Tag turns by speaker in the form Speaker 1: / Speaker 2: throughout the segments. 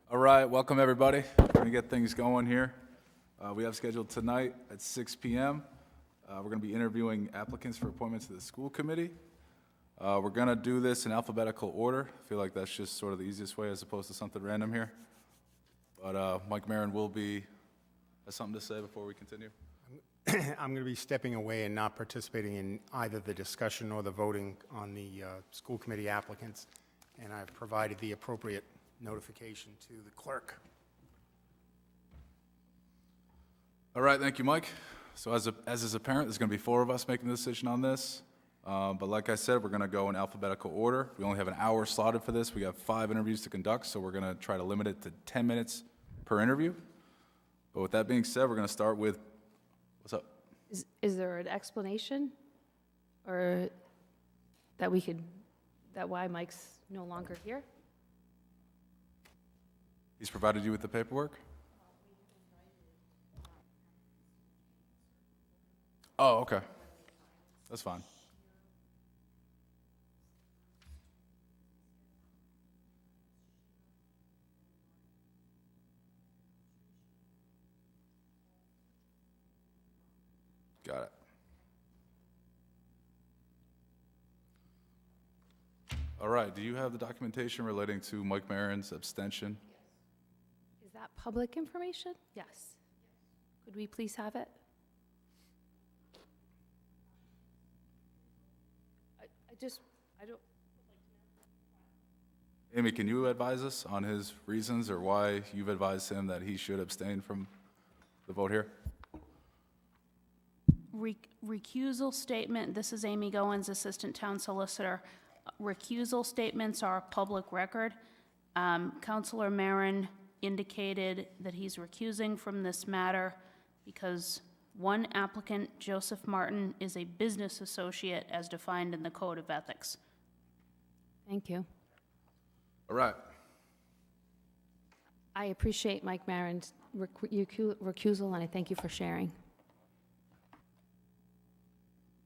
Speaker 1: All right, welcome everybody. We're going to get things going here. We have scheduled tonight at 6 p.m. We're going to be interviewing applicants for appointments to the school committee. We're going to do this in alphabetical order. I feel like that's just sort of the easiest way as opposed to something random here. But Mike Marin has something to say before we continue.
Speaker 2: I'm going to be stepping away and not participating in either the discussion or the voting on the school committee applicants, and I've provided the appropriate notification to the clerk.
Speaker 1: All right, thank you, Mike. So as is apparent, there's going to be 4 of us making the decision on this. But like I said, we're going to go in alphabetical order. We only have an hour slotted for this. We have 5 interviews to conduct, so we're going to try to limit it to 10 minutes per interview. But with that being said, we're going to start with, what's up?
Speaker 3: Is there an explanation or that why Mike's no longer here?
Speaker 1: He's provided you with the paperwork? Oh, okay. That's fine. Got it. All right, do you have the documentation relating to Mike Marin's abstention?
Speaker 3: Is that public information? Yes. Could we please have it? I don't.
Speaker 1: Amy, can you advise us on his reasons or why you've advised him that he should abstain from the vote here?
Speaker 4: Recusal statement, this is Amy Goins, Assistant Town Solicitor. Recusal statements are public record. Councilor Marin indicated that he's recusing from this matter because one applicant, Joseph Martin, is a business associate as defined in the Code of Ethics.
Speaker 3: Thank you.
Speaker 1: All right.
Speaker 3: I appreciate Mike Marin's recusal, and I thank you for sharing.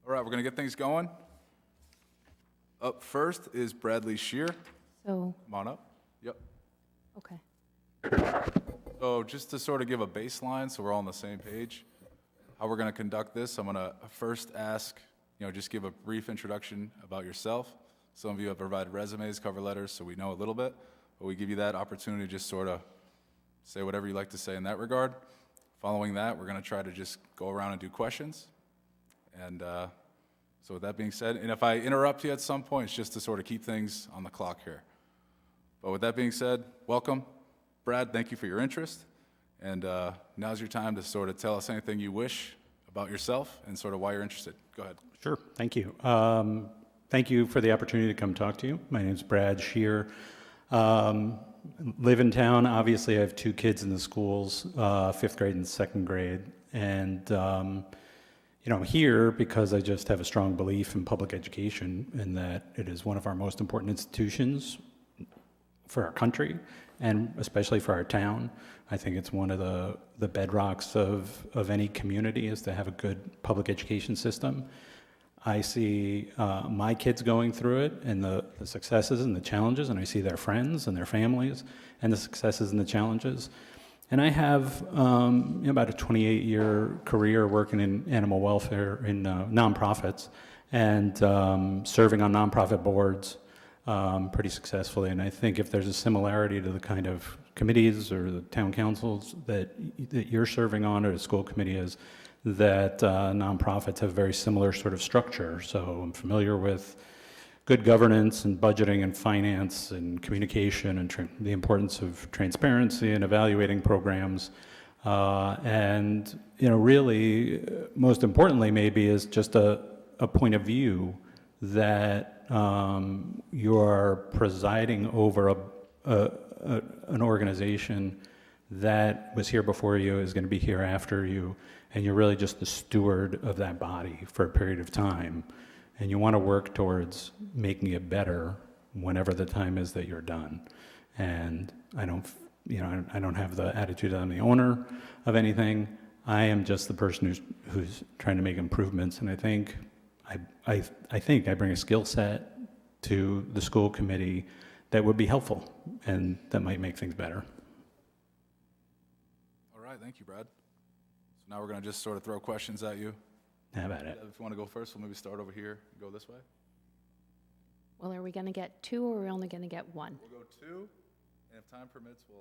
Speaker 1: All right, we're going to get things going. Up first is Bradley Shear.
Speaker 3: So,
Speaker 1: Come on up. Yep.
Speaker 3: okay.
Speaker 1: So just to sort of give a baseline so we're all on the same page, how we're going to conduct this, I'm going to first ask, just give a brief introduction about yourself. Some of you have provided resumes, cover letters, so we know a little bit, but we give you that opportunity to just sort of say whatever you like to say in that regard. Following that, we're going to try to just go around and do questions. And so with that being said, and if I interrupt you at some point, it's just to sort of keep things on the clock here. But with that being said, welcome. Brad, thank you for your interest. And now's your time to sort of tell us anything you wish about yourself and sort of why you're interested. Go ahead.
Speaker 5: Sure, thank you. Thank you for the opportunity to come talk to you. My name's Brad Shear. Live in town. Obviously, I have 2 kids in the schools, 5th grade and 2nd grade. And, I'm here because I just have a strong belief in public education and that it is one of our most important institutions for our country and especially for our town. I think it's one of the bedrocks of any community is to have a good public education system. I see my kids going through it and the successes and the challenges, and I see their friends and their families and the successes and the challenges. And I have about a 28-year career working in animal welfare in nonprofits and serving on nonprofit boards pretty successfully. And I think if there's a similarity to the kind of committees or the town councils that you're serving on or the school committee is, that nonprofits have very similar sort of structure. So I'm familiar with good governance and budgeting and finance and communication and the importance of transparency and evaluating programs. And, really, most importantly maybe is just a point of view that you're presiding over an organization that was here before you, is going to be here after you, and you're really just the steward of that body for a period of time. And you want to work towards making it better whenever the time is that you're done. And I don't have the attitude that I'm the owner of anything. I am just the person who's trying to make improvements. And I think I bring a skill set to the school committee that would be helpful and that might make things better.
Speaker 1: thank you, Brad. So now we're going to just sort of throw questions at you.
Speaker 5: How about it?
Speaker 1: If you want to go first, we'll maybe start over here and go this way.
Speaker 3: Well, are we going to get two, or are we only going to get one?
Speaker 1: We'll go 2, and if time permits, we'll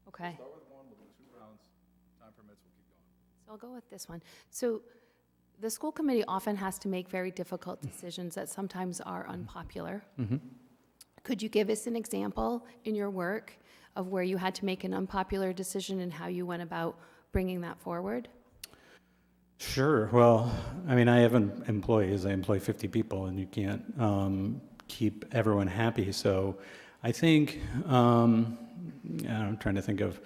Speaker 3: Okay,
Speaker 1: start with 1, we'll do 2 rounds. Time permits, we'll keep going.
Speaker 3: so I'll go with this one. So the school committee often has to make very difficult decisions that sometimes are unpopular. Could you give us an example in your work of where you had to make an unpopular decision and how you went about bringing that forward?
Speaker 5: Sure. Well, I mean, I have employees. I employ 50 people, and you can't keep everyone happy. So I think, I'm trying to think of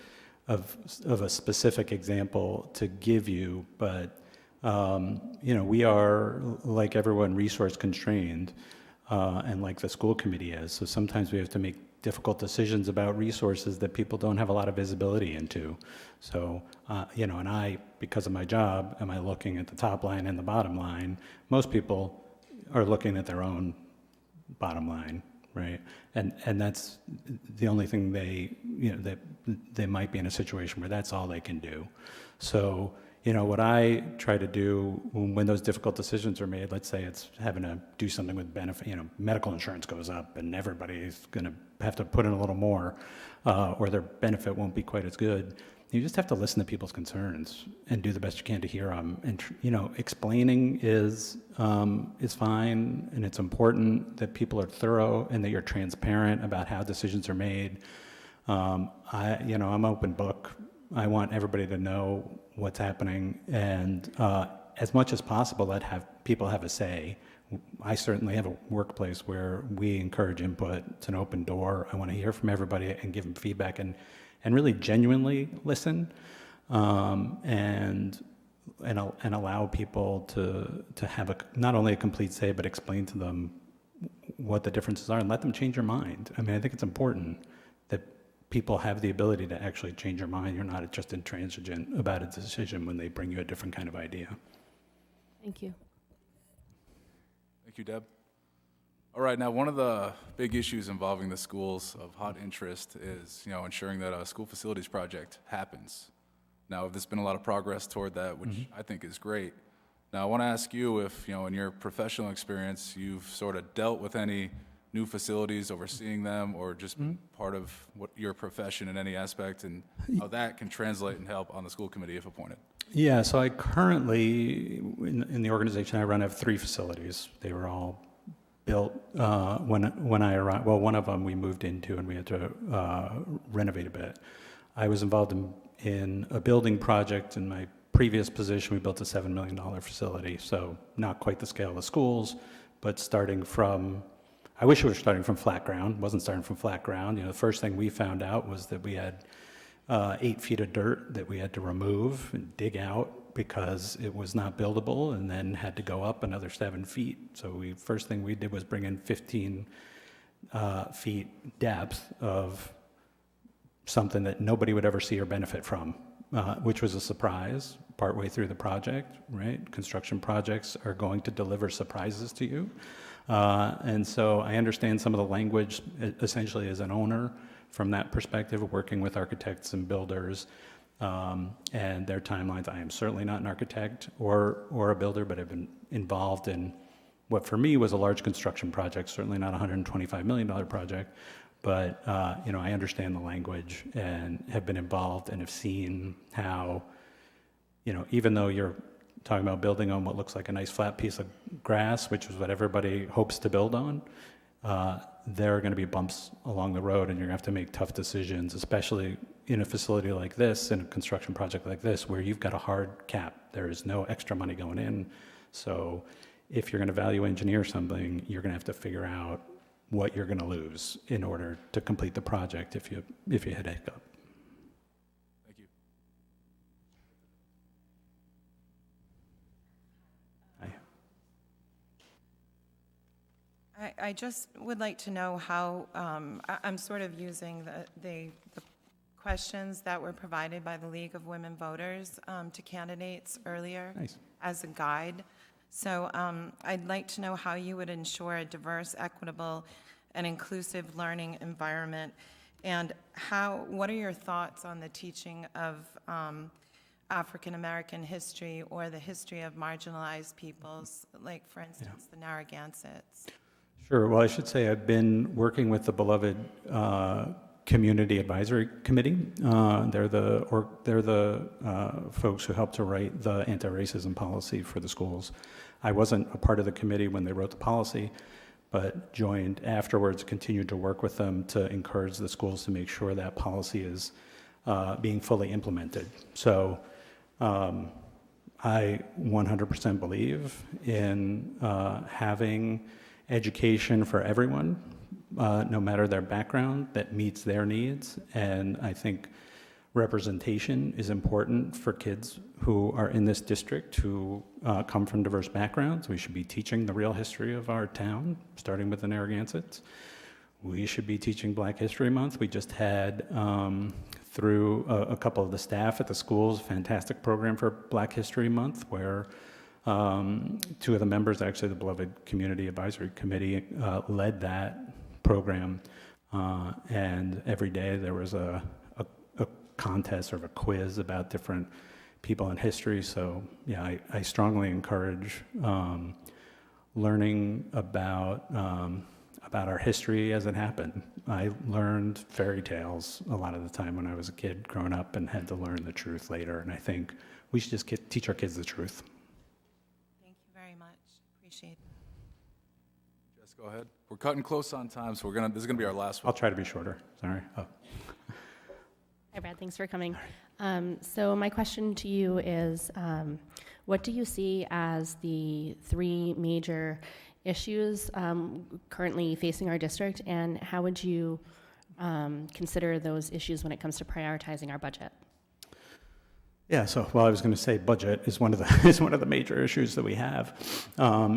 Speaker 5: a specific example to give you, but, we are, like everyone, resource constrained, and like the school committee is. So sometimes we have to make difficult decisions about resources that people don't have a lot of visibility into. So, and I, because of my job, am I looking at the top line and the bottom line? Most people are looking at their own bottom line, right? And that's the only thing that they might be in a situation where that's all they can do. So, what I try to do when those difficult decisions are made, let's say it's having to do something with benefit, medical insurance goes up and everybody's going to have to put in a little more, or their benefit won't be quite as good. You just have to listen to people's concerns and do the best you can to hear them. And, explaining is fine, and it's important that people are thorough and that you're transparent about how decisions are made. I'm an open book. I want everybody to know what's happening, and as much as possible, people have a say. I certainly have a workplace where we encourage input. It's an open door. I want to hear from everybody and give them feedback and really genuinely listen, and allow people to have not only a complete say, but explain to them what the differences are and let them change their mind. I mean, I think it's important that people have the ability to actually change their mind. You're not just intransigent about a decision when they bring you a different kind of idea.
Speaker 3: Thank you.
Speaker 1: Thank you, Deb. All right, now one of the big issues involving the schools of hot interest is, ensuring that a school facilities project happens. Now, there's been a lot of progress toward that, which I think is great. Now, I want to ask you if, in your professional experience, you've sort of dealt with any new facilities, overseeing them, or just part of what your profession in any aspect, and how that can translate and help on the school committee if appointed.
Speaker 5: Yeah, so I currently, in the organization I run, have 3 facilities. They were all built when I arrived. Well, one of them we moved into and we had to renovate a bit. I was involved in a building project. In my previous position, we built a $7 million facility, so not quite the scale of the schools, but starting from, I wish it were starting from flat ground. Wasn't starting from flat ground. The first thing we found out was that we had 8 feet of dirt that we had to remove and dig out because it was not buildable, and then had to go up another 7 feet. So first thing we did was bring in 15 feet depth of something that nobody would ever see or benefit from, which was a surprise partway through the project, right? Construction projects are going to deliver surprises to you. And so I understand some of the language essentially as an owner from that perspective of working with architects and builders and their timelines. I am certainly not an architect or a builder, but I've been involved in what for me was a large construction project, certainly not a $125 million project, but I understand the language and have been involved and have seen how, even though you're talking about building on what looks like a nice flat piece of grass, which is what everybody hopes to build on, there are going to be bumps along the road, and you're going to have to make tough decisions, especially in a facility like this, in a construction project like this, where you've got a hard cap. There is no extra money going in. So if you're going to value engineer something, you're going to have to figure out what you're going to lose in order to complete the project if you hit a hiccup.
Speaker 1: Thank you.
Speaker 6: I just would like to know how, I'm sort of using the questions that were provided by the League of Women Voters to candidates earlier
Speaker 5: Nice.
Speaker 6: as a guide. So I'd like to know how you would ensure a diverse, equitable, and inclusive learning environment, and what are your thoughts on the teaching of African-American history or the history of marginalized peoples, like, for instance, the Narragansetts?
Speaker 5: Sure. Well, I should say I've been working with the beloved Community Advisory Committee. They're the folks who helped to write the anti-racism policy for the schools. I wasn't a part of the committee when they wrote the policy, but joined afterwards, continued to work with them to encourage the schools to make sure that policy is being fully implemented. So I 100% believe in having education for everyone, no matter their background, that meets their needs. And I think representation is important for kids who are in this district who come from diverse backgrounds. We should be teaching the real history of our town, starting with the Narragansetts. We should be teaching Black History Month. We just had, through a couple of the staff at the schools, a fantastic program for Black History Month, where two of the members, actually the beloved Community Advisory Committee, led that program. And every day there was a contest or a quiz about different people in history. So yeah, I strongly encourage learning about our history as it happened. I learned fairy tales a lot of the time when I was a kid growing up and had to learn the truth later. And I think we should just teach our kids the truth.
Speaker 6: Thank you very much. Appreciate it.
Speaker 1: Jess, go ahead. We're cutting close on time, so this is gonna be our last
Speaker 5: I'll
Speaker 1: one.
Speaker 5: try to be shorter. Sorry. Oh.
Speaker 7: Hi, Brad. Thanks for coming. So my question to you is, what do you see as the three major issues currently facing our district, and how would you consider those issues when it comes to prioritizing our budget?
Speaker 5: Yeah, so well, I was going to say budget is one of the is one of the major issues that we have.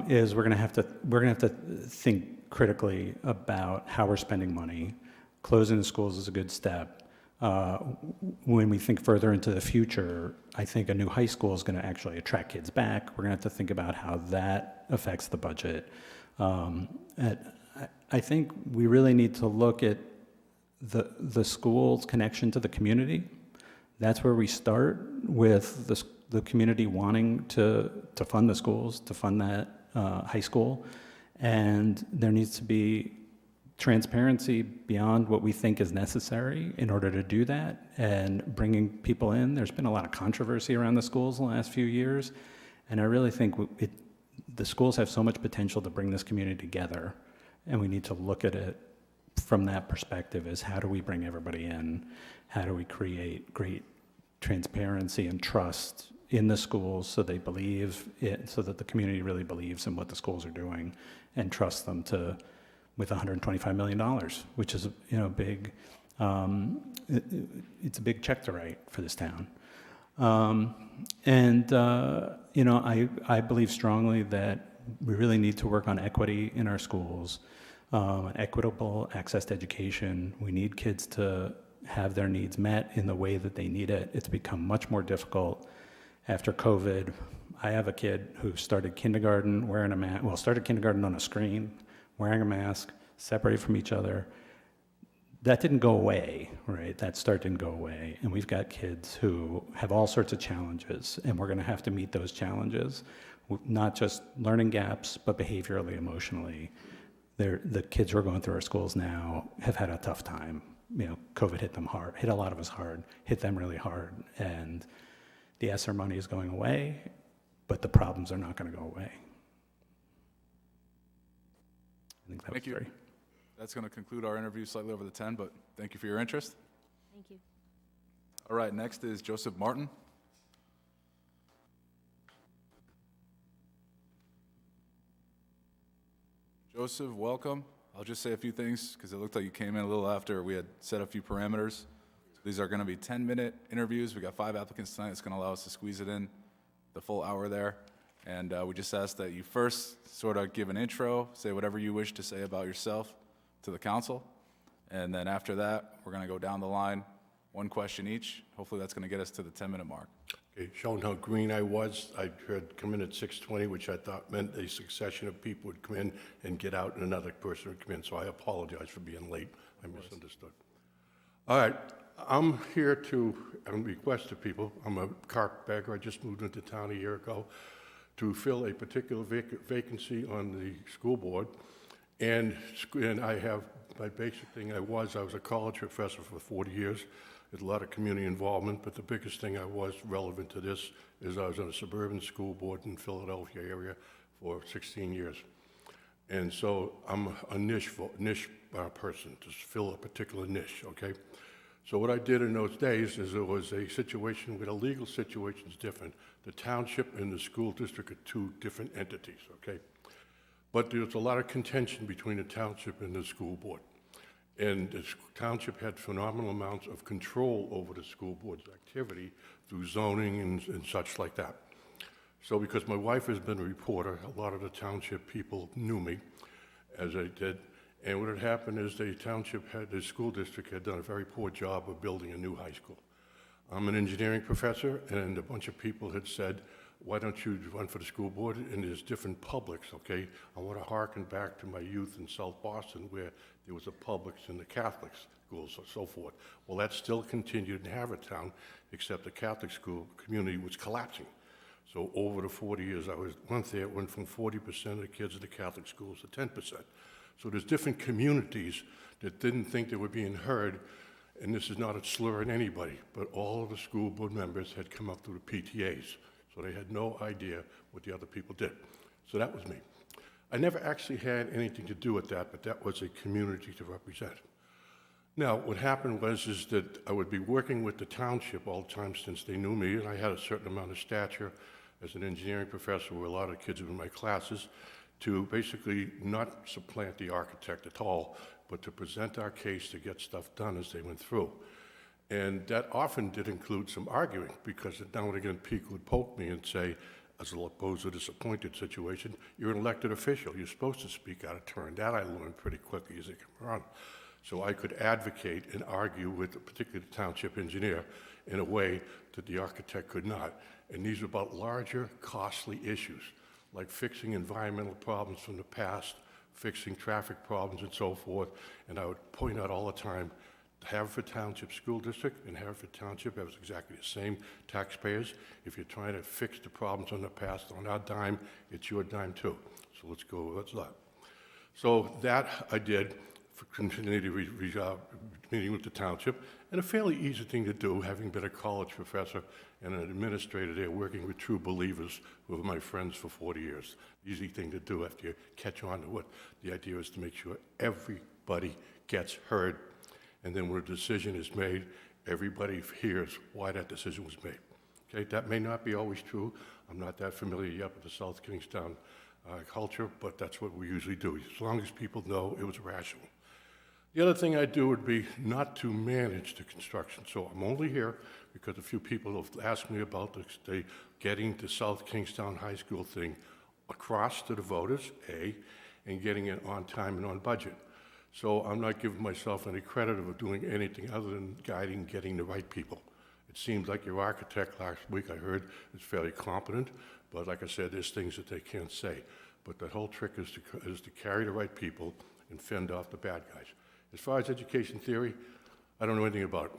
Speaker 5: Is we're going to have to think critically about how we're spending money. Closing the schools is a good step. When we think further into the future, I think a new high school is going to actually attract kids back. We're going to have to think about how that affects the budget. I think we really need to look at the school's connection to the community. That's where we start with the community wanting to fund the schools, to fund that high school. And there needs to be transparency beyond what we think is necessary in order to do that and bringing people in. There's been a lot of controversy around the schools in the last few years, and I really think the schools have so much potential to bring this community together, and we need to look at it from that perspective as how do we bring everybody in? How do we create great transparency and trust in the schools so they believe it, so that the community really believes in what the schools are doing and trust them to with $125 million, which is big. It's a big check to write for this town. I believe strongly that we really need to work on equity in our schools, equitable access to education. We need kids to have their needs met in the way that they need it. It's become much more difficult after COVID. I have a kid who started kindergarten wearing a mask. Well, started kindergarten on a screen, wearing a mask, separated from each other. That didn't go away, right? That start didn't go away. And we've got kids who have all sorts of challenges, and we're gonna have to meet those challenges, not just learning gaps, but behaviorally, emotionally. The kids who are going through our schools now have had a tough time. COVID hit them hard, hit a lot of us hard, hit them really hard. And the ESSER money is going away, but the problems are not gonna go away. I think that
Speaker 1: Thank
Speaker 5: was
Speaker 1: you.
Speaker 5: very.
Speaker 1: That's gonna conclude our interview, slightly over the 10, but thank you for your interest.
Speaker 7: Thank you.
Speaker 1: All right, next is Joseph Martin. Joseph, welcome. I'll just say a few things because it looked like you came in a little after we had set a few parameters. So these are going to be 10-minute interviews. We got 5 applicants tonight. It's going to allow us to squeeze it in the full hour there. And we just ask that you first sort of give an intro, say whatever you wish to say about yourself to the council. And then after that, we're going to go down the line, one question each. Hopefully that's going to get us to the 10-minute mark.
Speaker 8: Okay, showing how green I was, I heard come in at 6:20, which I thought meant a succession of people would come in and get out, and another person would come in, so I apologize for being late. I misunderstood. All right, I'm here to request of people, I'm a carpetbagger, I just moved into town a year ago, to fill a particular vacancy on the school board. And I have, my basic thing I was a college professor for 40 years, with a lot of community involvement, but the biggest thing I was relevant to this is I was on a suburban school board in Philadelphia area for 16 years. And so I'm a niche person, to fill a particular niche, okay? So what I did in those days is there was a situation where the legal situation is different. The township and the school district are two different entities, okay? But there's a lot of contention between the township and the school board. And the township had phenomenal amounts of control over the school board's activity through zoning and such like that. So because my wife has been a reporter, a lot of the township people knew me, as I did. And what had happened is the school district had done a very poor job of building a new high school. I'm an engineering professor, and a bunch of people had said, why don't you run for the school board? And there's different publics, okay? I want to harken back to my youth in South Boston where there was a Publix and the Catholic schools and so forth. Well, that still continued in Havertown, except the Catholic school community was collapsing. So over the 40 years I went there, it went from 40% of the kids in the Catholic schools to 10%. So there's different communities that didn't think they were being heard, and this is not a slur on anybody, but all of the school board members had come up through the PTAs, so they had no idea what the other people did. So that was me. I never actually had anything to do with that, but that was a community to represent. Now, what happened was that I would be working with the township all the time since they knew me, and I had a certain amount of stature as an engineering professor where a lot of kids were in my classes, to basically not supplant the architect at all, but to present our case to get stuff done as they went through. And that often did include some arguing, because now and again people would poke me and say, as opposed to a disappointed situation, you're an elected official, you're supposed to speak out of turn. That I learned pretty quickly as I came around. So I could advocate and argue with a particular township engineer in a way that the architect could not. And these are about larger, costly issues, like fixing environmental problems from the past, fixing traffic problems and so forth. And I would point out all the time, the Haverford Township School District and Haverford Township has exactly the same taxpayers. If you're trying to fix the problems on the past on our dime, it's your dime too. So let's go, let's that. So that I did for continuity meeting with the township, and a fairly easy thing to do, having been a college professor and an administrator there, working with true believers who were my friends for 40 years. Easy thing to do after you catch on to what the idea is, to make sure everybody gets heard, and then when a decision is made, everybody hears why that decision was made. Okay, that may not be always true. I'm not that familiar yet with the South Kingstown culture, but that's what we usually do, as long as people know it was rational. The other thing I do would be not to manage the construction. So I'm only here because a few people have asked me about getting the South Kingstown High School thing across to the voters, A, and getting it on time and on budget. So I'm not giving myself any credit of doing anything other than guiding, getting the right people. It seems like your architect last week, I heard, is fairly competent, but like I said, there's things that they can't say. But the whole trick is to carry the right people and fend off the bad guys. As far as education theory, I don't know anything about it.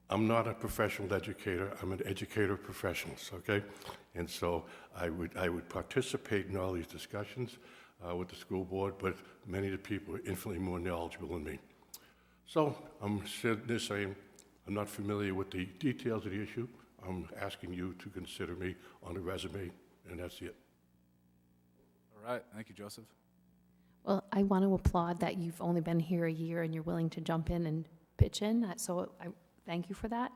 Speaker 8: I'm not a professional educator. I'm an educator of professionals, okay? And so I would participate in all these discussions with the school board, but many of the people are infinitely more knowledgeable than me. So I'm not familiar with the details of the issue. I'm asking you to consider me on the resume, and that's it.
Speaker 1: All right, thank you, Joseph.
Speaker 3: Well, I want to applaud that you've only been here a year and you're willing to jump in and pitch in, so I thank you for that.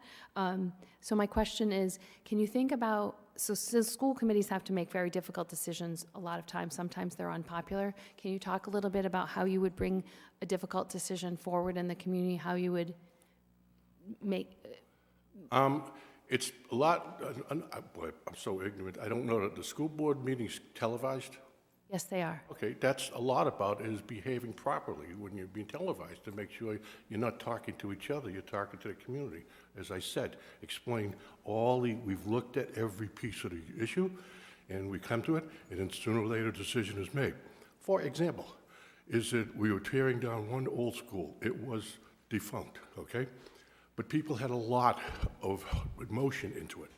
Speaker 3: So my question is, can you think about, so school committees have to make very difficult decisions a lot of times, sometimes they're unpopular. Can you talk a little bit about how you would bring a difficult decision forward in the community, how you would make?
Speaker 8: It's a lot, boy, I'm so ignorant. I don't know that the school board meeting's televised.
Speaker 3: Yes, they are.
Speaker 8: Okay, that's a lot about is behaving properly when you're being televised, to make sure you're not talking to each other, you're talking to the community. As I said, explain we've looked at every piece of the issue, and we come to it, and then sooner or later a decision is made. For example, is that we were tearing down one old school. It was defunct, okay? but people had a lot of emotion into it.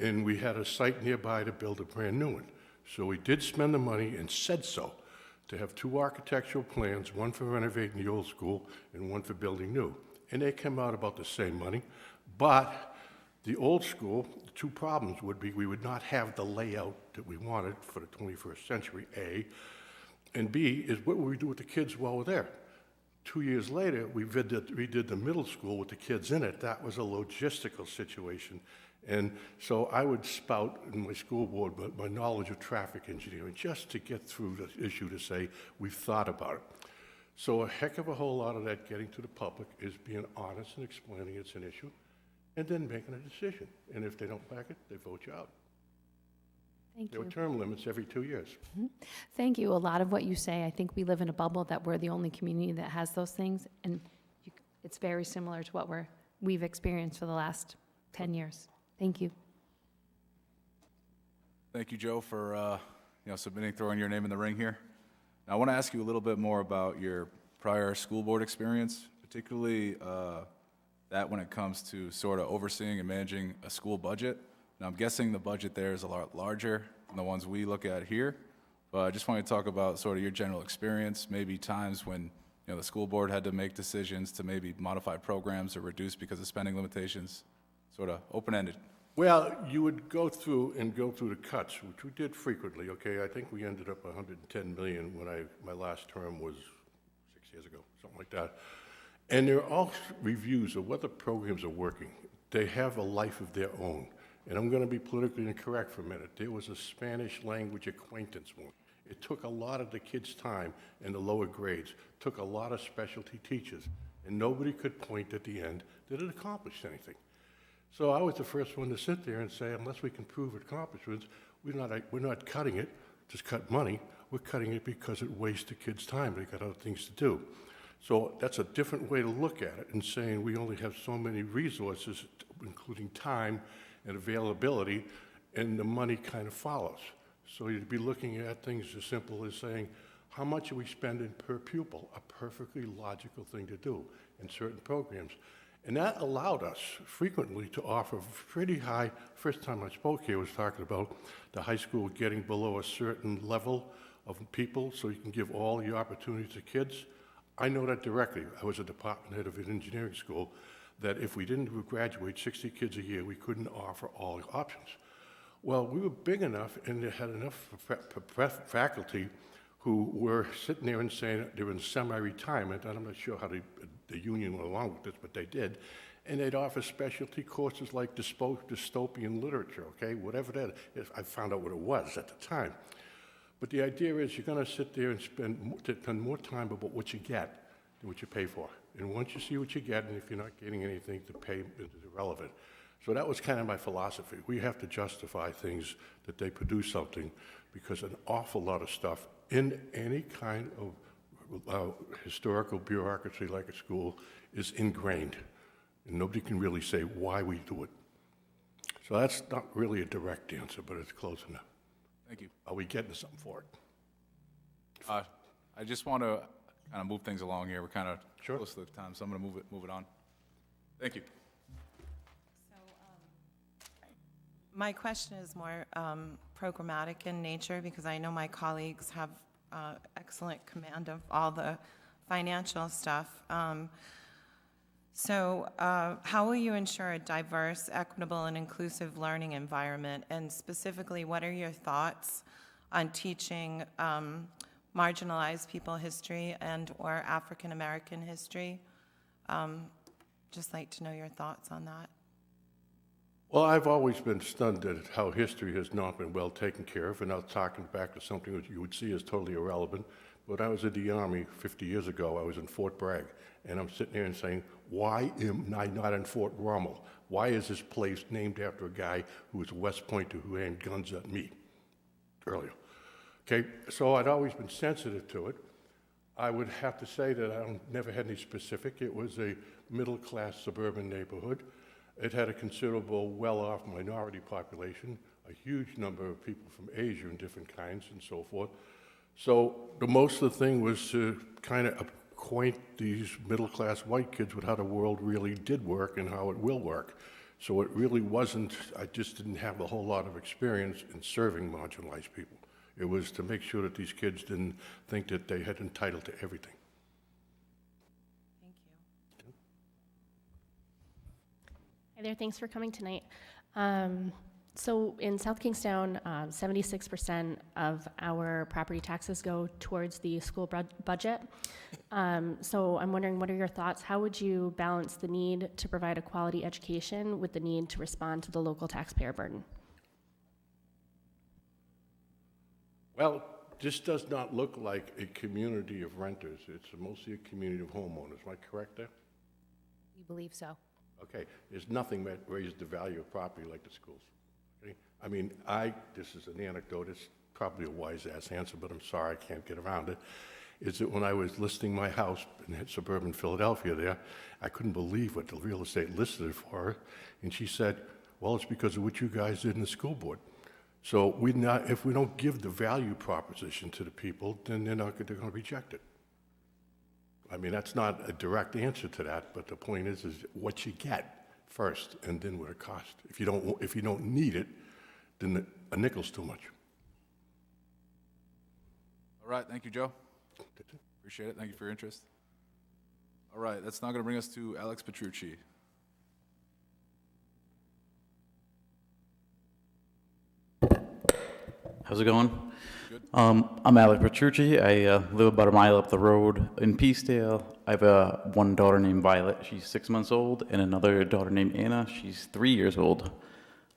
Speaker 8: And we had a site nearby to build a brand-new one. So we did spend the money and said so, to have 2 architectural plans, one for renovating the old school and one for building new. And they came out about the same money, but the old school, the 2 problems would be we would not have the layout that we wanted for the 21st century, A, and B, is what would we do with the kids while we're there? 2 years later, we redid the middle school with the kids in it. That was a logistical situation. And so I would spout in my school board my knowledge of traffic engineering just to get through the issue to say, we've thought about it. So a heck of a whole lot of that getting to the public is being honest and explaining it's an issue, and then making a decision. And if they don't back it, they vote you out.
Speaker 3: Thank
Speaker 8: There
Speaker 3: you.
Speaker 8: were term limits every 2 years.
Speaker 3: Thank you. A lot of what you say, I think we live in a bubble that we're the only community that has those things, and it's very similar to what we've experienced for the last 10 years. Thank you.
Speaker 1: Thank you, Joe, for submitting, throwing your name in the ring here. Now, I want to ask you a little bit more about your prior school board experience, particularly that when it comes to sort of overseeing and managing a school budget. Now, I'm guessing the budget there is a lot larger than the ones we look at here, but I just want to talk about sort of your general experience, maybe times when the school board had to make decisions to maybe modify programs or reduce because of spending limitations, sort of open-ended.
Speaker 8: Well, you would go through the cuts, which we did frequently, okay? I think we ended up 110 million when my last term was 6 years ago, something like that. And there are all reviews of whether programs are working. They have a life of their own. And I'm going to be politically incorrect for a minute. There was a Spanish language acquaintance one. It took a lot of the kids' time in the lower grades, took a lot of specialty teachers, and nobody could point at the end that it accomplished anything. So I was the first one to sit there and say, unless we can prove accomplishments, we're not cutting it, just cut money. We're cutting it because it wastes the kids' time. They got other things to do. So that's a different way to look at it and saying we only have so many resources, including time and availability, and the money kind of follows. So you'd be looking at things as simple as saying, how much are we spending per pupil? A perfectly logical thing to do in certain programs. And that allowed us frequently to offer pretty high, first time I spoke here was talking about the high school getting below a certain level of people so you can give all the opportunities to kids. I know that directly. I was a department head of an engineering school, that if we didn't graduate 60 kids a year, we couldn't offer all the options. Well, we were big enough and they had enough faculty who were sitting there and saying they were in semi-retirement, and I'm not sure how the union went along with this, but they did, and they'd offer specialty courses like dystopian literature, okay, whatever that is. I found out what it was at the time. But the idea is you're going to sit there and spend more time about what you get than what you pay for. And once you see what you get, and if you're not getting anything, the pay is irrelevant. So that was kind of my philosophy. We have to justify things that they produce something, because an awful lot of stuff in any kind of historical bureaucracy like a school is ingrained. And nobody can really say why we do it. So that's not really a direct answer, but it's close enough.
Speaker 1: Thank you.
Speaker 8: Are we getting something for it?
Speaker 1: I just want to kind of move things along here. We're kind of
Speaker 8: Sure.
Speaker 1: close to the time, so I'm going to move it on. Thank you.
Speaker 6: So, my question is more programmatic in nature, because I know my colleagues have excellent command of all the financial stuff. So how will you ensure a diverse, equitable, and inclusive learning environment? And specifically, what are your thoughts on teaching marginalized people history and/or African American history? Just like to know your thoughts on that.
Speaker 8: Well, I've always been stunned at how history has not been well taken care of, and now talking back to something that you would see as totally irrelevant. When I was in the Army 50 years ago, I was in Fort Bragg, and I'm sitting there and saying, why am I not in Fort Rommel? Why is this place named after a guy who was a West Pointer who aimed guns at me earlier? Okay, so I'd always been sensitive to it. I would have to say that I never had any specific. It was a middle-class suburban neighborhood. It had a considerable well-off minority population, a huge number of people from Asia and different kinds and so forth. So the most of the thing was to kind of acquaint these middle-class white kids with how the world really did work and how it will work. So it really wasn't, I just didn't have a whole lot of experience in serving marginalized people. It was to make sure that these kids didn't think that they had entitled to everything.
Speaker 6: Thank you.
Speaker 7: Hi there, thanks for coming tonight. So in South Kingstown, 76% of our property taxes go towards the school budget. So I'm wondering, what are your thoughts? How would you balance the need to provide a quality education with the need to respond to the local taxpayer burden?
Speaker 8: Well, this does not look like a community of renters. It's mostly a community of homeowners. Am I correct there?
Speaker 3: We believe so.
Speaker 8: Okay, there's nothing that raised the value of property like the schools. Okay? I mean, this is an anecdote, it's probably a wise-ass answer, but I'm sorry, I can't get around it, is that when I was listing my house in suburban Philadelphia there, I couldn't believe what the real estate listed it for, and she said, well, it's because of what you guys did in the school board. So if we don't give the value proposition to the people, then they're going to reject it. I mean, that's not a direct answer to that, but the point is what you get first, and then what it costs. If you don't need it, then a nickel's too much.
Speaker 1: All right, thank you, Joe. Appreciate it. Thank you for your interest. All right, that's now going to bring us to Alex Petrucci.
Speaker 9: How's it going?
Speaker 1: Good.
Speaker 9: I'm Alec Petrucci. I live about a mile up the road in Peacedale. I have one daughter named Violet. She's 6 months old, and another daughter named Anna. She's 3 years old.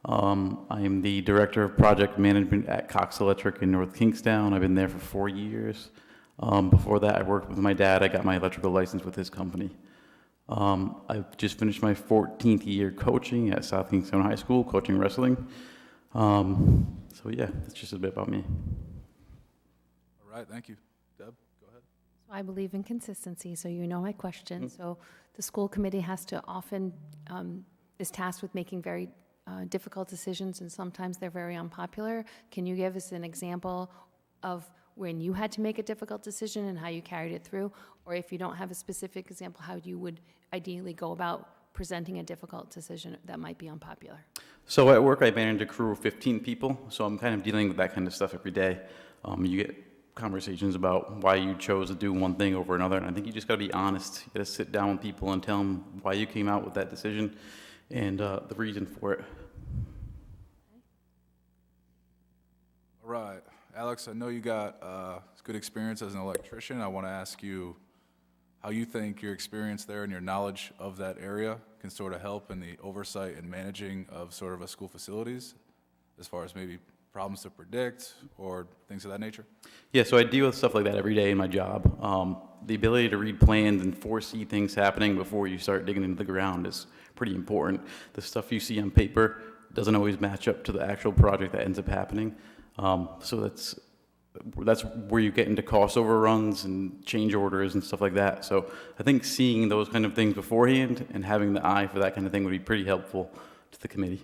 Speaker 9: I am the Director of Project Management at Cox Electric in North Kingstown. I've been there for 4 years. Before that, I worked with my dad. I got my electrical license with his company. I've just finished my 14th year coaching at South Kingstown High School, coaching wrestling. So yeah, that's just a bit about me.
Speaker 1: All right, thank you. Deb, go ahead.
Speaker 3: So I believe in consistency, so you know my question. So the school committee has to often, is tasked with making very difficult decisions, and sometimes they're very unpopular. Can you give us an example of when you had to make a difficult decision and how you carried it through? Or if you don't have a specific example, how you would ideally go about presenting a difficult decision that might be unpopular?
Speaker 9: So at work, I manage a crew of 15 people, so I'm kind of dealing with that kind of stuff every day. You get conversations about why you chose to do one thing over another, and I think you just got to be honest. You got to sit down with people and tell them why you came out with that decision and the reason for it.
Speaker 1: All right, Alex, I know you got good experience as an electrician. I want to ask you how you think your experience there and your knowledge of that area can sort of help in the oversight and managing of sort of a school facilities, as far as maybe problems to predict or things of that nature?
Speaker 9: Yeah, so I deal with stuff like that every day in my job. The ability to read plans and foresee things happening before you start digging into the ground is pretty important. The stuff you see on paper doesn't always match up to the actual project that ends up happening. So that's where you get into cost overruns and change orders and stuff like that. So I think seeing those kind of things beforehand and having the eye for that kind of thing would be pretty helpful to the committee.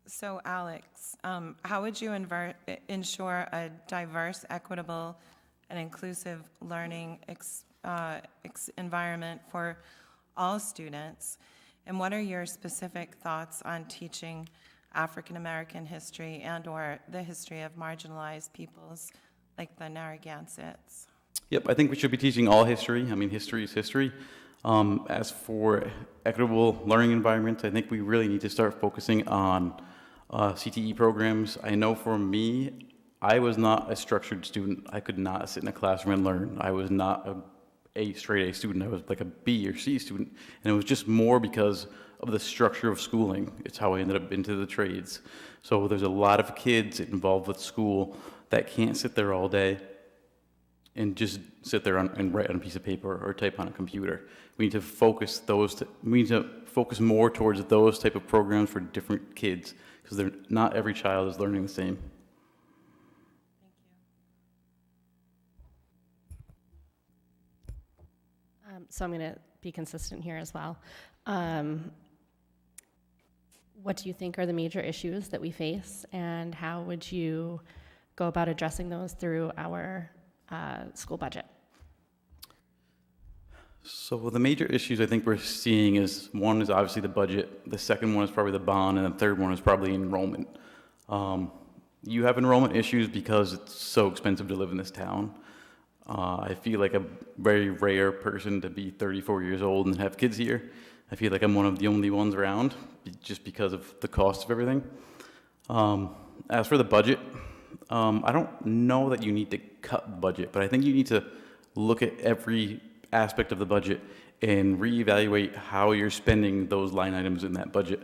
Speaker 6: So Alex, how would you ensure a diverse, equitable, and inclusive learning environment for all students? And what are your specific thoughts on teaching African American history and/or the history of marginalized peoples like the Narragansetts?
Speaker 9: Yep, I think we should be teaching all history. I mean, history is history. As for equitable learning environments, I think we really need to start focusing on CTE programs. I know for me, I was not a structured student. I could not sit in a classroom and learn. I was not a straight A student. I was like a B or C student. And it was just more because of the structure of schooling. It's how I ended up into the trades. So there's a lot of kids involved with school that can't sit there all day and just sit there and write on a piece of paper or type on a computer. We need to focus focus more towards those type of programs for different kids, because not every child is learning the same.
Speaker 7: So I'm going to be consistent here as well. what do you think are the major issues that we face, and how would you go about addressing those through our school budget?
Speaker 9: So the major issues I think we're seeing is, one is obviously the budget, the second one is probably the bond, and the third one is probably enrollment. You have enrollment issues because it's so expensive to live in this town. I feel like a very rare person to be 34 years old and have kids here. I feel like I'm one of the only ones around just because of the cost of everything. As for the budget, I don't know that you need to cut budget, but I think you need to look at every aspect of the budget and reevaluate how you're spending those line items in that budget.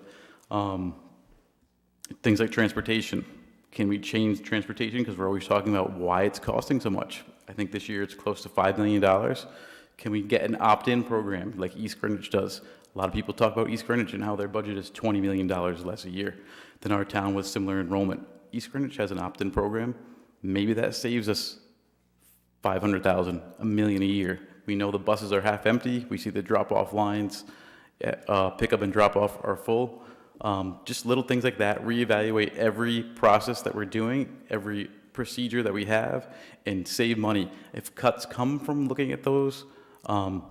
Speaker 9: Things like transportation. Can we change transportation? Because we're always talking about why it's costing so much. I think this year it's close to $5 million. Can we get an opt-in program like East Greenwich does? A lot of people talk about East Greenwich and how their budget is $20 million less a year than our town with similar enrollment. East Greenwich has an opt-in program. Maybe that saves us $500,000, $1 million a year. We know the buses are half empty. We see the drop-off lines, pickup and drop-off are full. Just little things like that. Reevaluate every process that we're doing, every procedure that we have, and save money. If cuts come from looking at those, then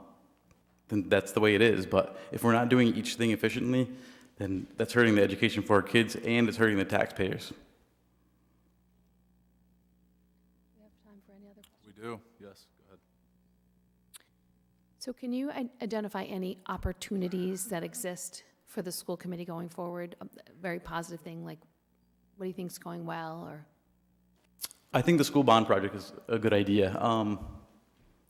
Speaker 9: that's the way it is. But if we're not doing each thing efficiently, then that's hurting the education for our kids and it's hurting the taxpayers.
Speaker 3: We have time for any other questions?
Speaker 1: We do, yes, go ahead.
Speaker 3: So can you identify any opportunities that exist for the school committee going forward? A very positive thing, like what do you think is going well, or?
Speaker 9: I think the school bond project is a good idea.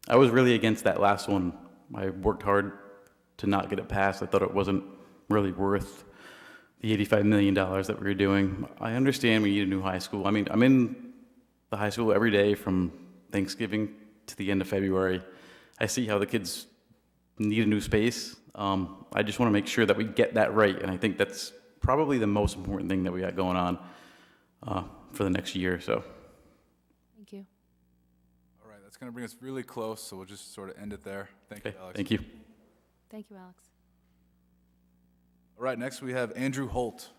Speaker 9: I was really against that last one. I worked hard to not get it passed. I thought it wasn't really worth the $85 million that we were doing. I understand we need a new high school. I mean, I'm in the high school every day from Thanksgiving to the end of February. I see how the kids need a new space. I just want to make sure that we get that right, and I think that's probably the most important thing that we got going on for the next year or so.
Speaker 3: Thank you.
Speaker 1: All right, that's going to bring us really close, so we'll just sort of end it there. Thank you,
Speaker 9: Okay,
Speaker 1: Alex.
Speaker 9: thank you.
Speaker 3: Thank you, Alex.
Speaker 1: All right, next we have Andrew Holt.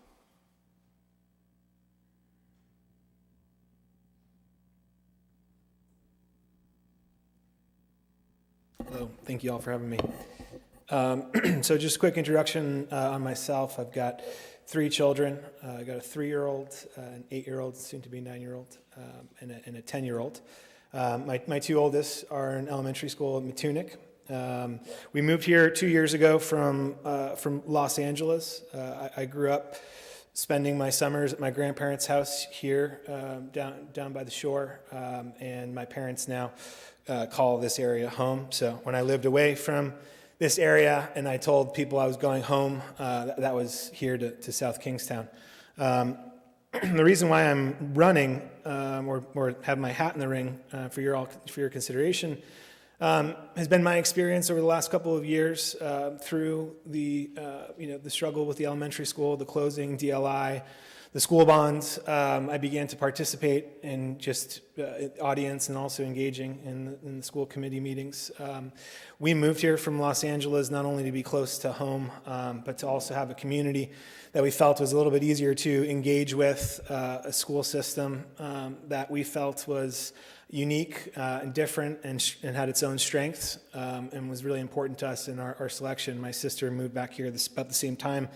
Speaker 10: Hello, thank you all for having me. So just a quick introduction on myself. I've got 3 children. I got a 3-year-old, an 8-year-old, soon to be 9-year-old, and a 10-year-old. My 2 oldest are in elementary school at Matunic. We moved here 2 years ago from Los Angeles. I grew up spending my summers at my grandparents' house here down by the shore, and my parents now call this area home. So when I lived away from this area and I told people I was going home, that was here to South Kingstown. The reason why I'm running or have my hat in the ring for your consideration has been my experience over the last couple of years through the struggle with the elementary school, the closing, DLI, the school bonds. I began to participate in just audience and also engaging in the school committee meetings. We moved here from Los Angeles not only to be close to home, but to also have a community that we felt was a little bit easier to engage with, a school system that we felt was unique and different and had its own strengths and was really important to us in our selection. My sister moved back here about the same time.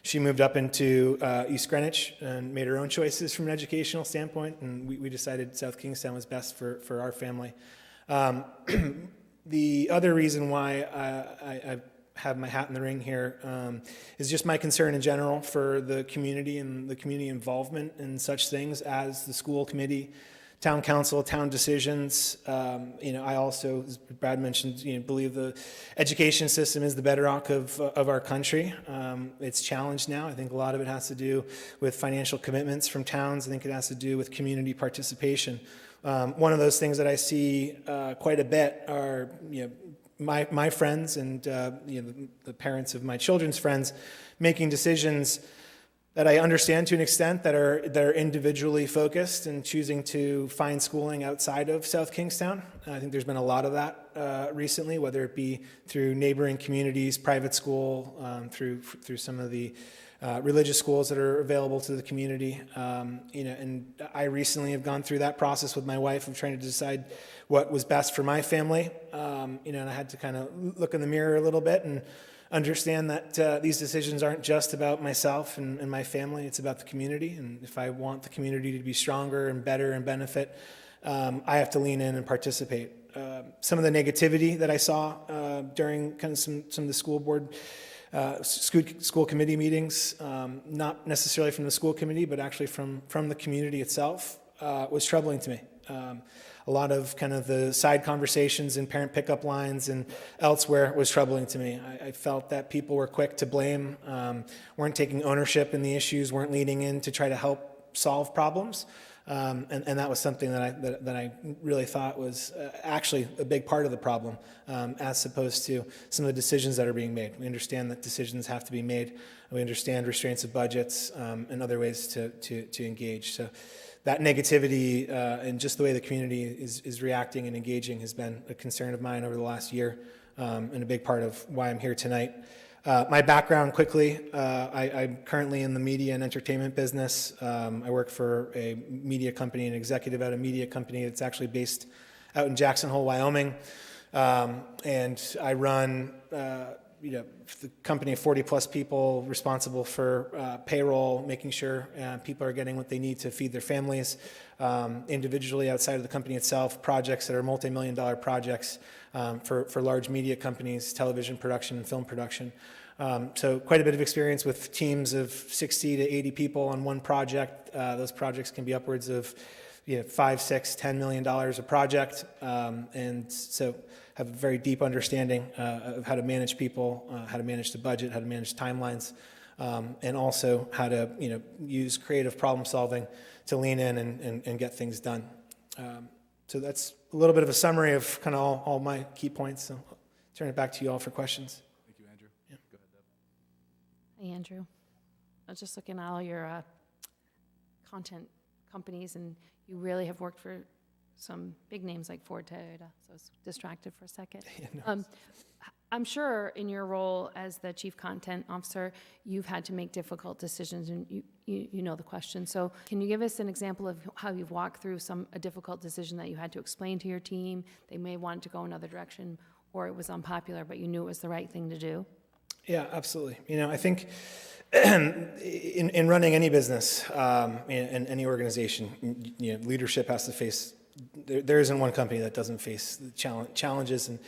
Speaker 10: She moved up into East Greenwich and made her own choices from an educational standpoint, and we decided South Kingstown was best for our family. The other reason why I have my hat in the ring here is just my concern in general for the community and the community involvement in such things as the school committee, town council, town decisions. I also, as Brad mentioned, believe the education system is the bedrock of our country. It's challenged now. I think a lot of it has to do with financial commitments from towns. I think it has to do with community participation. One of those things that I see quite a bit are, my friends and the parents of my children's friends making decisions that I understand to an extent that are individually focused and choosing to find schooling outside of South Kingstown. I think there's been a lot of that recently, whether it be through neighboring communities, private school, through some of the religious schools that are available to the community. And I recently have gone through that process with my wife of trying to decide what was best for my family. And I had to kind of look in the mirror a little bit and understand that these decisions aren't just about myself and my family, it's about the community. And if I want the community to be stronger and better and benefit, I have to lean in and participate. Some of the negativity that I saw during kind of some of the school board, school committee meetings, not necessarily from the school committee, but actually from the community itself, was troubling to me. A lot of kind of the side conversations and parent pickup lines and elsewhere was troubling to me. I felt that people were quick to blame, weren't taking ownership in the issues, weren't leaning in to try to help solve problems. And that was something that I really thought was actually a big part of the problem, as opposed to some of the decisions that are being made. We understand that decisions have to be made. We understand restraints of budgets and other ways to engage. So that negativity and just the way the community is reacting and engaging has been a concern of mine over the last year, and a big part of why I'm here tonight. My background quickly, I'm currently in the media and entertainment business. I work for a media company, an executive at a media company that's actually based out in Jackson Hole, Wyoming. And I run the company of 40 plus people responsible for payroll, making sure people are getting what they need to feed their families. Individually outside of the company itself, projects that are multi-million-dollar projects for large media companies, television production and film production. So quite a bit of experience with teams of 60 to 80 people on one project. Those projects can be upwards of $5, $6, $10 million a project. And so have a very deep understanding of how to manage people, how to manage the budget, how to manage timelines, and also how to use creative problem solving to lean in and get things done. So that's a little bit of a summary of kind of all my key points. So I'll turn it back to you all for questions.
Speaker 1: Thank you, Andrew.
Speaker 10: Yeah.
Speaker 1: Go ahead, Deb.
Speaker 3: Hey, Andrew. I was just looking at all your content companies, and you really have worked for some big names like Ford, Toyota, so I was distracted for a second. I'm sure in your role as the chief content officer, you've had to make difficult decisions, and you know the question. So can you give us an example of how you've walked through a difficult decision that you had to explain to your team? They may want to go another direction, or it was unpopular, but you knew it was the right thing to do?
Speaker 10: Yeah, absolutely. I think in running any business, in any organization, leadership has to face. There isn't one company that doesn't face the challenges, and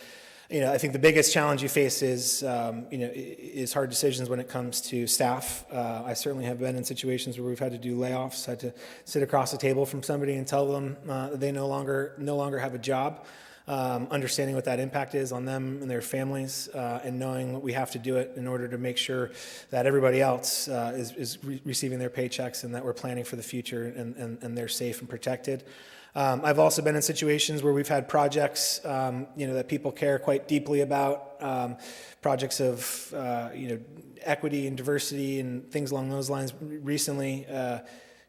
Speaker 10: I think the biggest challenge you face is hard decisions when it comes to staff. I certainly have been in situations where we've had to do layoffs, had to sit across the table from somebody and tell them that they no longer have a job. Understanding what that impact is on them and their families, and knowing what we have to do it in order to make sure that everybody else is receiving their paychecks and that we're planning for the future and they're safe and protected. I've also been in situations where we've had projects, that people care quite deeply about, projects of, equity and diversity and things along those lines. Recently,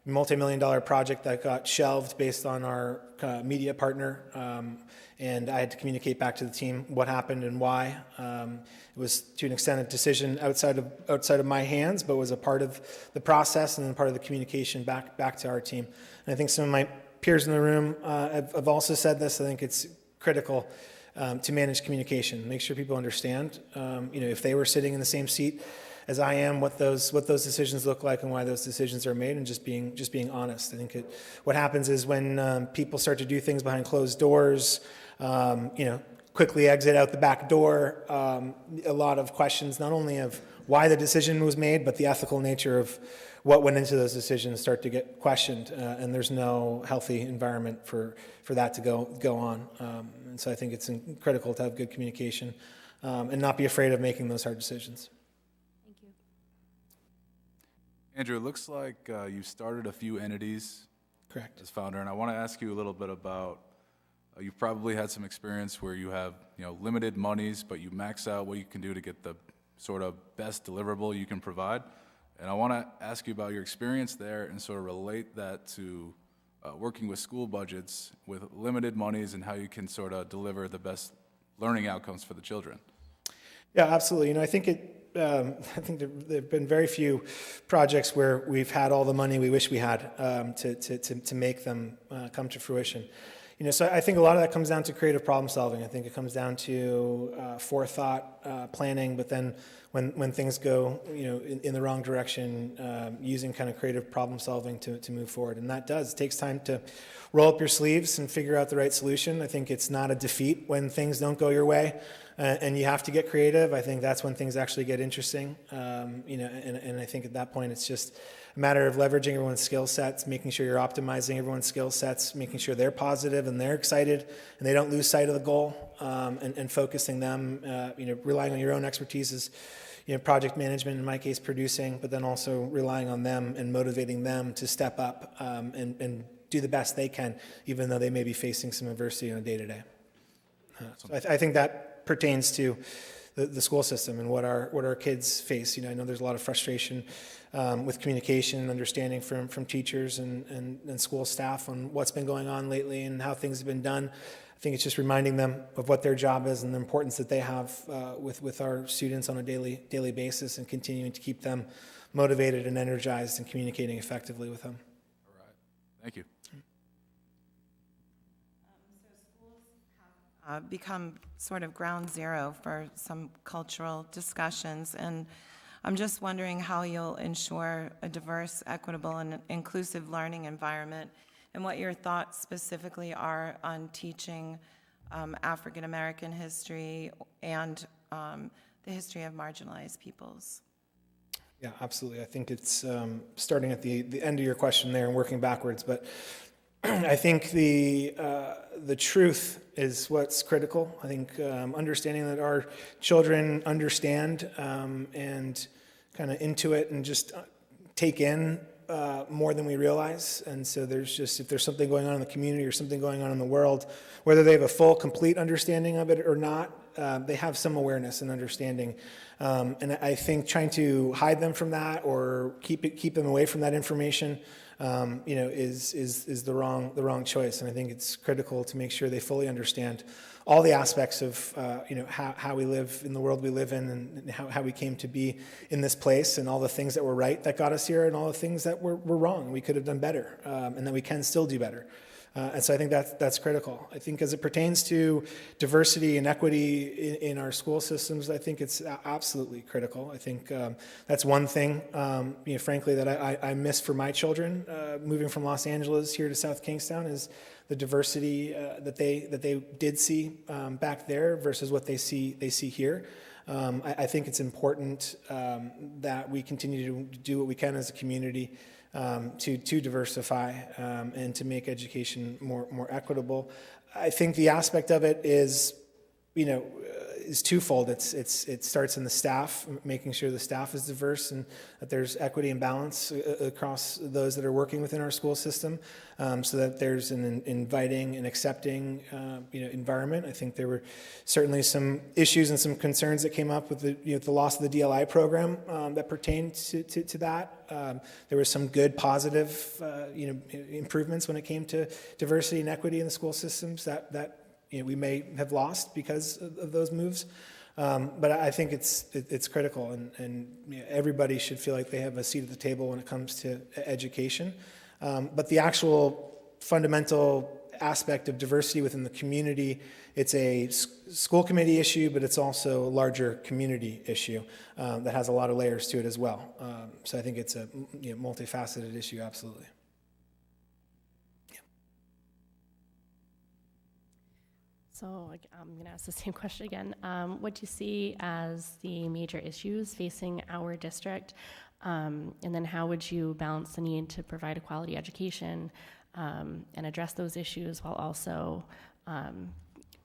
Speaker 10: multi-million-dollar project that got shelved based on our media partner, and I had to communicate back to the team what happened and why. It was, to an extent, a decision outside of my hands, but was a part of the process and then part of the communication back to our team. And I think some of my peers in the room have also said this. I think it's critical to manage communication, make sure people understand. If they were sitting in the same seat as I am, what those decisions look like and why those decisions are made, and just being honest. I think what happens is when people start to do things behind closed doors, quickly exit out the back door, a lot of questions, not only of why the decision was made, but the ethical nature of what went into those decisions start to get questioned, and there's no healthy environment for that to go on. And so I think it's critical to have good communication and not be afraid of making those hard decisions.
Speaker 3: Thank you.
Speaker 1: Andrew, it looks like you started a few entities
Speaker 10: Correct.
Speaker 1: as founder, and I want to ask you a little bit about, you've probably had some experience where you have limited monies, but you max out what you can do to get the sort of best deliverable you can provide. And I want to ask you about your experience there and sort of relate that to working with school budgets with limited monies and how you can sort of deliver the best learning outcomes for the children.
Speaker 10: Yeah, absolutely. I think I think there've been very few projects where we've had all the money we wish we had to make them come to fruition. So I think a lot of that comes down to creative problem solving. I think it comes down to forethought, planning, but then when things go, in the wrong direction, using kind of creative problem solving to move forward. And that takes time to roll up your sleeves and figure out the right solution. I think it's not a defeat when things don't go your way, and you have to get creative. I think that's when things actually get interesting. And I think at that point it's just a matter of leveraging everyone's skill sets, making sure you're optimizing everyone's skill sets, making sure they're positive and they're excited and they don't lose sight of the goal, and focusing them, relying on your own expertise is, project management, in my case, producing, but then also relying on them and motivating them to step up and do the best they can, even though they may be facing some adversity on a day-to-day. So I think that pertains to the school system and what our kids face. I know there's a lot of frustration with communication and understanding from teachers and school staff on what's been going on lately and how things have been done. I think it's just reminding them of what their job is and the importance that they have with our students on a daily basis, and continuing to keep them motivated and energized and communicating effectively with them.
Speaker 1: All right. Thank you.
Speaker 6: Become sort of ground zero for some cultural discussions, and I'm just wondering how you'll ensure a diverse, equitable, and inclusive learning environment, and what your thoughts specifically are on teaching African American history and the history of marginalized peoples.
Speaker 10: Yeah, absolutely. I think it's starting at the end of your question there and working backwards, but I think the truth is what's critical. I think understanding that our children understand and kind of intuit and just take in more than we realize. And so if there's something going on in the community or something going on in the world, whether they have a full, complete understanding of it or not, they have some awareness and understanding. And I think trying to hide them from that or keep them away from that information, is the wrong choice. And I think it's critical to make sure they fully understand all the aspects of, how we live in the world we live in, and how we came to be in this place, and all the things that were right that got us here, and all the things that were wrong, we could have done better, and that we can still do better. And so I think that's critical. I think as it pertains to diversity and equity in our school systems, I think it's absolutely critical. I think that's one thing, frankly, that I miss for my children moving from Los Angeles here to South Kingstown, is the diversity that they did see back there versus what they see here. I think it's important that we continue to do what we can as a community to diversify and to make education more equitable. I think the aspect of it is, is twofold. It starts in the staff, making sure the staff is diverse and that there's equity and balance across those that are working within our school system, so that there's an inviting and accepting, environment. I think there were certainly some issues and some concerns that came up with the loss of the DLI program that pertained to that. There was some good, positive, improvements when it came to diversity and equity in the school systems that we may have lost because of those moves. But I think it's critical, and everybody should feel like they have a seat at the table when it comes to education. But the actual fundamental aspect of diversity within the community, it's a school committee issue, but it's also a larger community issue that has a lot of layers to it as well. So I think it's a multifaceted issue, absolutely.
Speaker 7: So I'm going to ask the same question again. What do you see as the major issues facing our district? And then how would you balance the need to provide a quality education and address those issues while also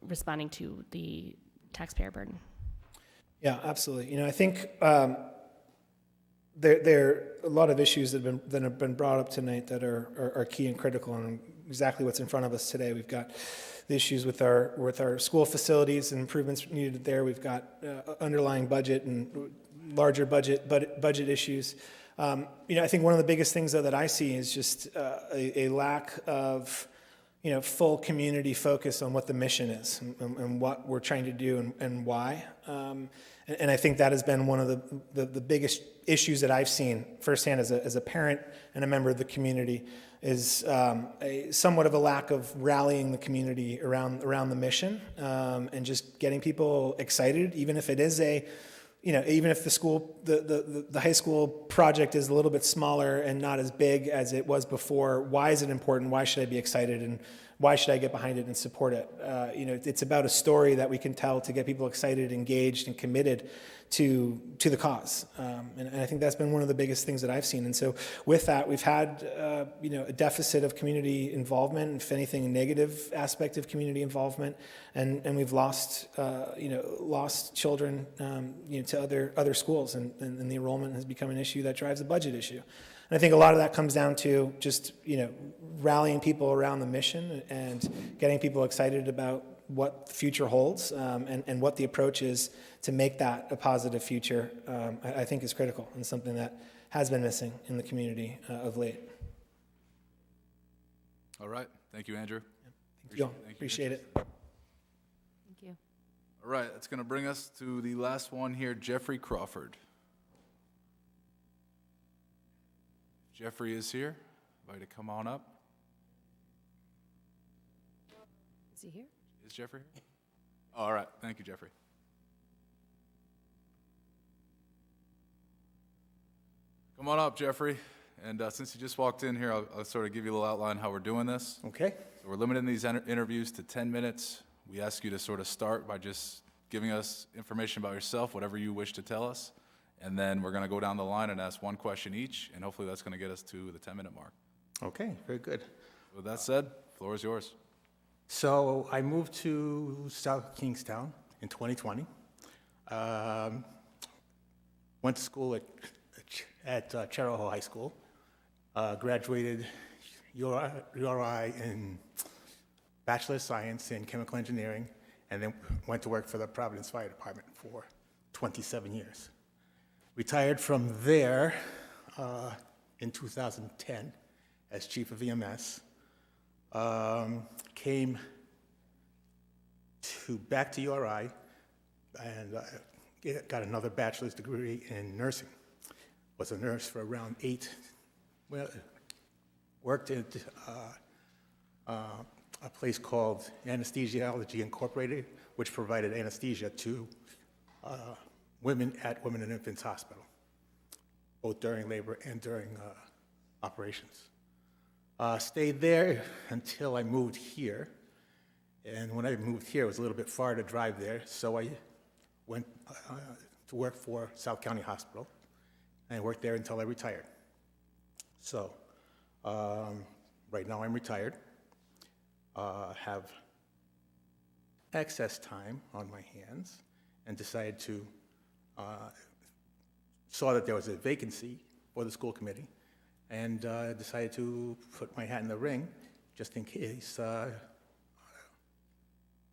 Speaker 7: responding to the taxpayer burden?
Speaker 10: Yeah, absolutely. I think there are a lot of issues that have been brought up tonight that are key and critical, and exactly what's in front of us today. We've got the issues with our school facilities and improvements needed there. We've got underlying budget and larger budget issues. I think one of the biggest things, though, that I see is just a lack of, full community focus on what the mission is and what we're trying to do and why. And I think that has been one of the biggest issues that I've seen firsthand as a parent and a member of the community is somewhat of a lack of rallying the community around the mission and just getting people excited, even if it is even if the high school project is a little bit smaller and not as big as it was before. Why is it important? Why should I be excited? And why should I get behind it and support it? It's about a story that we can tell to get people excited, engaged, and committed to the cause. And I think that's been one of the biggest things that I've seen. And so with that, we've had a deficit of community involvement, if anything, a negative aspect of community involvement, and we've lost children to other schools, and the enrollment has become an issue that drives a budget issue. And I think a lot of that comes down to just rallying people around the mission and getting people excited about what the future holds and what the approach is to make that a positive future. I think is critical and something that has been missing in the community of late.
Speaker 1: All right. Thank you, Andrew.
Speaker 10: Thank you all. Appreciate it.
Speaker 3: Thank you.
Speaker 1: All right, that's going to bring us to the last one here, Jeffrey Crawford. Jeffrey is here. Invite to come on up.
Speaker 3: Is he here?
Speaker 1: Is Jeffrey here? All right, thank you, Jeffrey. Come on up, Jeffrey. And since you just walked in here, I'll sort of give you a little outline how we're doing this.
Speaker 2: Okay.
Speaker 1: So we're limiting these interviews to 10 minutes. We ask you to sort of start by just giving us information about yourself, whatever you wish to tell us. And then we're going to go down the line and ask one question each, and hopefully that's going to get us to the 10-minute mark.
Speaker 2: Okay, very good.
Speaker 1: With that said, floor is yours.
Speaker 11: So I moved to South Kingstown in 2020. Went to school at Cheraho High School. Graduated URI in Bachelor of Science in Chemical Engineering, and then went to work for the Providence Fire Department for 27 years. Retired from there in 2010 as chief of EMS. Came back to URI and got another bachelor's degree in nursing. Was a nurse for around worked at a place called Anesthesiology Incorporated, which provided anesthesia to women at Women and Infants Hospital, both during labor and during operations. Stayed there until I moved here. And when I moved here, it was a little bit far to drive there, so I went to work for South County Hospital, and I worked there until I retired. So, right now I'm retired, have excess time on my hands, and decided to, saw that there was a vacancy for the school committee, and decided to put my hat in the ring just in case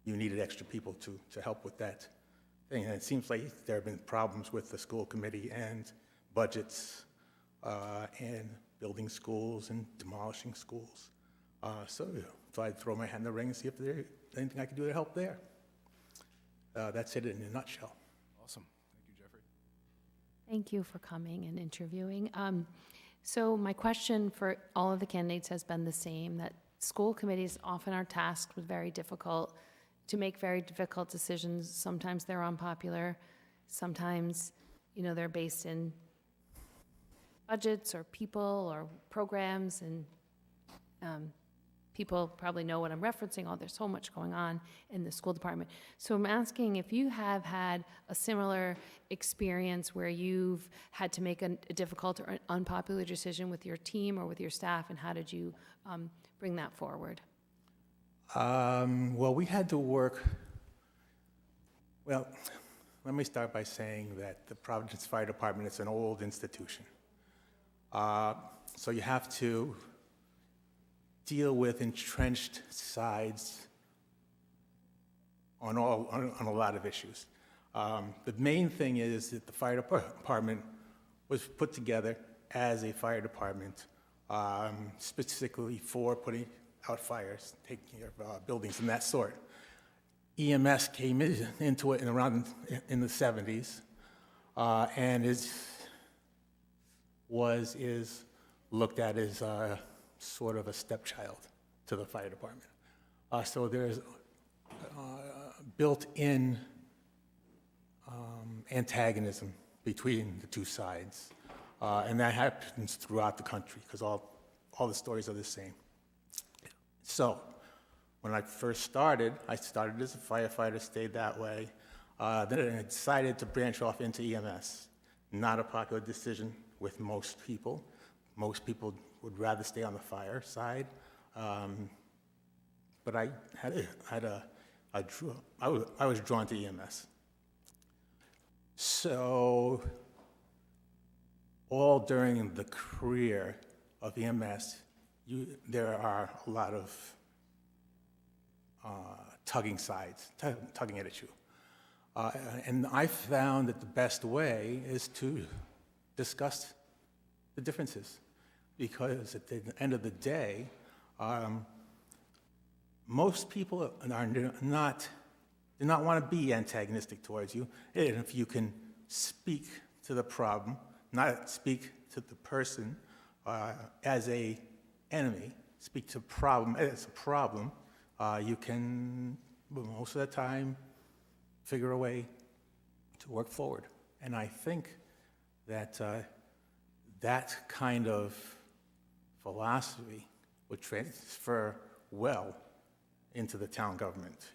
Speaker 11: you needed extra people to help with that thing. And it seems like there have been problems with the school committee and budgets and building schools and demolishing schools. So I'd throw my hat in the ring and see if there's anything I could do to help there. That's it in a nutshell.
Speaker 1: Awesome. Thank you, Jeffrey.
Speaker 3: Thank you for coming and interviewing. So my question for all of the candidates has been the same, that school committees often are tasked with to make very difficult decisions. Sometimes they're unpopular. Sometimes, they're based in budgets or people or programs, and people probably know what I'm referencing. There's so much going on in the school department. So I'm asking if you have had a similar experience where you've had to make a difficult or unpopular decision with your team or with your staff, and how did you bring that forward?
Speaker 11: Well, we had to work, let me start by saying that the Providence Fire Department is an old institution. So you have to deal with entrenched sides on a lot of issues. The main thing is that the fire department was put together as a fire department, specifically for putting out fires, taking care of buildings and that sort. EMS came into it in the 70s, and is looked at as sort of a stepchild to the fire department. So there's built-in antagonism between the two sides, and that happens throughout the country because all the stories are the same. So when I first started, I started as a firefighter, stayed that way. Then I decided to branch off into EMS. Not a popular decision with most people. Most people would rather stay on the fire side. But I was drawn to EMS. So all during the career of EMS, there are a lot of tugging at you. And I found that the best way is to discuss the differences, because at the end of the day, most people do not want to be antagonistic towards you. And if you can speak to the problem, not speak to the person as a enemy, speak to problem as a problem, you can, most of the time, figure a way to work forward. And I think that that kind of philosophy would transfer well into the town government,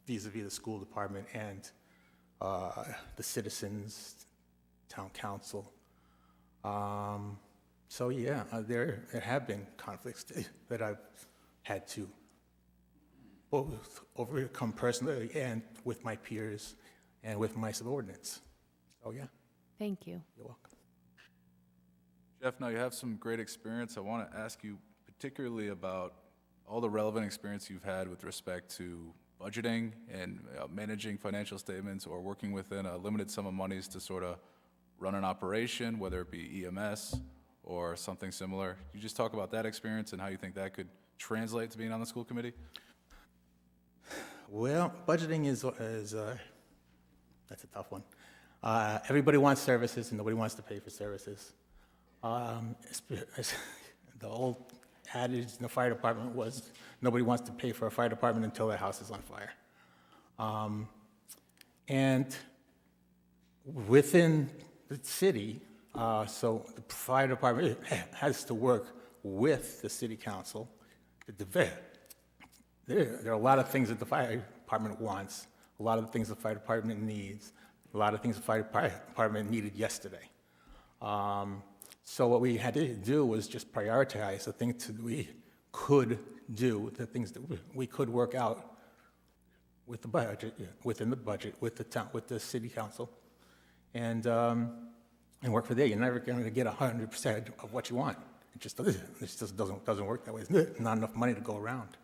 Speaker 11: vis-a-vis the school department and the citizens, town council. So yeah, there have been conflicts that I've had to both overcome personally and with my peers and with my subordinates. So yeah,
Speaker 3: Thank you.
Speaker 11: you're welcome.
Speaker 1: Jeff, now you have some great experience. I want to ask you particularly about all the relevant experience you've had with respect to budgeting and managing financial statements or working within a limited sum of monies to sort of run an operation, whether it be EMS or something similar. You just talk about that experience and how you think that could translate to being on the school committee?
Speaker 11: Well, budgeting is that's a tough one. Everybody wants services and nobody wants to pay for services. The old adage in the fire department was nobody wants to pay for a fire department until their house is on fire. And within the city, so the fire department has to work with the city council. There are a lot of things that the fire department wants, a lot of things the fire department needs, a lot of things the fire department needed yesterday. So what we had to do was just prioritize the things that we could do, the things that we could work out with the budget, within the budget, with the town, with the city council, and work for there. You're never going to get 100% of what you want. It just doesn't work that way. There's not enough money to go around.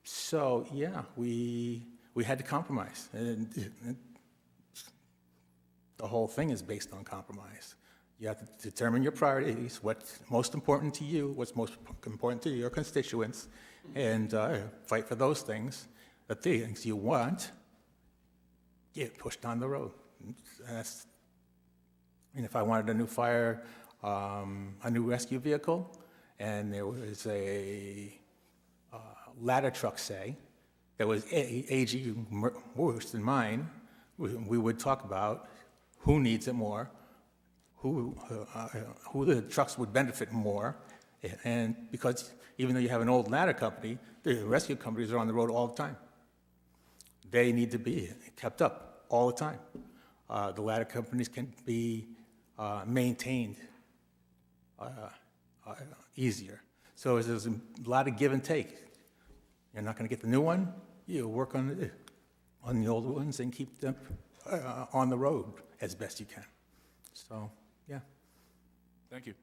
Speaker 11: So yeah, we had to compromise, and the whole thing is based on compromise. You have to determine your priorities, what's most important to you, what's most important to your constituents, and fight for those things. The things you want get pushed down the road. And if I wanted a new a new rescue vehicle, and there was a ladder truck, say, that was aging worse than mine, we would talk about who needs it more, who the trucks would benefit more, and because even though you have an old ladder company, the rescue companies are on the road all the time. They need to be kept up all the time. The ladder companies can be maintained easier. So there's a lot of give and take. You're not going to get the new one. You work on the old ones and keep them on the road as best you can. So, yeah.
Speaker 1: Thank you.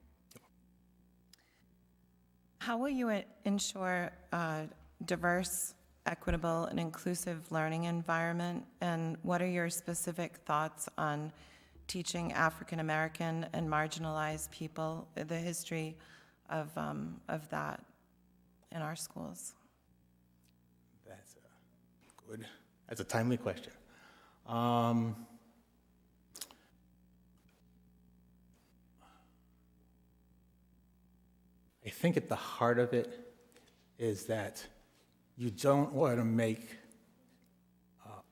Speaker 6: How will you ensure a diverse, equitable, and inclusive learning environment? And what are your specific thoughts on teaching African American and marginalized people, the history of that in our schools?
Speaker 11: That's good. That's a timely question. I think at the heart of it is that you don't want to make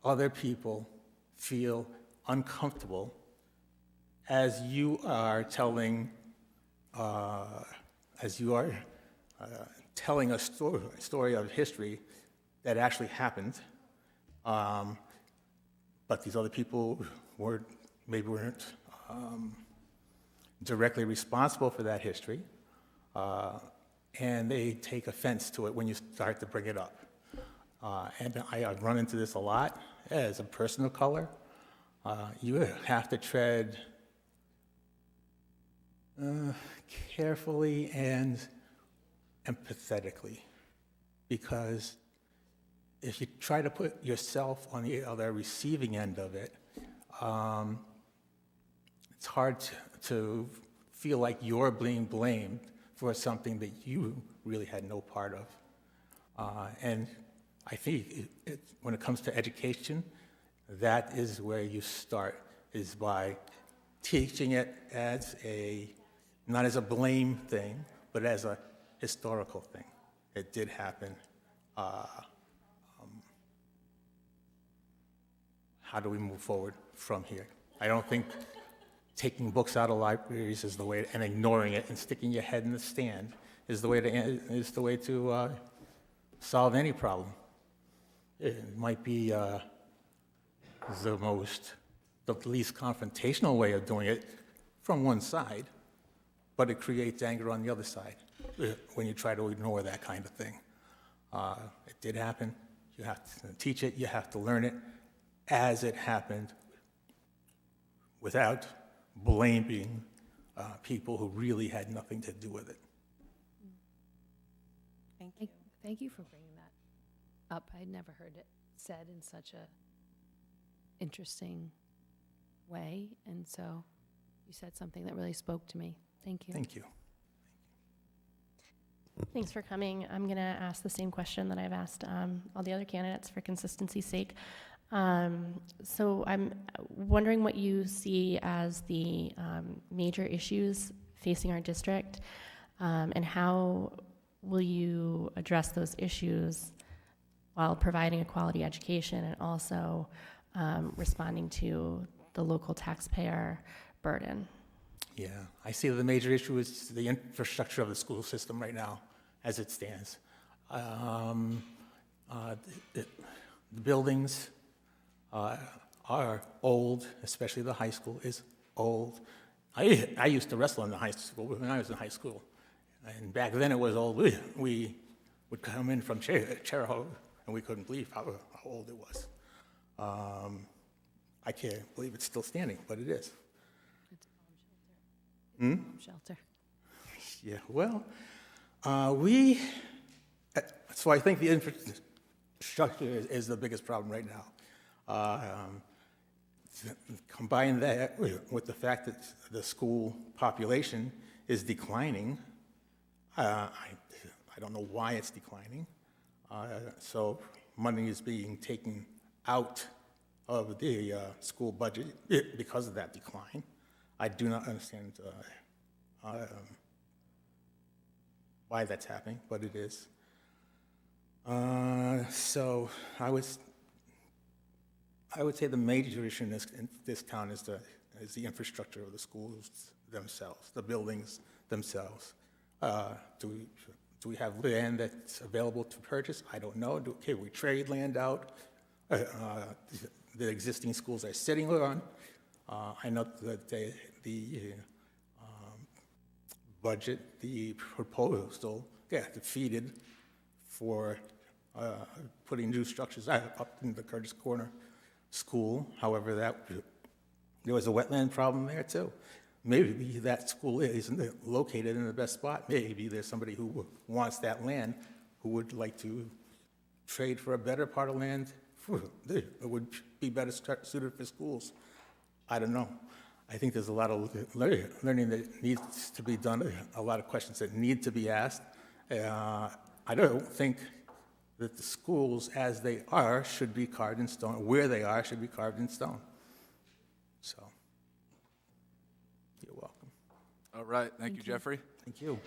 Speaker 11: other people feel uncomfortable as you are telling, telling a story of history that actually happened, but these other people weren't directly responsible for that history, and they take offense to it when you start to bring it up. And I've run into this a lot as a person of color. You have to tread carefully and empathetically, because if you try to put yourself on the other receiving end of it, it's hard to feel like you're being blamed for something that you really had no part of. And I think when it comes to education, that is where you start, is by teaching it as not as a blame thing, but as a historical thing. It did happen. How do we move forward from here? I don't think taking books out of libraries is the way, and ignoring it and sticking your head in the sand is the way to solve any problem. It might be the least confrontational way of doing it from one side, but it creates anger on the other side when you try to ignore that kind of thing. It did happen. You have to teach it. You have to learn it as it happened, without blaming people who really had nothing to do with it.
Speaker 6: Thank you.
Speaker 3: Thank you for bringing that up. I'd never heard it said in such a interesting way, and so you said something that really spoke to me. Thank you.
Speaker 11: Thank you.
Speaker 7: Thanks for coming. I'm going to ask the same question that I've asked all the other candidates for consistency's sake. So I'm wondering what you see as the major issues facing our district, and how will you address those issues while providing a quality education and also responding to the local taxpayer burden?
Speaker 11: Yeah, I see the major issue is the infrastructure of the school system right now, as it stands. The buildings are old, especially the high school is old. I used to wrestle in the high school when I was in high school, and back then it was old. We would come in from Cheraho, and we couldn't believe how old it was. I can't believe it's still standing, but it is.
Speaker 3: It's a bomb shelter.
Speaker 11: Yeah, well, so I think the infrastructure is the biggest problem right now. Combine that with the fact that the school population is declining. I don't know why it's declining. So money is being taken out of the school budget because of that decline. I do not understand why that's happening, but it is. So I would say the major issue in this town is the infrastructure of the schools themselves, the buildings themselves. Do we have land that's available to purchase? I don't know. Can we trade land out? The existing schools are sitting on. I know that the budget, the proposal, defeated for putting new structures up in the Curtis Corner School. However, there was a wetland problem there too. Maybe that school isn't located in the best spot. Maybe there's somebody who wants that land who would like to trade for a better part of land that would be better suited for schools. I don't know. I think there's a lot of learning that needs to be done, a lot of questions that need to be asked. I don't think that the schools as they are should be carved in stone, where they are should be carved in stone. So, you're welcome.
Speaker 1: All right, thank you, Jeffrey.
Speaker 11: Thank you.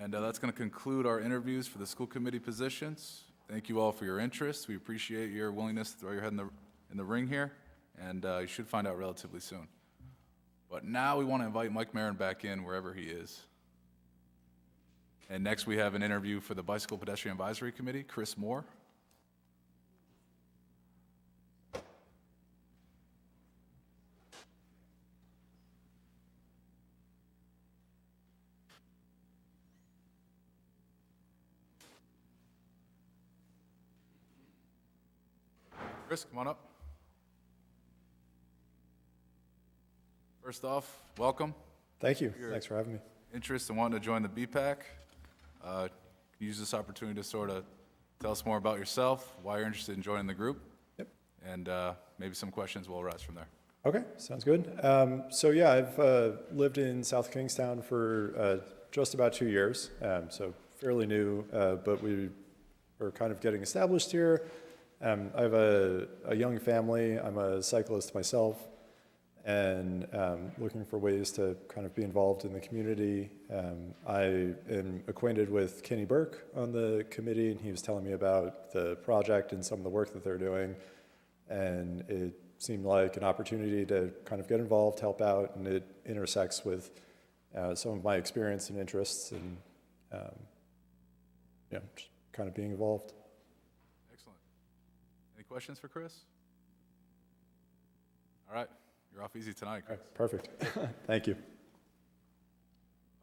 Speaker 1: And that's going to conclude our interviews for the school committee positions. Thank you all for your interest. We appreciate your willingness to throw your head in the ring here, and you should find out relatively soon. But now we want to invite Mike Marin back in wherever he is. And next we have an interview for the Bicycle Pedestrian Advisory Committee, Chris Moore. Chris, come on up. First off, welcome.
Speaker 12: Thank you. Thanks for having me.
Speaker 1: Interest in wanting to join the BPAC. Use this opportunity to sort of tell us more about yourself, why you're interested in joining the group.
Speaker 12: Yep.
Speaker 1: And maybe some questions will arise from there.
Speaker 12: Okay, sounds good. So yeah, I've lived in South Kingstown for just about 2 years, so fairly new, but we are kind of getting established here. I have a young family. I'm a cyclist myself, and looking for ways to kind of be involved in the community. I am acquainted with Kenny Burke on the committee, and he was telling me about the project and some of the work that they're doing, and it seemed like an opportunity to kind of get involved, help out, and it intersects with some of my experience and interests, and just kind of being involved.
Speaker 1: Excellent. Any questions for Chris? All right. You're off easy tonight, Chris.
Speaker 12: Perfect. Thank you.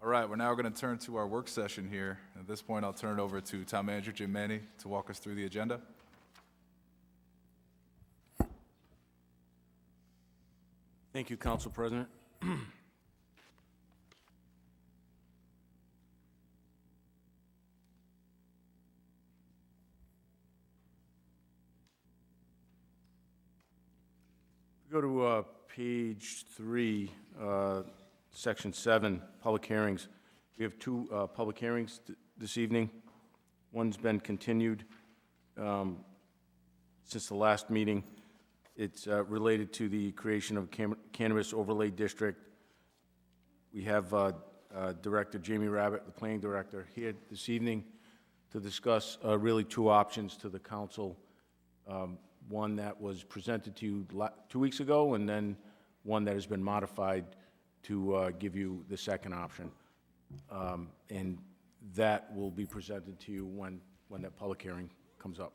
Speaker 1: All right, we're now going to turn to our work session here. At this point, I'll turn it over to Town Manager Jim Manny to walk us through the agenda.
Speaker 13: Thank you, Council President. Go to page 3, section 7, public hearings. We have 2 public hearings this evening. One's been continued since the last meeting. It's related to the creation of a cannabis overlay district. We have Director Jamie Rabbit, the planning director, here this evening to discuss really 2 options to the council. One that was presented to you 2 weeks ago, and then one that has been modified to give you the second option. And that will be presented to you when that public hearing comes up.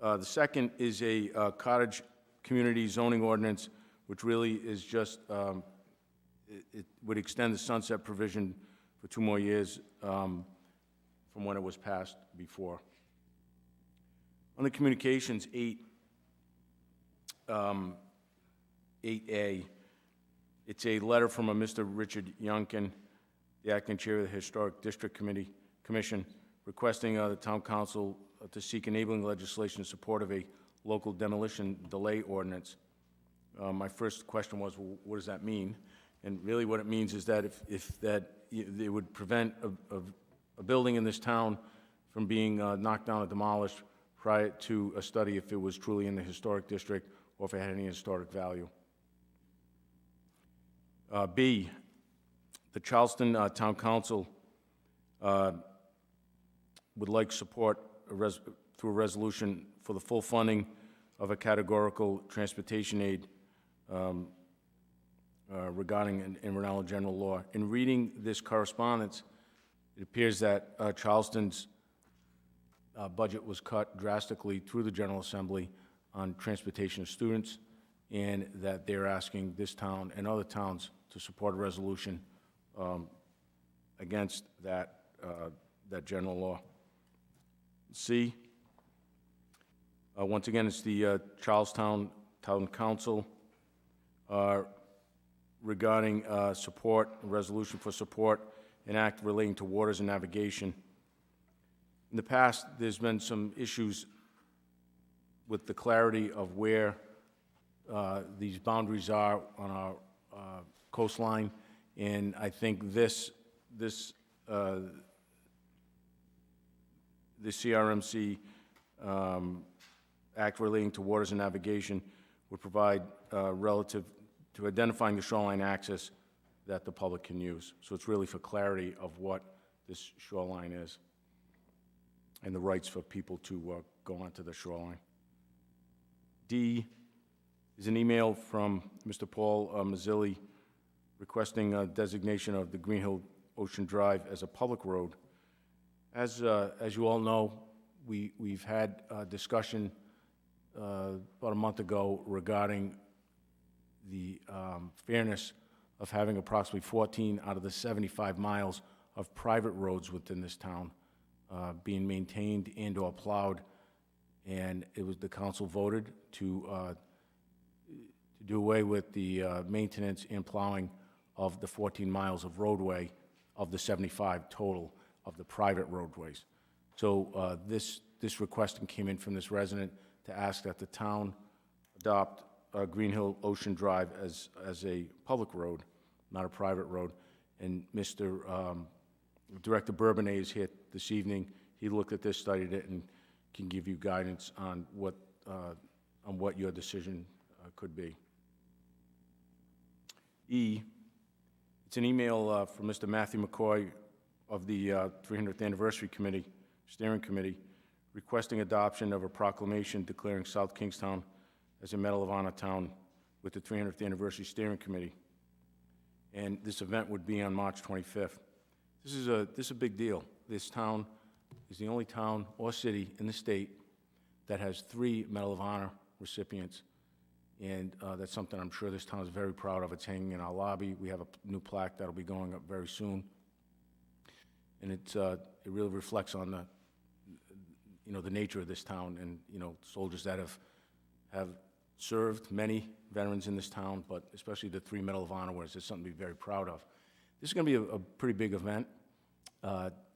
Speaker 13: The second is a cottage community zoning ordinance, which really is just, it would extend the sunset provision for 2 more years from when it was passed before. On the communications, 8A, it's a letter from a Mr. Richard Youngkin, the acting chair of the Historic District Commission, requesting the town council to seek enabling legislation in support of a local demolition delay ordinance. My first question was, well, what does that mean? And really what it means is that if it would prevent a building in this town from being knocked down or demolished prior to a study if it was truly in the historic district or if it had any historic value. B, the Charleston Town Council would like support through a resolution for the full funding of a categorical transportation aid regarding in Rhode Island general law. In reading this correspondence, it appears that Charleston's budget was cut drastically through the General Assembly on transportation of students, and that they're asking this town and other towns to support a resolution against that general law. C, once again, it's the Charlestown Town Council regarding support, a resolution for support, an act relating to waters and navigation. In the past, there's been some issues with the clarity of where these boundaries are on our coastline, and I think this CRMC Act relating to waters and navigation would provide relative to identifying the shoreline access that the public can use. So it's really for clarity of what this shoreline is and the rights for people to go onto the shoreline. D is an email from Mr. Paul Mazzilli requesting a designation of the Green Hill Ocean Drive as a public road. As you all know, we've had a discussion about a month ago regarding the fairness of having approximately 14 out of the 75 miles of private roads within this town being maintained and/or plowed, and it was the council voted to do away with the maintenance and plowing of the 14 miles of roadway of the 75 total of the private roadways. So this request came in from this resident to ask that the town adopt Green Hill Ocean Drive as a public road, not a private road. And Mr. Director Bourbonnais is here this evening. He looked at this, studied it, and can give you guidance on what your decision could be. E, it's an email from Mr. Matthew McCoy of the 300th Anniversary Committee, Steering Committee, requesting adoption of a proclamation declaring South Kingstown as a Medal of Honor town with the 300th Anniversary Steering Committee. And this event would be on March 25th. This is a big deal. This town is the only town or city in the state that has 3 Medal of Honor recipients. And that's something I'm sure this town is very proud of. It's hanging in our lobby. We have a new plaque that'll be going up very soon. And it really reflects on the nature of this town and, soldiers that have served, many veterans in this town, but especially the 3 Medal of Honor winners. It's something to be very proud of. This is going to be a pretty big event.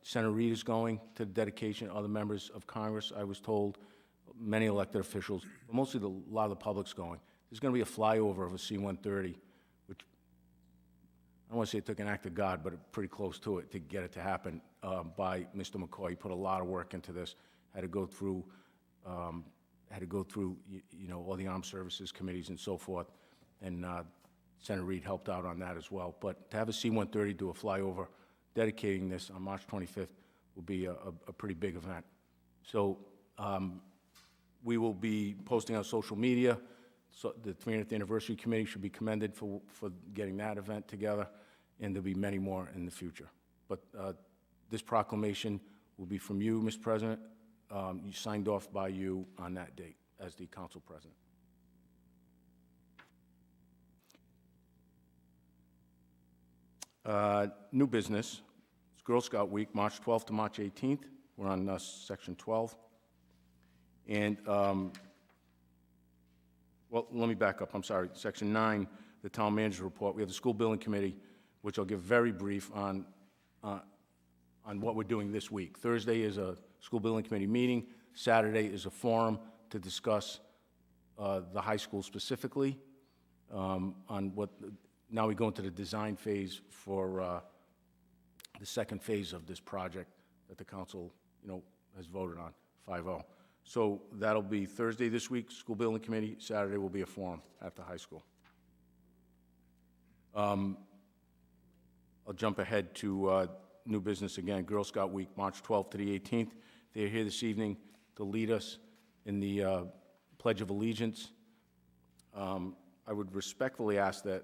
Speaker 13: Senator Reed is going to the dedication. Other members of Congress, I was told, many elected officials, but mostly a lot of the public's going. There's going to be a flyover of a C-130, which I don't want to say it took an act of God, but pretty close to it to get it to happen by Mr. McCoy. He put a lot of work into this. Had to go through all the armed services committees and so forth, and Senator Reed helped out on that as well. But to have a C-130 do a flyover dedicating this on March 25th will be a pretty big event. So we will be posting on social media. So the 300th Anniversary Committee should be commended for getting that event together, and there'll be many more in the future. But this proclamation will be from you, Mr. President. You signed off by you on that date as the council president. New business. It's Girl Scout Week, March 12th to March 18th. We're on section 12. And, well, let me back up. I'm sorry. Section 9, the town manager report. We have the school building committee, which I'll give very brief on what we're doing this week. Thursday is a school building committee meeting. Saturday is a forum to discuss the high school specifically on what. Now we go into the design phase for the second phase of this project that the council, has voted on, 5-0. So that'll be Thursday this week, school building committee. Saturday will be a forum at the high school. I'll jump ahead to new business again. Girl Scout Week, March 12th to the 18th. They're here this evening to lead us in the Pledge of Allegiance. I would respectfully ask that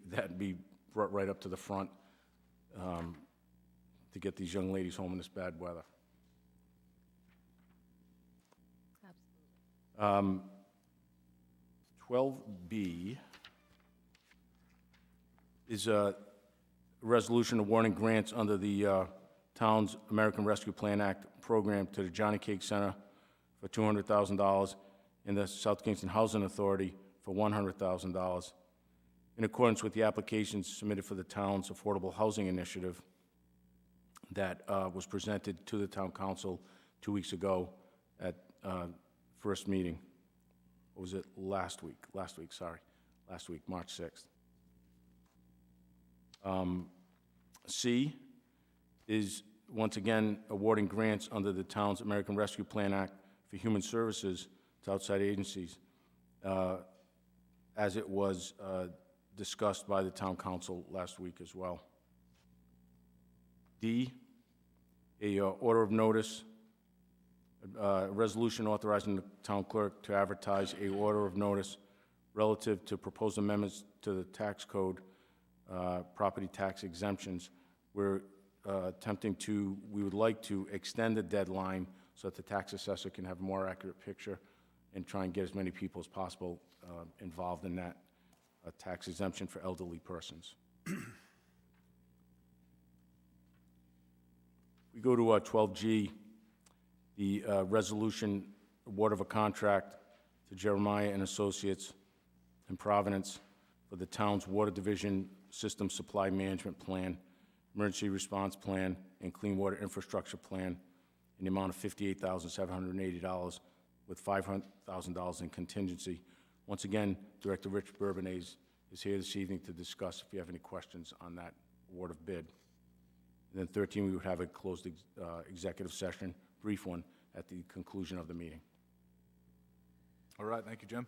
Speaker 13: that be brought right up to the front to get these young ladies home in this bad weather. 12B is a resolution awarding grants under the town's American Rescue Plan Act program to the Johnny Cake Center for $200,000 and the South Kingston Housing Authority for $100,000 in accordance with the applications submitted for the town's affordable housing initiative that was presented to the town council 2 weeks ago at first meeting. Or was it last week? Last week, March 6th. C is, once again, awarding grants under the town's American Rescue Plan Act for human services to outside agencies, as it was discussed by the town council last week as well. D, a order of notice, a resolution authorizing the town clerk to advertise a order of notice relative to proposed amendments to the tax code, property tax exemptions. We're we would like to extend the deadline so that the tax assessor can have a more accurate picture and try and get as many people as possible involved in that tax exemption for elderly persons. We go to 12G, the resolution award of a contract to Jeremiah and Associates in Providence for the town's Water Division System Supply Management Plan, Emergency Response Plan, and Clean Water Infrastructure Plan in the amount of $58,780 with $500,000 in contingency. Once again, Director Rich Bourbonnais is here this evening to discuss if you have any questions on that award of bid. And then 13, we would have a closed executive session, brief one, at the conclusion of the meeting.
Speaker 1: All right, thank you, Jim.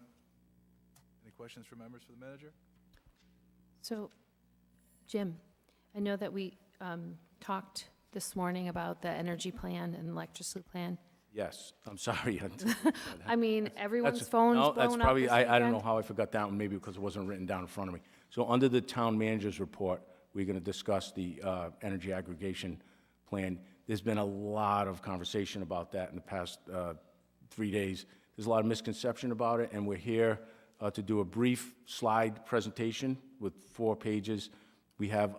Speaker 1: Any questions for members for the manager?
Speaker 3: So, Jim, I know that we talked this morning about the energy plan and electricity plan.
Speaker 13: Yes, I'm sorry.
Speaker 3: I mean, everyone's
Speaker 13: That's-
Speaker 3: phone's
Speaker 13: no,
Speaker 3: blown
Speaker 13: that's
Speaker 3: up
Speaker 13: probably,
Speaker 3: this
Speaker 13: I don't know
Speaker 3: weekend.
Speaker 13: how I forgot that one, maybe because it wasn't written down in front of me. So under the town manager's report, we're going to discuss the energy aggregation plan. There's been a lot of conversation about that in the past 3 days. There's a lot of misconception about it, and we're here to do a brief slide presentation with 4 pages. We have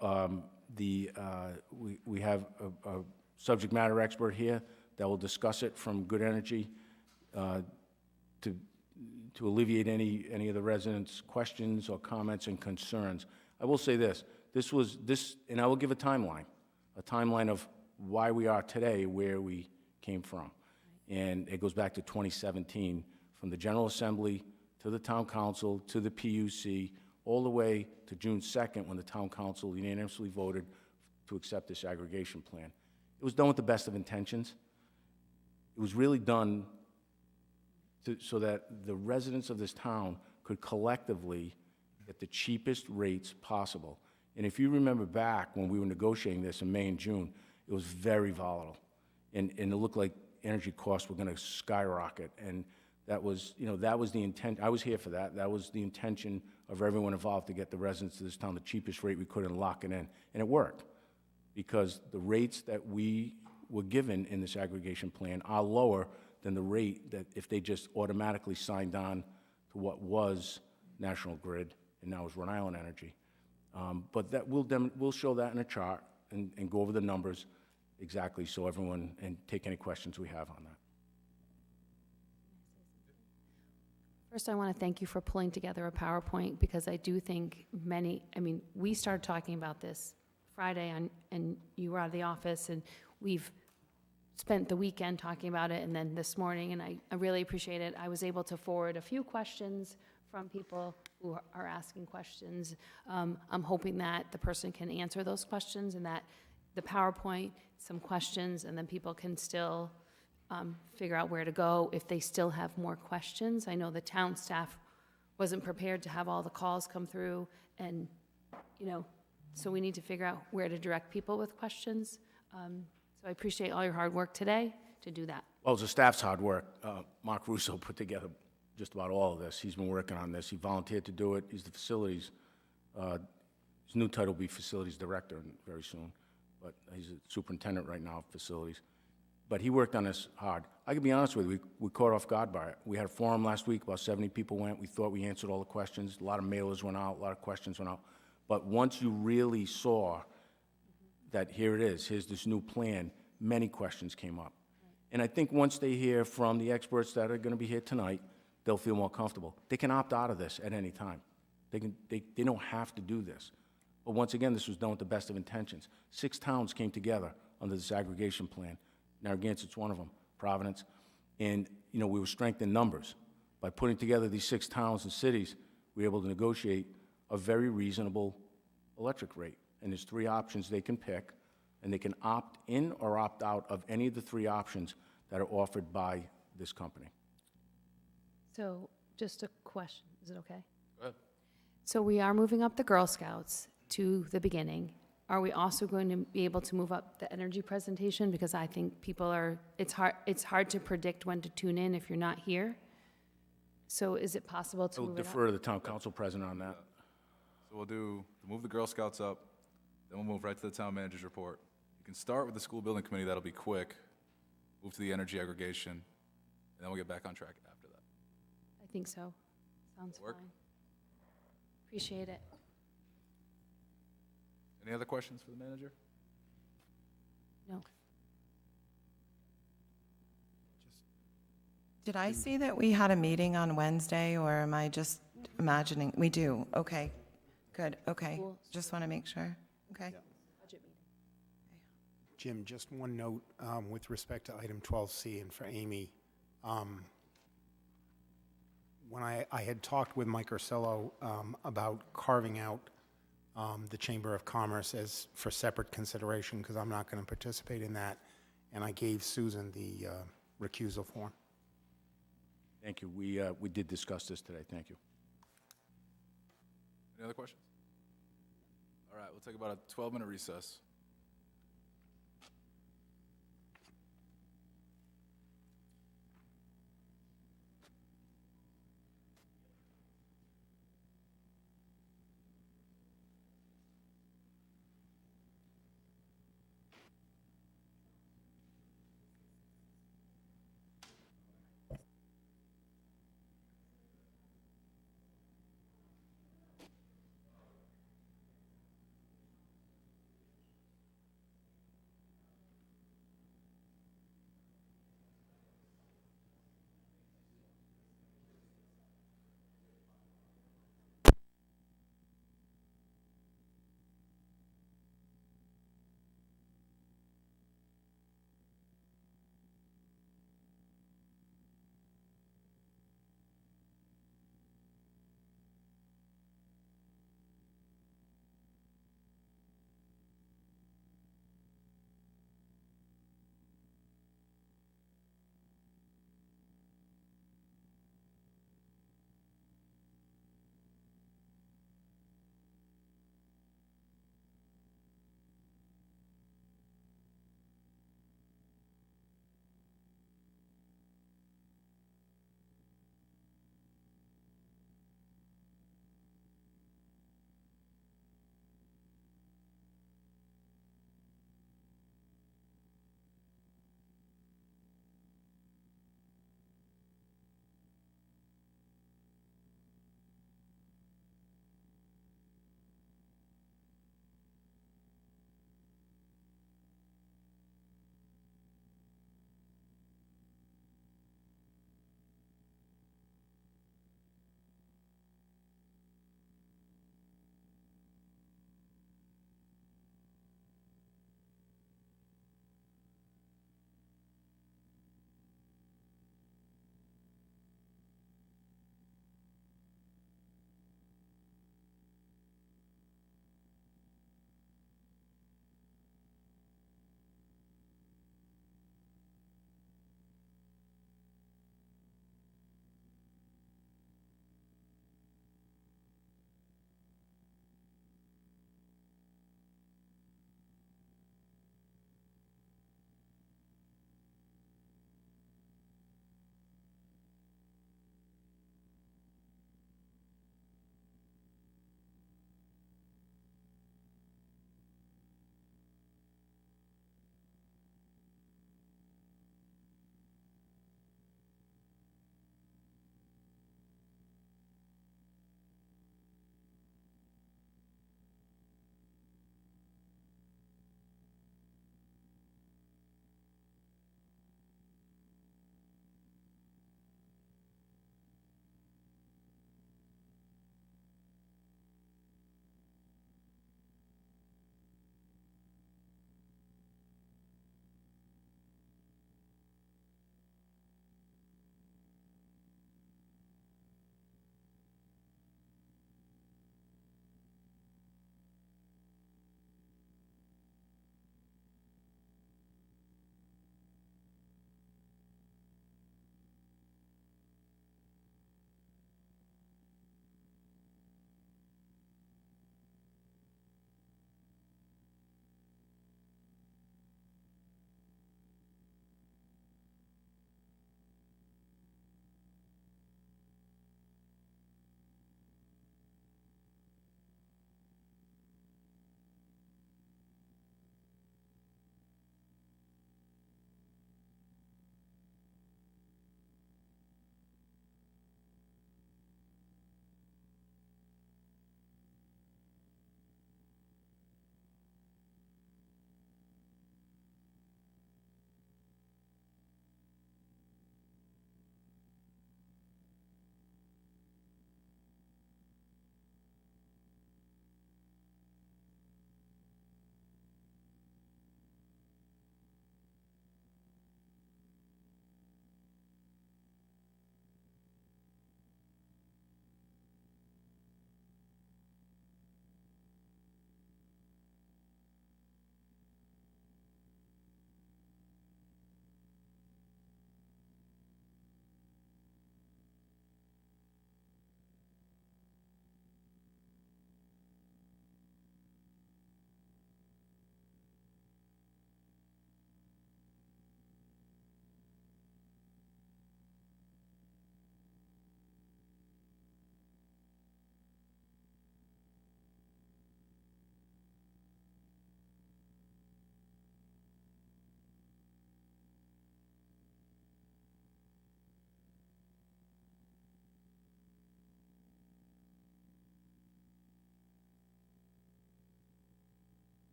Speaker 13: we have a subject matter expert here that will discuss it from Good Energy to alleviate any of the residents' questions or comments and concerns. I will say this, and I will give a timeline of why we are today where we came from. And it goes back to 2017, from the General Assembly to the Town Council to the PUC, all the way to June 2nd, when the Town Council unanimously voted to accept this aggregation plan. It was done with the best of intentions. It was really done so that the residents of this town could collectively get the cheapest rates possible. And if you remember back when we were negotiating this in May and June, it was very volatile. And it looked like energy costs were going to skyrocket. And that was the intent. I was here for that. That was the intention of everyone involved, to get the residents of this town the cheapest rate we could and lock it in. And it worked, because the rates that we were given in this aggregation plan are lower than the rate that if they just automatically signed on to what was National Grid and now is Rhode Island Energy. But that we'll show that in a chart and go over the numbers exactly, so everyone, and take any questions we have on that.
Speaker 3: First, I want to thank you for pulling together a PowerPoint, because I do think we started talking about this Friday, and you were out of the office, and we've spent the weekend talking about it, and then this morning, and I really appreciate it. I was able to forward a few questions from people who are asking questions. I'm hoping that the person can answer those questions, and that the PowerPoint, some questions, and then people can still figure out where to go if they still have more questions. I know the town staff wasn't prepared to have all the calls come through, and, so we need to figure out where to direct people with questions. So I appreciate all your hard work today to do that.
Speaker 13: Well, it was the staff's hard work. Mark Russo put together just about all of this. He's been working on this. He volunteered to do it. He's the facilities. His new title will be Facilities Director very soon, but he's a superintendent right now of facilities. But he worked on this hard. I can be honest with you, we caught off guard by it. We had a forum last week, about 70 people went. We thought we answered all the questions. A lot of mailers went out, a lot of questions went out. But once you really saw that here it is, here's this new plan, many questions came up. And I think once they hear from the experts that are going to be here tonight, they'll feel more comfortable. They can opt out of this at any time. They don't have to do this. But once again, this was done with the best of intentions. 6 towns came together under this aggregation plan. Narragansett's one of them, Providence. And, we were strength in numbers. By putting together these 6 towns and cities, we were able to negotiate a very reasonable electric rate. and there's 3 options they can pick, and they can opt in or opt out of any of the 3 options that are offered by this company.
Speaker 3: So just a question, is it okay?
Speaker 1: Go ahead.
Speaker 3: So we are moving up the Girl Scouts to the beginning. Are we also going to be able to move up the energy presentation? Because I think people are, it's hard to predict when to tune in if you're not here. So is it possible to
Speaker 13: I'll
Speaker 3: move it up?
Speaker 13: defer to the town council president on that.
Speaker 1: So we'll move the Girl Scouts up, then we'll move right to the town manager's report. You can start with the school building committee, that'll be quick. Move to the energy aggregation, and then we'll get back on track after that.
Speaker 3: I think so. Sounds
Speaker 1: Work?
Speaker 3: fine. Appreciate it.
Speaker 1: Any other questions for the manager?
Speaker 3: No.
Speaker 6: Did I see that we had a meeting on Wednesday, or am I just imagining? We do, okay, good, okay.
Speaker 3: Cool.
Speaker 6: Just want to make sure, okay.
Speaker 3: Budget meeting.
Speaker 2: Jim, just one note with respect to item 12C and for Amy. When I had talked with Mike Ursillo about carving out the Chamber of Commerce as for separate consideration, because I'm not going to participate in that, and I gave Susan the recusal form.
Speaker 13: Thank you. We did discuss this today. Thank you.
Speaker 1: Any other questions? All right, we'll take about a 12-minute recess.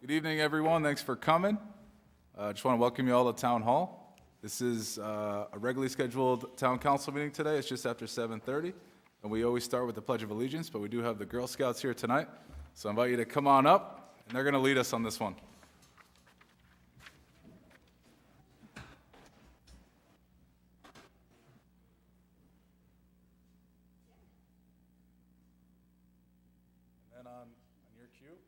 Speaker 1: Good evening, everyone. Thanks for coming. I just want to welcome you all to Town Hall. This is a regularly scheduled Town Council meeting today. It's just after 7:30, and we always start with the Pledge of Allegiance, but we do have the Girl Scouts here tonight, so I invite you to come on up, and they're going to lead us on this one. And then on your cue.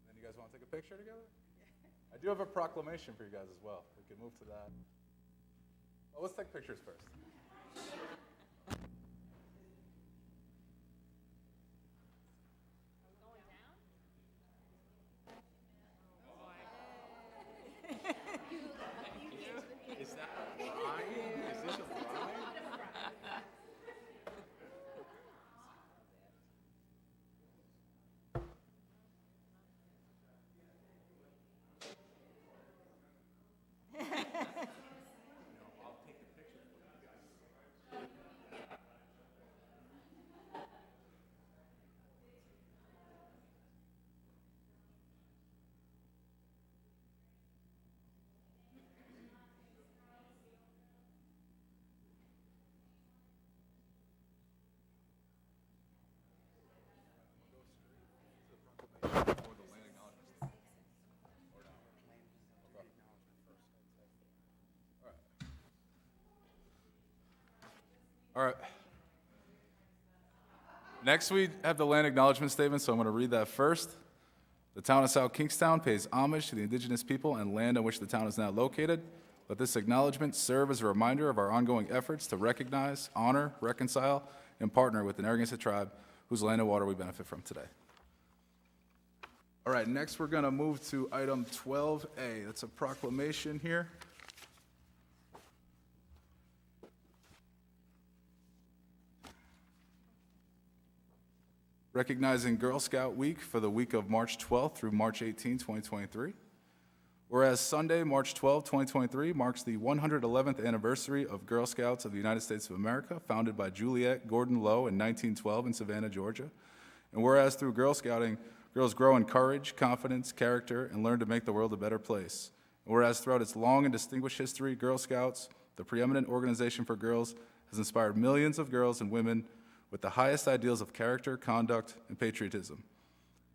Speaker 1: Then you guys want to take a picture together? I do have a proclamation for you guys as well. We can move to that. Oh, let's take pictures first. All right. Next, we have the land acknowledgement statement, so I'm going to read that first. The town of South Kingstown pays homage to the indigenous people and land on which the town is now located. Let this acknowledgement serve as a reminder of our ongoing efforts to recognize, honor, reconcile, and partner with the Narragansett tribe, whose land and water we benefit from today. All right, next we're going to move to item 12A. That's a proclamation here. Recognizing Girl Scout Week for the week of March 12th through March 18, 2023. Whereas Sunday, March 12, 2023, marks the 111th anniversary of Girl Scouts of the United States of America, founded by Juliet Gordon Low in 1912 in Savannah, Georgia. And whereas through Girl Scouting, girls grow in courage, confidence, character, and learn to make the world a better place. And whereas throughout its long and distinguished history, Girl Scouts, the preeminent organization for girls, has inspired millions of girls and women with the highest ideals of character, conduct, and patriotism.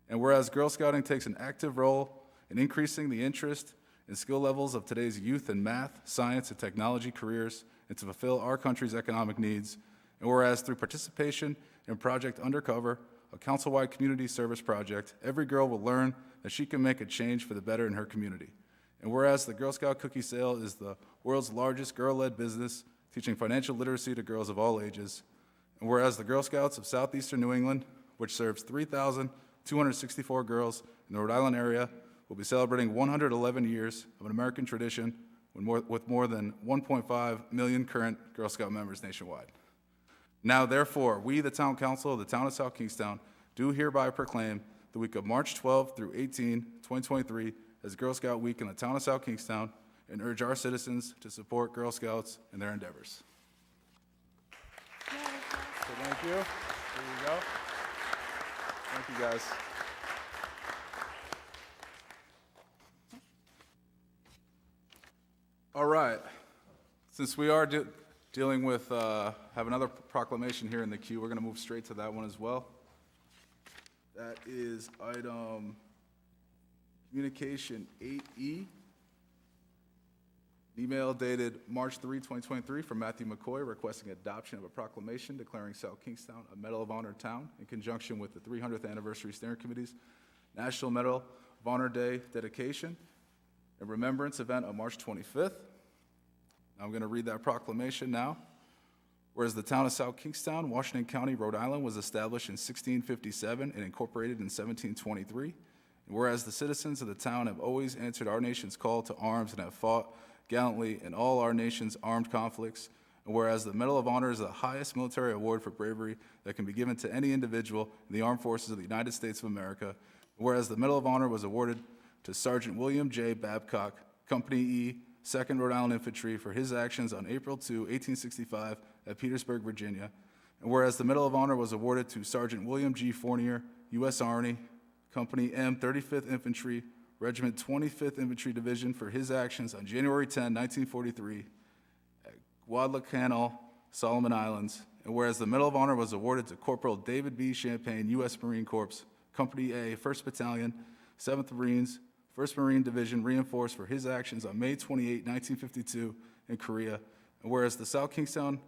Speaker 1: And whereas Girl Scouting takes an active role in increasing the interest and skill levels of today's youth in math, science, and technology careers, and to fulfill our country's economic needs. And whereas through participation in Project Undercover, a council-wide community service project, every girl will learn that she can make a change for the better in her community. And whereas the Girl Scout cookie sale is the world's largest girl-led business, teaching financial literacy to girls of all ages. And whereas the Girl Scouts of Southeastern New England, which serves 3,264 girls in the Rhode Island area, will be celebrating 111 years of an American tradition with more than 1.5 million current Girl Scout members nationwide. Now, therefore, we, the Town Council of the Town of South Kingstown, do hereby proclaim the week of March 12 through 18, 2023, as Girl Scout Week in the Town of South Kingstown, and urge our citizens to support Girl Scouts in their endeavors. So thank you. There you go. Thank you, guys. All right. Since we are dealing with, have another proclamation here in the queue, we're going to move straight to that one as well. That is item Communication 8E. Email dated March 3, 2023 from Matthew McCoy requesting adoption of a proclamation declaring South Kingstown a Medal of Honor town in conjunction with the 300th Anniversary Steering Committee's National Medal of Honor Day dedication and remembrance event on March 25th. I'm going to read that proclamation now. Whereas the town of South Kingstown, Washington County, Rhode Island was established in 1657 and incorporated in 1723. And whereas the citizens of the town have always answered our nation's call to arms and have fought gallantly in all our nation's armed conflicts, And whereas the Medal of Honor is the highest military award for bravery that can be given to any individual in the armed forces of the United States of America. And whereas the Medal of Honor was awarded to Sergeant William J. Babcock, Company E, 2nd Rhode Island Infantry, for his actions on April 2, 1865, at Petersburg, Virginia. And whereas the Medal of Honor was awarded to Sergeant William G. Fournier, U.S. Army, Company M, 35th Infantry, Regiment 25th Infantry Division, for his actions on January 10, 1943, at Guadalcanal, Solomon Islands. And whereas the Medal of Honor was awarded to Corporal David B. Champagne, U.S. Marine Corps, Company A, 1st Battalion, 7th Marines, 1st Marine Division, reinforced, for his actions on May 28, 1952, in Korea. And whereas the South Kingstown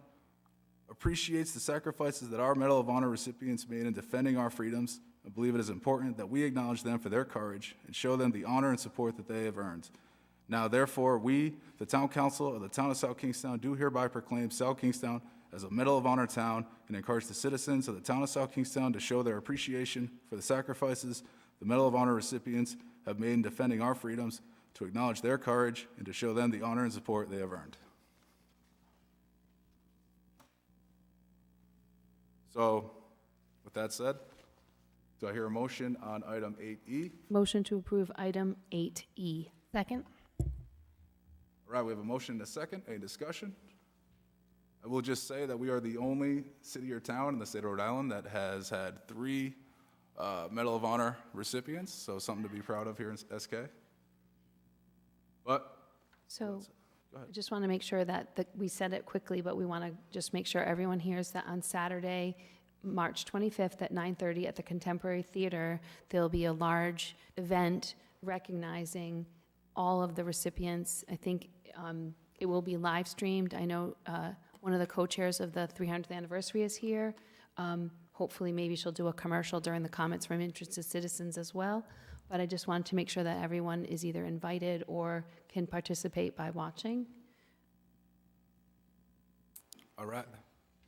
Speaker 1: appreciates the sacrifices that our Medal of Honor recipients made in defending our freedoms, I believe it is important that we acknowledge them for their courage and show them the honor and support that they have earned. Now, therefore, we, the Town Council of the Town of South Kingstown, do hereby proclaim South Kingstown as a Medal of Honor town and encourage the citizens of the Town of South Kingstown to show their appreciation for the sacrifices the Medal of Honor recipients have made in defending our freedoms, to acknowledge their courage, and to show them the honor and support they have earned. So, with that said, do I hear a motion on item 8E?
Speaker 3: Motion to approve item 8E.
Speaker 7: Second?
Speaker 1: All right, we have a motion and a second. Any discussion? I will just say that we are the only city or town in the state of Rhode Island that has had 3 Medal of Honor recipients, so something to be proud of here in SK. But,
Speaker 3: So
Speaker 1: go ahead.
Speaker 3: I just want to make sure that we said it quickly, but we want to just make sure everyone hears that on Saturday, March 25th at 9:30 at the Contemporary Theater, there'll be a large event recognizing all of the recipients. I think it will be live streamed. I know one of the co-chairs of the 300th anniversary is here. Hopefully, maybe she'll do a commercial during the comments from interested citizens as well. But I just wanted to make sure that everyone is either invited or can participate by watching.
Speaker 1: All right.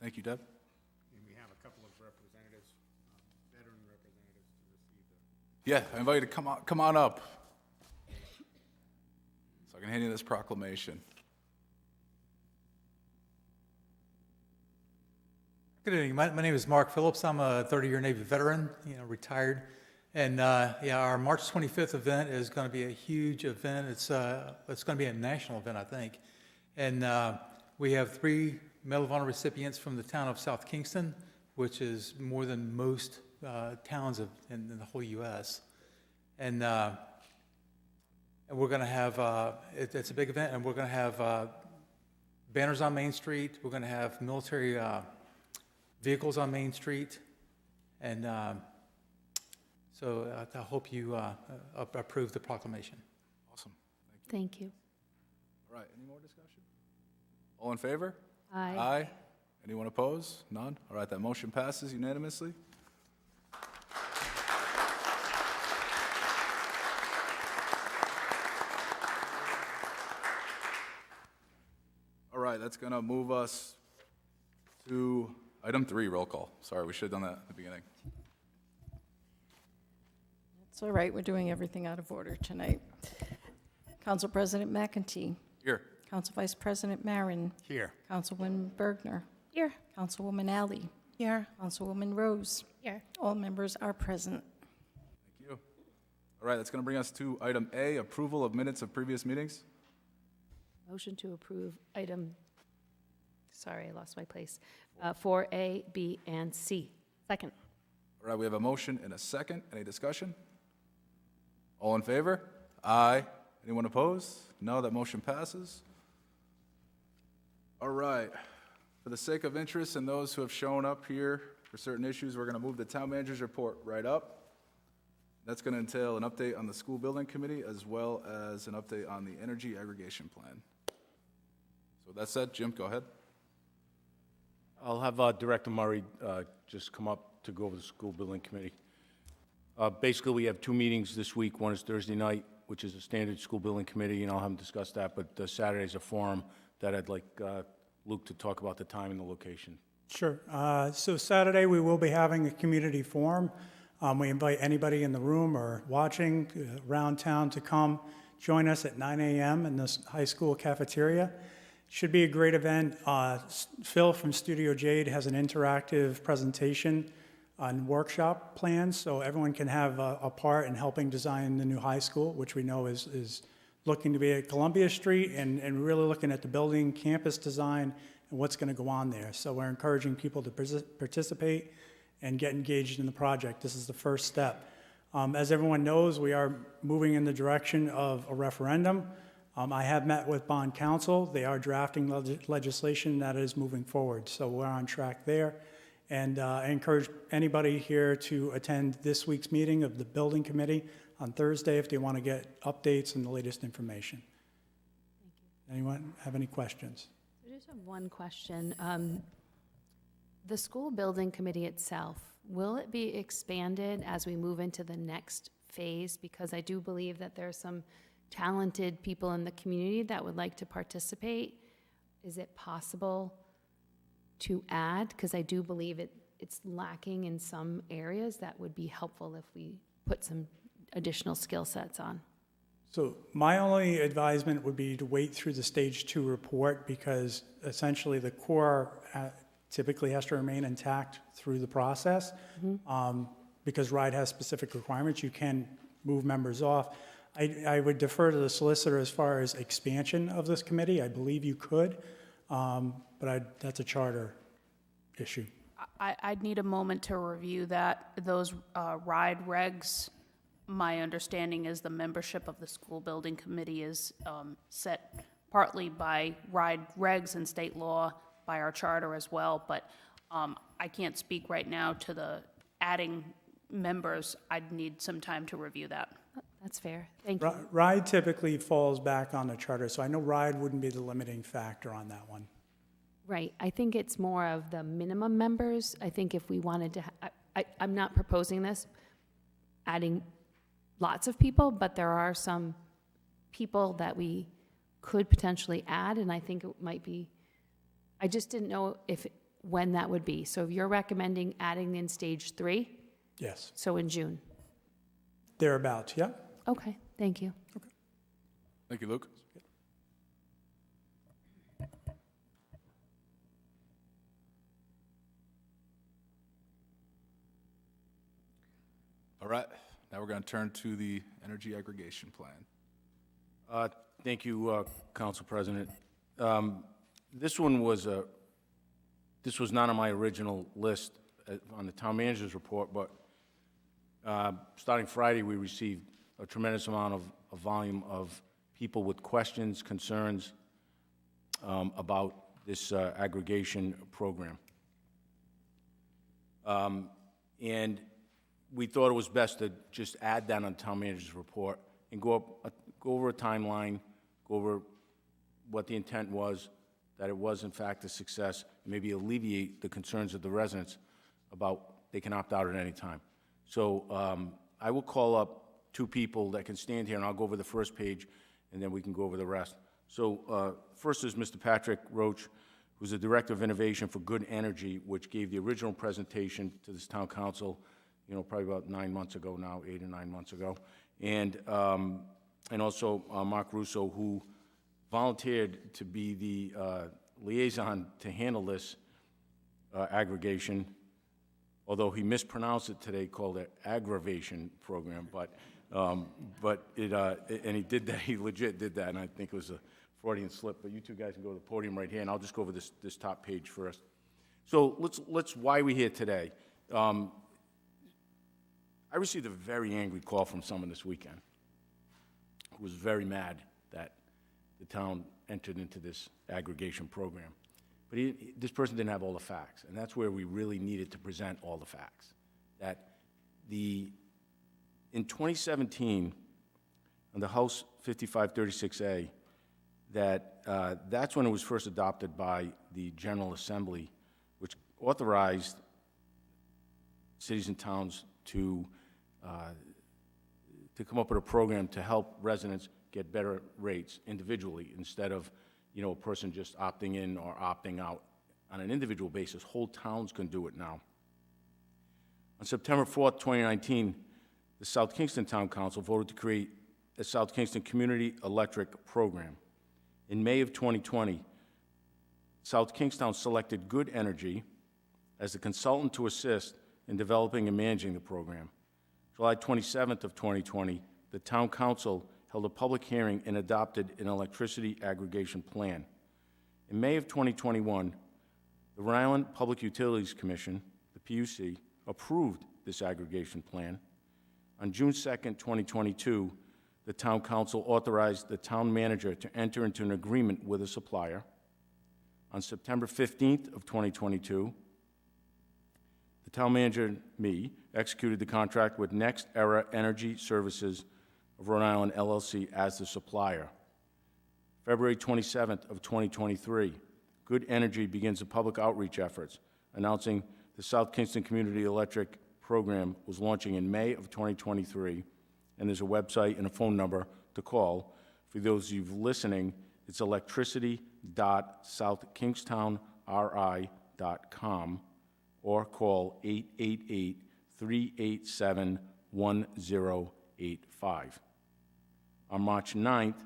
Speaker 1: Thank you, Deb.
Speaker 2: And we have a couple of representatives, veteran representatives to receive the...
Speaker 1: Yeah, I invite you to come on up, so I can hand you this proclamation.
Speaker 14: Good evening. My name is Mark Phillips. I'm a 30-year Navy veteran, retired. And our March 25th event is going to be a huge event. It's going to be a national event, I think. And we have 3 Medal of Honor recipients from the town of South Kingston, which is more than most towns in the whole U.S. And we're going to have, it's a big event, and we're going to have banners on Main Street. We're going to have military vehicles on Main Street. And so I hope you approve the proclamation.
Speaker 1: Awesome.
Speaker 3: Thank you.
Speaker 1: All right, any more discussion? All in favor?
Speaker 3: Aye.
Speaker 1: Aye. Anyone opposed? None? All right, that motion passes unanimously. All right, that's going to move us to item 3, roll call. Sorry, we should have done that at the beginning.
Speaker 15: It's all right, we're doing everything out of order tonight. Council President McEntee.
Speaker 1: Here.
Speaker 15: Council Vice President Marin.
Speaker 2: Here.
Speaker 15: Councilwoman Bergner.
Speaker 3: Here.
Speaker 15: Councilwoman Alley.
Speaker 6: Here.
Speaker 15: Councilwoman Rose.
Speaker 3: Here.
Speaker 15: All members are present.
Speaker 1: Thank you. All right, that's going to bring us to item A, approval of minutes of previous meetings.
Speaker 3: Motion to approve item, sorry, I lost my place, 4A, B, and C.
Speaker 7: Second?
Speaker 1: All right, we have a motion and a second. Any discussion? All in favor? Aye. Anyone opposed? No, that motion passes. All right. For the sake of interest and those who have shown up here for certain issues, we're going to move the town manager's report right up. That's going to entail an update on the school building committee as well as an update on the energy aggregation plan. So with that said, Jim, go ahead.
Speaker 13: I'll have Director Murray just come up to go over the school building committee. Basically, we have 2 meetings this week. One is Thursday night, which is a standard school building committee, and I'll have them discuss that, but Saturday's a forum that I'd like Luke to talk about the time and the location.
Speaker 16: Sure. So Saturday, we will be having a community forum. We invite anybody in the room or watching around town to come join us at 9 a.m. in this high school cafeteria. Should be a great event. Phil from Studio Jade has an interactive presentation on workshop plans, so everyone can have a part in helping design the new high school, which we know is looking to be at Columbia Street, and really looking at the building, campus design, and what's going to go on there. So we're encouraging people to participate and get engaged in the project. This is the first step. As everyone knows, we are moving in the direction of a referendum. I have met with bond counsel. They are drafting legislation that is moving forward, so we're on track there. And I encourage anybody here to attend this week's meeting of the building committee on Thursday if they want to get updates and the latest information. Anyone have any questions?
Speaker 3: I just have one question. The school building committee itself, will it be expanded as we move into the next phase? Because I do believe that there are some talented people in the community that would like to participate. Is it possible to add? Because I do believe it's lacking in some areas that would be helpful if we put some additional skill sets on.
Speaker 16: So my only advisement would be to wait through the stage 2 report, because essentially the core typically has to remain intact through the process. Because RIDE has specific requirements, you can move members off. I would defer to the solicitor as far as expansion of this committee. I believe you could, but that's a charter issue.
Speaker 4: I'd need a moment to review those RIDE regs. My understanding is the membership of the school building committee is set partly by RIDE regs and state law, by our charter as well, but I can't speak right now to the adding members. I'd need some time to review that.
Speaker 3: That's fair. Thank you.
Speaker 16: RIDE typically falls back on the charter, so I know RIDE wouldn't be the limiting factor on that one.
Speaker 3: Right. I think it's more of the minimum members. I think if we wanted to, I'm not proposing this, adding lots of people, but there are some people that we could potentially add, and I think it might be, I just didn't know when that would be. So if you're recommending adding in stage 3?
Speaker 16: Yes.
Speaker 3: So in June?
Speaker 16: Thereabouts, yeah.
Speaker 3: Okay, thank you.
Speaker 1: Thank you, Luke. All right, now we're going to turn to the energy aggregation plan.
Speaker 13: Thank you, Council President. This was not on my original list on the town manager's report, but starting Friday, we received a tremendous amount of volume of people with questions, concerns about this aggregation program. And we thought it was best to just add that on the town manager's report and go over a timeline, go over what the intent was, that it was in fact a success, and maybe alleviate the concerns of the residents about they can opt out at any time. So I will call up 2 people that can stand here, and I'll go over the first page, and then we can go over the rest. So first is Mr. Patrick Roach, who's the Director of Innovation for Good Energy, which gave the original presentation to this town council, probably about 9 months ago now, 8 or 9 months ago. And also Mark Russo, who volunteered to be the liaison to handle this aggregation, although he mispronounced it today, called it aggravation program, but and he did that, he legit did that, and I think it was a Freudian slip, but you 2 guys can go to the podium right here, and I'll just go over this top page first. So let's why we here today. I received a very angry call from someone this weekend who was very mad that the town entered into this aggregation program. But this person didn't have all the facts, and that's where we really needed to present all the facts. That in 2017, on the House 5536A, that's when it was first adopted by the General Assembly, which authorized cities and towns to come up with a program to help residents get better rates individually instead of, a person just opting in or opting out on an individual basis. Whole towns can do it now. On September 4th, 2019, the South Kingston Town Council voted to create a South Kingston Community Electric Program. In May of 2020, South Kingstown selected Good Energy as the consultant to assist in developing and managing the program. July 27th of 2020, the Town Council held a public hearing and adopted an electricity aggregation plan. In May of 2021, the Rhode Island Public Utilities Commission, the PUC, approved this aggregation plan. On June 2nd, 2022, the Town Council authorized the Town Manager to enter into an agreement with a supplier. On September 15th of 2022, the Town Manager, me, executed the contract with Next Era Energy Services of Rhode Island LLC as the supplier. February 27th of 2023, Good Energy begins the public outreach efforts, announcing the South Kingston Community Electric Program was launching in May of 2023, and there's a website and a phone number to call. For those of you listening, it's electricity.southkingstownri.com, or call 888-387-1085. On March 9th,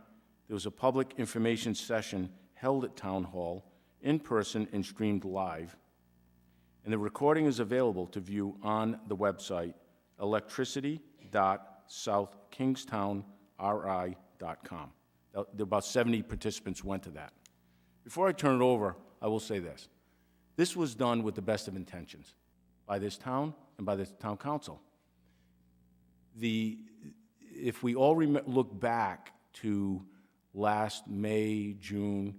Speaker 13: there was a public information session held at Town Hall, in person and streamed live, and the recording is available to view on the website electricity.southkingstownri.com. About 70 participants went to that. Before I turn it over, I will say this. This was done with the best of intentions by this town and by the Town Council. If we all look back to last May, June,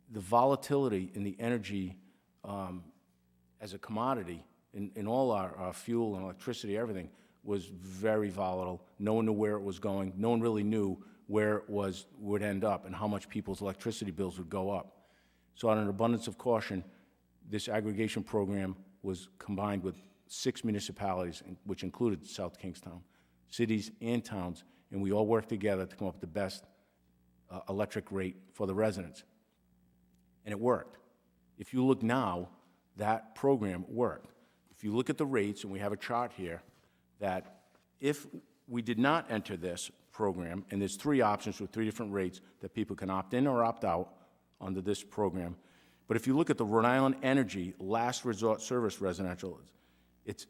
Speaker 13: the volatility in the energy as a commodity in all our fuel and electricity, everything, was very volatile. No one knew where it was going. No one really knew where it would end up and how much people's electricity bills would go up. So out of an abundance of caution, this aggregation program was combined with 6 municipalities, which included South Kingstown, cities and towns, and we all worked together to come up with the best electric rate for the residents. And it worked. If you look now, that program worked. If you look at the rates, and we have a chart here, that if we did not enter this program, and there's 3 options with 3 different rates that people can opt in or opt out under this program, but if you look at the Rhode Island Energy Last Resort Service residential, it's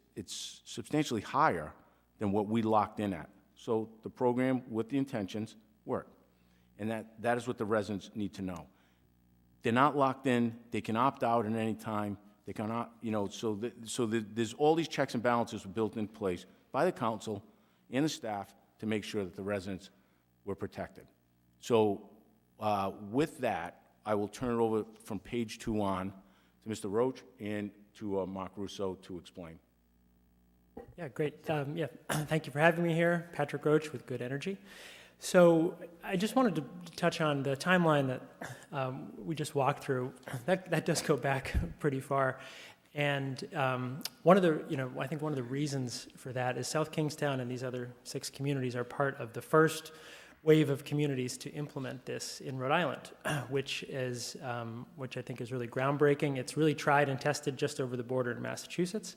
Speaker 13: substantially higher than what we locked in at. So the program, with the intentions, worked. And that is what the residents need to know. They're not locked in. They can opt out at any time. They cannot, there's all these checks and balances built in place by the council and the staff to make sure that the residents were protected. So with that, I will turn it over from page 2 on to Mr. Roach and to Mark Russo to explain.
Speaker 17: Yeah, great. Thank you for having me here. Patrick Roach with Good Energy. So I just wanted to touch on the timeline that we just walked through. That does go back pretty far. And one of the, I think one of the reasons for that is South Kingstown and these other 6 communities are part of the first wave of communities to implement this in Rhode Island, which I think is really groundbreaking. It's really tried and tested just over the border in Massachusetts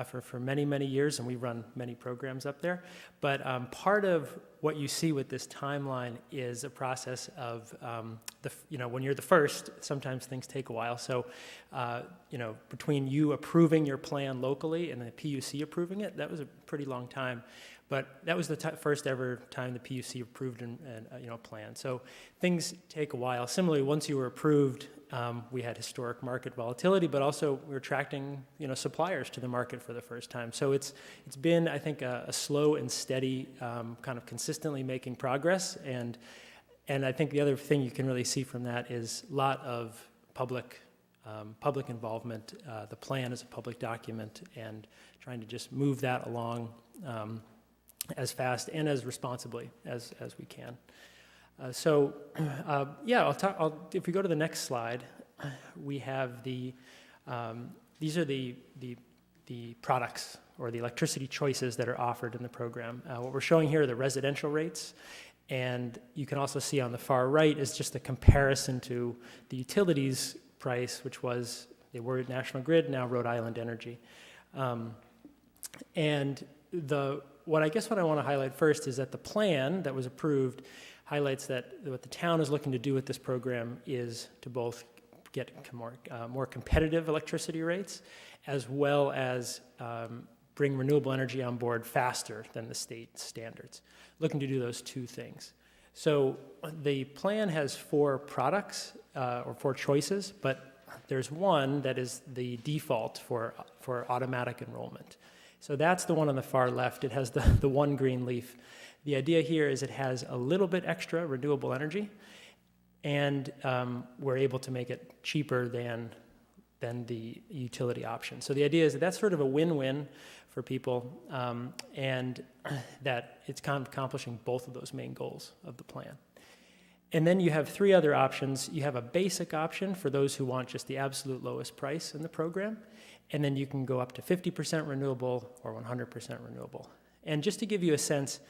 Speaker 17: for many, many years, and we run many programs up there. But part of what you see with this timeline is a process of, when you're the first, sometimes things take a while. So, between you approving your plan locally and the PUC approving it, that was a pretty long time. But that was the first ever time the PUC approved a plan. So things take a while. Similarly, once you were approved, we had historic market volatility, but also we were attracting suppliers to the market for the first time. So it's been, I think, a slow and steady kind of consistently making progress. And I think the other thing you can really see from that is a lot of public involvement. The plan is a public document, and trying to just move that along as fast and as responsibly as we can. If we go to the next slide, we have these are the products or the electricity choices that are offered in the program. What we're showing here are the residential rates, and you can also see on the far right is just a comparison to the utilities price, which was, they were National Grid, now Rhode Island Energy. What I want to highlight first is that the plan that was approved highlights that what the town is looking to do with this program is to both get more competitive electricity rates, as well as bring renewable energy on board faster than the state standards. Looking to do those two things. So the plan has 4 products or 4 choices, but there's one that is the default for automatic enrollment. So that's the one on the far left. It has the one green leaf. The idea here is it has a little bit extra renewable energy, and we're able to make it cheaper than the utility option. So the idea is that that's sort of a win-win for people, and that it's accomplishing both of those main goals of the plan. And then you have 3 other options. You have a basic option for those who want just the absolute lowest price in the program, and then you can go up to 50% renewable or 100% renewable. And just to give you a sense,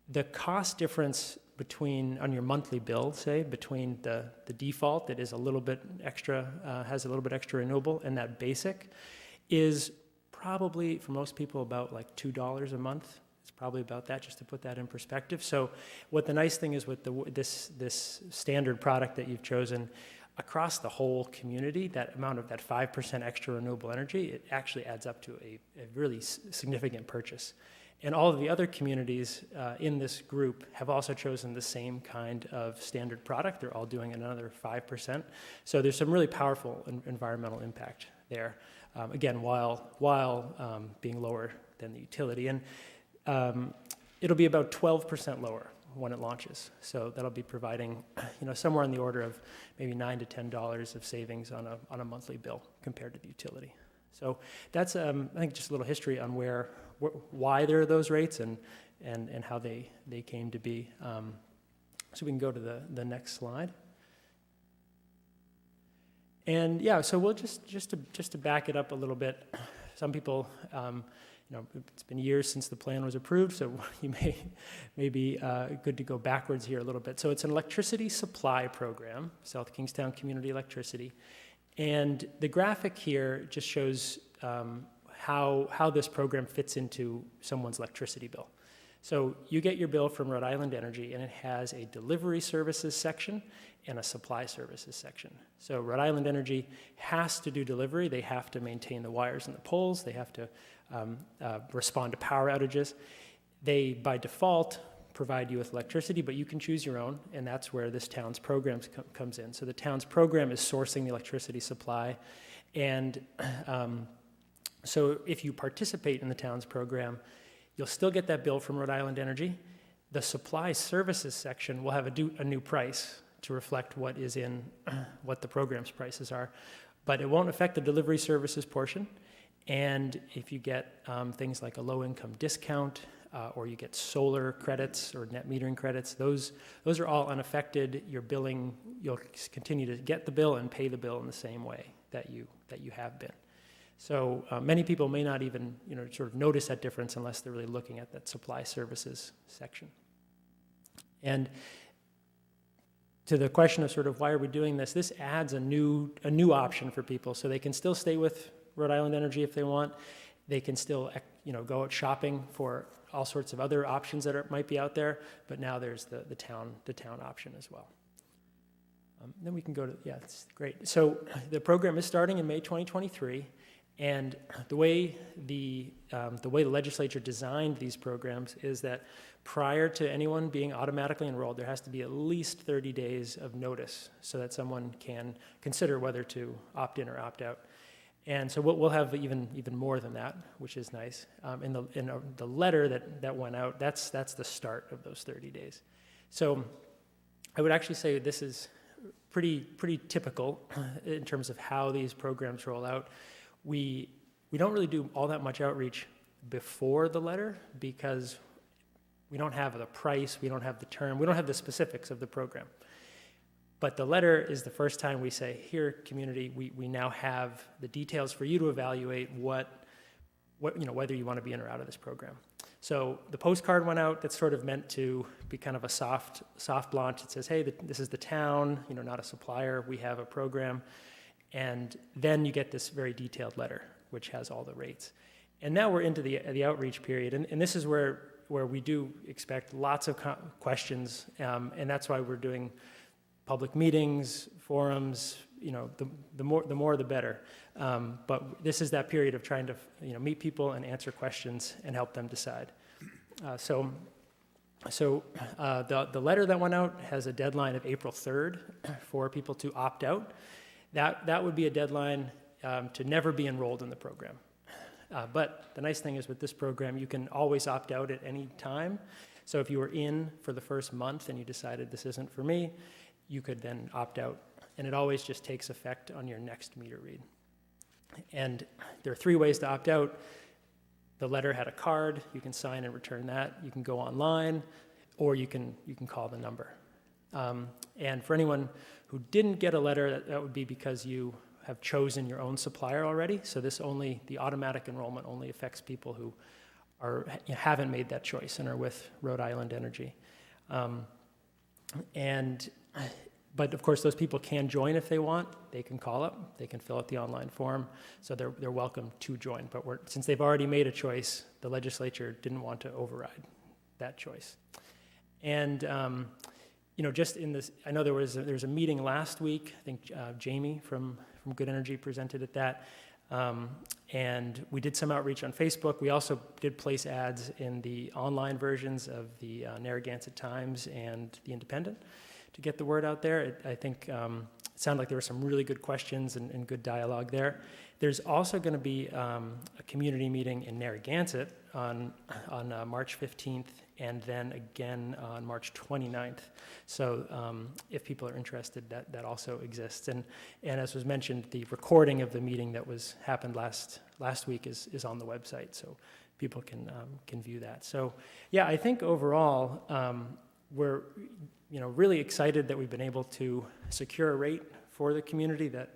Speaker 17: the cost difference on your monthly bill, say, between the default that is a little bit extra, has a little bit extra renewable, and that basic is probably, for most people, about like $2 a month. It's probably about that, just to put that in perspective. So what the nice thing is with this standard product that you've chosen, across the whole community, that amount of that 5% extra renewable energy, it actually adds up to a really significant purchase. And all of the other communities in this group have also chosen the same kind of standard product. They're all doing another 5%. So there's some really powerful environmental impact there, again, while being lower than the utility. And it'll be about 12% lower when it launches. So that'll be providing, somewhere in the order of maybe $9 to $10 of savings on a monthly bill compared to the utility. So that's, I think, just a little history on why there are those rates and how they came to be. So we can go to the next slide. And yeah, so we'll just to back it up a little bit. Some people, it's been years since the plan was approved, so you may be good to go backwards here a little bit. So it's an electricity supply program, South Kingstown Community Electricity. And the graphic here just shows how this program fits into someone's electricity bill. So you get your bill from Rhode Island Energy, and it has a delivery services section and a supply services section. So Rhode Island Energy has to do delivery. They have to maintain the wires and the poles. They have to respond to power outages. They, by default, provide you with electricity, but you can choose your own, and that's where this town's program comes in. So the town's program is sourcing the electricity supply, and so if you participate in the town's program, you'll still get that bill from Rhode Island Energy. The supply services section will have a new price to reflect what is in what the program's prices are, but it won't affect the delivery services portion. And if you get things like a low-income discount, or you get solar credits or net metering credits, those are all unaffected. Your billing, you'll continue to get the bill and pay the bill in the same way that you have been. So many people may not even sort of notice that difference unless they're really looking at that supply services section. And to the question of sort of why are we doing this, this adds a new option for people, so they can still stay with Rhode Island Energy if they want. They can still go out shopping for all sorts of other options that might be out there, but now there's the town option as well. Then we can go to, yeah, that's great. So the program is starting in May 2023, and the way the legislature designed these programs is that prior to anyone being automatically enrolled, there has to be at least 30 days of notice so that someone can consider whether to opt in or opt out. And so we'll have even more than that, which is nice. In the letter that went out, that's the start of those 30 days. So I would actually say this is pretty typical in terms of how these programs roll out. We don't really do all that much outreach before the letter because we don't have the price, we don't have the term, we don't have the specifics of the program. But the letter is the first time we say, here, community, we now have the details for you to evaluate whether you want to be in or out of this program. So the postcard went out that's sort of meant to be kind of a soft launch. It says, hey, this is the town, not a supplier, we have a program. And then you get this very detailed letter, which has all the rates. And now we're into the outreach period, and this is where we do expect lots of questions, and that's why we're doing public meetings, forums, the more the better. But this is that period of trying to, meet people and answer questions and help them decide. So the letter that went out has a deadline of April 3rd for people to opt out. That would be a deadline to never be enrolled in the program. But the nice thing is with this program, you can always opt out at any time. So if you were in for the first month and you decided this isn't for me, you could then opt out. And it always just takes effect on your next meter read. And there are 3 ways to opt out. The letter had a card. You can sign and return that. You can go online, or you can call the number. And for anyone who didn't get a letter, that would be because you have chosen your own supplier already. So the automatic enrollment only affects people who haven't made that choice and are with Rhode Island Energy. But of course, those people can join if they want. They can call up, they can fill out the online form, so they're welcome to join. But since they've already made a choice, the legislature didn't want to override that choice. And just in this, I know there was a meeting last week. I think Jamie from Good Energy presented at that. And we did some outreach on Facebook. We also did place ads in the online versions of the Narragansett Times and the Independent to get the word out there. I think it sounded like there were some really good questions and good dialogue there. There's also going to be a community meeting in Narragansett on March 15th and then again on March 29th. So if people are interested, that also exists. And as was mentioned, the recording of the meeting that happened last week is on the website, so people can view that. So yeah, I think overall we're really excited that we've been able to secure a rate for the community that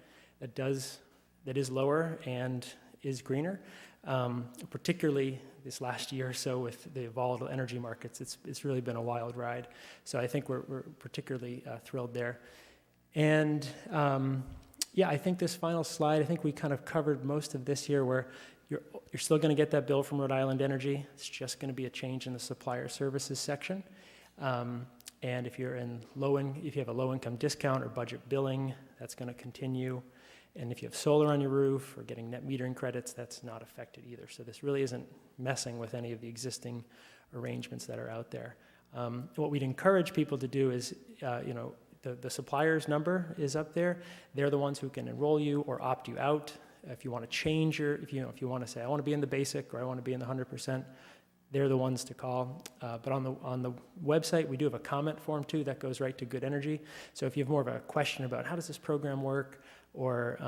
Speaker 17: is lower and is greener. Particularly this last year or so with the volatile energy markets, it's really been a wild ride. So I think we're particularly thrilled there. And I think this final slide, I think we kind of covered most of this here, where you're still going to get that bill from Rhode Island Energy. It's just going to be a change in the supplier services section. And if you have a low-income discount or budget billing, that's going to continue. And if you have solar on your roof or getting net metering credits, that's not affected either. So this really isn't messing with any of the existing arrangements that are out there. What we'd encourage people to do is, the supplier's number is up there. They're the ones who can enroll you or opt you out. If you want to change if you want to say, I want to be in the basic or I want to be in the 100%, they're the ones to call. But on the website, we do have a comment form too that goes right to Good Energy. So if you have more of a question about how does this program work, or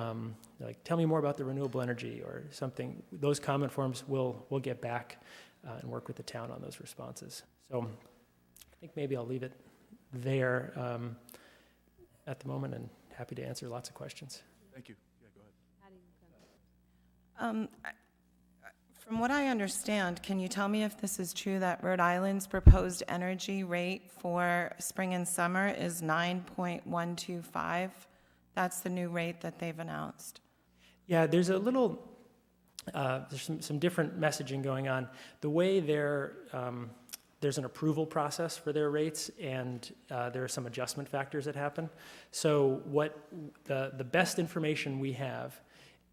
Speaker 17: tell me more about the renewable energy or something, those comment forms we'll get back and work with the town on those responses. So I think maybe I'll leave it there at the moment, and happy to answer lots of questions.
Speaker 1: Thank you. Yeah, go ahead.
Speaker 6: From what I understand, can you tell me if this is true that Rhode Island's proposed energy rate for spring and summer is 9.125? That's the new rate that they've announced.
Speaker 17: Yeah, there's some different messaging going on. The way there's an approval process for their rates, and there are some adjustment factors that happen. So what the best information we have,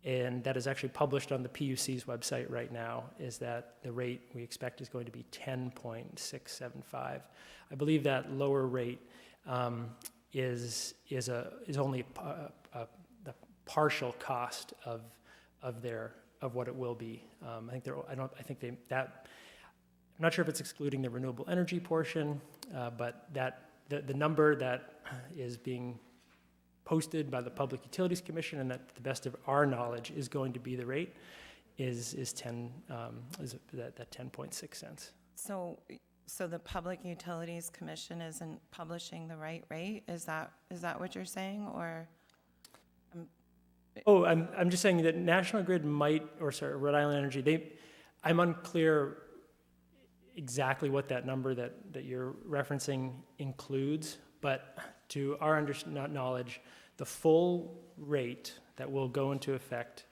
Speaker 17: and that is actually published on the PUC's website right now, is that the rate we expect is going to be 10.675. I believe that lower rate is only the partial cost of what it will be. I'm not sure if it's excluding the renewable energy portion, but the number that is being posted by the Public Utilities Commission, and that, to the best of our knowledge, is going to be the rate, is 10.6 cents.
Speaker 6: So the Public Utilities Commission isn't publishing the right rate? Is that what you're saying, or?
Speaker 17: I'm just saying that National Grid Rhode Island Energy, I'm unclear exactly what that number that you're referencing includes, but to our knowledge, the full rate that will go into effect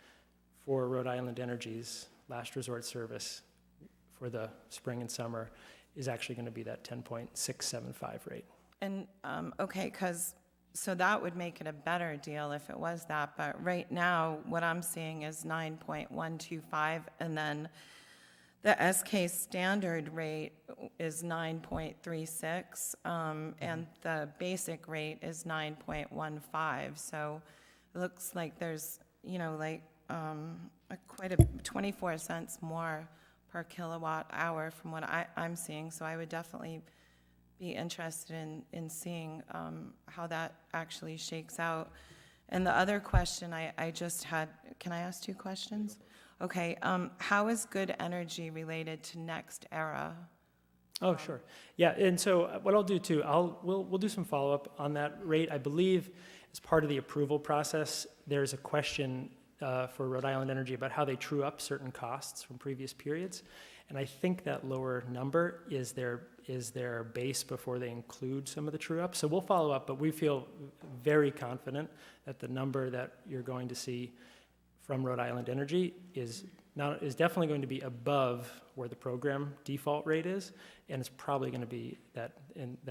Speaker 17: for Rhode Island Energy's last resort service for the spring and summer is actually going to be that 10.675 rate.
Speaker 6: And, okay, because So that would make it a better deal if it was that, but right now, what I'm seeing is 9.125, and then the SK standard rate is 9.36, and the basic rate is 9.15. So it looks like there's, quite a 24 cents more per kilowatt hour from what I'm seeing. So I would definitely be interested in seeing how that actually shakes out. And the other question I just had, can I ask 2 questions? Okay, how is Good Energy related to Next Era?
Speaker 17: Oh, sure. Yeah, and so what I'll do too, we'll do some follow-up on that rate. I believe as part of the approval process, there's a question for Rhode Island Energy about how they true up certain costs from previous periods. And I think that lower number is their base before they include some of the true up. So we'll follow up, but we feel very confident that the number that you're going to see from Rhode Island Energy is definitely going to be above where the program default rate is, and it's probably going to be that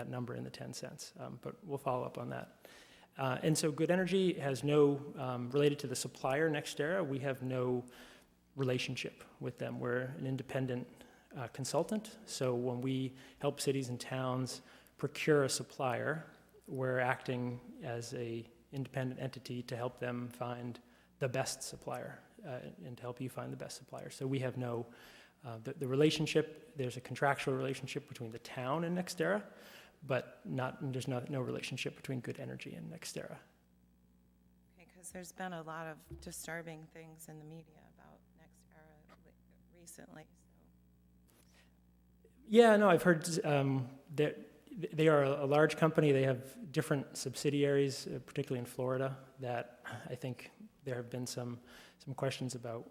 Speaker 17: number in the 10 cents. But we'll follow up on that. And so Good Energy has no, related to the supplier NextEra, we have no relationship with them. We're an independent consultant, so when we help cities and towns procure a supplier, we're acting as an independent entity to help them find the best supplier and to help you find the best supplier. So we have no, the relationship, there's a contractual relationship between the town and NextEra, but there's no relationship between Good Energy and NextEra.
Speaker 6: Okay, because there's been a lot of disturbing things in the media about NextEra recently.
Speaker 17: Yeah, no, I've heard that they are a large company. They have different subsidiaries, particularly in Florida, that I think there have been some questions about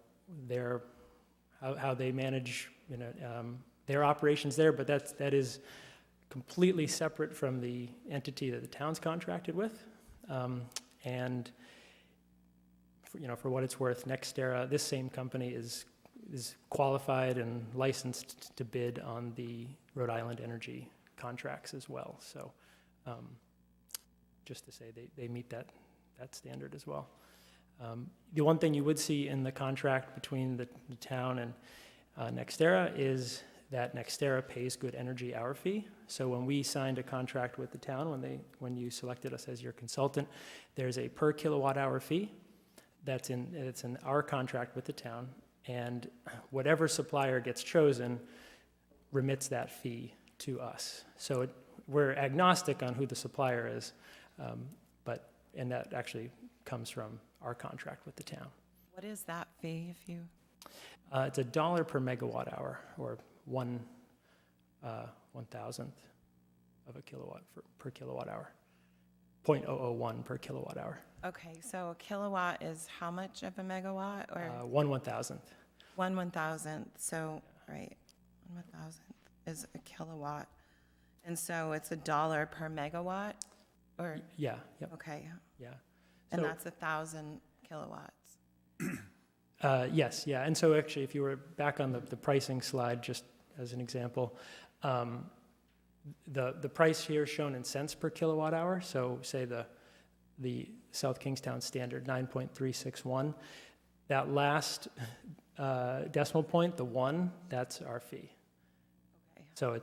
Speaker 17: how they manage their operations there, but that is completely separate from the entity that the town's contracted with. And for what it's worth, NextEra, this same company is qualified and licensed to bid on the Rhode Island Energy contracts as well. So just to say they meet that standard as well. The one thing you would see in the contract between the town and NextEra is that NextEra pays Good Energy our fee. So when we signed a contract with the town, when you selected us as your consultant, there's a per kilowatt hour fee it's in our contract with the town, and whatever supplier gets chosen remits that fee to us. So we're agnostic on who the supplier is, and that actually comes from our contract with the town.
Speaker 6: What is that fee if you?
Speaker 17: It's $1 per megawatt hour, or 1/1000th of a kilowatt per kilowatt hour, 0.001 per kilowatt hour.
Speaker 6: Okay, so a kilowatt is how much of a megawatt, or?
Speaker 17: 1/1000th.
Speaker 6: 1/1000th, so, right, 1/1000th is a kilowatt. And so it's $1 per megawatt, or?
Speaker 17: Yeah, yep.
Speaker 6: Okay.
Speaker 17: Yeah.
Speaker 6: And
Speaker 17: So-
Speaker 6: that's 1,000 kilowatts.
Speaker 17: Yes, yeah, and so actually, if you were back on the pricing slide, just as an example, the price here is shown in cents per kilowatt hour, so say the South Kingstown standard, 9.361, that last decimal point, the 1, that's our fee.
Speaker 6: Okay.
Speaker 17: So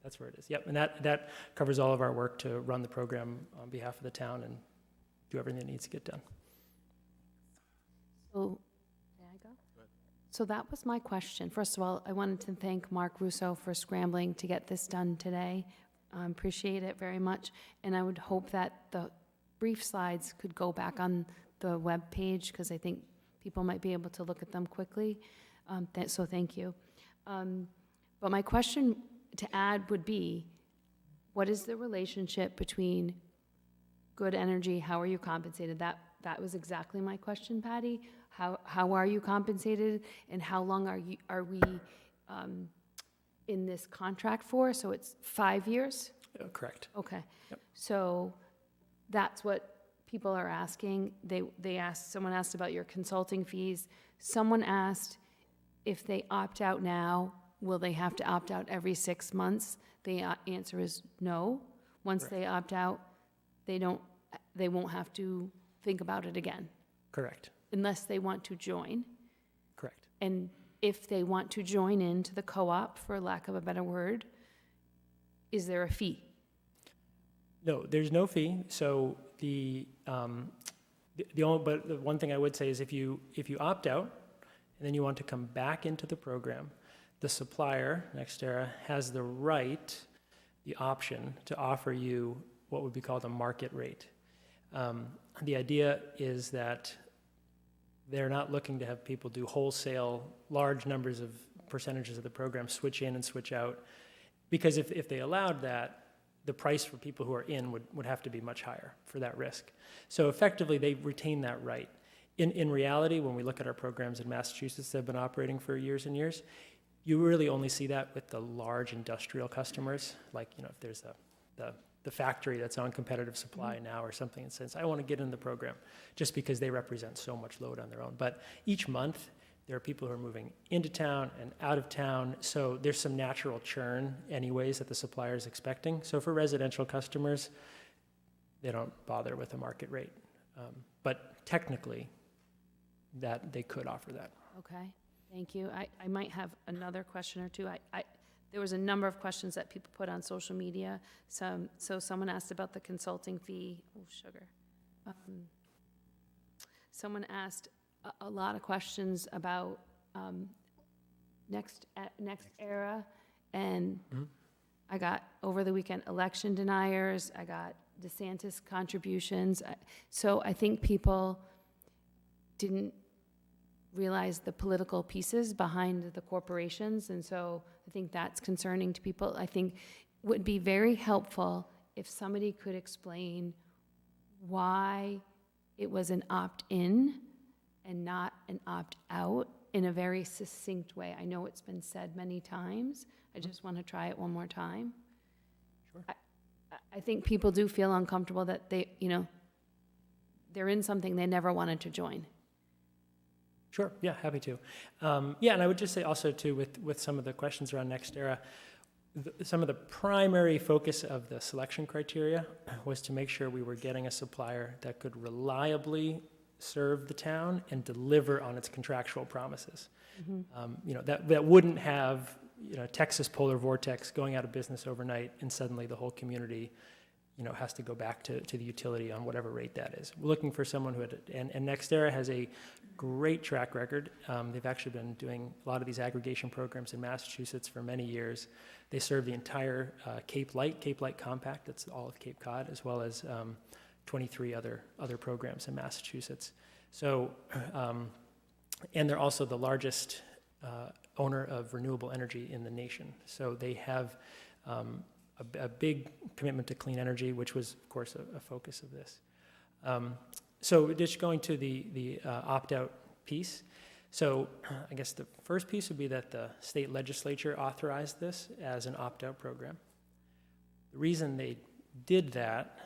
Speaker 17: that's where it is, yep, and that covers all of our work to run the program on behalf of the town and do everything that needs to get done.
Speaker 3: So, may I go? So that was my question. First of all, I wanted to thank Mark Russo for scrambling to get this done today. Appreciate it very much. And I would hope that the brief slides could go back on the web page, because I think people might be able to look at them quickly. So thank you. But my question to add would be, what is the relationship between Good Energy, how are you compensated? That was exactly my question, Patty. How are you compensated, and how long are we in this contract for? So it's 5 years?
Speaker 17: Correct.
Speaker 3: Okay.
Speaker 17: Yep.
Speaker 3: So that's what people are asking. Someone asked about your consulting fees. Someone asked if they opt out now, will they have to opt out every 6 months? The answer is no. Once they opt out, they won't have to think about it again,
Speaker 17: Correct,
Speaker 3: unless they want to join.
Speaker 17: correct.
Speaker 3: And if they want to join into the co-op, for lack of a better word, is there a fee?
Speaker 17: No, there's no fee. So but the one thing I would say is if you opt out and then you want to come back into the program, the supplier, NextEra, has the right, the option to offer you what would be called a market rate. The idea is that they're not looking to have people do wholesale, large numbers of percentages of the program, switch in and switch out, because if they allowed that, the price for people who are in would have to be much higher for that risk. So effectively, they retain that right. In reality, when we look at our programs in Massachusetts that have been operating for years and years, you really only see that with the large industrial customers, like, you know, if there's the factory that's on competitive supply now or something, and says, I want to get in the program, just because they represent so much load on their own. But each month, there are people who are moving into town and out of town, so there's some natural churn anyways that the supplier is expecting. So for residential customers, they don't bother with a market rate. But technically, that they could offer that.
Speaker 3: Okay, thank you. I might have another question or two. There was a number of questions that people put on social media. So someone asked about the consulting fee. Oh, sugar. Someone asked a lot of questions about next era, and I got over the weekend election deniers. I got DeSantis contributions. So I think people didn't realize the political pieces behind the corporations, and so I think that's concerning to people. I think it would be very helpful if somebody could explain why it was an opt-in and not an opt-out in a very succinct way. I know it's been said many times. I just want to try it one more time.
Speaker 17: Sure.
Speaker 3: I think people do feel uncomfortable that they're in something they never wanted to join.
Speaker 17: Sure, yeah, happy to. Yeah, and I would just say also too, with some of the questions around NextEra, some of the primary focus of the selection criteria was to make sure we were getting a supplier that could reliably serve the town and deliver on its contractual promises. That wouldn't have Texas Polar Vortex going out of business overnight and suddenly the whole community has to go back to the utility on whatever rate that is. We're looking for someone who and NextEra has a great track record. They've actually been doing a lot of these aggregation programs in Massachusetts for many years. They serve the entire Cape Light Compact, that's all of Cape Cod, as well as 23 other programs in Massachusetts. So, and they're also the largest owner of renewable energy in the nation. So they have a big commitment to clean energy, which was, of course, a focus of this. So just going to the opt-out piece. So I guess the first piece would be that the state legislature authorized this as an opt-out program. The reason they did that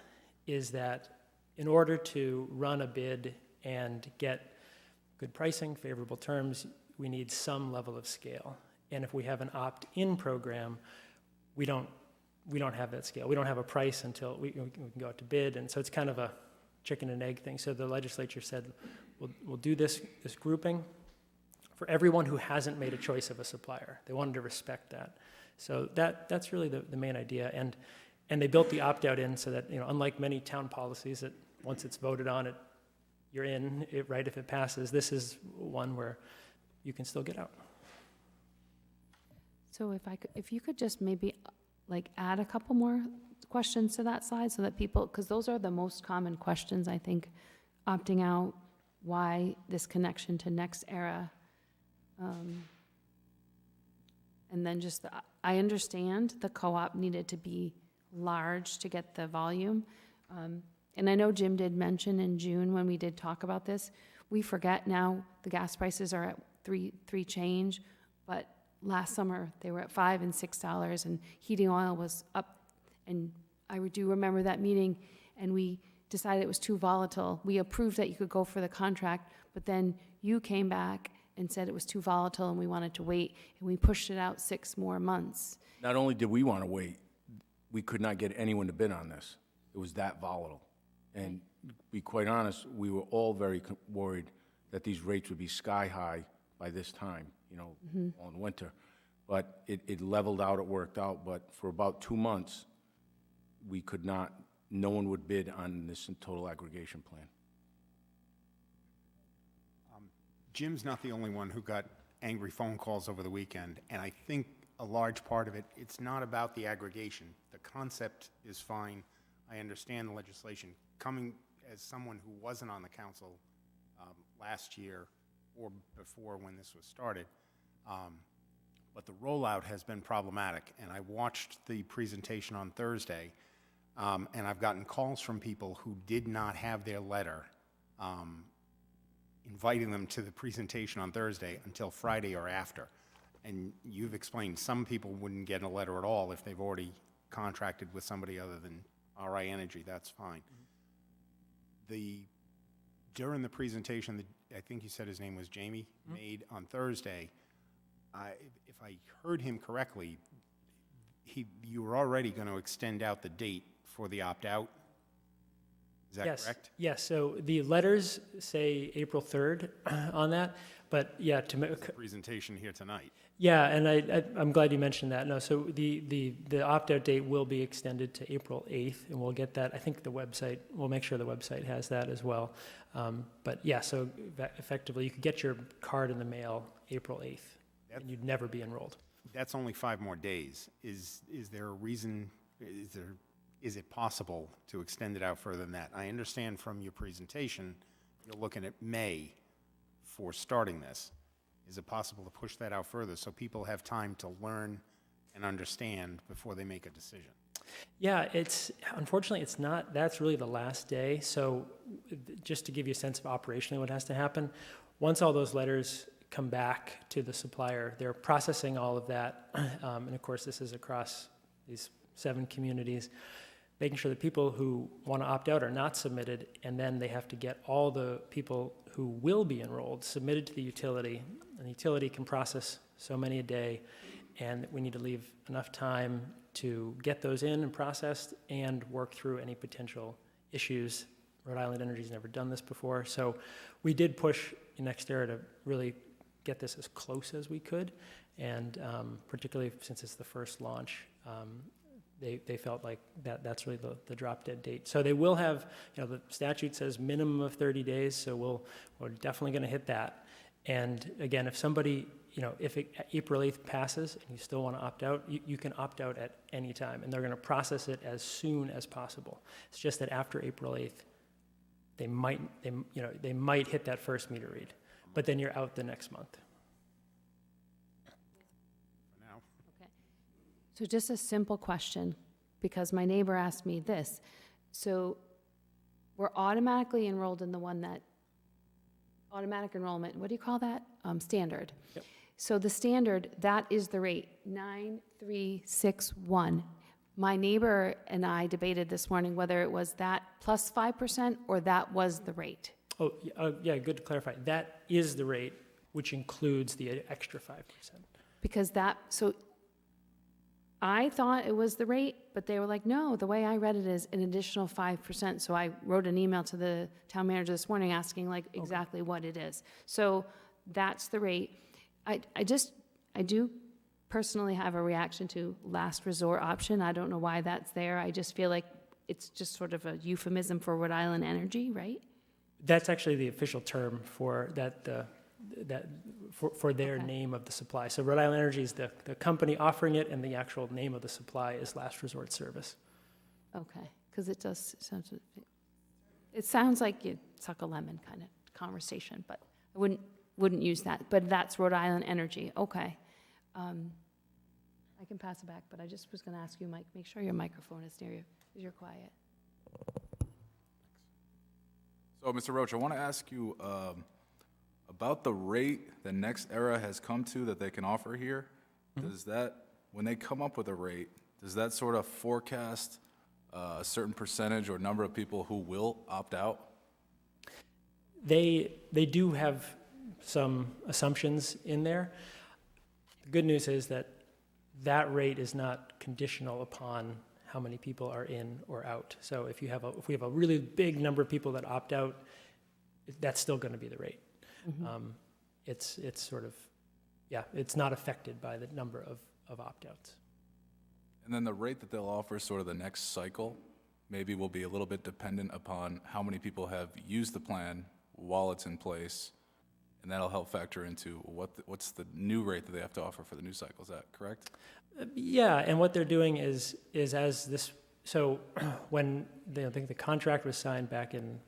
Speaker 17: is that in order to run a bid and get good pricing, favorable terms, we need some level of scale. And if we have an opt-in program, we don't have that scale. We don't have a price until we can go out to bid, and so it's kind of a chicken and egg thing. So the legislature said, we'll do this grouping for everyone who hasn't made a choice of a supplier. They wanted to respect that. So that's really the main idea. And they built the opt-out in so that, unlike many town policies that once it's voted on, you're in, right, if it passes, this is one where you can still get out.
Speaker 3: So if you could just maybe add a couple more questions to that slide so that people, because those are the most common questions, I think, opting out, why this connection to NextEra. And then just, I understand the co-op needed to be large to get the volume. And I know Jim did mention in June when we did talk about this, we forget now the gas prices are at three change, but last summer they were at $5 and $6 and heating oil was up. And I do remember that meeting, and we decided it was too volatile. We approved that you could go for the contract, but then you came back and said it was too volatile and we wanted to wait, and we pushed it out 6 more months.
Speaker 13: Not only did we want to wait, we could not get anyone to bid on this. It was that volatile. And be quite honest, we were all very worried that these rates would be sky high by this time, you know, on winter. But it leveled out, it worked out, but for about 2 months, we could not, no one would bid on this total aggregation plan.
Speaker 2: Jim's not the only one who got angry phone calls over the weekend, and I think a large part of it, it's not about the aggregation. The concept is fine. I understand the legislation. Coming as someone who wasn't on the council last year or before when this was started, but the rollout has been problematic, and I watched the presentation on Thursday, and I've gotten calls from people who did not have their letter inviting them to the presentation on Thursday until Friday or after. And you've explained some people wouldn't get a letter at all if they've already contracted with somebody other than RI Energy, that's fine. During the presentation, I think you said his name was Jamie, made on Thursday, if I heard him correctly, you were already going to extend out the date for the opt-out. Is that correct?
Speaker 17: Yes, so the letters say April 3rd on that, but yeah, to make
Speaker 2: Presentation here tonight.
Speaker 17: Yeah, and I'm glad you mentioned that. No, so the opt-out date will be extended to April 8th, and we'll get that. I think the website, we'll make sure the website has that as well. But yeah, so effectively, you could get your card in the mail April 8th, and you'd never be enrolled.
Speaker 2: That's only 5 more days. Is there a reason, is it possible to extend it out further than that? I understand from your presentation, you're looking at May for starting this. Is it possible to push that out further so people have time to learn and understand before they make a decision?
Speaker 17: Yeah, unfortunately, it's not, that's really the last day. So just to give you a sense of operationally what has to happen, once all those letters come back to the supplier, they're processing all of that. And of course, this is across these 7 communities, making sure that people who want to opt out are not submitted, and then they have to get all the people who will be enrolled submitted to the utility, and the utility can process so many a day, and we need to leave enough time to get those in and processed and work through any potential issues. Rhode Island Energy's never done this before, so we did push NextEra to really get this as close as we could, and particularly since it's the first launch, they felt like that's really the drop dead date. So they will have, the statute says minimum of 30 days, so we're definitely going to hit that. And again, if somebody, if April 8th passes and you still want to opt out, you can opt out at any time, and they're going to process it as soon as possible. It's just that after April 8th, they might hit that first meter read, but then you're out the next month.
Speaker 3: So just a simple question, because my neighbor asked me this. So we're automatically enrolled in the one that, automatic enrollment, what do you call that? Standard.
Speaker 17: Yep.
Speaker 3: So the standard, that is the rate, 9361. My neighbor and I debated this morning whether it was that plus 5% or that was the rate.
Speaker 17: Oh, yeah, good to clarify. That is the rate, which includes the extra 5%.
Speaker 3: Because so I thought it was the rate, but they were like, no, the way I read it is an additional 5%. So I wrote an email to the town manager this morning asking exactly what it is. So that's the rate. I do personally have a reaction to last resort option. I don't know why that's there. I just feel like it's just sort of a euphemism for Rhode Island Energy, right?
Speaker 17: That's actually the official term for that, for their name of the supply. So Rhode Island Energy is the company offering it, and the actual name of the supply is Last Resort Service.
Speaker 3: Okay, because it sounds like you suck a lemon kind of conversation, but I wouldn't use that. But that's Rhode Island Energy. Okay. I can pass it back, but I just was going to ask you, Mike, make sure your microphone is near you because you're quiet.
Speaker 1: So, Mr. Roach, I want to ask you about the rate that NextEra has come to that they can offer here. Does that, when they come up with a rate, does that sort of forecast a certain percentage or number of people who will opt out?
Speaker 17: They do have some assumptions in there. The good news is that rate is not conditional upon how many people are in or out. So if we have a really big number of people that opt out, that's still going to be the rate. It's sort of, yeah, it's not affected by the number of opt-outs.
Speaker 1: And then the rate that they'll offer sort of the next cycle maybe will be a little bit dependent upon how many people have used the plan while it's in place, and that'll help factor into what's the new rate that they have to offer for the new cycle. Is that correct?
Speaker 17: Yeah, and what they're doing is as this, so when I think the contract was signed back in,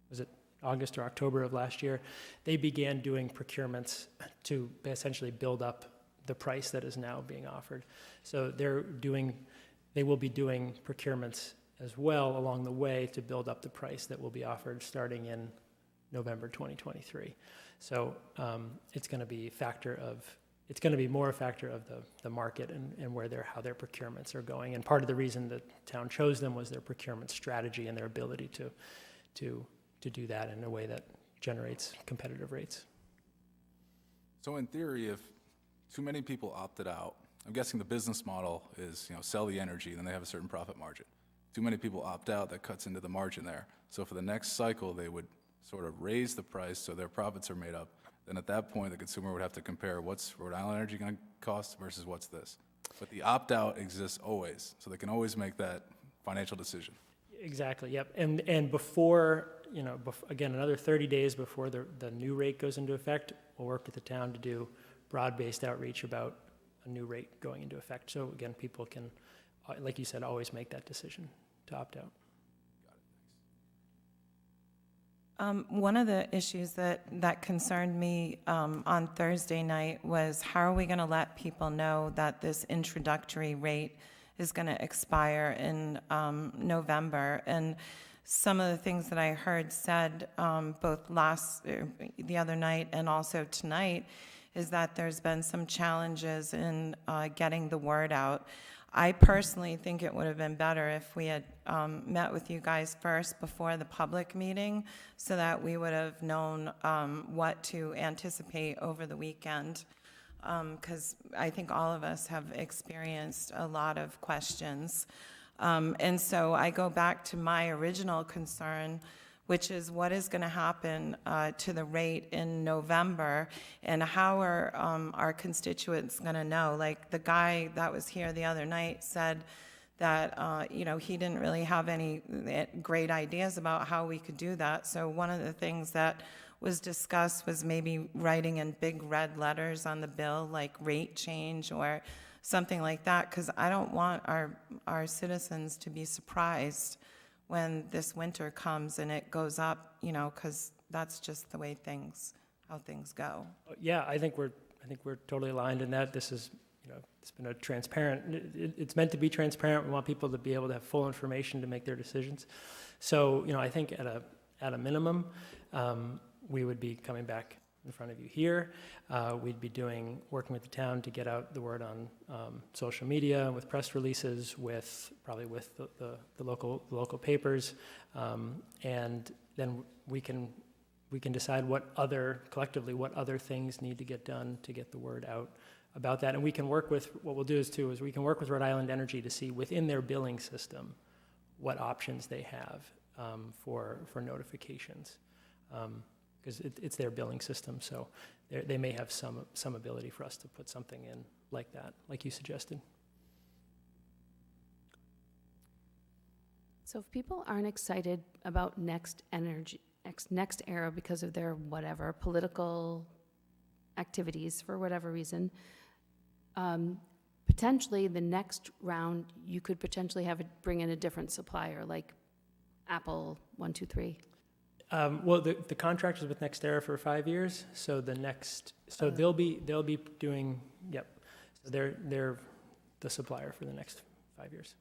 Speaker 17: was it August or October of last year, they began doing procurements to essentially build up the price that is now being offered. So they will be doing procurements as well along the way to build up the price that will be offered starting in November 2023. So it's going to be more a factor of the market and how their procurements are going. And part of the reason the town chose them was their procurement strategy and their ability to do that in a way that generates competitive rates.
Speaker 1: So in theory, if too many people opted out, I'm guessing the business model is, sell the energy, then they have a certain profit margin. Too many people opt out, that cuts into the margin there. So for the next cycle, they would sort of raise the price so their profits are made up. Then at that point, the consumer would have to compare what's Rhode Island Energy going to cost versus what's this. But the opt-out exists always, so they can always make that financial decision.
Speaker 17: Exactly, yep. And before, again, another 30 days before the new rate goes into effect, we'll work with the town to do broad-based outreach about a new rate going into effect. So again, people can, like you said, always make that decision to opt out.
Speaker 6: One of the issues that concerned me on Thursday night was how are we going to let people know that this introductory rate is going to expire in November? And some of the things that I heard said both the other night and also tonight is that there's been some challenges in getting the word out. I personally think it would have been better if we had met with you guys first before the public meeting so that we would have known what to anticipate over the weekend. Because I think all of us have experienced a lot of questions. And so I go back to my original concern, which is what is going to happen to the rate in November, and how are our constituents going to know? Like the guy that was here the other night said that he didn't really have any great ideas about how we could do that. So one of the things that was discussed was maybe writing in big red letters on the bill, like rate change or something like that, because I don't want our citizens to be surprised when this winter comes and it goes up, because that's just the way how things go.
Speaker 17: Yeah, I think we're totally aligned in that. This is, it's been a transparent. It's meant to be transparent. We want people to be able to have full information to make their decisions. So, I think at a minimum, we would be coming back in front of you here. We'd be working with the town to get out the word on social media, with press releases, probably with the local papers, and then we can decide collectively what other things need to get done to get the word out about that. And we can work with, what we'll do is we can work with Rhode Island Energy to see within their billing system what options they have for notifications. Because it's their billing system, so they may have some ability for us to put something in like that, like you suggested.
Speaker 3: So if people aren't excited about next era because of their whatever political activities for whatever reason, potentially the next round you could potentially bring in a different supplier like Apple 123.
Speaker 17: Well, the contract is with NextEra for 5 years, so they'll be doing, yep. So they're the supplier for the next 5 years.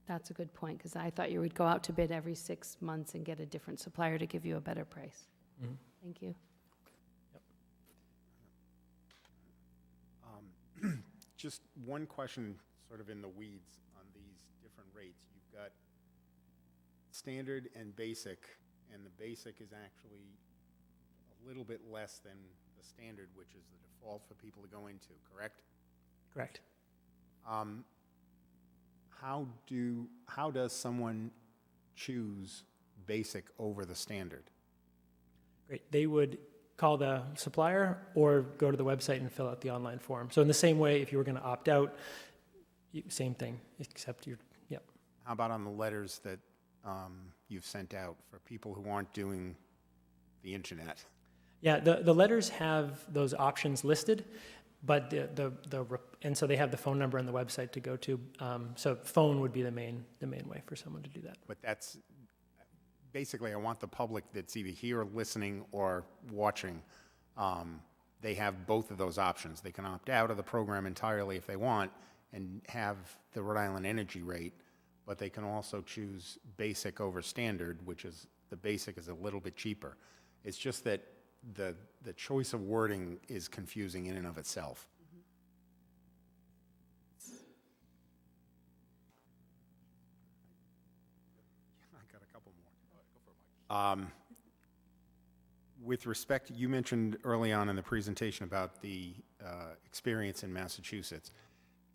Speaker 3: That's a good point, because I thought you would go out to bid every 6 months and get a different supplier to give you a better price.
Speaker 17: Mm-hmm.
Speaker 3: Thank you.
Speaker 2: Just one question, sort of in the weeds on these different rates. You've got standard and basic, and the basic is actually a little bit less than the standard, which is the default for people to go into, correct?
Speaker 17: Correct.
Speaker 2: how does someone choose basic over the standard?
Speaker 17: Great. They would call the supplier or go to the website and fill out the online form. So in the same way, if you were going to opt out, same thing, except you're, yep.
Speaker 2: How about on the letters that you've sent out for people who aren't doing the internet?
Speaker 17: Yeah, the letters have those options listed, but and so they have the phone number on the website to go to. So phone would be the main way for someone to do that.
Speaker 2: But that's, basically, I want the public that's either here listening or watching, they have both of those options. They can opt out of the program entirely if they want and have the Rhode Island Energy rate, but they can also choose basic over standard, which is, the basic is a little bit cheaper. It's just that the choice of wording is confusing in and of itself. I got a couple more. With respect, you mentioned early on in the presentation about the experience in Massachusetts.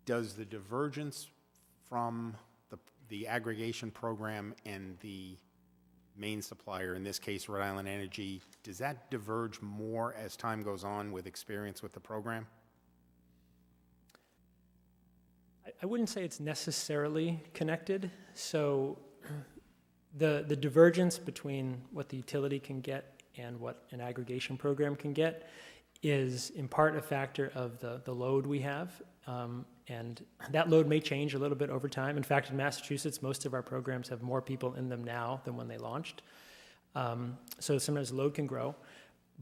Speaker 2: Does the divergence from the aggregation program and the main supplier, in this case Rhode Island Energy, does that diverge more as time goes on with experience with the program?
Speaker 17: I wouldn't say it's necessarily connected. So the divergence between what the utility can get and what an aggregation program can get is in part a factor of the load we have. And that load may change a little bit over time. In fact, in Massachusetts, most of our programs have more people in them now than when they launched. So sometimes the load can grow.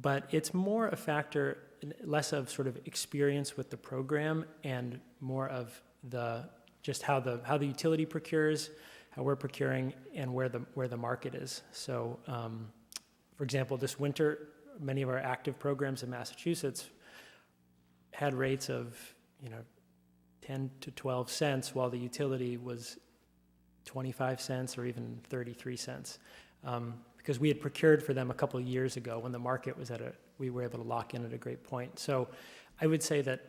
Speaker 17: But it's more a factor, less of sort of experience with the program and more of just how the utility procures, how we're procuring, and where the market is. So, for example, this winter, many of our active programs in Massachusetts had rates of 10 to 12 cents, while the utility was 25 cents or even 33 cents. Because we had procured for them a couple of years ago when the market was we were able to lock in at a great point. So I would say that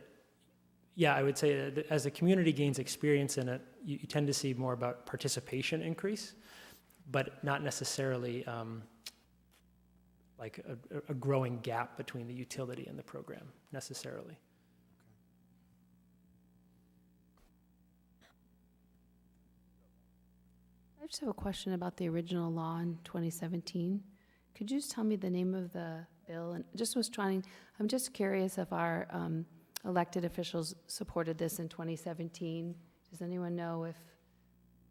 Speaker 17: as the community gains experience in it, you tend to see more about participation increase, but not necessarily like a growing gap between the utility and the program necessarily.
Speaker 3: I just have a question about the original law in 2017. Could you just tell me the name of the bill? And I'm just curious if our elected officials supported this in 2017. Does anyone know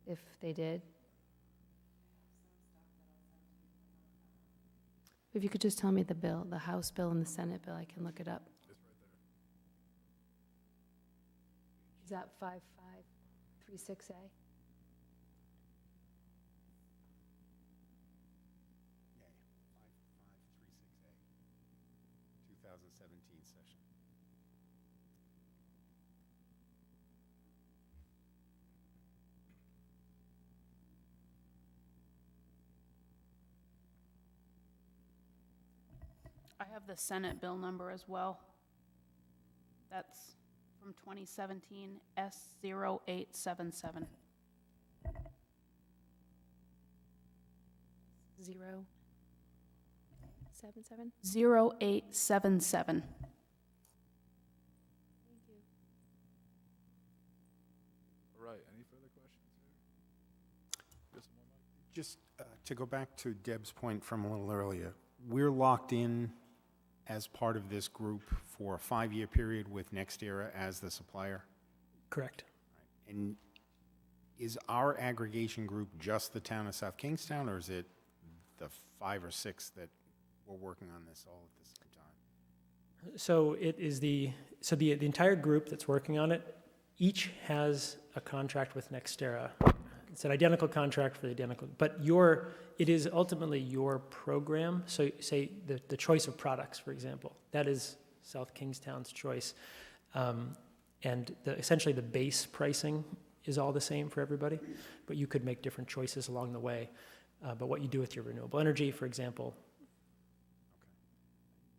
Speaker 3: if they did? If you could just tell me the bill, the House bill and the Senate bill, I can look it up. Is that 5536A?
Speaker 2: Session.
Speaker 4: I have the Senate bill number as well. That's from 2017, S0877.
Speaker 3: 077?
Speaker 4: 0877.
Speaker 1: All right, any further questions here?
Speaker 2: Just to go back to Deb's point from a little earlier, we're locked in as part of this group for a 5-year period with NextEra as the supplier?
Speaker 17: Correct.
Speaker 2: And is our aggregation group just the town of South Kingstown, or is it the 5 or 6 that we're working on this all at the same time?
Speaker 17: So it is the entire group that's working on it, each has a contract with NextEra. It's an identical contract for the identical, but it is ultimately your program. So say the choice of products, for example, that is South Kingstown's choice. And essentially the base pricing is all the same for everybody, but you could make different choices along the way. But what you do with your renewable energy, for example.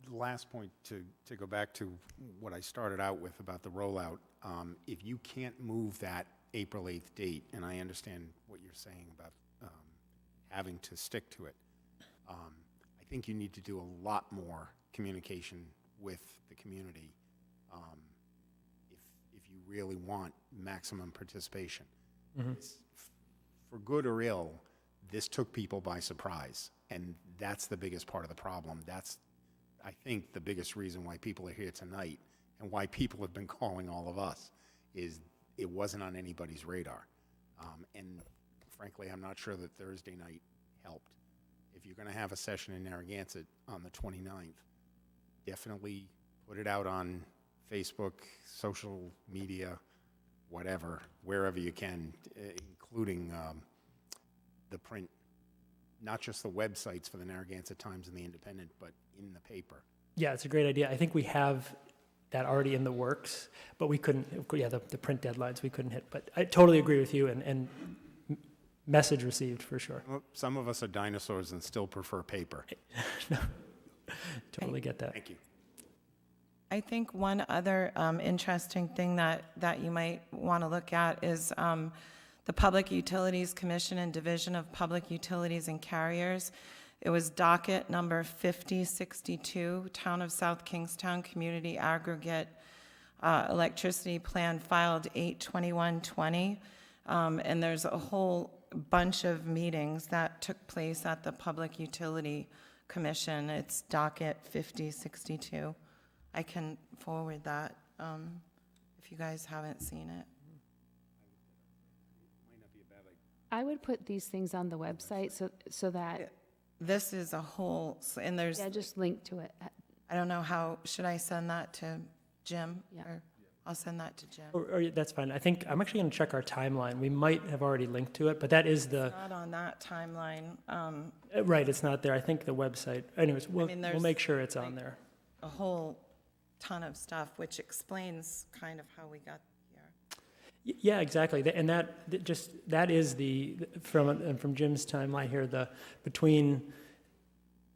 Speaker 2: The last point, to go back to what I started out with about the rollout, if you can't move that April 8th date, and I understand what you're saying about having to stick to it. I think you need to do a lot more communication with the community if you really want maximum participation. For good or ill, this took people by surprise, and that's the biggest part of the problem. That's, I think, the biggest reason why people are here tonight and why people have been calling all of us, is it wasn't on anybody's radar. And frankly, I'm not sure that Thursday night helped. If you're going to have a session in Narragansett on the 29th, definitely put it out on Facebook, social media, whatever, wherever you can, including the print, not just the websites for the Narragansett Times and the Independent, but in the paper.
Speaker 17: Yeah, it's a great idea. I think we have that already in the works, but we couldn't, the print deadlines we couldn't hit. But I totally agree with you, and message received for sure.
Speaker 2: Well, some of us are dinosaurs and still prefer paper.
Speaker 17: Totally get that.
Speaker 2: Thank you.
Speaker 6: I think one other interesting thing that you might want to look at is the Public Utilities Commission and Division of Public Utilities and Carriers. It was docket number 5062, Town of South Kingstown Community Aggregate Electricity Plan filed 8/21/20. And there's a whole bunch of meetings that took place at the Public Utility Commission. It's docket 5062. I can forward that if you guys haven't seen it.
Speaker 3: I would put these things on the website so that,
Speaker 6: This is a whole, and there's,
Speaker 3: yeah, just link to it.
Speaker 6: I don't know how, should I send that to Jim?
Speaker 3: Yeah.
Speaker 6: Or I'll send that to Jim.
Speaker 17: Or that's fine. I think I'm actually going to check our timeline. We might have already linked to it, but that is the
Speaker 6: It's not on that timeline.
Speaker 17: right. It's not there. I think the website. Anyways, we'll
Speaker 6: there's,
Speaker 17: make sure it's on
Speaker 6: like,
Speaker 17: there.
Speaker 6: A whole ton of stuff, which explains kind of how we got here.
Speaker 17: Yeah, exactly. And that is from Jim's timeline here, the between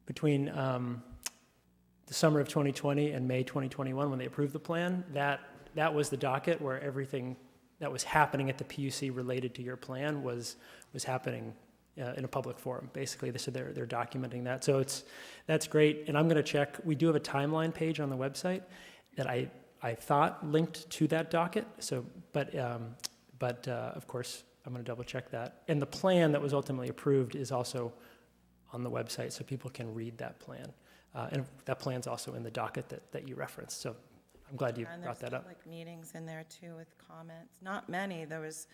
Speaker 17: the summer of 2020 and May 2021 when they approved the plan, that was the docket where everything that was happening at the PUC related to your plan was happening in a public forum. Basically, so they're documenting that. So that's great. And I'm going to check. We do have a timeline page on the website that I thought linked to that docket. So, but of course, I'm going to double check that. And the plan that was ultimately approved is also on the website, so people can read that plan. And that plan's also in the docket that you referenced. So I'm glad you brought that up.
Speaker 6: And there's public meetings in there too with comments. Not many. There was,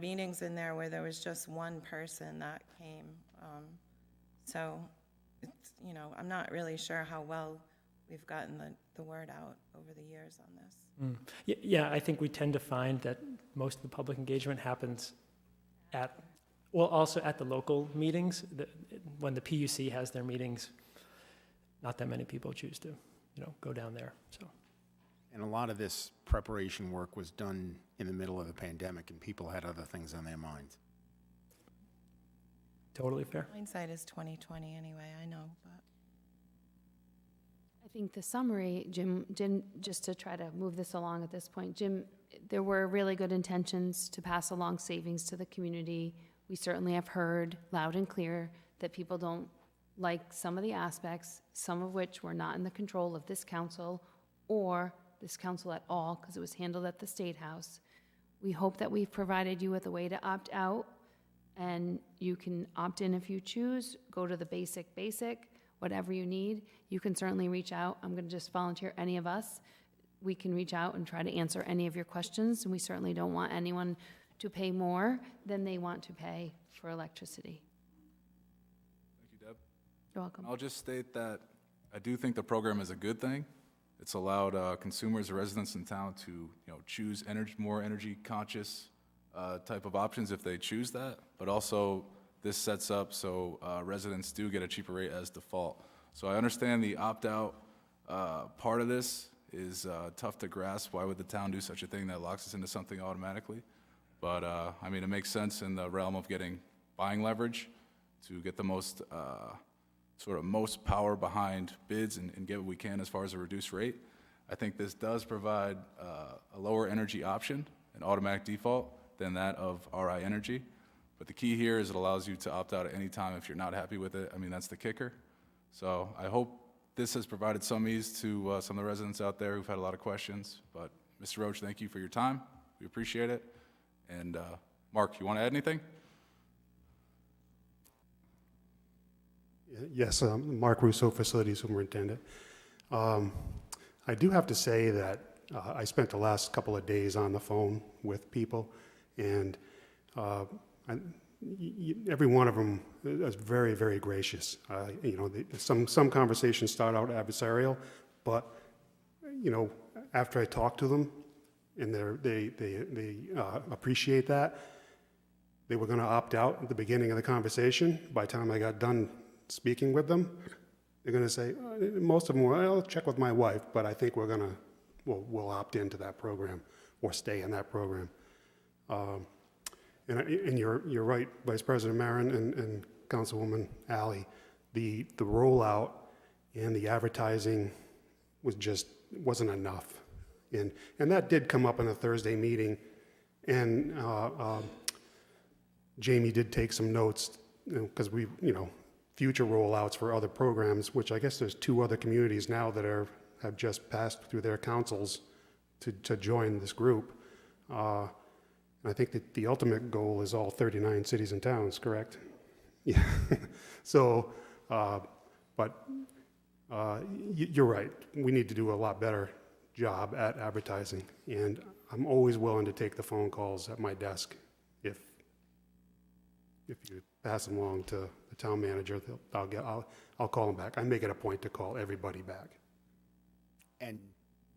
Speaker 6: meetings in there where there was just one person that came. So it's, I'm not really sure how well we've gotten the word out over the years on this.
Speaker 17: Yeah, I think we tend to find that most of the public engagement happens also at the local meetings. When the PUC has their meetings, not that many people choose to, go down there, so.
Speaker 2: And a lot of this preparation work was done in the middle of the pandemic, and people had other things on their minds.
Speaker 17: Totally fair.
Speaker 6: Hindsight is 20/20 anyway, I know, but.
Speaker 3: I think the summary, Jim, just to try to move this along at this point, Jim, there were really good intentions to pass along savings to the community. We certainly have heard loud and clear that people don't like some of the aspects, some of which were not in the control of this council or this council at all, because it was handled at the State House. We hope that we've provided you with a way to opt out, and you can opt in if you choose, go to the basic, whatever you need. You can certainly reach out. I'm going to just volunteer any of us. We can reach out and try to answer any of your questions, and we certainly don't want anyone to pay more than they want to pay for electricity.
Speaker 1: Thank you, Deb.
Speaker 3: You're welcome.
Speaker 1: I'll just state that I do think the program is a good thing. It's allowed consumers or residents in town to, choose more energy-conscious type of options if they choose that. But also, this sets up so residents do get a cheaper rate as default. So I understand the opt-out part of this is tough to grasp. Why would the town do such a thing that locks us into something automatically? But it makes sense in the realm of getting buying leverage to get the most most power behind bids and get what we can as far as a reduced rate. I think this does provide a lower energy option, an automatic default, than that of RI Energy. But the key here is it allows you to opt out at any time if you're not happy with it. I mean, that's the kicker. So I hope this has provided some ease to some of the residents out there who've had a lot of questions. But Mr. Roach, thank you for your time. We appreciate it. And Mark, you want to add anything?
Speaker 18: Yes, Mark Russo, Facilities Superintendent. I do have to say that I spent the last couple of days on the phone with people, and every one of them is very, very gracious. Some conversations start out adversarial, but after I talk to them, and they appreciate that. They were going to opt out at the beginning of the conversation. By the time I got done speaking with them, they're going to say, most of them, well, I'll check with my wife, but I think we'll opt into that program or stay in that program. And you're right, Vice President Marin and Councilwoman Alley, the rollout and the advertising wasn't enough. And that did come up in a Thursday meeting, and Jamie did take some notes, because future rollouts for other programs, which I guess there's 2 other communities now that have just passed through their councils to join this group. And I think that the ultimate goal is all 39 cities and towns, correct? Yeah. So, you're right. We need to do a lot better job at advertising, and I'm always willing to take the phone calls at my desk if you pass them along to the town manager. I'll call them back. I make it a point to call everybody back.
Speaker 2: And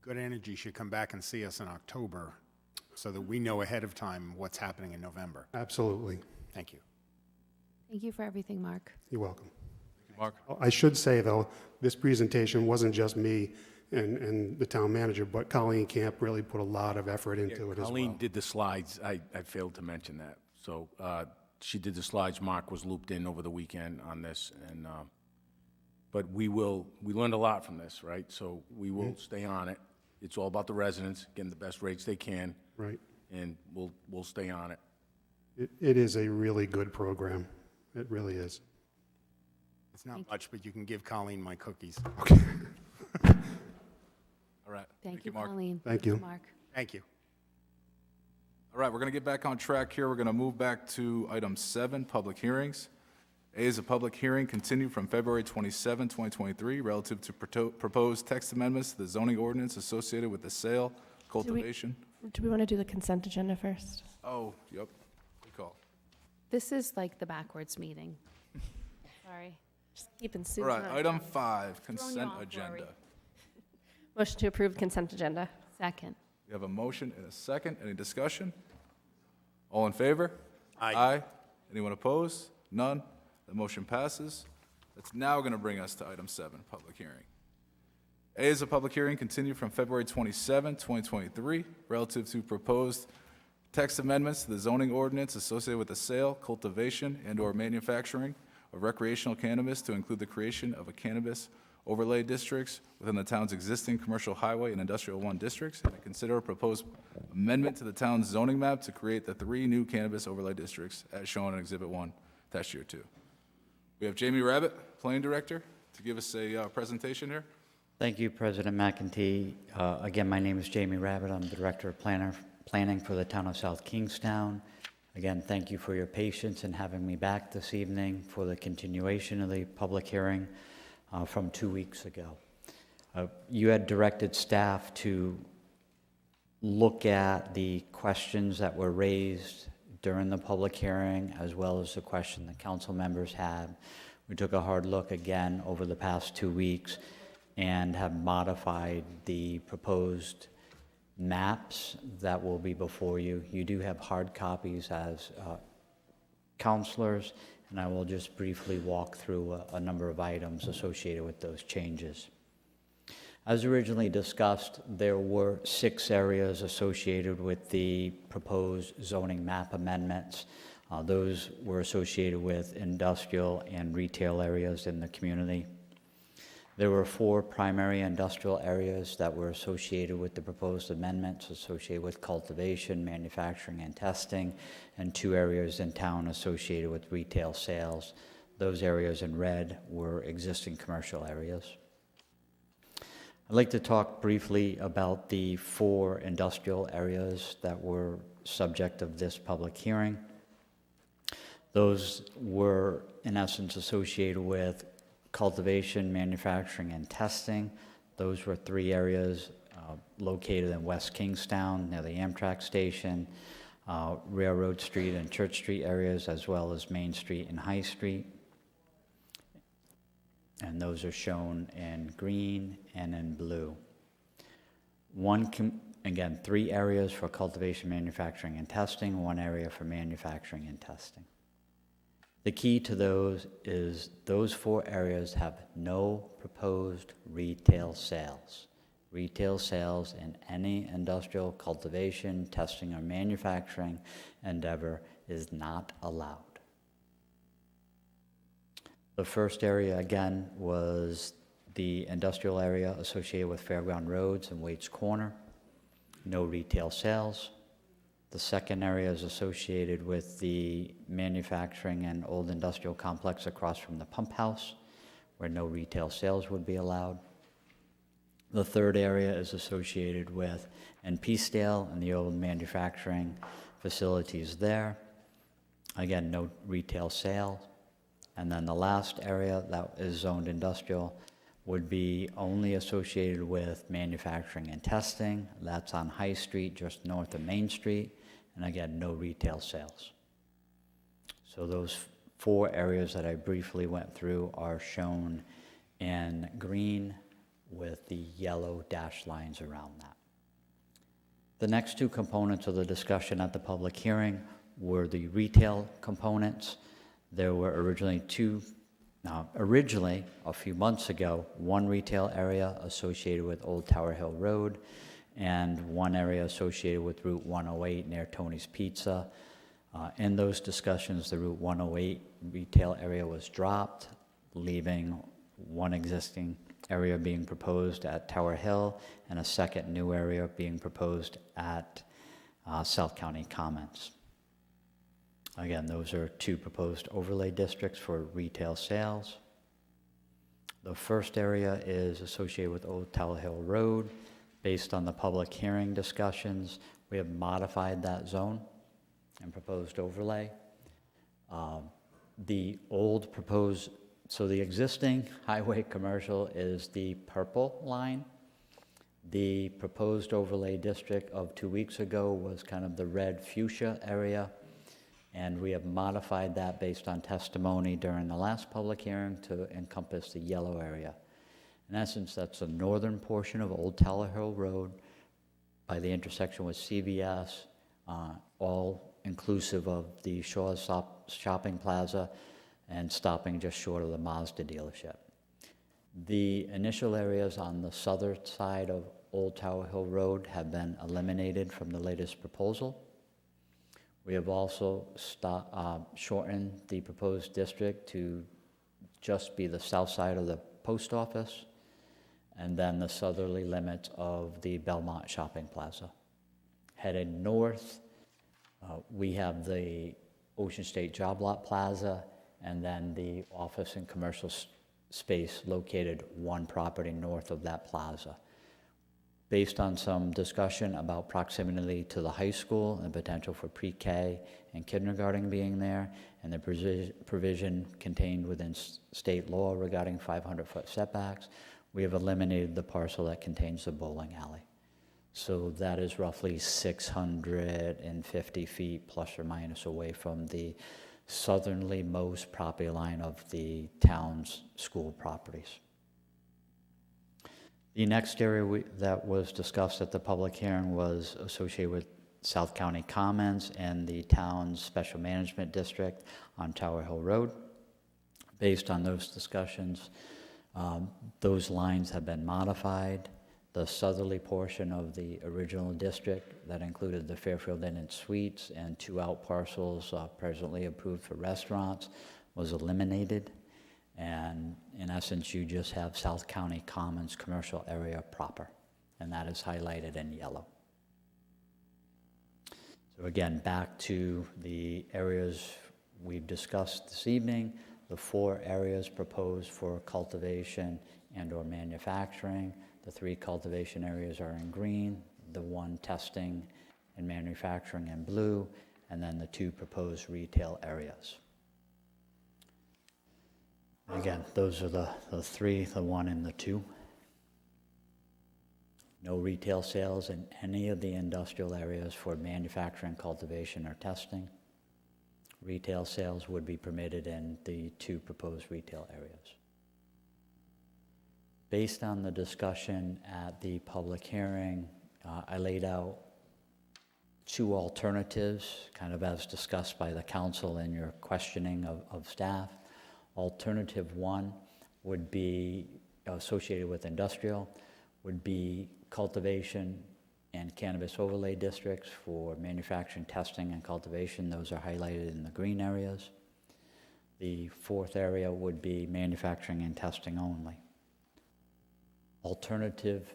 Speaker 2: Good Energy should come back and see us in October so that we know ahead of time what's happening in November.
Speaker 18: Absolutely.
Speaker 2: Thank you.
Speaker 3: Thank you for everything, Mark.
Speaker 18: You're welcome.
Speaker 1: Thank you, Mark.
Speaker 18: I should say, though, this presentation wasn't just me and the town manager, but Colleen Camp really put a lot of effort into it as well.
Speaker 13: Colleen did the slides. I failed to mention that. So she did the slides. Mark was looped in over the weekend on this, and but we learned a lot from this, right? So we will stay on it. It's all about the residents getting the best rates they can.
Speaker 18: Right.
Speaker 13: And we'll stay on it.
Speaker 18: It is a really good program. It really is.
Speaker 2: It's not much, but you can give Colleen my cookies.
Speaker 18: Okay.
Speaker 1: All right.
Speaker 3: Thank you,
Speaker 1: Mark.
Speaker 3: Colleen.
Speaker 18: Thank you.
Speaker 3: Mark.
Speaker 2: Thank you.
Speaker 1: All right, we're going to get back on track here. We're going to move back to item 7, public hearings. A is a public hearing continued from February 27, 2023, relative to proposed text amendments to the zoning ordinance associated with the sale, cultivation.
Speaker 7: Do we want to do the consent agenda first?
Speaker 1: Oh, yep. Good call.
Speaker 3: This is like the backwards meeting. Sorry.
Speaker 7: Just keeping
Speaker 1: All
Speaker 7: Susan
Speaker 1: right,
Speaker 7: on
Speaker 1: item
Speaker 7: track.
Speaker 1: 5,
Speaker 3: Throwing you
Speaker 1: consent
Speaker 3: off,
Speaker 1: agenda.
Speaker 3: Lori.
Speaker 7: Motion to approve consent agenda.
Speaker 3: Second.
Speaker 1: We have a motion and a second. Any discussion? All in favor?
Speaker 2: Aye.
Speaker 1: Anyone opposed? None. The motion passes. That's now going to bring us to item 7, public hearing. A is a public hearing continued from February 27, 2023, relative to proposed text amendments to the zoning ordinance associated with the sale, cultivation, and/or manufacturing of recreational cannabis to include the creation of a cannabis overlay districts within the town's existing commercial highway and industrial 1 districts, and to consider a proposed amendment to the town's zoning map to create the 3 new cannabis overlay districts as shown in Exhibit 1, attached year 2. We have Jamie Rabbit, Planning Director, to give us a presentation here.
Speaker 19: Thank you, President McEntee. Again, my name is Jamie Rabbit. I'm the Director of Planning for the Town of South Kingstown. Again, thank you for your patience in having me back this evening for the continuation of the public hearing from 2 weeks ago. You had directed staff to look at the questions that were raised during the public hearing, as well as the question the council members had. We took a hard look again over the past 2 weeks and have modified the proposed maps that will be before you. You do have hard copies as counselors, and I will just briefly walk through a number of items associated with those changes. As originally discussed, there were 6 areas associated with the proposed zoning map amendments. Those were associated with industrial and retail areas in the community. There were 4 primary industrial areas that were associated with the proposed amendments, associated with cultivation, manufacturing, and testing, and 2 areas in town associated with retail sales. Those areas in red were existing commercial areas. I'd like to talk briefly about the 4 industrial areas that were subject of this public hearing. Those were, in essence, associated with cultivation, manufacturing, and testing. Those were 3 areas located in West Kingstown near the Amtrak station, Railroad Street and Church Street areas, as well as Main Street and High Street. And those are shown in green and in blue. Again, 3 areas for cultivation, manufacturing, and testing, 1 area for manufacturing and testing. The key to those is those 4 areas have no proposed retail sales. Retail sales in any industrial cultivation, testing, or manufacturing endeavor is not allowed. The first area, again, was the industrial area associated with Fairground Roads and Waits Corner. No retail sales. The second area is associated with the manufacturing and old industrial complex across from the pump house, where no retail sales would be allowed. The third area is associated with Peacedale and the old manufacturing facilities there. Again, no retail sales. And then the last area that is zoned industrial would be only associated with manufacturing and testing. That's on High Street, just north of Main Street. And again, no retail sales. So those 4 areas that I briefly went through are shown in green with the yellow dashed lines around that. The next 2 components of the discussion at the public hearing were the retail components. There were originally a few months ago, 1 retail area associated with Old Tower Hill Road and 1 area associated with Route 108 near Tony's Pizza. In those discussions, the Route 108 retail area was dropped, leaving 1 existing area being proposed at Tower Hill and a second new area being proposed at South County Commons. Again, those are 2 proposed overlay districts for retail sales. The first area is associated with Old Tower Hill Road. Based on the public hearing discussions, we have modified that zone and proposed overlay. The existing highway commercial is the purple line. The proposed overlay district of 2 weeks ago was kind of the red fuchsia area. And we have modified that based on testimony during the last public hearing to encompass the yellow area. In essence, that's the northern portion of Old Tower Hill Road by the intersection with CVS, all inclusive of the Shaw's Shopping Plaza and stopping just short of the Mazda dealership. The initial areas on the southern side of Old Tower Hill Road have been eliminated from the latest proposal. We have also shortened the proposed district to just be the south side of the post office and then the southerly limits of the Belmont Shopping Plaza. Headed north, we have the Ocean State Job Lot Plaza and then the office and commercial space located 1 property north of that plaza. Based on some discussion about proximity to the high school and potential for pre-K and kindergarten being there, and the provision contained within state law regarding 500-foot setbacks, we have eliminated the parcel that contains the bowling alley. So that is roughly 650 feet plus or minus away from the southerly most property line of the town's school properties. The next area that was discussed at the public hearing was associated with South County Commons and the town's special management district on Tower Hill Road. Based on those discussions, those lines have been modified. The southerly portion of the original district that included the Fairfield Inn and Suites and 2 out parcels presently approved for restaurants was eliminated. And in essence, you just have South County Commons commercial area proper, and that is highlighted in yellow. So again, back to the areas we've discussed this evening, the 4 areas proposed for cultivation and/or manufacturing. The 3 cultivation areas are in green, the 1 testing and manufacturing in blue, and then the 2 proposed retail areas. Again, those are the 3, the 1 and the 2. No retail sales in any of the industrial areas for manufacturing, cultivation, or testing. Retail sales would be permitted in the 2 proposed retail areas. Based on the discussion at the public hearing, I laid out 2 alternatives, kind of as discussed by the council in your questioning of staff. Alternative 1 would be associated with industrial, would be cultivation and cannabis overlay districts for manufacturing, testing, and cultivation. Those are highlighted in the green areas. The 4th area would be manufacturing and testing only. Alternative,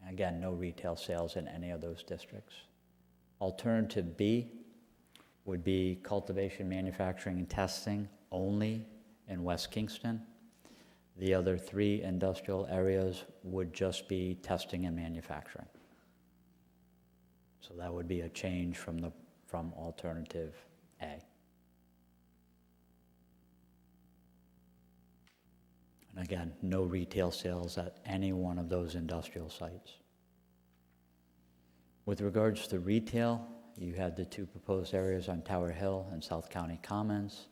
Speaker 19: again, no retail sales in any of those districts. Alternative B would be cultivation, manufacturing, and testing only in West Kingston. The other 3 industrial areas would just be testing and manufacturing. So that would be a change from alternative A. And again, no retail sales at any one of those industrial sites. With regards to retail, you had the 2 proposed areas on Tower Hill and South County Commons.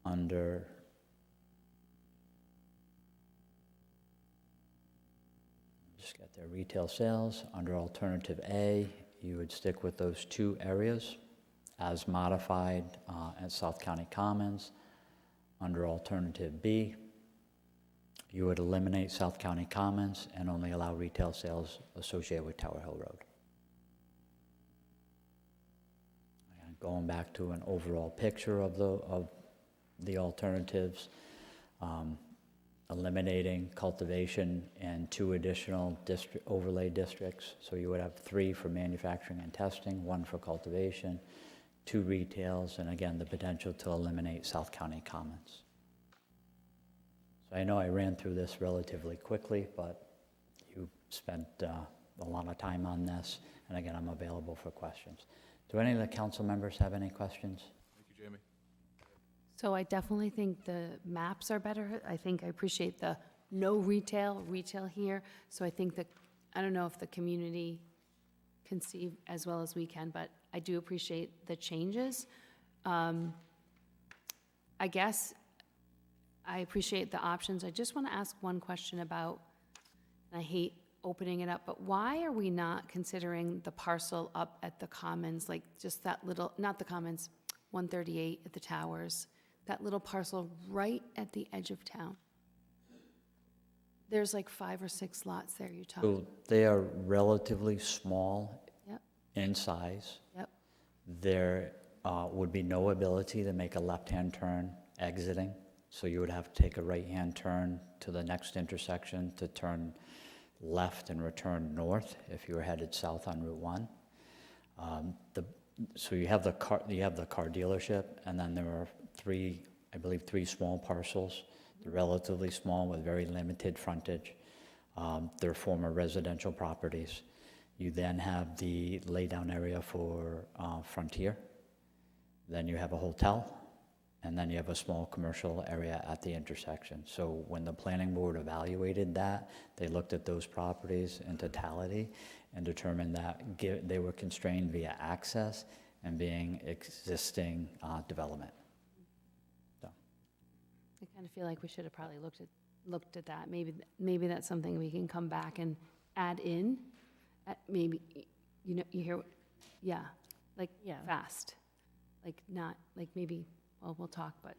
Speaker 19: Under just get their retail sales. Under alternative A, you would stick with those 2 areas as modified at South County Commons. Under alternative B, you would eliminate South County Commons and only allow retail sales associated with Tower Hill Road. And going back to an overall picture of the alternatives, eliminating cultivation and 2 additional overlay districts. So you would have 3 for manufacturing and testing, 1 for cultivation, 2 retails, and again, the potential to eliminate South County Commons. So I know I ran through this relatively quickly, but you spent a lot of time on this, and again, I'm available for questions. Do any of the council members have any questions?
Speaker 1: Thank you, Jamie.
Speaker 3: So I definitely think the maps are better. I appreciate the no retail here. So I think that, I don't know if the community can see as well as we can, but I do appreciate the changes. I guess I appreciate the options. I just want to ask one question about, and I hate opening it up, but why are we not considering the parcel up at the Commons, like just that little, not the Commons, 138 at the Towers, that little parcel right at the edge of town? There's like 5 or 6 lots there you talked
Speaker 19: So
Speaker 3: about.
Speaker 19: they are relatively small
Speaker 3: Yep.
Speaker 19: in size.
Speaker 3: Yep.
Speaker 19: There would be no ability to make a left-hand turn exiting, so you would have to take a right-hand turn to the next intersection to turn left and return north if you were headed south on Route 1. So you have the car dealership, and then there are 3 small parcels. They're relatively small with very limited frontage. They're former residential properties. You then have the laydown area for Frontier. Then you have a hotel, and then you have a small commercial area at the intersection. So when the planning board evaluated that, they looked at those properties in totality and determined that they were constrained via access and being existing development.
Speaker 3: I kind of feel like we should have probably looked at that. Maybe that's something we can come back and add in. Maybe, you hear, yeah, like fast, like not, like maybe, well, we'll talk, but.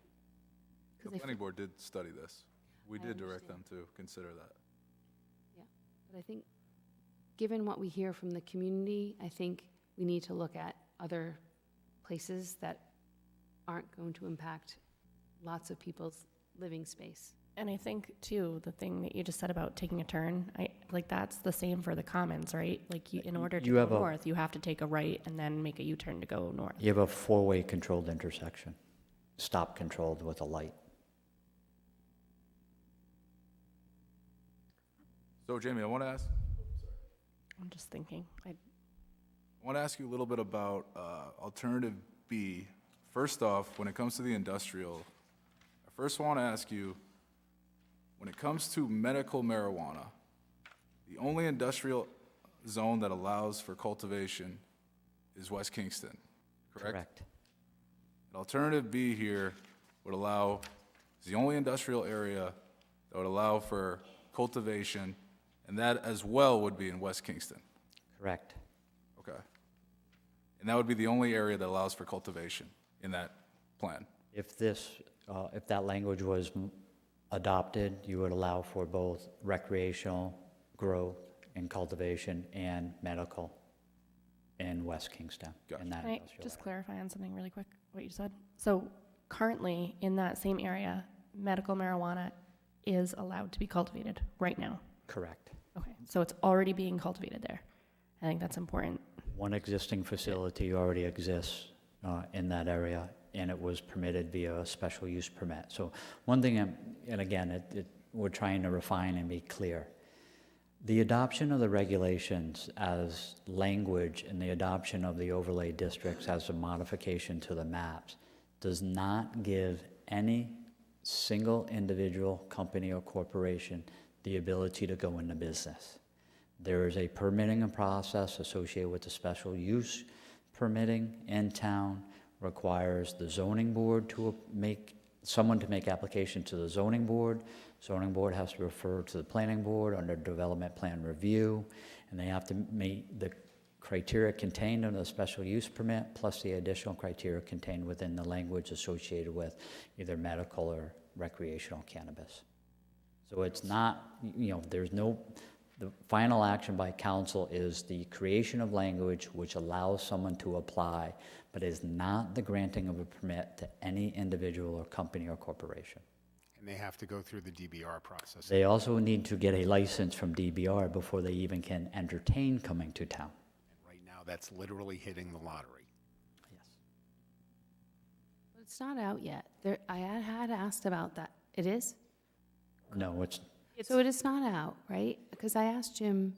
Speaker 1: The planning board did study this. We did direct them to consider that.
Speaker 3: Yeah, but I think, given what we hear from the community, I think we need to look at other places that aren't going to impact lots of people's living space.
Speaker 7: And I think too, the thing that you just said about taking a turn, like that's the same for the commons, right? Like in order to
Speaker 19: You
Speaker 7: go
Speaker 19: have a-
Speaker 7: north, you have to take a right and then make a U-turn to go north.
Speaker 19: You have a four-way controlled intersection, stop controlled with a light.
Speaker 1: So Jamie, I want to ask you a little bit about alternative B. First off, when it comes to the industrial, I first want to ask you, when it comes to medical marijuana, the only industrial zone that allows for cultivation is West Kingston, correct?
Speaker 19: Correct.
Speaker 1: And alternative B here would allow, is the only industrial area that would allow for cultivation, and that as well would be in West Kingston.
Speaker 19: Correct.
Speaker 1: Okay. And that would be the only area that allows for cultivation in that plan.
Speaker 19: If that language was adopted, you would allow for both recreational growth and cultivation and medical in West Kingston. In that
Speaker 7: Can I
Speaker 19: industrial
Speaker 7: just
Speaker 19: area.
Speaker 7: clarify on something really quick, what you said? So currently, in that same area, medical marijuana is allowed to be cultivated right now.
Speaker 19: Correct.
Speaker 7: Okay, so it's already being cultivated there. I think that's important.
Speaker 19: One existing facility already exists in that area, and it was permitted via a special use permit. So one thing, and again, we're trying to refine and be clear. The adoption of the regulations as language and the adoption of the overlay districts as a modification to the maps does not give any single individual company or corporation the ability to go into business. There is a permitting process associated with the special use permitting in town, requires the zoning board to make application to the zoning board. Zoning board has to refer to the planning board under development plan review, and they have to meet the criteria contained in the special use permit, plus the additional criteria contained within the language associated with either medical or recreational cannabis. So it's not, the final action by council is the creation of language which allows someone to apply, but is not the granting of a permit to any individual or company or corporation.
Speaker 2: And they have to go through the DBR process.
Speaker 19: They also need to get a license from DBR before they even can entertain coming to town.
Speaker 2: Right now, that's literally hitting the lottery.
Speaker 3: But it's not out yet. I had asked about that. It is?
Speaker 19: No, it's,
Speaker 3: So it is not out, right? Because I asked Jim,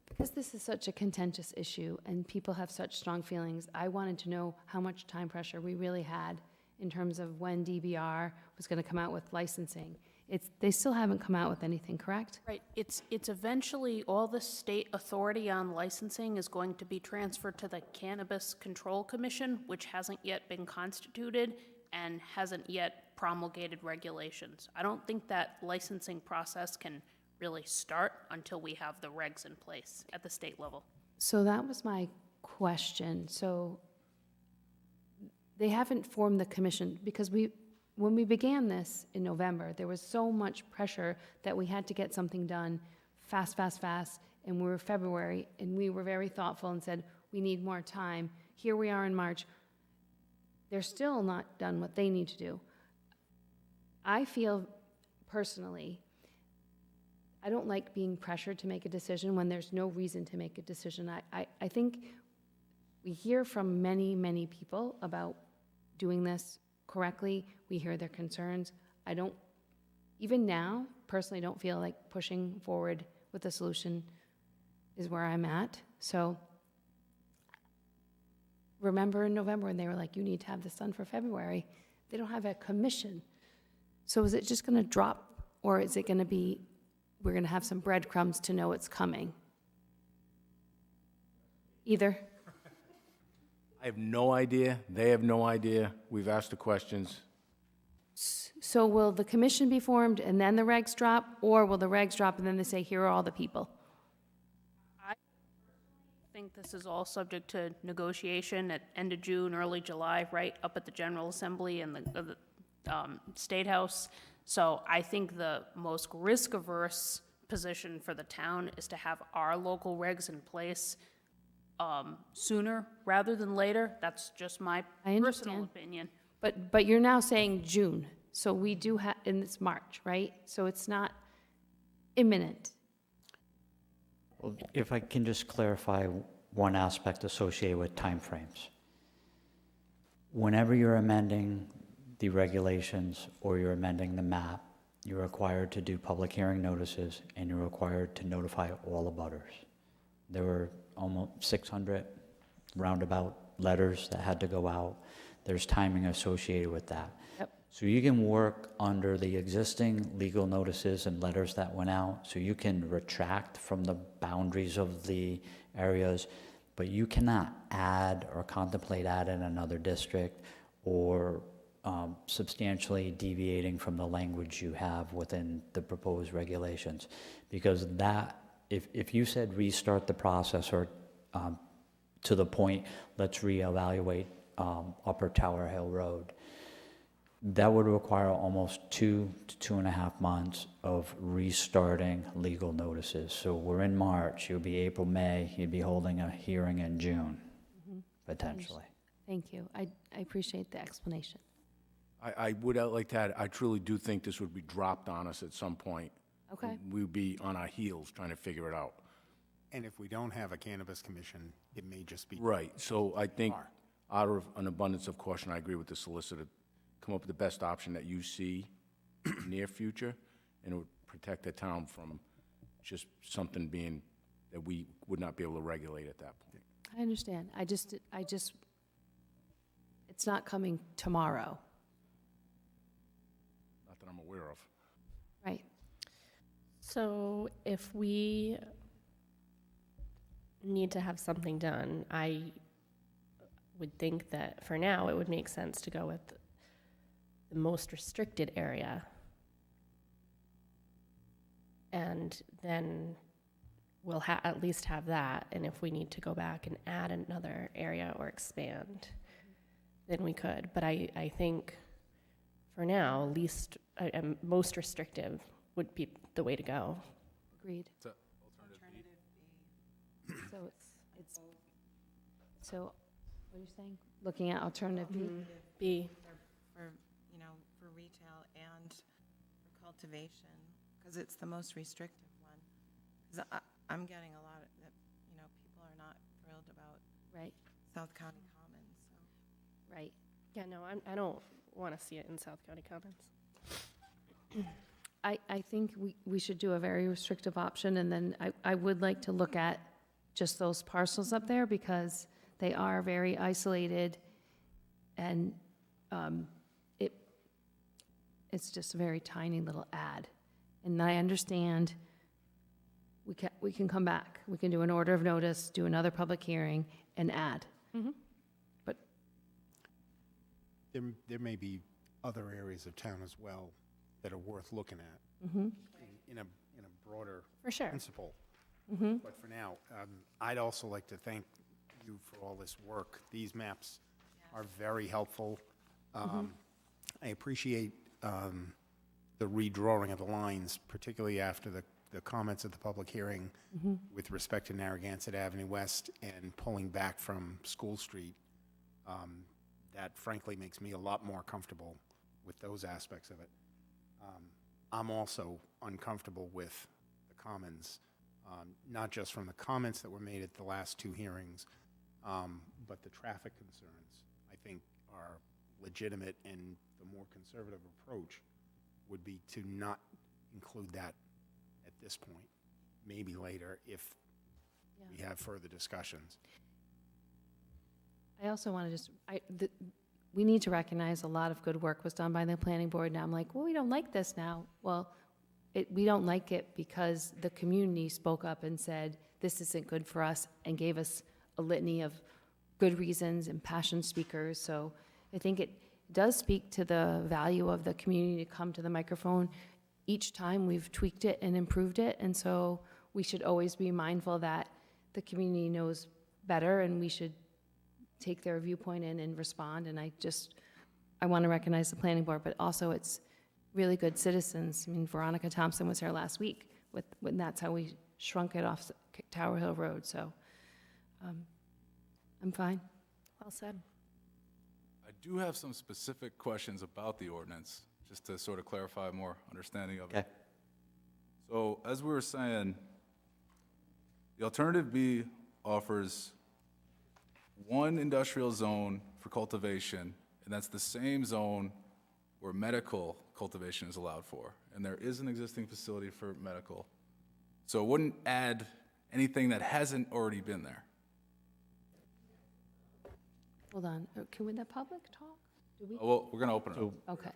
Speaker 3: because this is such a contentious issue and people have such strong feelings, I wanted to know how much time pressure we really had in terms of when DBR was going to come out with licensing. They still haven't come out with anything, correct?
Speaker 4: Right, it's eventually, all the state authority on licensing is going to be transferred to the Cannabis Control Commission, which hasn't yet been constituted and hasn't yet promulgated regulations. I don't think that licensing process can really start until we have the regs in place at the state level.
Speaker 3: So that was my question. So they haven't formed the commission because when we began this in November, there was so much pressure that we had to get something done fast, and we were February, and we were very thoughtful and said, we need more time. Here we are in March. They're still not done what they need to do. I feel personally, I don't like being pressured to make a decision when there's no reason to make a decision. I think we hear from many, many people about doing this correctly. We hear their concerns. I don't, even now, personally don't feel like pushing forward with a solution is where I'm at. So remember in November when they were like, you need to have this done for February. They don't have a commission. So is it just going to drop, or is it going to be, we're going to have some breadcrumbs to know it's coming? Either.
Speaker 13: I have no idea. They have no idea. We've asked the questions.
Speaker 3: So will the commission be formed and then the regs drop, or will the regs drop and then they say, here are all the people?
Speaker 4: I think this is all subject to negotiation at end of June, early July, right, up at the General Assembly and the State House. So I think the most risk-averse position for the town is to have our local regs in place sooner rather than later. That's just my
Speaker 3: I
Speaker 4: personal
Speaker 3: understand.
Speaker 4: opinion.
Speaker 3: But you're now saying June, so we do have, and it's March, right? So it's not imminent.
Speaker 19: Well, if I can just clarify one aspect associated with timeframes. Whenever you're amending the regulations or you're amending the map, you're required to do public hearing notices and you're required to notify all abutters. There were almost 600 roundabout letters that had to go out. There's timing associated with that.
Speaker 3: Yep.
Speaker 19: So you can work under the existing legal notices and letters that went out, so you can retract from the boundaries of the areas, but you cannot add or contemplate adding another district or substantially deviating from the language you have within the proposed regulations. Because that, if you said restart the process or to the point, let's reevaluate Upper Tower Hill Road, that would require almost 2 to 2.5 months of restarting legal notices. So we're in March, you'll be April, May, you'd be holding a hearing in June, potentially.
Speaker 3: Thank you. I appreciate the explanation.
Speaker 13: I would like to add, I truly do think this would be dropped on us at some point.
Speaker 3: Okay.
Speaker 13: We would be on our heels trying to figure it out.
Speaker 2: And if we don't have a cannabis commission, it may just be.
Speaker 13: Right, so I think out of an abundance of caution, I agree with the solicitor, come up with the best option that you see near future, and it would protect the town from just something being that we would not be able to regulate at that point.
Speaker 3: I understand. I just, it's not coming tomorrow.
Speaker 13: Not that I'm aware of.
Speaker 3: Right.
Speaker 7: So if we need to have something done, I would think that for now, it would make sense to go with the most restricted area. And then we'll at least have that, and if we need to go back and add another area or expand, then we could. But I think for now, least, most restrictive would be the way to go.
Speaker 3: Agreed.
Speaker 1: So,
Speaker 3: So what are you saying? Looking at alternative B?
Speaker 7: B.
Speaker 6: For, for retail and for cultivation, because it's the most restrictive one. Because I'm getting a lot of, that, people are not thrilled about
Speaker 3: Right.
Speaker 6: South County Commons, so.
Speaker 3: Right.
Speaker 7: Yeah, no, I don't want to see it in South County Commons.
Speaker 3: I think we should do a very restrictive option, and then I would like to look at just those parcels up there, because they are very isolated, and it's just a very tiny little ad. And I understand we can come back. We can do an order of notice, do another public hearing, and add. But
Speaker 2: There may be other areas of town as well that are worth looking at in a broader
Speaker 7: For sure.
Speaker 2: principle. But for now, I'd also like to thank you for all this work. These maps are very helpful. I appreciate the redrawing of the lines, particularly after the comments at the public hearing with respect to Narragansett Avenue West and pulling back from School Street. That frankly makes me a lot more comfortable with those aspects of it. I'm also uncomfortable with the Commons, not just from the comments that were made at the last two hearings, but the traffic concerns, I think, are legitimate, and the more conservative approach would be to not include that at this point, maybe later if we have further discussions.
Speaker 3: I also want to just, we need to recognize a lot of good work was done by the planning board. Now I'm like, well, we don't like this now. Well, we don't like it because the community spoke up and said, this isn't good for us, and gave us a litany of good reasons and passionate speakers. So I think it does speak to the value of the community to come to the microphone. Each time we've tweaked it and improved it, and so we should always be mindful that the community knows better, and we should take their viewpoint in and respond. And I want to recognize the planning board, but also it's really good citizens. I mean, Veronica Thompson was here last week when that's how we shrunk it off Tower Hill Road. So I'm fine.
Speaker 15: Well said.
Speaker 1: I do have some specific questions about the ordinance, just to sort of clarify more understanding of it.
Speaker 19: Okay.
Speaker 1: So, as we were saying, the alternative B offers one industrial zone for cultivation, and that's the same zone where medical cultivation is allowed for. And there is an existing facility for medical. So it wouldn't add anything that hasn't already been there.
Speaker 3: Hold on. Can we, the public talk? Do we?
Speaker 1: Oh, well, we're going to open it up.
Speaker 3: Okay.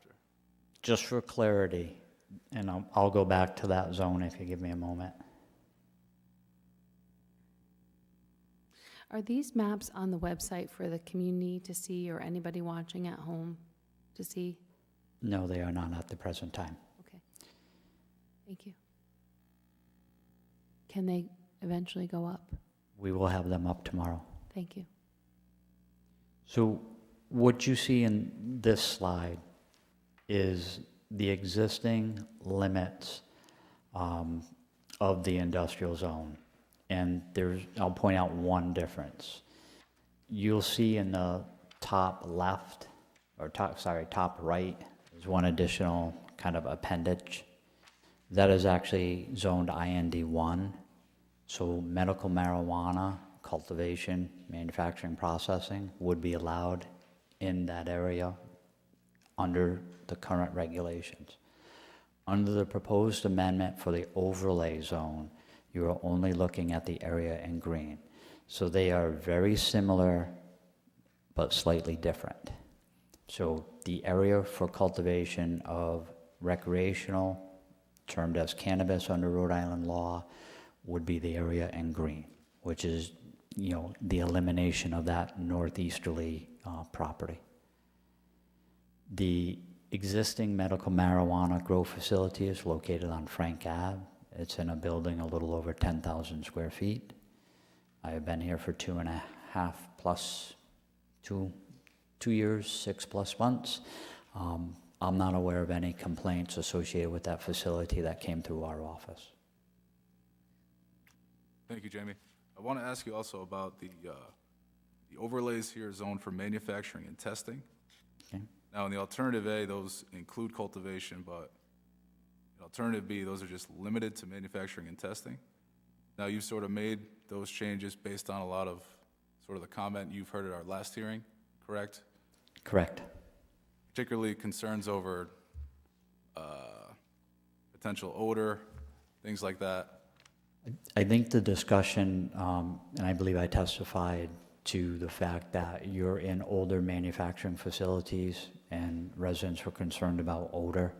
Speaker 19: Just for clarity, and I'll go back to that zone if you give me a moment.
Speaker 3: Are these maps on the website for the community to see or anybody watching at home to see?
Speaker 19: No, they are not at the present time.
Speaker 3: Okay. Thank you. Can they eventually go up?
Speaker 19: We will have them up tomorrow.
Speaker 3: Thank you.
Speaker 19: So what you see in this slide is the existing limits of the industrial zone. And I'll point out one difference. You'll see in the top left, or top right, is one additional kind of appendage. That is actually zoned IND1. So medical marijuana cultivation, manufacturing, processing would be allowed in that area under the current regulations. Under the proposed amendment for the overlay zone, you are only looking at the area in green. So they are very similar, but slightly different. So the area for cultivation of recreational, termed as cannabis under Rhode Island law, would be the area in green, which is, the elimination of that northeasterly property. The existing medical marijuana grow facility is located on Frank Ave. It's in a building a little over 10,000 square feet. I have been here for 2.5 plus 2 years, 6+ months. I'm not aware of any complaints associated with that facility that came through our office.
Speaker 1: Thank you, Jamie. I want to ask you also about the overlays here zoned for manufacturing and testing.
Speaker 19: Okay.
Speaker 1: Now, in the alternative A, those include cultivation, but in alternative B, those are just limited to manufacturing and testing. Now, you've sort of made those changes based on a lot of sort of the comment you've heard at our last hearing, correct?
Speaker 19: Correct.
Speaker 1: Particularly concerns over potential odor, things like that.
Speaker 19: I think the discussion, and I believe I testified to the fact that you're in older manufacturing facilities and residents were concerned about odor,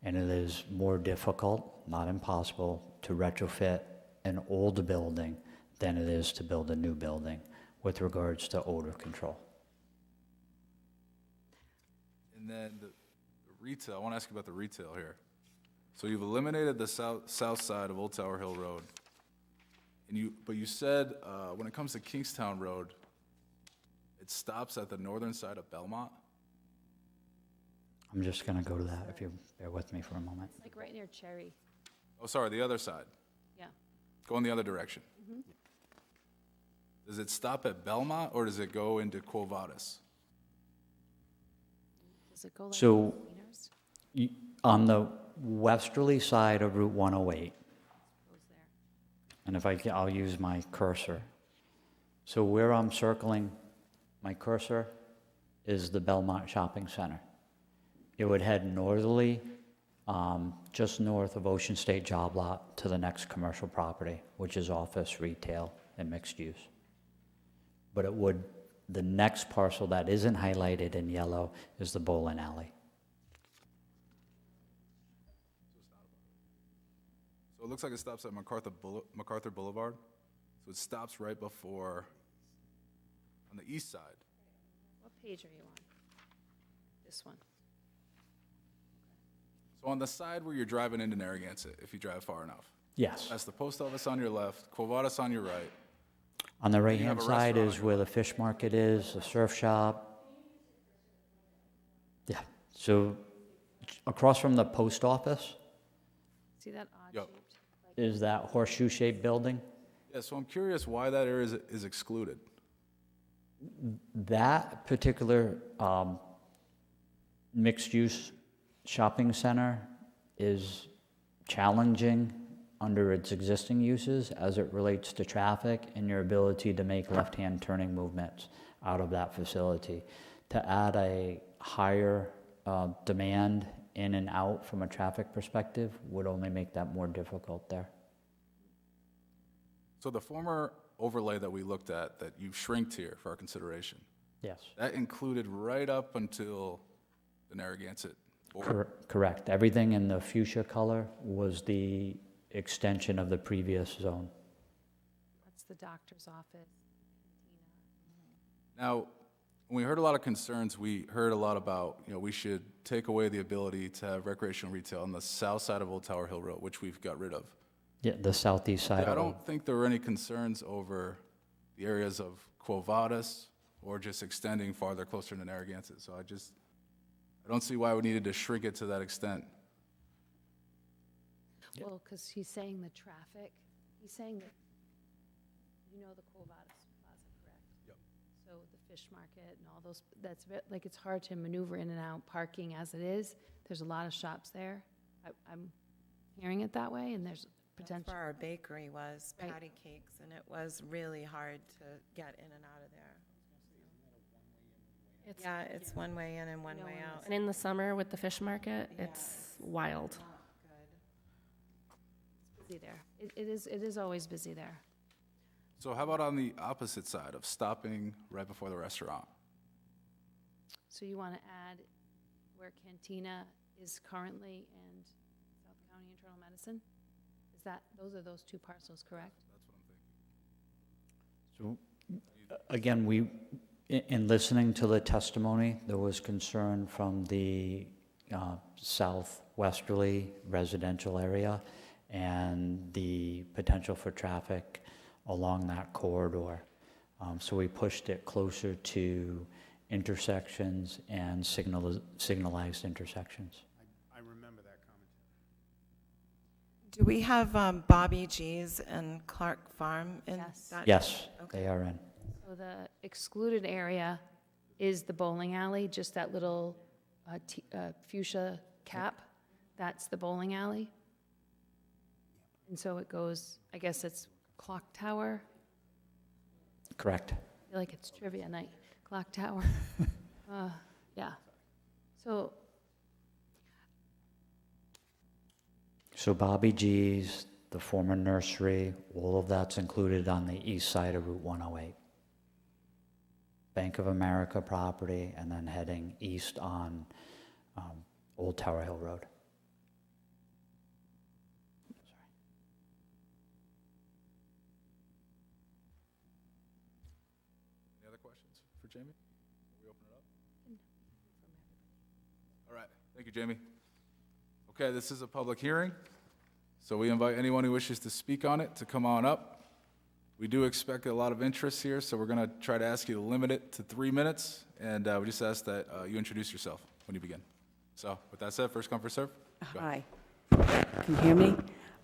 Speaker 19: and it is more difficult, not impossible, to retrofit an old building than it is to build a new building with regards to odor control.
Speaker 1: And then the retail, I want to ask you about the retail here. So you've eliminated the south side of Old Tower Hill Road. But you said when it comes to Kingstown Road, it stops at the northern side of Belmont?
Speaker 19: I'm just going to go to that if you bear with me for a moment.
Speaker 3: It's like right near Cherry.
Speaker 1: Oh, sorry, the other side.
Speaker 3: Yeah.
Speaker 1: Go in the other direction. Does it stop at Belmont or does it go into Quo Vadis?
Speaker 3: Does it go like
Speaker 19: So
Speaker 3: Wieners?
Speaker 19: on the westerly side of Route 108, and if I'll use my cursor. So where I'm circling my cursor is the Belmont Shopping Center. It would head northerly, just north of Ocean State Job Lot to the next commercial property, which is office, retail, and mixed use. But the next parcel that isn't highlighted in yellow is the bowling alley.
Speaker 1: So it looks like it stops at MacArthur Boulevard. So it stops right before, on the east side.
Speaker 3: What page are you on? This one.
Speaker 1: So on the side where you're driving into Narragansett, if you drive far enough.
Speaker 19: Yes.
Speaker 1: That's the post office on your left, Quo Vadis on your right.
Speaker 19: On the
Speaker 1: you have
Speaker 19: right-hand
Speaker 1: a
Speaker 19: side
Speaker 1: restaurant
Speaker 19: is
Speaker 1: on
Speaker 19: where the fish market is, the surf shop. Yeah, so across from the post office
Speaker 3: See that odd
Speaker 1: Yep.
Speaker 3: shaped?
Speaker 19: is that horseshoe-shaped building.
Speaker 1: Yeah, so I'm curious why that area is excluded.
Speaker 19: That particular mixed-use shopping center is challenging under its existing uses as it relates to traffic and your ability to make left-hand turning movements out of that facility. To add a higher demand in and out from a traffic perspective would only make that more difficult there.
Speaker 1: So the former overlay that we looked at, that you shrinked here for our consideration,
Speaker 19: Yes.
Speaker 1: that included right up until the Narragansett border?
Speaker 19: Correct. Everything in the fuchsia color was the extension of the previous zone.
Speaker 3: That's the doctor's office.
Speaker 1: Now, when we heard a lot of concerns, we heard a lot about, we should take away the ability to have recreational retail on the south side of Old Tower Hill Road, which we've got rid of.
Speaker 19: Yeah, the southeast side.
Speaker 1: I don't think there were any concerns over the areas of Quo Vadis or just extending farther closer to Narragansett. So I don't see why we needed to shrink it to that extent.
Speaker 3: Well, because he's saying the traffic, he's saying that, the Quo Vadis Plaza, correct?
Speaker 1: Yep.
Speaker 3: So the fish market and all those, like, it's hard to maneuver in and out parking as it is. There's a lot of shops there. I'm hearing it that way, and there's
Speaker 6: That's
Speaker 3: potential.
Speaker 6: where our bakery was,
Speaker 3: Right.
Speaker 6: patty cakes, and it was really hard to get in and out of there. Yeah, it's one way in and one way out.
Speaker 7: And in the summer with the fish market, it's wild.
Speaker 3: It's busy there. It is always busy there.
Speaker 1: So how about on the opposite side of stopping right before the restaurant?
Speaker 3: So you want to add where Cantina is currently and South County Internal Medicine? Those are those two parcels, correct?
Speaker 19: So, again, in listening to the testimony, there was concern from the southwesterly residential area and the potential for traffic along that corridor. So we pushed it closer to intersections and signalized intersections.
Speaker 2: I remember that comment.
Speaker 6: Do we have Bobby G's and Clark Farm in
Speaker 3: Yes.
Speaker 6: that?
Speaker 19: Yes,
Speaker 6: Okay.
Speaker 19: they are in.
Speaker 3: So the excluded area is the bowling alley, just that little fuchsia cap. That's the bowling alley. And so it goes, I guess it's Clock Tower.
Speaker 19: Correct.
Speaker 3: I feel like it's trivia night. Clock Tower. Yeah.
Speaker 19: So Bobby G's, the former nursery, all of that's included on the east side of Route 108. Bank of America property, and then heading east on Old Tower Hill Road.
Speaker 1: Any other questions for Jamie? Will we open it up? All right, thank you, Jamie. Okay, this is a public hearing, so we invite anyone who wishes to speak on it to come on up. We do expect a lot of interest here, so we're going to try to ask you to limit it to 3 minutes, and we just ask that you introduce yourself when you begin. So with that said, first come, first serve. Go.
Speaker 20: Hi. Can you hear me?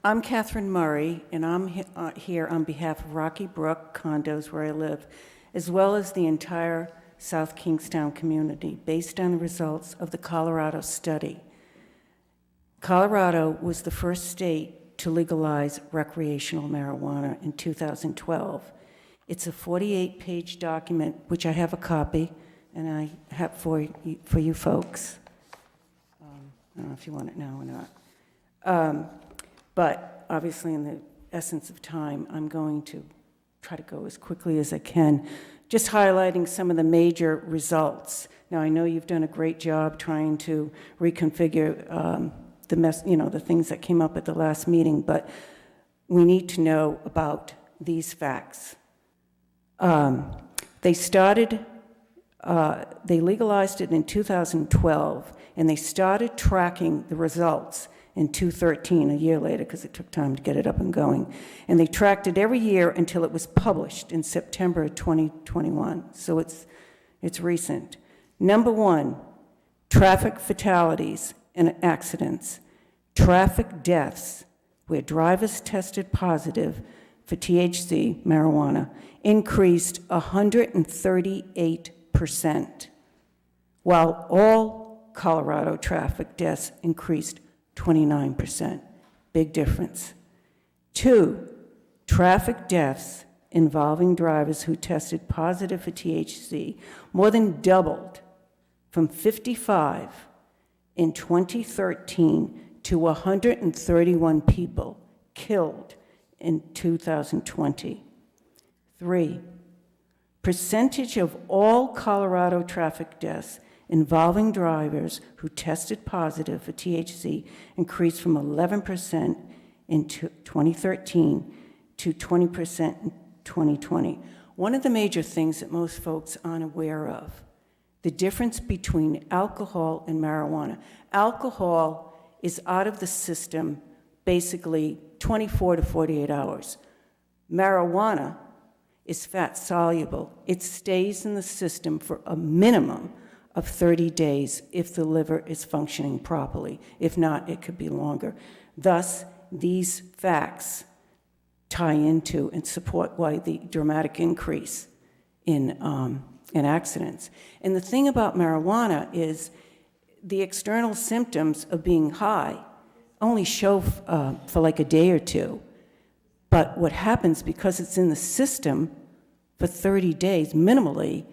Speaker 20: I'm Catherine Murray, and I'm here on behalf of Rocky Brook Condos, where I live, as well as the entire South Kingstown community, based on the results of the Colorado study. Colorado was the first state to legalize recreational marijuana in 2012. It's a 48-page document, which I have a copy, and I have for you folks. I don't know if you want it now or not. But obviously, in the essence of time, I'm going to try to go as quickly as I can, just highlighting some of the major results. Now, I know you've done a great job trying to reconfigure the things that came up at the last meeting, but we need to know about these facts. They legalized it in 2012, and they started tracking the results in 2013, a year later, because it took time to get it up and going. And they tracked it every year until it was published in September of 2021, so it's recent. Number one, traffic fatalities and accidents. Traffic deaths, where drivers tested positive for THC, marijuana, increased 138%, while all Colorado traffic deaths increased 29%. Big difference. 2, traffic deaths involving drivers who tested positive for THC more than doubled from 55 in 2013 to 131 people killed in 2020. 3, percentage of all Colorado traffic deaths involving drivers who tested positive for THC increased from 11% in 2013 to 20% in 2020. One of the major things that most folks aren't aware of, the difference between alcohol and marijuana. Alcohol is out of the system basically 24 to 48 hours. Marijuana is fat soluble. It stays in the system for a minimum of 30 days if the liver is functioning properly. If not, it could be longer. Thus, these facts tie into and support why the dramatic increase in accidents. And the thing about marijuana is the external symptoms of being high only show for like a day or two. But what happens, because it's in the system for 30 days minimally,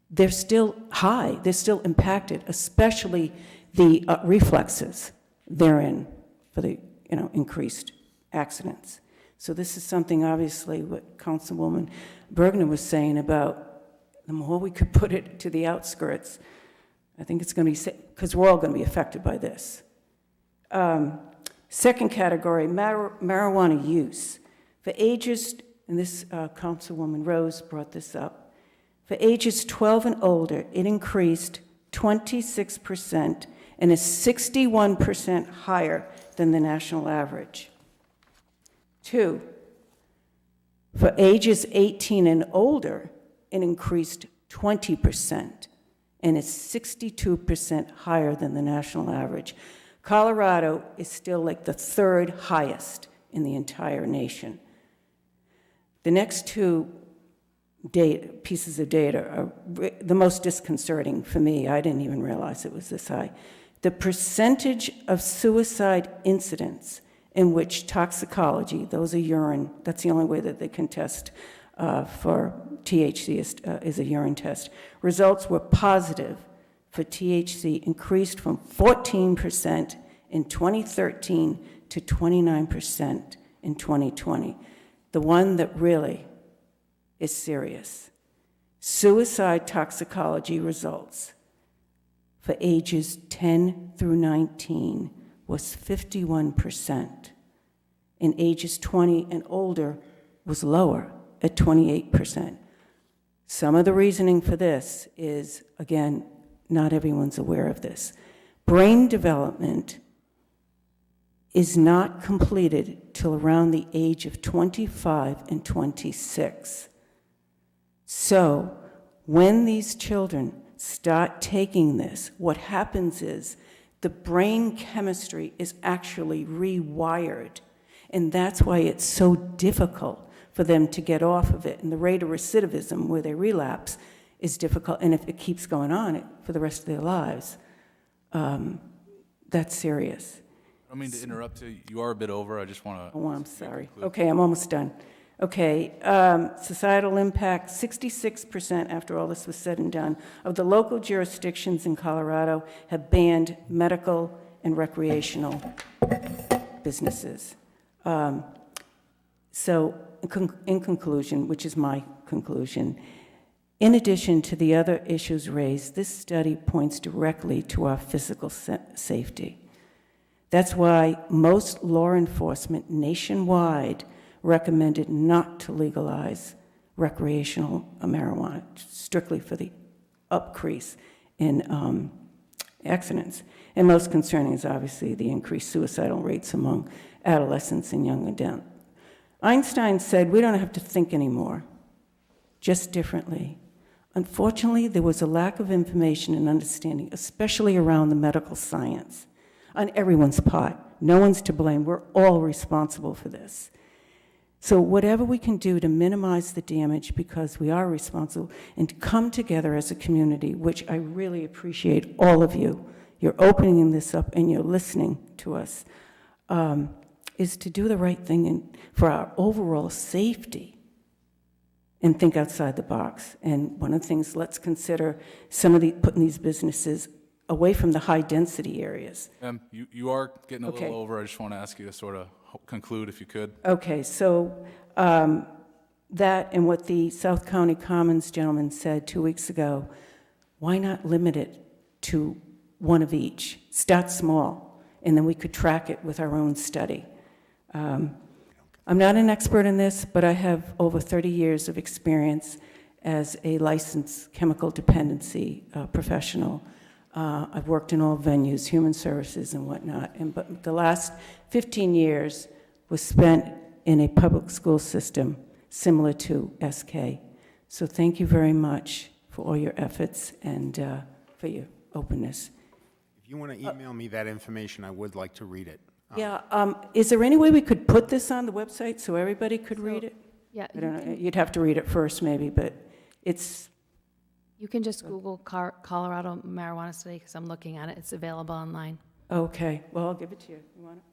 Speaker 20: they're still high, they're still impacted, especially the reflexes therein for the increased accidents. So this is something, obviously, what Councilwoman Bergner was saying about the more we could put it to the outskirts, I think it's going to be, because we're all going to be affected by this. Second category, marijuana use. For ages, and this Councilwoman Rose brought this up, for ages 12 and older, it increased 26% and is 61% higher than the national average. 2, for ages 18 and older, it increased 20% and is 62% higher than the national average. Colorado is still like the 3rd highest in the entire nation. The next 2 pieces of data are the most disconcerting for me. I didn't even realize it was this high. The percentage of suicide incidents in which toxicology, those are urine, that's the only way that they can test for THC is a urine test. Results were positive for THC increased from 14% in 2013 to 29% in 2020. The one that really is serious. Suicide toxicology results for ages 10 through 19 was 51%, and ages 20 and older was lower at 28%. Some of the reasoning for this is, again, not everyone's aware of this. Brain development is not completed till around the age of 25 and 26. So when these children start taking this, what happens is the brain chemistry is actually rewired, and that's why it's so difficult for them to get off of it. And the rate of recidivism, where they relapse, is difficult, and if it keeps going on for the rest of their lives, that's serious.
Speaker 1: I don't mean to interrupt you. You are a bit over. I just want to...
Speaker 20: Oh, I'm sorry. Okay, I'm almost done. Okay, societal impact, 66%, after all this was said and done, of the local jurisdictions in Colorado have banned medical and recreational businesses. So, in conclusion, which is my conclusion, in addition to the other issues raised, this study points directly to our physical safety. That's why most law enforcement nationwide recommended not to legalize recreational marijuana, strictly for the increase in accidents. And most concerning is obviously the increased suicidal rates among adolescents and young adults. Einstein said, we don't have to think anymore, just differently. Unfortunately, there was a lack of information and understanding, especially around the medical science, on everyone's part. No one's to blame. We're all responsible for this. So whatever we can do to minimize the damage, because we are responsible, and to come together as a community, which I really appreciate all of you. You're opening this up and you're listening to us, is to do the right thing and for our overall safety and think outside the box. And one of the things, let's consider putting these businesses away from the high-density areas.
Speaker 1: You are getting a
Speaker 20: Okay.
Speaker 1: little over. I just want to ask you to sort of conclude, if you could.
Speaker 20: Okay, so that and what the South County Commons gentleman said 2 weeks ago, why not limit it to one of each? Start small, and then we could track it with our own study. I'm not an expert in this, but I have over 30 years of experience as a licensed chemical dependency professional. I've worked in all venues, human services and whatnot, but the last 15 years was spent in a public school system similar to SK. So thank you very much for all your efforts and for your openness.
Speaker 2: If you want to email me that information, I would like to read it.
Speaker 20: Yeah, is there any way we could put this on the website so everybody could read it?
Speaker 3: Yeah,
Speaker 20: I don't know, you'd have to read it first maybe, but it's,
Speaker 3: you can just Google Colorado marijuana study, because I'm looking at it. It's available online.
Speaker 20: okay, well, I'll give it to you. You want it?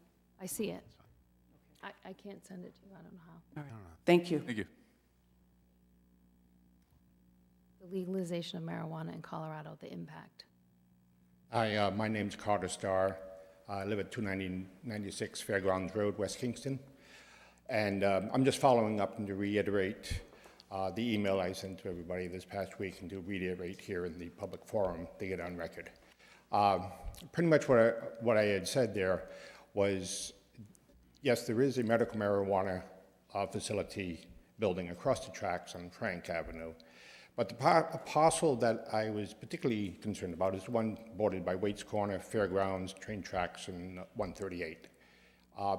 Speaker 3: I see it. I can't send it to you. I don't know how.
Speaker 20: All right, thank you.
Speaker 1: Thank you.
Speaker 3: The legalization of marijuana in Colorado, the impact.
Speaker 21: Hi, my name's Carter Starr. I live at 296 Fairgrounds Road, West Kingston. And I'm just following up and to reiterate the email I sent to everybody this past week and to reiterate here in the public forum to get on record. Pretty much what I had said there was, yes, there is a medical marijuana facility building across the tracks on Frank Avenue. But the parcel that I was particularly concerned about is the one bordered by Waits Corner, Fairgrounds, train tracks, and 138.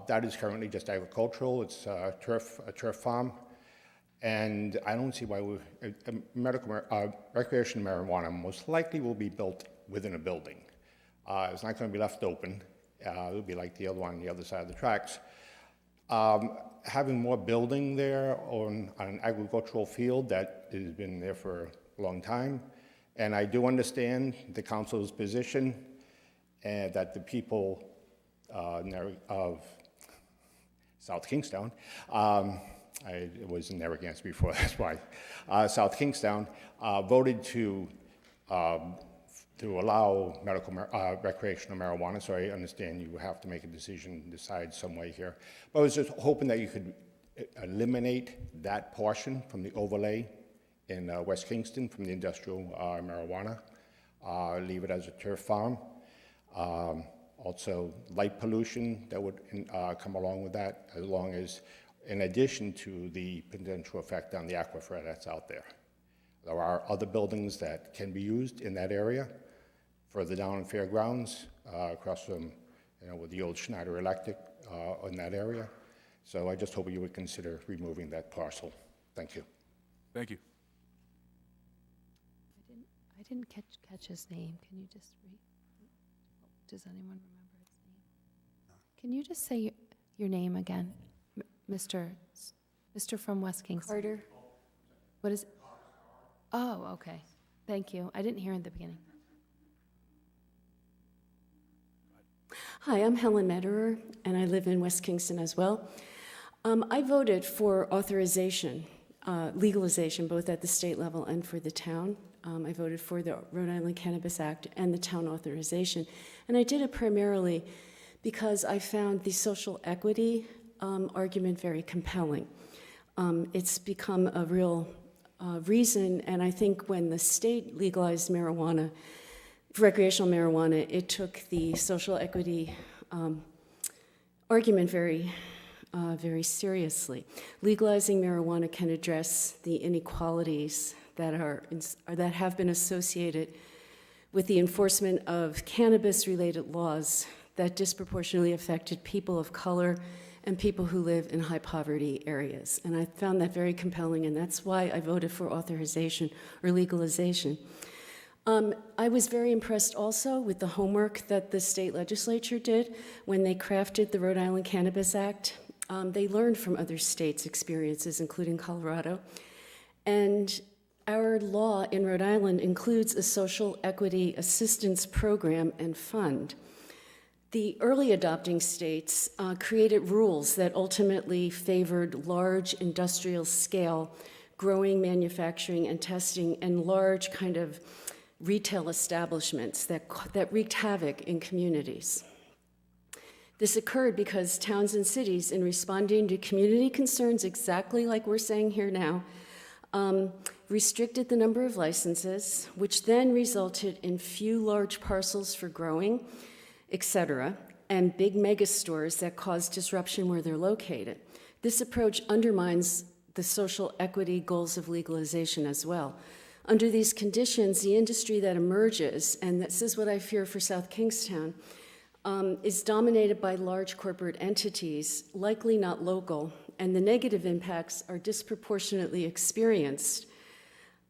Speaker 21: That is currently just agricultural. It's a turf farm. And I don't see why recreational marijuana most likely will be built within a building. It's not going to be left open. It'll be like the other one on the other side of the tracks. Having more building there on an agricultural field that has been there for a long time. And I do understand the council's position that the people of South Kingstown, I was in Narragansett before, that's why, South Kingstown voted to allow recreational marijuana, so I understand you have to make a decision, decide some way here. But I was just hoping that you could eliminate that portion from the overlay in West Kingston from the industrial marijuana, leave it as a turf farm. Also, light pollution that would come along with that, as long as, in addition to the potential effect on the aquifer that's out there. There are other buildings that can be used in that area, further down in Fairgrounds, across from, with the old Schneider Electric in that area. So I just hope you would consider removing that parcel. Thank you.
Speaker 1: Thank you.
Speaker 3: I didn't catch his name. Can you just read? Does anyone remember his name? No. Can you just say your name again, Mr. from West Kingston?
Speaker 22: Carter.
Speaker 3: What is it? Oh, okay. Thank you. I didn't hear in the beginning.
Speaker 22: Hi, I'm Helen Metterer, and I live in West Kingston as well. I voted for authorization, legalization, both at the state level and for the town. I voted for the Rhode Island Cannabis Act and the town authorization. And I did it primarily because I found the social equity argument very compelling. It's become a real reason, and I think when the state legalized marijuana, recreational marijuana, it took the social equity argument very seriously. Legalizing marijuana can address the inequalities that have been associated with the enforcement of cannabis-related laws that disproportionately affected people of color and people who live in high-poverty areas. And I found that very compelling, and that's why I voted for authorization or legalization. I was very impressed also with the homework that the state legislature did when they crafted the Rhode Island Cannabis Act. They learned from other states' experiences, including Colorado. And our law in Rhode Island includes a social equity assistance program and fund. The early adopting states created rules that ultimately favored large industrial scale growing, manufacturing, and testing, and large kind of retail establishments that wreaked havoc in communities. This occurred because towns and cities, in responding to community concerns exactly like we're saying here now, restricted the number of licenses, which then resulted in few large parcels for growing, etc., and big mega stores that cause disruption where they're located. This approach undermines the social equity goals of legalization as well. Under these conditions, the industry that emerges, and this is what I fear for South Kingstown, is dominated by large corporate entities, likely not local, and the negative impacts are disproportionately experienced,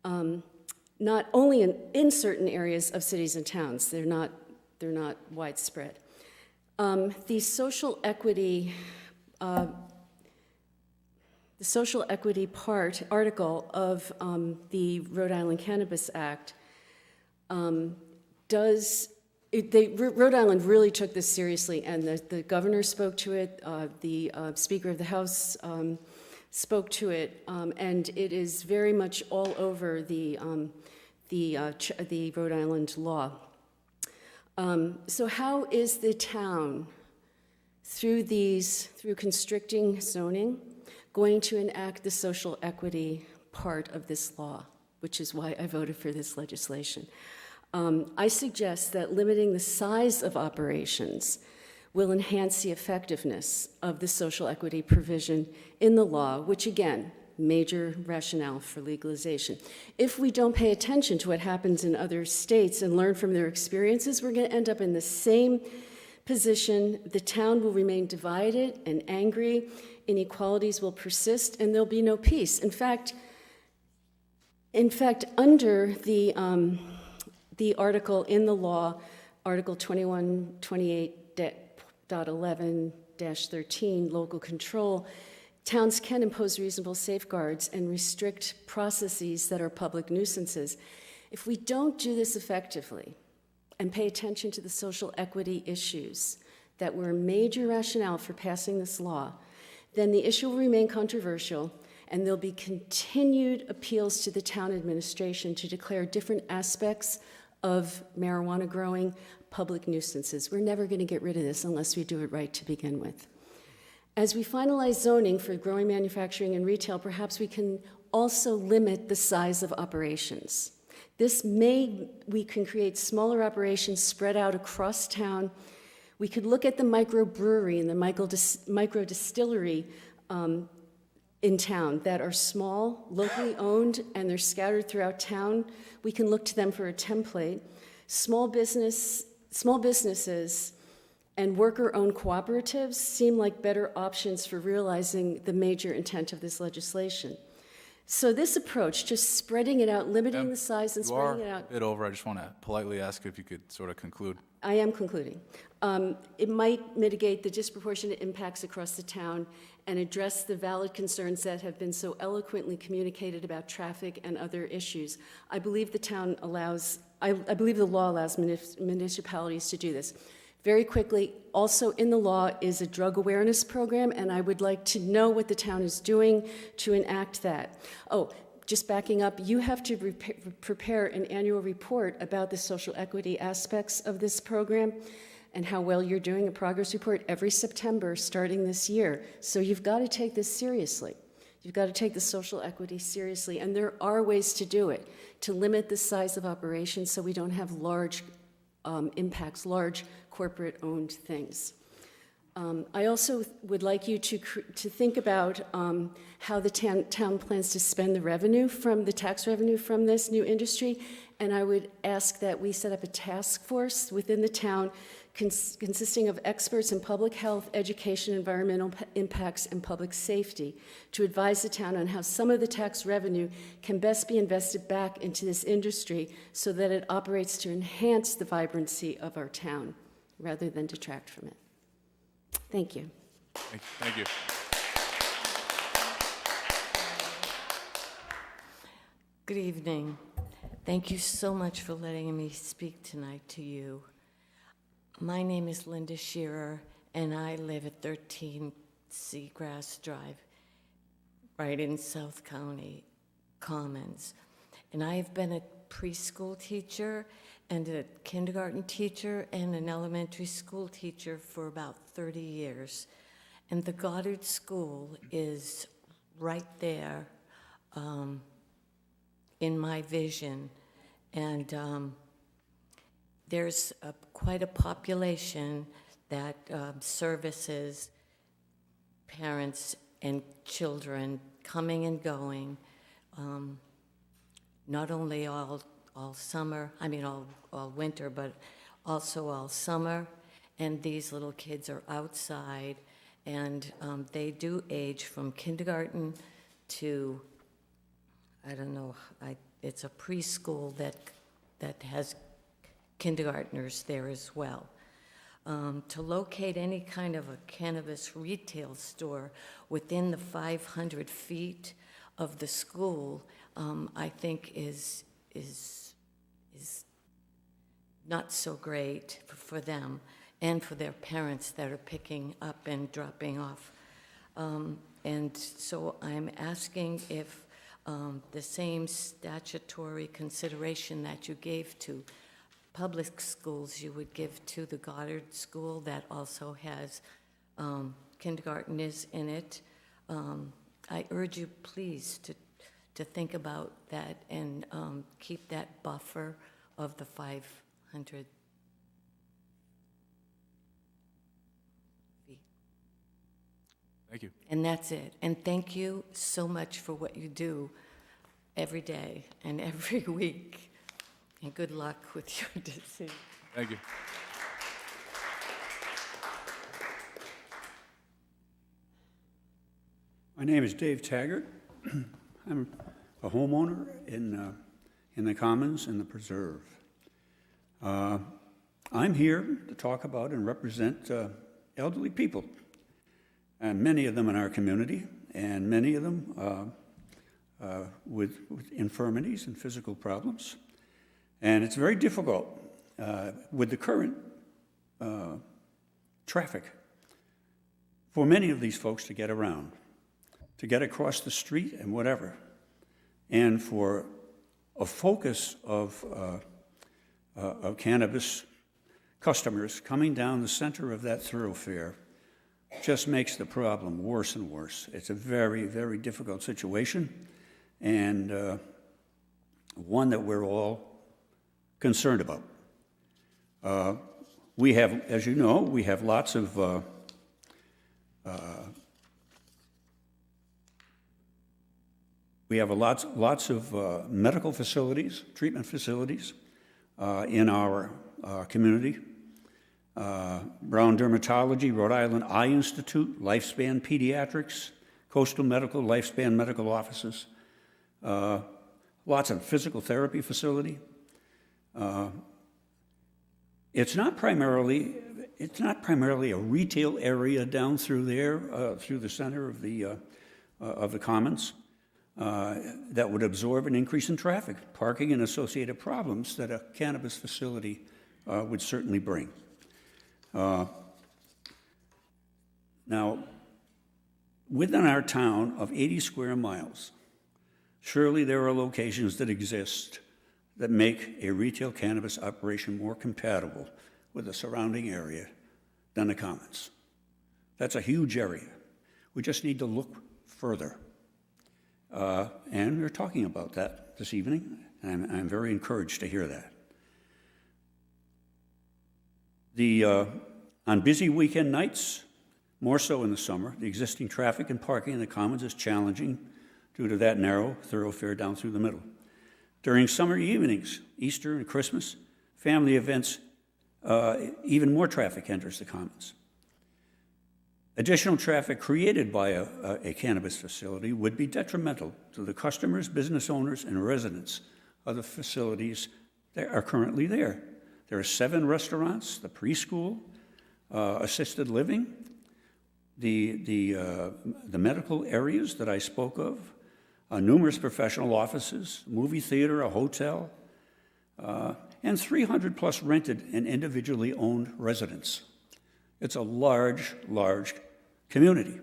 Speaker 22: not only in certain areas of cities and towns, they're not widespread. The social equity article of the Rhode Island Cannabis Act Rhode Island really took this seriously, and the governor spoke to it, the Speaker of the House spoke to it, and it is very much all over the Rhode Island law. So how is the town, through constricting zoning, going to enact the social equity part of this law, which is why I voted for this legislation? I suggest that limiting the size of operations will enhance the effectiveness of the social equity provision in the law, which again, major rationale for legalization. If we don't pay attention to what happens in other states and learn from their experiences, we're going to end up in the same position. The town will remain divided and angry, inequalities will persist, and there'll be no peace. In fact, under the article in the law, Article 2128.11-13, local control, towns can impose reasonable safeguards and restrict processes that are public nuisances. If we don't do this effectively and pay attention to the social equity issues that were a major rationale for passing this law, then the issue will remain controversial, and there'll be continued appeals to the town administration to declare different aspects of marijuana growing public nuisances. We're never going to get rid of this unless we do it right to begin with. As we finalize zoning for growing, manufacturing, and retail, perhaps we can also limit the size of operations. We can create smaller operations spread out across town. We could look at the microbrewery and the micro distillery in town that are small, locally owned, and they're scattered throughout town. We can look to them for a template. Small businesses and worker-owned cooperatives seem like better options for realizing the major intent of this legislation. So this approach, just spreading it out, limiting the size and spreading it out.
Speaker 1: You are a bit over. I just want to politely ask if you could sort of conclude.
Speaker 22: I am concluding. It might mitigate the disproportionate impacts across the town and address the valid concerns that have been so eloquently communicated about traffic and other issues. I believe the law allows municipalities to do this. Very quickly, also in the law is a drug awareness program, and I would like to know what the town is doing to enact that. Oh, just backing up, you have to prepare an annual report about the social equity aspects of this program and how well you're doing, a progress report every September starting this year. So you've got to take this seriously. You've got to take the social equity seriously, and there are ways to do it, to limit the size of operations so we don't have large impacts, large corporate-owned things. I also would like you to think about how the town plans to spend the revenue from the tax revenue from this new industry, and I would ask that we set up a task force within the town consisting of experts in public health, education, environmental impacts, and public safety to advise the town on how some of the tax revenue can best be invested back into this industry so that it operates to enhance the vibrancy of our town rather than detract from it. Thank you.
Speaker 1: Thank you.
Speaker 5: Good evening. Thank you so much for letting me speak tonight to you. My name is Linda Shearer, and I live at 13 Seagrass Drive, right in South County Commons. And I've been a preschool teacher and a kindergarten teacher and an elementary school teacher for about 30 years. And the Goddard School is right there in my vision. And there's quite a population that services parents and children coming and going, not only all summer, all winter, but also all summer. And these little kids are outside, and they do age from kindergarten to, I don't know, it's a preschool that has kindergartners there as well. To locate any kind of a cannabis retail store within the 500 feet of the school, I think is not so great for them and for their parents that are picking up and dropping off. And so I'm asking if the same statutory consideration that you gave to public schools you would give to the Goddard School that also has kindergarten is in it. I urge you please to think about that and keep that buffer of the 500 feet.
Speaker 1: Thank you.
Speaker 5: And that's it. And thank you so much for what you do every day and every week. And good luck with your decision.
Speaker 1: Thank you.
Speaker 8: My name is Dave Taggart. I'm a homeowner in the Commons and the Preserve. I'm here to talk about and represent elderly people, and many of them in our community, and many of them with infirmities and physical problems. And it's very difficult with the current traffic for many of these folks to get around, to get across the street and whatever. And for a focus of cannabis customers coming down the center of that thoroughfare just makes the problem worse and worse. It's a very, very difficult situation, and one that we're all concerned about. We have, as you know, we have lots of medical facilities, treatment facilities in our community. Brown Dermatology, Rhode Island Eye Institute, Lifespan Pediatrics, Coastal Medical, Lifespan Medical Offices, lots of physical therapy facility. It's not primarily a retail area down through there, through the center of the Commons, that would absorb an increase in traffic, parking, and associated problems that a cannabis facility would certainly bring. Now, within our town of 80 square miles, surely there are locations that exist that make a retail cannabis operation more compatible with the surrounding area than the Commons. That's a huge area. We just need to look further. And we're talking about that this evening, and I'm very encouraged to hear that. On busy weekend nights, more so in the summer, the existing traffic and parking in the Commons is challenging due to that narrow thoroughfare down through the middle. During summer evenings, Easter and Christmas, family events, even more traffic enters the Commons. Additional traffic created by a cannabis facility would be detrimental to the customers, business owners, and residents of the facilities that are currently there. There are 7 restaurants, the preschool, assisted living, the medical areas that I spoke of, numerous professional offices, movie theater, a hotel, and 300-plus rented and individually owned residents. It's a large, large community.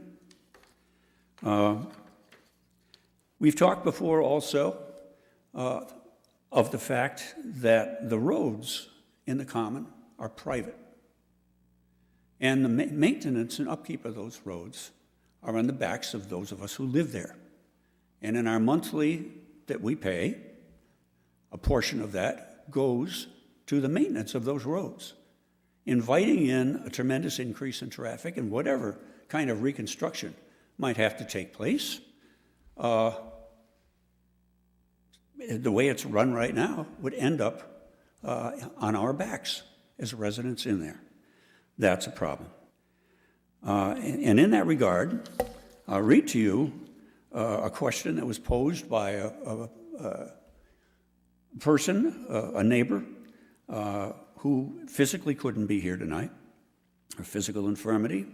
Speaker 8: We've talked before also of the fact that the roads in the common are private. And the maintenance and upkeep of those roads are on the backs of those of us who live there. And in our monthly that we pay, a portion of that goes to the maintenance of those roads, inviting in a tremendous increase in traffic and whatever kind of reconstruction might have to take place. The way it's run right now would end up on our backs as residents in there. That's a problem. And in that regard, I'll read to you a question that was posed by a person, a neighbor, who physically couldn't be here tonight, her physical infirmity.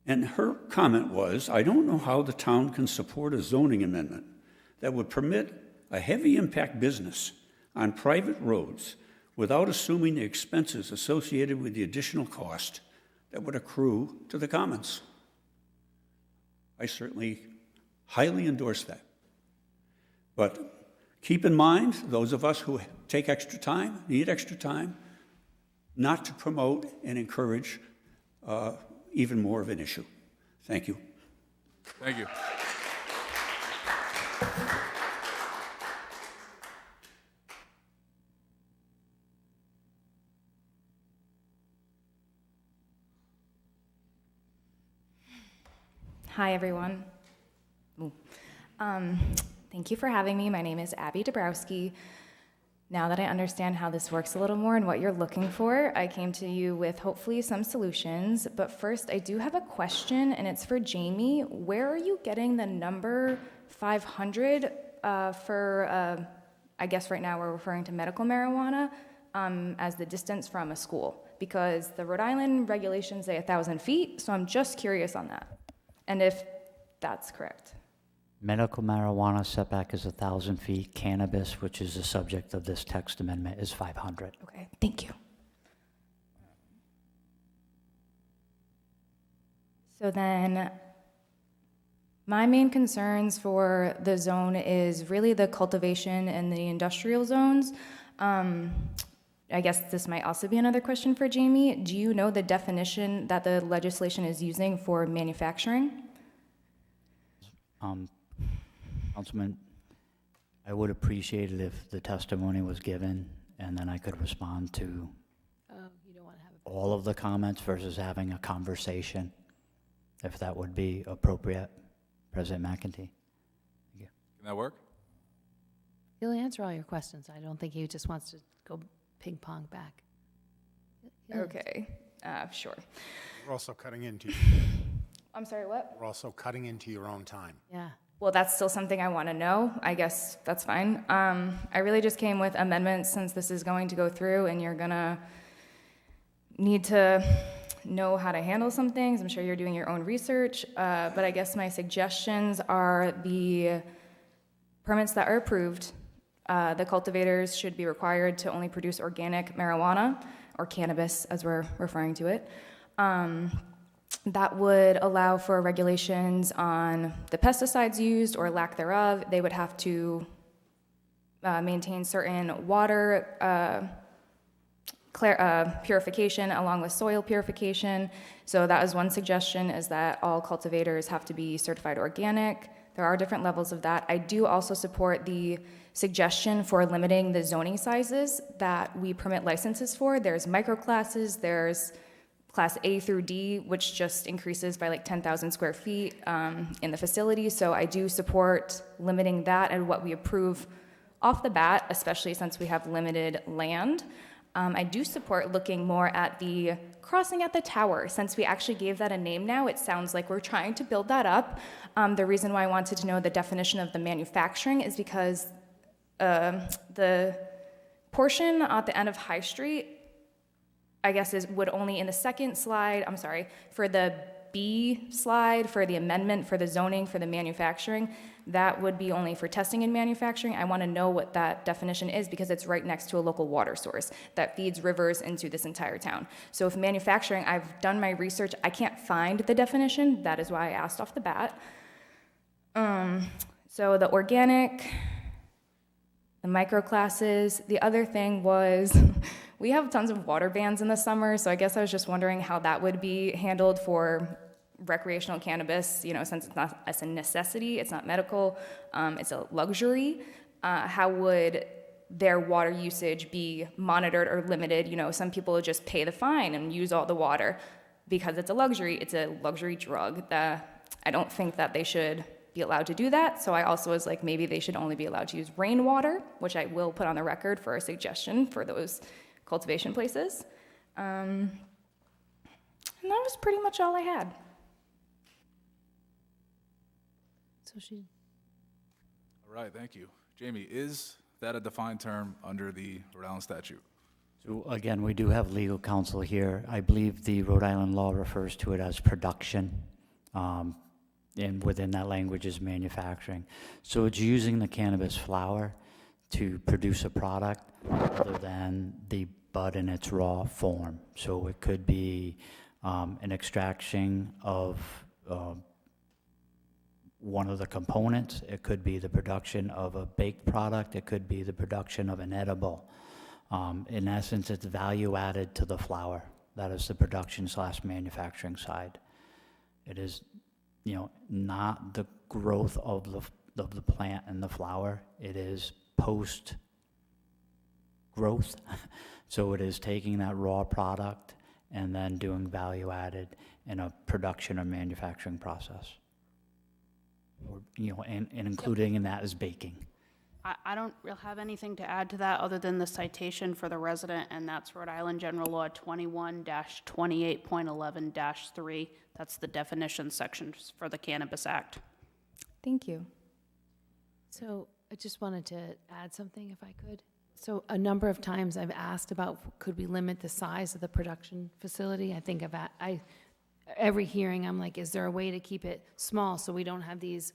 Speaker 8: And her comment was, I don't know how the town can support a zoning amendment that would permit a heavy impact business on private roads without assuming the expenses associated with the additional cost that would accrue to the commons. I certainly highly endorse that. But keep in mind, those of us who take extra time, need extra time, not to promote and encourage even more of an issue. Thank you.
Speaker 1: Thank you.
Speaker 9: Hi, everyone. Thank you for having me. My name is Abby Dabrowski. Now that I understand how this works a little more and what you're looking for, I came to you with hopefully some solutions. But first, I do have a question, and it's for Jamie. Where are you getting the number 500 for, I guess right now we're referring to medical marijuana, as the distance from a school? Because the Rhode Island regulations say 1,000 feet, so I'm just curious on that. And if that's correct.
Speaker 19: Medical marijuana setback is 1,000 feet. Cannabis, which is the subject of this text amendment, is 500.
Speaker 9: Okay, thank you. So then, my main concerns for the zone is really the cultivation and the industrial zones. I guess this might also be another question for Jamie. Do you know the definition that the legislation is using for manufacturing?
Speaker 19: Councilman, I would appreciate it if the testimony was given and then I could respond to
Speaker 3: You don't want to have
Speaker 19: all of the comments versus having a conversation, if that would be appropriate. President McEntee.
Speaker 1: Can that work?
Speaker 3: He'll answer all your questions. I don't think he just wants to go ping pong back.
Speaker 9: Okay, sure.
Speaker 2: We're also cutting into,
Speaker 9: I'm sorry, what?
Speaker 2: we're also cutting into your own time.
Speaker 3: Yeah.
Speaker 9: Well, that's still something I want to know. I guess that's fine. I really just came with amendments since this is going to go through and you're gonna need to know how to handle some things. I'm sure you're doing your own research, but I guess my suggestions are the permits that are approved. The cultivators should be required to only produce organic marijuana, or cannabis as we're referring to it. That would allow for regulations on the pesticides used or lack thereof. They would have to maintain certain water purification along with soil purification. So that is one suggestion, is that all cultivators have to be certified organic. There are different levels of that. I do also support the suggestion for limiting the zoning sizes that we permit licenses for. There's microclasses, there's Class A through D, which just increases by like 10,000 square feet in the facility. So I do support limiting that and what we approve off the bat, especially since we have limited land. I do support looking more at the crossing at the tower. Since we actually gave that a name now, it sounds like we're trying to build that up. The reason why I wanted to know the definition of the manufacturing is because the portion at the end of High Street, I guess, would only in the second slide, I'm sorry, for the B slide, for the amendment, for the zoning, for the manufacturing, that would be only for testing and manufacturing. I want to know what that definition is because it's right next to a local water source that feeds rivers into this entire town. So if manufacturing, I've done my research, I can't find the definition. That is why I asked off the bat. So the organic, the micro classes, the other thing was we have tons of water bans in the summer, so I guess I was just wondering how that would be handled for recreational cannabis, you know, since it's not as a necessity, it's not medical, it's a luxury. How would their water usage be monitored or limited? You know, some people just pay the fine and use all the water because it's a luxury drug. I don't think that they should be allowed to do that. So I also was like, maybe they should only be allowed to use rainwater, which I will put on the record for a suggestion for those cultivation places. And that was pretty much all I had.
Speaker 1: All right, thank you. Jamie, is that a defined term under the Rhode Island statute?
Speaker 19: So again, we do have legal counsel here. I believe the Rhode Island law refers to it as production, and within that language is manufacturing. So it's using the cannabis flower to produce a product other than the bud in its raw form. So it could be an extraction of one of the components. It could be the production of a baked product. It could be the production of an edible. In essence, it's value added to the flower. That is the production/manufacturing side. It is, you know, not the growth of the plant and the flower. It is post growth. So it is taking that raw product and then doing value added in a production or manufacturing process. Or, you know, and including in that is baking.
Speaker 4: I don't really have anything to add to that other than the citation for the resident, and that's Rhode Island General Law 21-28.11-3. That's the definition section for the Cannabis Act.
Speaker 9: Thank you.
Speaker 3: So I just wanted to add something if I could. So a number of times I've asked about, could we limit the size of the production facility? I think every hearing I'm like, is there a way to keep it small so we don't have these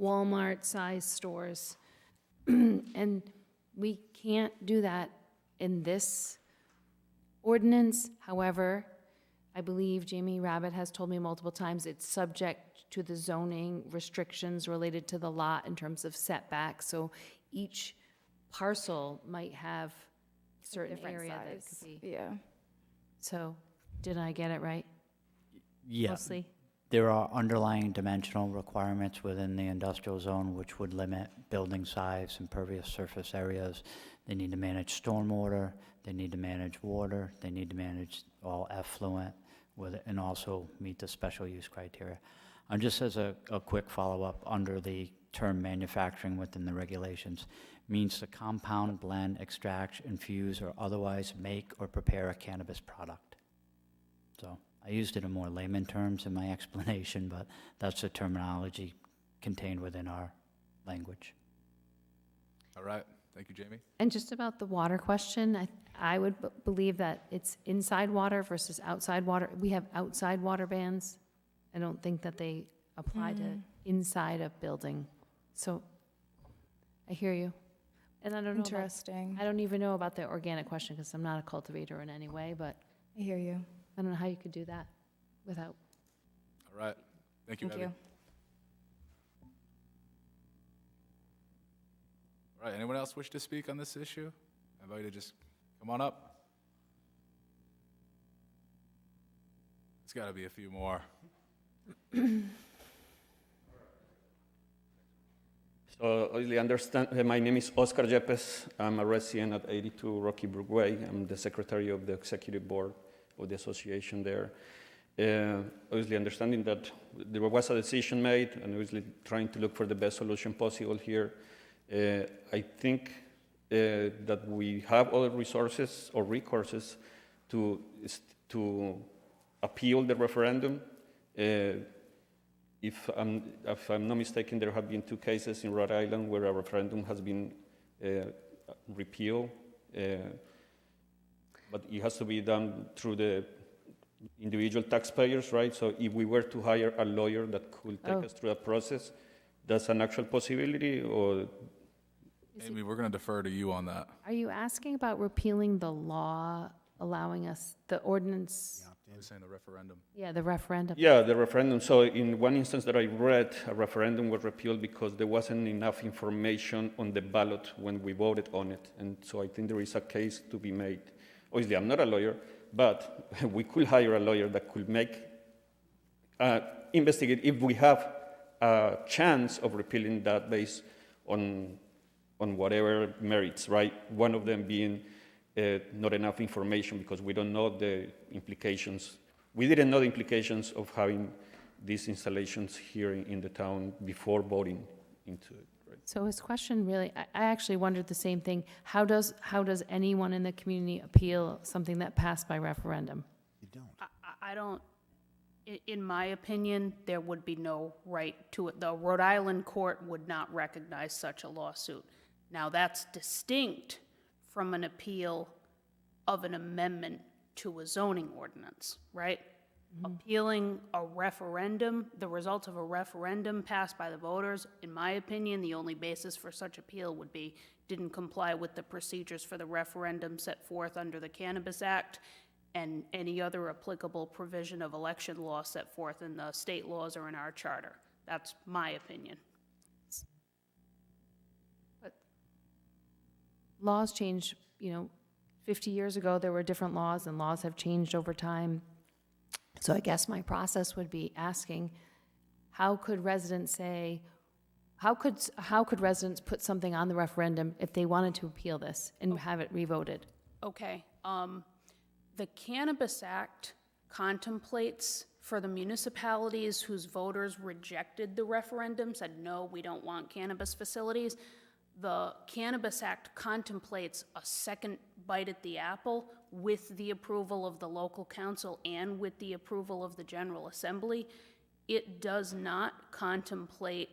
Speaker 3: Walmart-sized stores? And we can't do that in this ordinance. However, I believe Jamie Rabbit has told me multiple times it's subject to the zoning restrictions related to the lot in terms of setbacks. So each parcel might have certain
Speaker 9: Different
Speaker 3: area that it
Speaker 9: size.
Speaker 3: could be.
Speaker 9: Yeah.
Speaker 3: So did I get it right?
Speaker 19: Yeah.
Speaker 3: Mostly?
Speaker 19: There are underlying dimensional requirements within the industrial zone which would limit building size, impervious surface areas. They need to manage stormwater, they need to manage water, they need to manage all effluent with it, and also meet the special use criteria. And just as a quick follow-up, under the term manufacturing within the regulations, means to compound, blend, extract, infuse, or otherwise make or prepare a cannabis product. So I used it in more layman terms in my explanation, but that's the terminology contained within our language.
Speaker 1: All right, thank you, Jamie.
Speaker 3: And just about the water question, I would believe that it's inside water versus outside water. We have outside water bans. I don't think that they apply to inside a building. So I hear you. And I don't know.
Speaker 9: Interesting.
Speaker 3: I don't even know about the organic question because I'm not a cultivator in any way, but
Speaker 9: I hear you.
Speaker 3: I don't know how you could do that without.
Speaker 1: All right, thank you,
Speaker 9: Thank
Speaker 1: Abby.
Speaker 9: you.
Speaker 1: All right, anyone else wish to speak on this issue? I invite you to just come on up. There's got to be a few more.
Speaker 8: So, obviously, my name is Oscar Yepes. I'm a resident at 82 Rocky Brook Way. I'm the secretary of the executive board of the association there. Obviously, understanding that there was a decision made and obviously trying to look for the best solution possible here, I think that we have other resources or recourses to appeal the referendum. If I'm not mistaken, there have been 2 cases in Rhode Island where a referendum has been repealed, but it has to be done through the individual taxpayers, right? So if we were to hire a lawyer that could take us through that process, That's an actual possibility, or
Speaker 1: Amy, we're going to defer to you on that.
Speaker 3: Are you asking about repealing the law allowing us, the ordinance?
Speaker 1: I was saying the referendum.
Speaker 3: Yeah, the referendum.
Speaker 8: yeah, the referendum. So in one instance that I read, a referendum was repealed because there wasn't enough information on the ballot when we voted on it. And so I think there is a case to be made. Obviously, I'm not a lawyer, but we could hire a lawyer that could investigate if we have a chance of repealing that based on whatever merits, right? One of them being not enough information because we don't know the implications. We didn't know the implications of having these installations here in the town before voting into it. Right?
Speaker 3: So his question really, I actually wondered the same thing. How does anyone in the community appeal something that passed by referendum?
Speaker 4: I don't, in my opinion, there would be no right to it. The Rhode Island court would not recognize such a lawsuit. Now, that's distinct from an appeal of an amendment to a zoning ordinance, right? Appealing a referendum, the results of a referendum passed by the voters, in my opinion, the only basis for such appeal would be didn't comply with the procedures for the referendum set forth under the Cannabis Act and any other applicable provision of election law set forth in the state laws or in our charter. That's my opinion.
Speaker 3: Laws change, 50 years ago, there were different laws, and laws have changed over time. So I guess my process would be asking, how could residents put something on the referendum if they wanted to appeal this and have it revoted?
Speaker 4: Okay. The Cannabis Act contemplates for the municipalities whose voters rejected the referendum, said, no, we don't want cannabis facilities. The Cannabis Act contemplates a second bite at the apple with the approval of the local council and with the approval of the General Assembly. It does not contemplate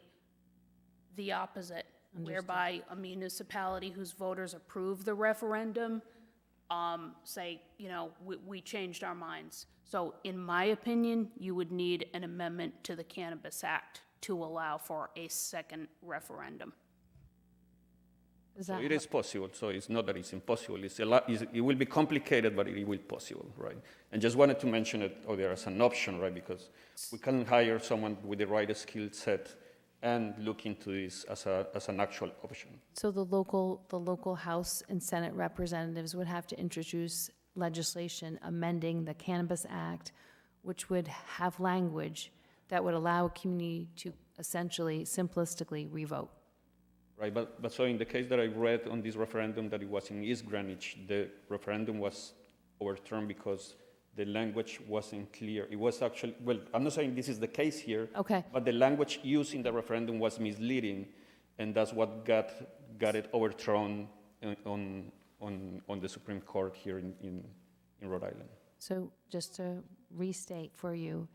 Speaker 4: the opposite, whereby a municipality whose voters approve the referendum say, we changed our minds. So in my opinion, you would need an amendment to the Cannabis Act to allow for a second referendum.
Speaker 8: So it is possible, so it's not that it's impossible. It will be complicated, but it will be possible, right? And just wanted to mention it there as an option, right? Because we can hire someone with the right skill set and look into this as an actual option.
Speaker 3: So the local House and Senate representatives would have to introduce legislation amending the Cannabis Act, which would have language that would allow a community to essentially, simplistically revote.
Speaker 8: Right, but so in the case that I read on this referendum that it was in East Greenwich, the referendum was overturned because the language wasn't clear. It was actually, well, I'm not saying this is the case here,
Speaker 3: Okay.
Speaker 8: but the language used in the referendum was misleading, and that's what got it overthrown on the Supreme Court here in Rhode Island.
Speaker 3: So just to restate for you,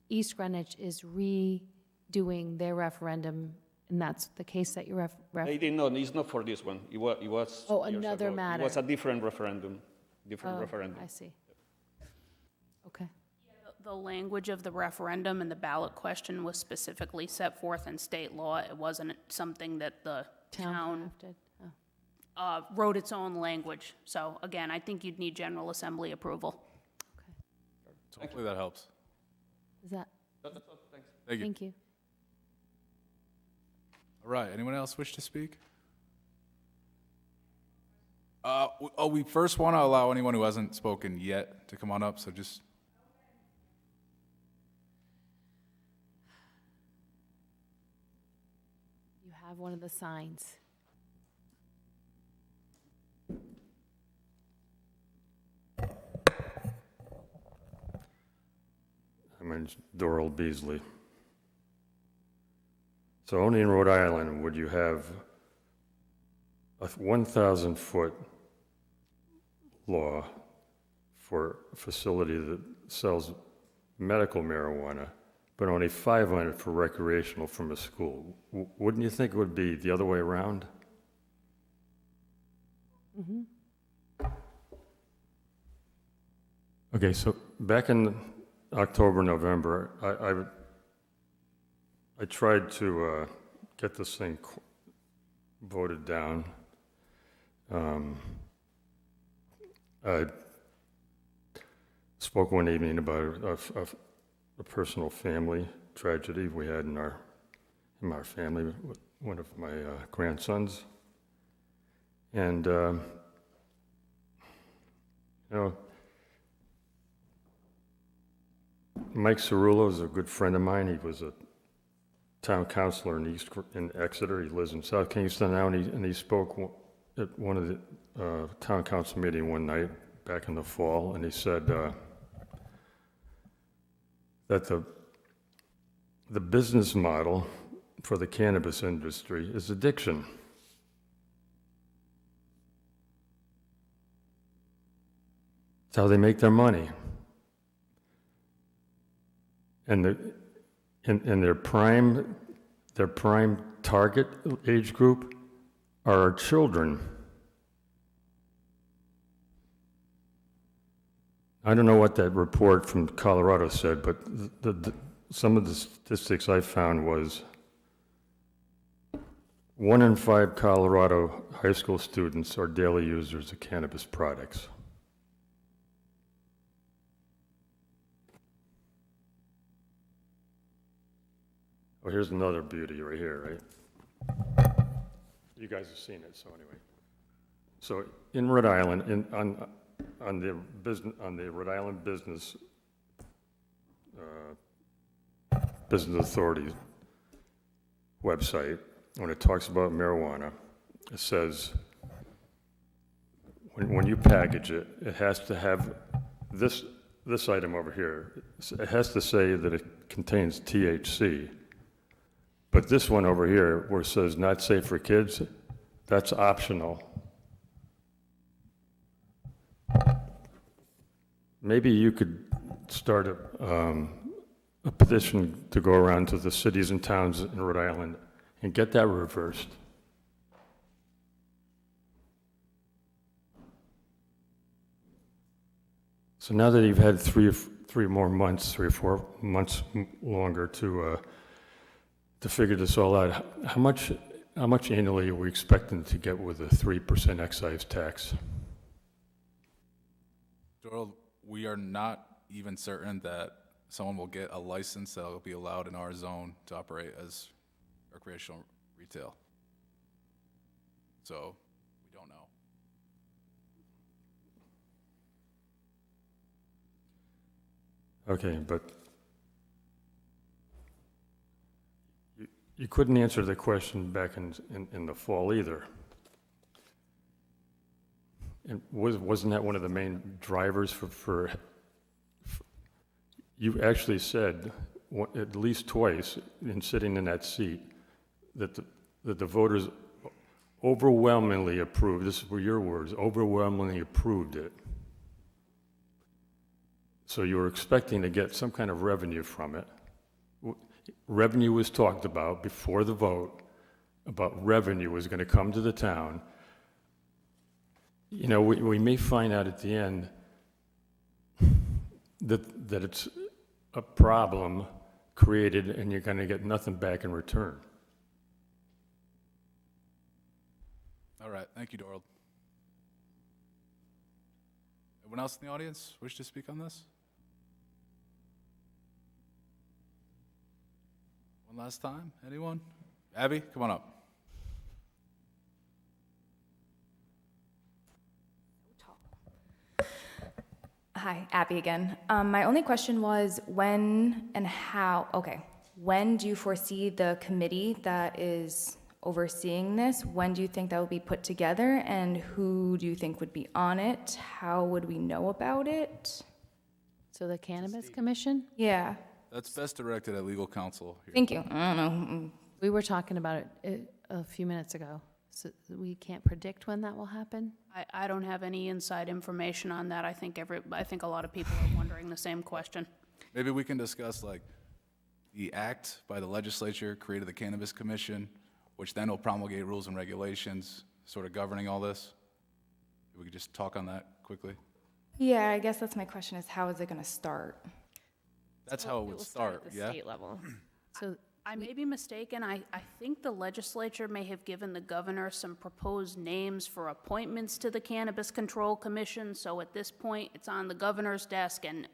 Speaker 3: East Greenwich is redoing their referendum, and that's the case that you're
Speaker 8: They didn't know, it's not for this one. It was
Speaker 3: Oh,
Speaker 8: years
Speaker 3: another
Speaker 8: ago.
Speaker 3: matter.
Speaker 8: It was a different referendum, referendum.
Speaker 3: I see. Okay.
Speaker 4: The language of the referendum and the ballot question was specifically set forth in state law. It wasn't something that the town
Speaker 3: drafted.
Speaker 4: wrote its own language. So again, I think you'd need General Assembly approval.
Speaker 1: So hopefully that helps.
Speaker 3: Is that?
Speaker 8: That's all, thanks.
Speaker 1: Thank you.
Speaker 3: Thank you.
Speaker 1: All right, anyone else wish to speak? We first want to allow anyone who hasn't spoken yet to come on up, so just...
Speaker 3: You have one of the signs.
Speaker 10: My name's Doral Beasley. So only in Rhode Island would you have a 1,000-foot law for a facility that sells medical marijuana, but only 500 for recreational from a school. Wouldn't you think it would be the other way around?
Speaker 3: Mm-hmm.
Speaker 10: Okay, so back in October, November, I tried to get this thing voted down. I spoke one evening about a personal family tragedy we had in our family with one of my grandsons. And, you know, Mike Cerullo is a good friend of mine. He was a town councilor in Exeter. He lives in South Kingston now, and he spoke at one of the town council meeting one night back in the fall, and he said that the business model for the cannabis industry is addiction. It's how they make their money. And their prime target age group are our children. I don't know what that report from Colorado said, but some of the statistics I found was 1 in 5 Colorado high school students are daily users of cannabis products. Oh, here's another beauty right here, right? You guys have seen it, so anyway. So in Rhode Island, on the Rhode Island Business Authority website, when it talks about marijuana, it says when you package it, it has to have this item over here. It has to say that it contains THC. But this one over here, where it says not safe for kids, that's optional. Maybe you could start a petition to go around to the cities and towns in Rhode Island and get that reversed. So now that you've had 3 or 4 months longer to figure this all out, how much annually are we expecting to get with a 3% excise tax?
Speaker 1: Doral, we are not even certain that someone will get a license that will be allowed in our zone to operate as recreational retail. So we don't know.
Speaker 10: Okay, but you couldn't answer the question back in the fall either. And wasn't that one of the main drivers for you actually said at least twice in sitting in that seat that the voters overwhelmingly approved, this were your words, overwhelmingly approved it. So you were expecting to get some kind of revenue from it. Revenue was talked about before the vote, about revenue was going to come to the town. You know, we may find out at the end that it's a problem created and you're going to get nothing back in return.
Speaker 1: All right, thank you, Doral. Anyone else in the audience wish to speak on this? One last time, anyone? Abby, come on up.
Speaker 9: Hi, Abby again. My only question was when and how, when do you foresee the committee that is overseeing this, when do you think that will be put together, and who do you think would be on it? How would we know about it?
Speaker 3: So the Cannabis Commission?
Speaker 9: Yeah,
Speaker 1: That's best directed at legal counsel here.
Speaker 9: thank you. I don't know.
Speaker 3: We were talking about it a few minutes ago, so we can't predict when that will happen?
Speaker 4: I don't have any inside information on that. I think a lot of people are wondering the same question.
Speaker 1: Maybe we can discuss like the act by the legislature created the Cannabis Commission, which then will promulgate rules and regulations sort of governing all this. If we could just talk on that quickly.
Speaker 9: Yeah, I guess that's my question, is how is it going to start?
Speaker 1: That's how it would start,
Speaker 7: at the
Speaker 1: yeah?
Speaker 7: state level.
Speaker 3: So
Speaker 4: I may be mistaken. I think the legislature may have given the governor some proposed names for appointments to the Cannabis Control Commission. So at this point, it's on the governor's desk and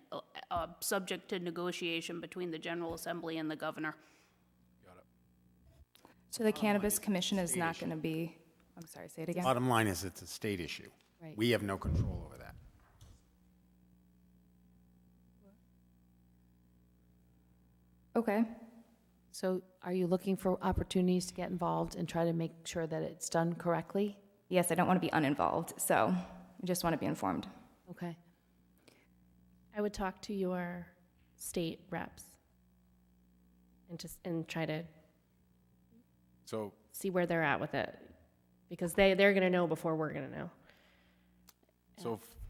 Speaker 4: subject to negotiation between the General Assembly and the governor.
Speaker 9: So the Cannabis Commission is not going to be, I'm sorry, say it again?
Speaker 2: Bottom line is it's a state issue.
Speaker 3: Right.
Speaker 2: We have no control over that.
Speaker 9: Okay.
Speaker 3: So are you looking for opportunities to get involved and try to make sure that it's done correctly?
Speaker 9: Yes, I don't want to be uninvolved, so I just want to be informed.
Speaker 3: Okay.
Speaker 7: I would talk to your state reps and try to
Speaker 1: So
Speaker 7: see where they're at with it, because they're going to know before we're going to know.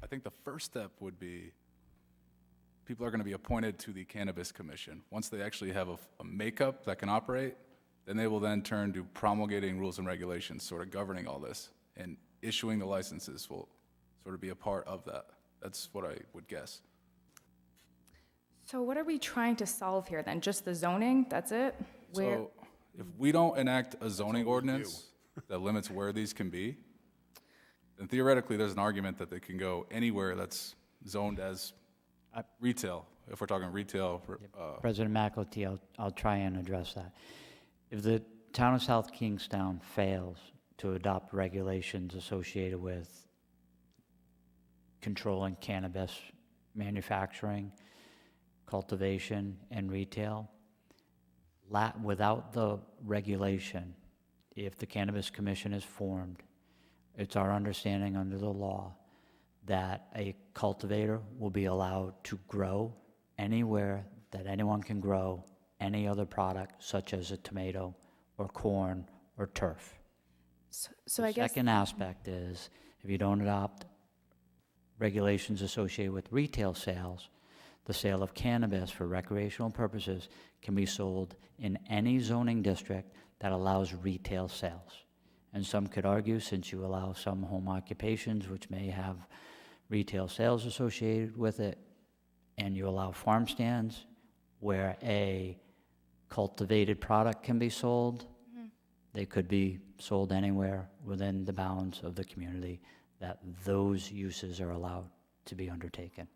Speaker 1: I think the first step would be, people are going to be appointed to the Cannabis Commission. Once they actually have a makeup that can operate, then they will then turn to promulgating rules and regulations, sort of governing all this, and issuing the licenses will sort of be a part of that. That's what I would guess.
Speaker 9: So what are we trying to solve here then? Just the zoning? That's it?
Speaker 1: So if we don't enact a zoning ordinance that limits where these can be, then theoretically, there's an argument that they can go anywhere that's zoned as retail, if we're talking retail.
Speaker 19: President McAtee, I'll try and address that. If the town of South Kingstown fails to adopt regulations associated with controlling cannabis manufacturing, cultivation, and retail, without the regulation, if the Cannabis Commission is formed, it's our understanding under the law that a cultivator will be allowed to grow anywhere that anyone can grow any other product, such as a tomato or corn or turf.
Speaker 9: So
Speaker 19: The
Speaker 9: I guess,
Speaker 19: second aspect is, if you don't adopt regulations associated with retail sales, the sale of cannabis for recreational purposes can be sold in any zoning district that allows retail sales. And some could argue, since you allow some home occupations which may have retail sales associated with it, and you allow farm stands where a cultivated product can be sold, they could be sold anywhere within the bounds of the community that those uses are allowed to be undertaken.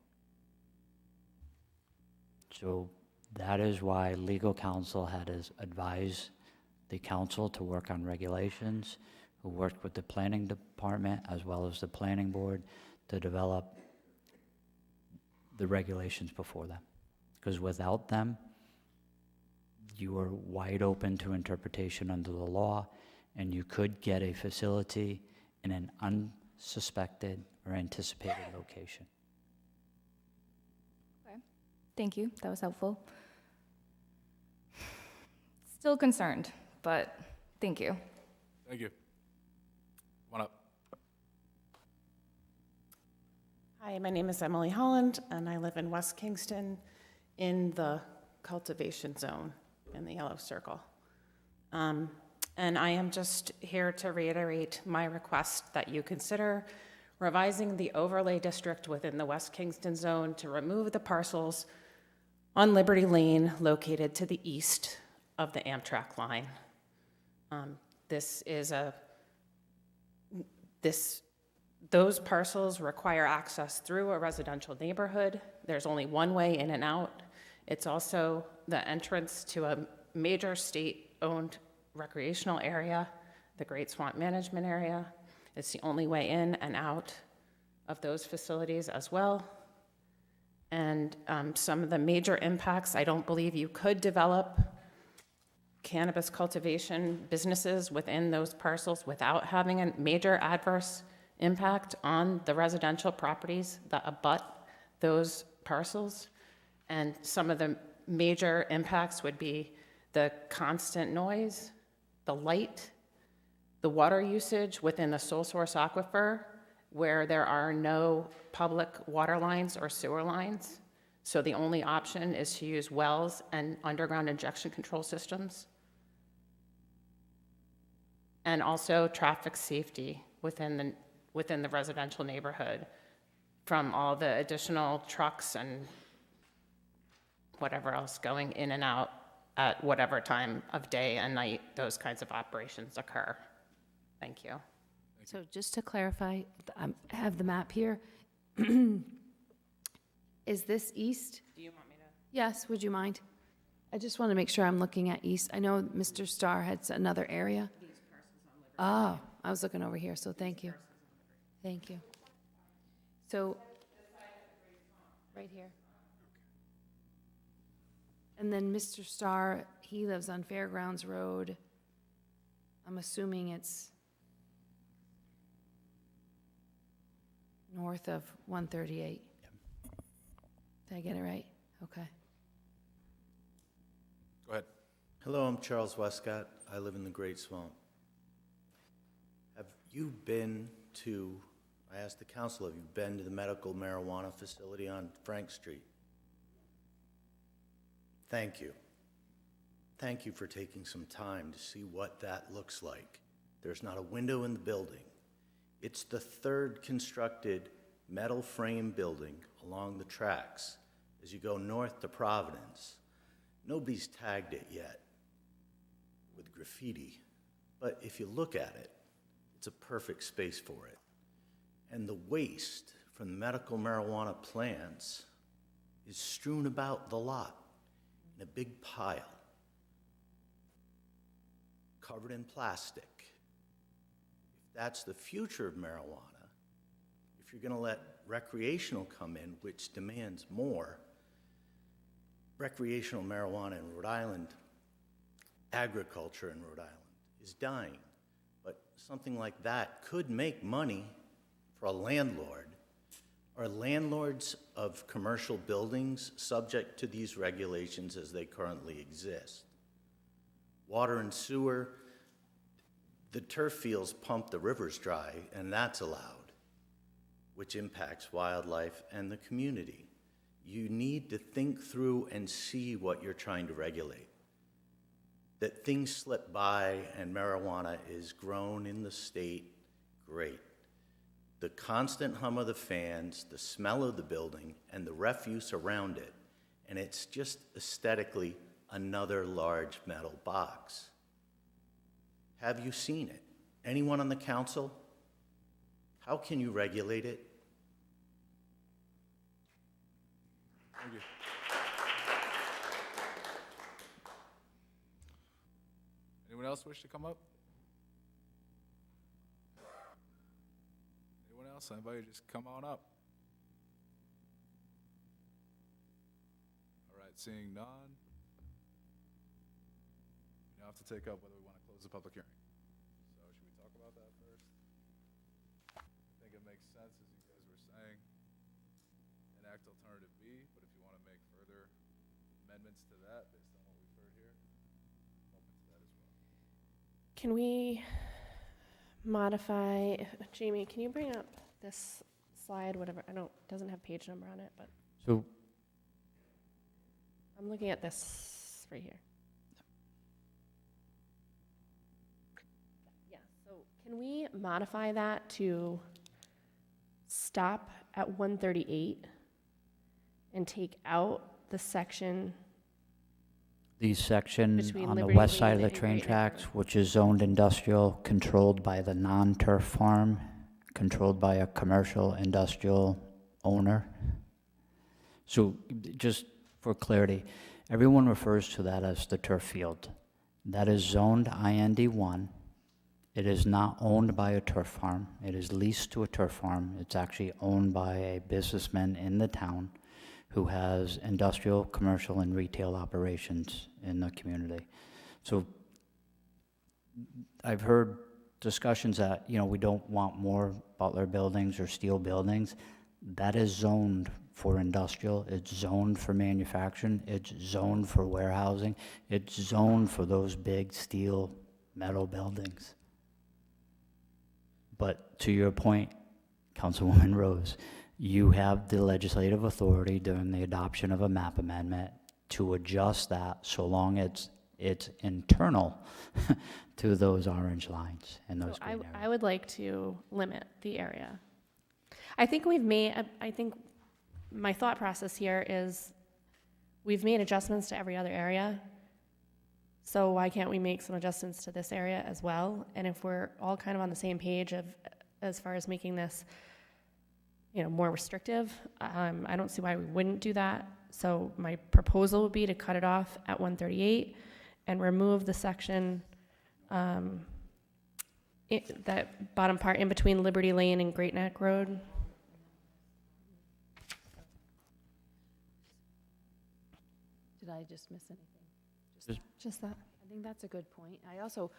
Speaker 19: So that is why legal counsel had advised the council to work on regulations, who worked with the planning department as well as the planning board to develop the regulations before them. Because without them, you are wide open to interpretation under the law, and you could get a facility in an unsuspected or anticipated location.
Speaker 9: thank you, that was helpful. Still concerned, but thank you.
Speaker 1: Thank you. One up.
Speaker 6: Hi, my name is Emily Holland, and I live in West Kingston in the cultivation zone in the yellow circle. And I am just here to reiterate my request that you consider revising the overlay district within the West Kingston zone to remove the parcels on Liberty Lane located to the east of the Amtrak line. Those parcels require access through a residential neighborhood. There's only one way in and out. It's also the entrance to a major state-owned recreational area, the Great Swamp Management Area. It's the only way in and out of those facilities as well. And some of the major impacts, I don't believe you could develop cannabis cultivation businesses within those parcels without having a major adverse impact on the residential properties that abut those parcels. And some of the major impacts would be the constant noise, the light, the water usage within the sole source aquifer, where there are no public water lines or sewer lines. So the only option is to use wells and underground injection control systems. And also traffic safety within the residential neighborhood from all the additional trucks and whatever else going in and out
Speaker 11: at whatever time of day and night those kinds of operations occur. Thank you.
Speaker 3: So just to clarify, I have the map here. Is this east?
Speaker 11: Do you want me to?
Speaker 3: Yes, would you mind? I just want to make sure I'm looking at east. I know Mr. Starr had another area. Oh, I was looking over here, so thank you. Thank you. So, right here. And then Mr. Starr, he lives on Fairgrounds Road. I'm assuming it's north of 138. Did I get it right? Okay.
Speaker 1: Go ahead.
Speaker 12: Hello, I'm Charles Westcott. I live in the Great Swamp. Have you been to, I asked the council, have you been to the medical marijuana facility on Frank Street? Thank you. Thank you for taking some time to see what that looks like. There's not a window in the building. It's the third constructed metal frame building along the tracks as you go north to Providence. Nobody's tagged it yet with graffiti, but if you look at it, it's a perfect space for it. And the waste from the medical marijuana plants is strewn about the lot in a big pile, covered in plastic. If that's the future of marijuana, if you're going to let recreational come in, which demands more, recreational marijuana in Rhode Island, agriculture in Rhode Island is dying. But something like that could make money for a landlord. Are landlords of commercial buildings subject to these regulations as they currently exist? Water and sewer, the turf fields pump the rivers dry, and that's allowed, which impacts wildlife and the community. You need to think through and see what you're trying to regulate. That things slip by and marijuana is grown in the state, great. The constant hum of the fans, the smell of the building, and the refuse around it, and it's just aesthetically another large metal box. Have you seen it? Anyone on the council? How can you regulate it?
Speaker 1: Thank you. Anyone else wish to come up? Anyone else? Anybody just come on up? All right, seeing none. We now have to take up whether we want to close the public hearing. So should we talk about that first? I think it makes sense, as you guys were saying, enact alternative B, but if you want to make further amendments to that based on what we've heard here, I'm open to that as well.
Speaker 7: Can we modify, Jamie, can you bring up this slide, whatever, it doesn't have page number on it, but
Speaker 19: So
Speaker 7: I'm looking at this right here. Yeah, so can we modify that to stop at 138 and take out the section?
Speaker 19: the section
Speaker 7: Between
Speaker 19: on the
Speaker 7: Liberty
Speaker 19: west
Speaker 7: Lane
Speaker 19: side of the
Speaker 7: and
Speaker 19: train
Speaker 7: Great
Speaker 19: tracks, which is zoned industrial, controlled by the non-turf farm, controlled by a commercial industrial owner. So just for clarity, everyone refers to that as the turf field. That is zoned IND1. It is not owned by a turf farm. It is leased to a turf farm. It's actually owned by a businessman in the town who has industrial, commercial, and retail operations in the community. So I've heard discussions that, we don't want more Butler buildings or steel buildings. That is zoned for industrial, it's zoned for manufacturing, it's zoned for warehousing, it's zoned for those big steel, metal buildings. But to your point, Councilwoman Rose, you have the legislative authority during the adoption of a map amendment to adjust that so long it's internal to those orange lines and those green areas.
Speaker 7: I would like to limit the area. I think my thought process here is we've made adjustments to every other area. So why can't we make some adjustments to this area as well? And if we're all kind of on the same page of, as far as making this, more restrictive, I don't see why we wouldn't do that. So my proposal would be to cut it off at 138 and remove the section, that bottom part in between Liberty Lane and Great Neck Road.
Speaker 3: Did I just miss anything?
Speaker 7: Just that.
Speaker 3: I think that's a good point. I also,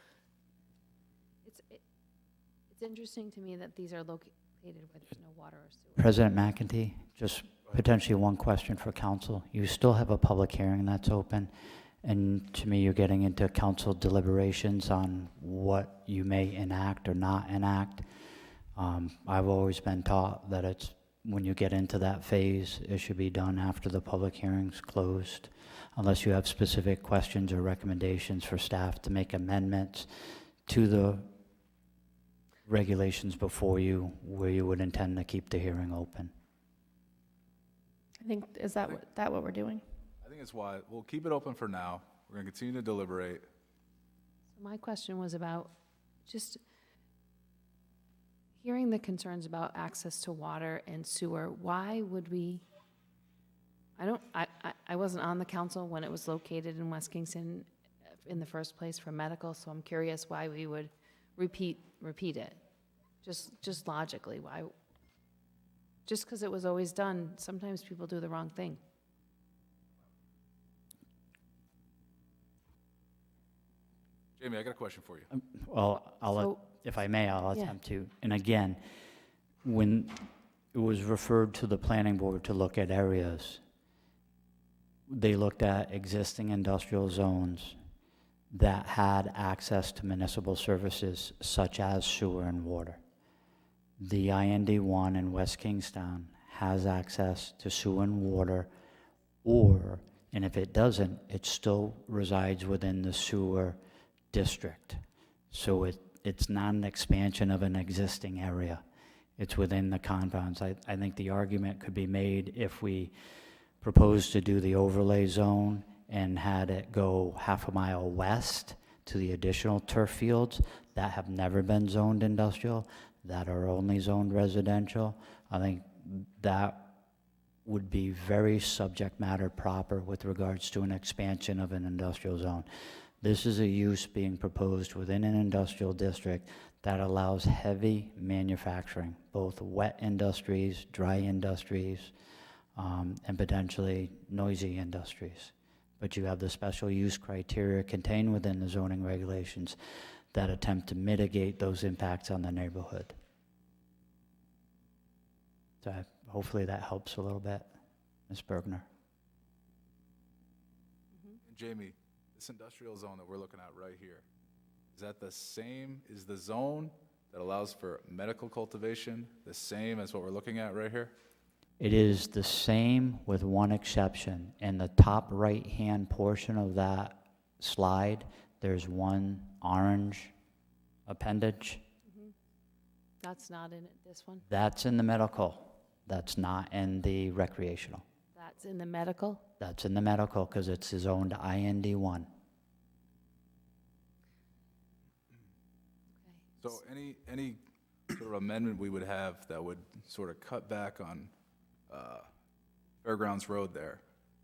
Speaker 3: it's interesting to me that these are located where there's no water or sewer.
Speaker 19: President McEntee, just potentially one question for council. You still have a public hearing that's open, and to me, you're getting into council deliberations on what you may enact or not enact. I've always been taught that it's, when you get into that phase, it should be done after the public hearing's closed, unless you have specific questions or recommendations for staff to make amendments to the regulations before you, where you would intend to keep the hearing open.
Speaker 7: I think, is that what we're doing?
Speaker 1: I think it's why, we'll keep it open for now. We're going to continue to deliberate.
Speaker 3: So my question was about just hearing the concerns about access to water and sewer. Why would we, I wasn't on the council when it was located in West Kingston in the first place for medical, so I'm curious why we would repeat it. Just logically, why? Just because it was always done, sometimes people do the wrong thing.
Speaker 1: Jamie, I got a question for you.
Speaker 19: Well, if I may, I'll attempt to. And again, when it was referred to the planning board to look at areas, they looked at existing industrial zones that had access to municipal services such as sewer and water. The IND1 in West Kingstown has access to sewer and water, and if it doesn't, it still resides within the sewer district. So it's not an expansion of an existing area. It's within the confines. I think the argument could be made if we proposed to do the overlay zone and had it go half a mile west to the additional turf fields that have never been zoned industrial, that are only zoned residential. I think that would be very subject matter proper with regards to an expansion of an industrial zone. This is a use being proposed within an industrial district that allows heavy manufacturing, both wet industries, dry industries, and potentially noisy industries. But you have the special use criteria contained within the zoning regulations that attempt to mitigate those impacts on the neighborhood. So hopefully that helps a little bit, Ms. Bergner.
Speaker 1: And Jamie, this industrial zone that we're looking at right here, is that the same, is the zone that allows for medical cultivation the same as what we're looking at right here?
Speaker 19: It is the same with one exception. In the top right-hand portion of that slide, there's one orange appendage.
Speaker 3: That's not in this one?
Speaker 19: That's in the medical. That's not in the recreational.
Speaker 3: That's in the medical?
Speaker 19: That's in the medical because it's zoned IND1.
Speaker 1: So any sort of amendment we would have that would sort of cut back on Fairgrounds Road there,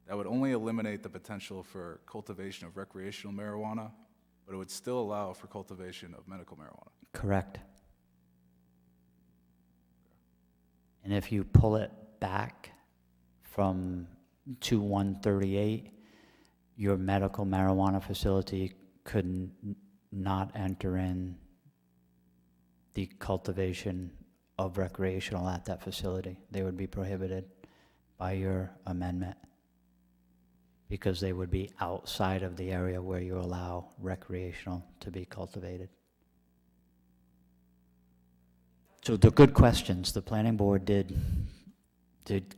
Speaker 1: that would only eliminate the potential for cultivation of recreational marijuana, but it would still allow for cultivation of medical marijuana.
Speaker 19: Correct. And if you pull it back from 138, your medical marijuana facility could not enter in the cultivation of recreational at that facility. They would be prohibited by your amendment because they would be outside of the area where you allow recreational to be cultivated. So they're good questions. The planning board did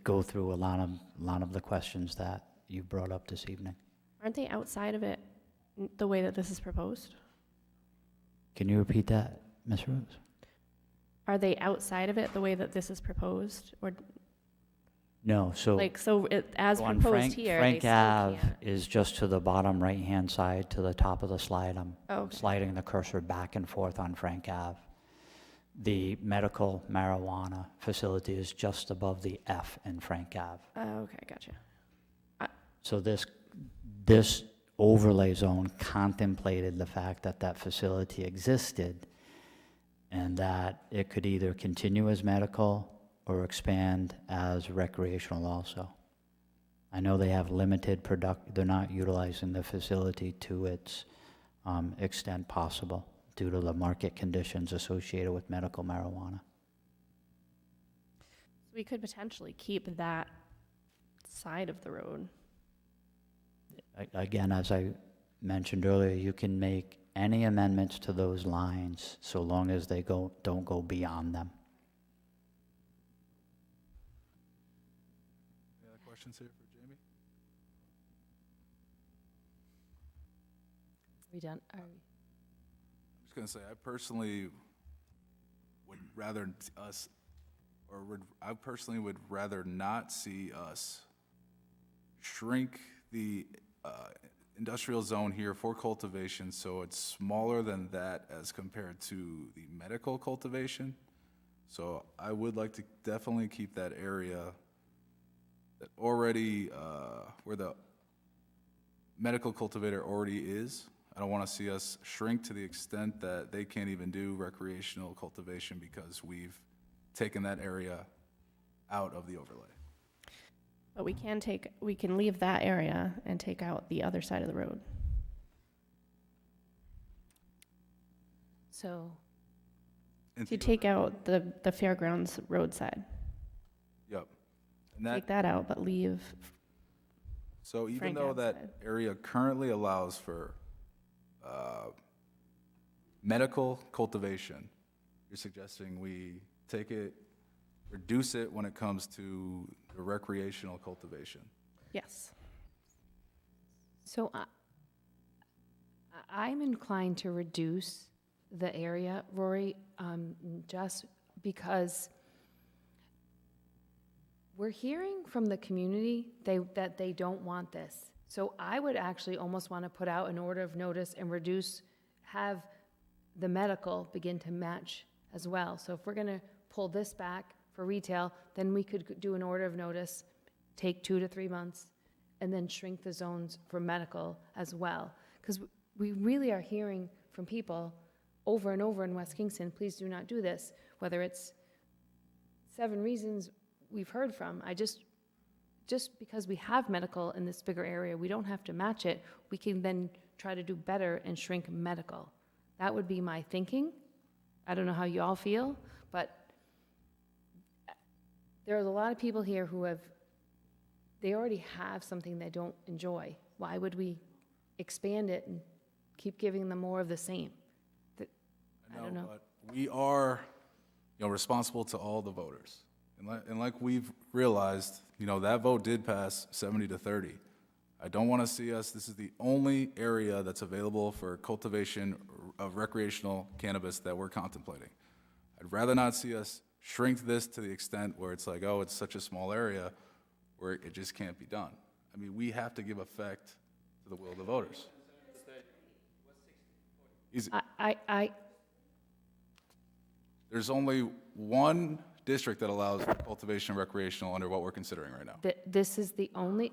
Speaker 19: go through a lot of the questions that you brought up this evening.
Speaker 7: Aren't they outside of it the way that this is proposed?
Speaker 19: Can you repeat that, Ms. Rose?
Speaker 7: Are they outside of it the way that this is proposed? Or
Speaker 19: No, so.
Speaker 7: As
Speaker 19: so on
Speaker 7: proposed
Speaker 19: Frank-
Speaker 7: here, they
Speaker 19: Frank
Speaker 7: still
Speaker 19: Ave
Speaker 7: can't.
Speaker 19: is just to the bottom right-hand side, to the top of the slide. I'm
Speaker 7: Okay.
Speaker 19: sliding the cursor back and forth on Frank Ave. The medical marijuana facility is just above the F in Frank Ave.
Speaker 7: Okay, gotcha.
Speaker 19: So this overlay zone contemplated the fact that that facility existed and that it could either continue as medical or expand as recreational also. I know they have limited they're not utilizing the facility to its extent possible due to the market conditions associated with medical marijuana.
Speaker 7: We could potentially keep that side of the road.
Speaker 19: Again, as I mentioned earlier, you can make any amendments to those lines so long as they don't go beyond them.
Speaker 1: Any other questions here for Jamie?
Speaker 3: Are we done? Are we?
Speaker 1: I'm just going to say, I personally would rather us, I personally would rather not see us shrink the industrial zone here for cultivation so it's smaller than that as compared to the medical cultivation. So I would like to definitely keep that area that already, where the medical cultivator already is. I don't want to see us shrink to the extent that they can't even do recreational cultivation because we've taken that area out of the overlay.
Speaker 7: But we can leave that area and take out the other side of the road.
Speaker 3: So,
Speaker 7: To take out the fairgrounds roadside.
Speaker 1: Yep. And
Speaker 7: Take that out, but leave.
Speaker 1: So even
Speaker 7: Frank
Speaker 1: though
Speaker 7: Ave
Speaker 1: that
Speaker 7: side.
Speaker 1: area currently allows for medical cultivation, you're suggesting we take it, reduce it when it comes to the recreational cultivation?
Speaker 7: Yes.
Speaker 3: so I'm inclined to reduce the area, Rory, just because we're hearing from the community that they don't want this. So I would actually almost want to put out an order of notice and have the medical begin to match as well. So if we're going to pull this back for retail, then we could do an order of notice, take 2 to 3 months, and then shrink the zones for medical as well. Because we really are hearing from people over and over in West Kingston, please do not do this, whether it's 7 reasons we've heard from. Just because we have medical in this bigger area, we don't have to match it. We can then try to do better and shrink medical. That would be my thinking. I don't know how you all feel, but there's a lot of people here who they already have something they don't enjoy. Why would we expand it and keep giving them more of the same? I don't know.
Speaker 1: But we are, responsible to all the voters. And like we've realized, that vote did pass 70-30. I don't want to see us, this is the only area that's available for cultivation of recreational cannabis that we're contemplating. I'd rather not see us shrink this to the extent where it's like, oh, it's such a small area where it just can't be done. I mean, we have to give effect to the will of the voters. There's only one district that allows cultivation recreational under what we're considering right now.
Speaker 3: This is the only,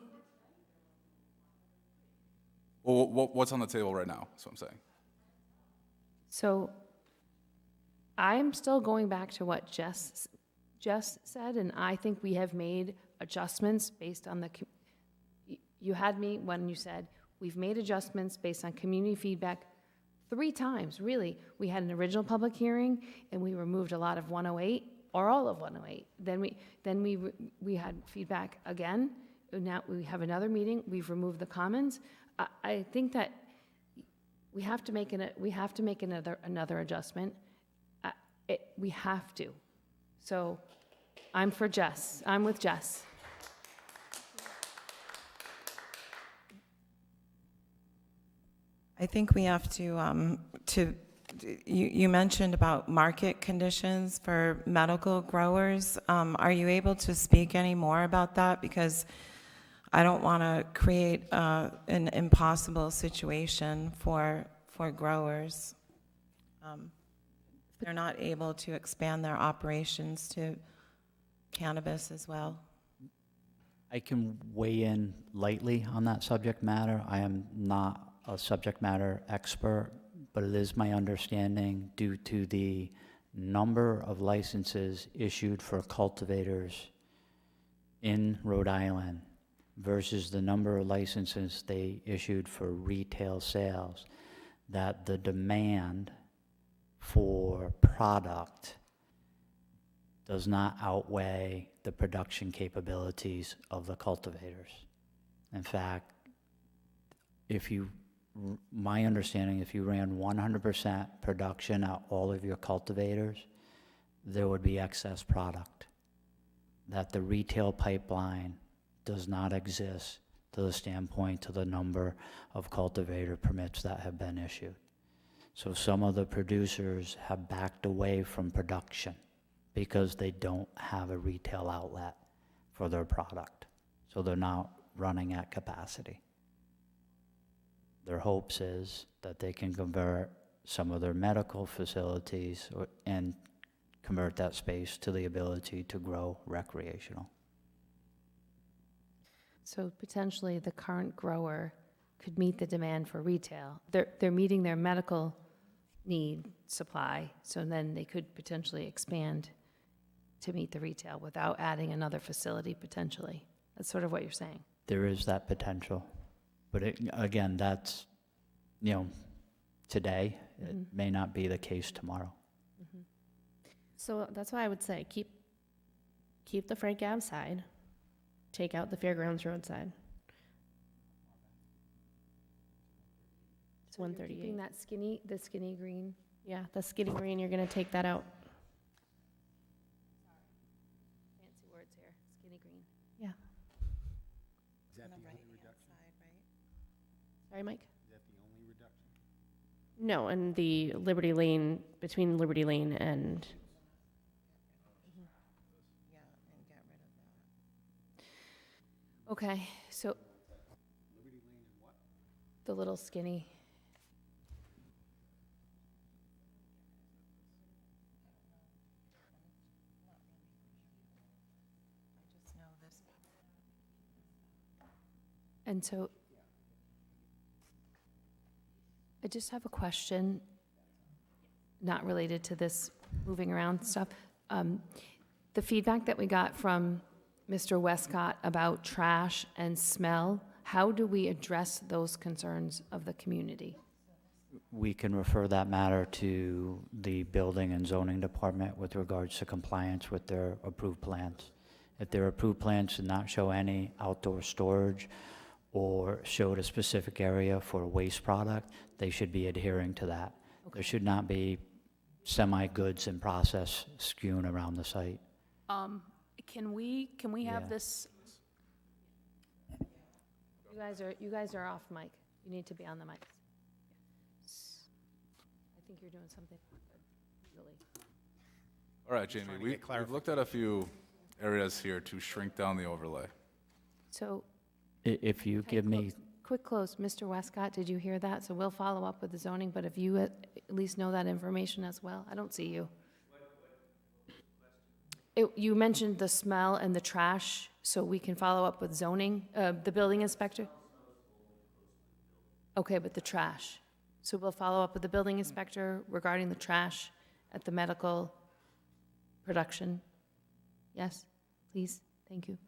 Speaker 1: Well, what's on the table right now, is what I'm saying.
Speaker 3: so I'm still going back to what Jess said, and I think we have made adjustments based on you had me when you said, we've made adjustments based on community feedback 3 times, really. We had an original public hearing, and we removed a lot of 108, or all of 108. Then we had feedback again. Now we have another meeting, we've removed the commons. I think that we have to make another adjustment. We have to. So I'm for Jess. I'm with Jess.
Speaker 6: I think we have to You mentioned about market conditions for medical growers. Are you able to speak any more about that? Because I don't want to create an impossible situation for growers. They're not able to expand their operations to cannabis as well.
Speaker 19: I can weigh in lightly on that subject matter. I am not a subject matter expert, but it is my understanding, due to the number of licenses issued for cultivators in Rhode Island versus the number of licenses they issued for retail sales, that the demand for product does not outweigh the production capabilities of the cultivators. In fact, my understanding, if you ran 100% production at all of your cultivators, there would be excess product. That the retail pipeline does not exist to the standpoint to the number of cultivator permits that have been issued. So some of the producers have backed away from production because they don't have a retail outlet for their product. So they're not running at capacity. Their hopes is that they can convert some of their medical facilities and convert that space to the ability to grow recreational.
Speaker 3: So potentially the current grower could meet the demand for retail. They're meeting their medical need supply, so then they could potentially expand to meet the retail without adding another facility potentially. That's sort of what you're saying.
Speaker 19: There is that potential. But again, that's, today. It may not be the case tomorrow.
Speaker 7: So that's why I would say keep the Frank Ave side, take out the Fairgrounds Road side. It's
Speaker 3: So you're
Speaker 7: 138.
Speaker 3: keeping the skinny green?
Speaker 7: Yeah, the skinny green, you're going to take that out.
Speaker 3: Fancy words here, skinny green.
Speaker 7: Yeah.
Speaker 2: Is that the only reduction?
Speaker 7: Sorry, Mike?
Speaker 2: Is that the only reduction?
Speaker 7: No, and the Liberty Lane, between Liberty Lane and,
Speaker 3: Okay, so. The little skinny. And so, I just have a question, not related to this moving around stuff. The feedback that we got from Mr. Westcott about trash and smell, how do we address those concerns of the community?
Speaker 19: We can refer that matter to the Building and Zoning Department with regards to compliance with their approved plans. If their approved plans did not show any outdoor storage or showed a specific area for waste product, they should be adhering to that. There should not be semi-goods in process skewing around the site.
Speaker 4: Can we have
Speaker 19: Yeah.
Speaker 4: this,
Speaker 3: You guys are off mic. You need to be on the mic. I think you're doing something legally.
Speaker 1: All right, Jamie, we've looked at a few areas here to shrink down the overlay.
Speaker 3: So,
Speaker 19: If you give me,
Speaker 3: quick close, Mr. Westcott, did you hear that? So we'll follow up with the zoning, but if you at least know that information as well. I don't see you. You mentioned the smell and the trash, so we can follow up with zoning, the building inspector? Okay, but the trash. So we'll follow up with the building inspector regarding the trash at the medical production? Yes, please, thank you.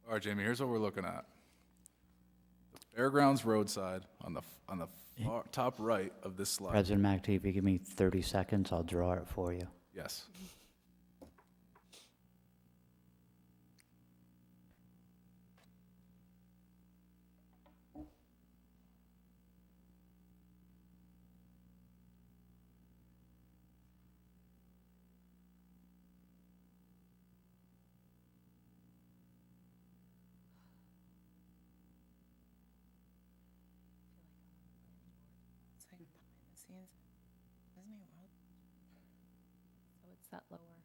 Speaker 1: All right, Jamie, here's what we're looking at. The Fairgrounds roadside on the far, top right of this slide.
Speaker 19: President McAtee, if you give me 30 seconds, I'll draw it for you.
Speaker 1: Yes.
Speaker 6: like behind the scenes. Isn't he wild?
Speaker 3: So it's that lower,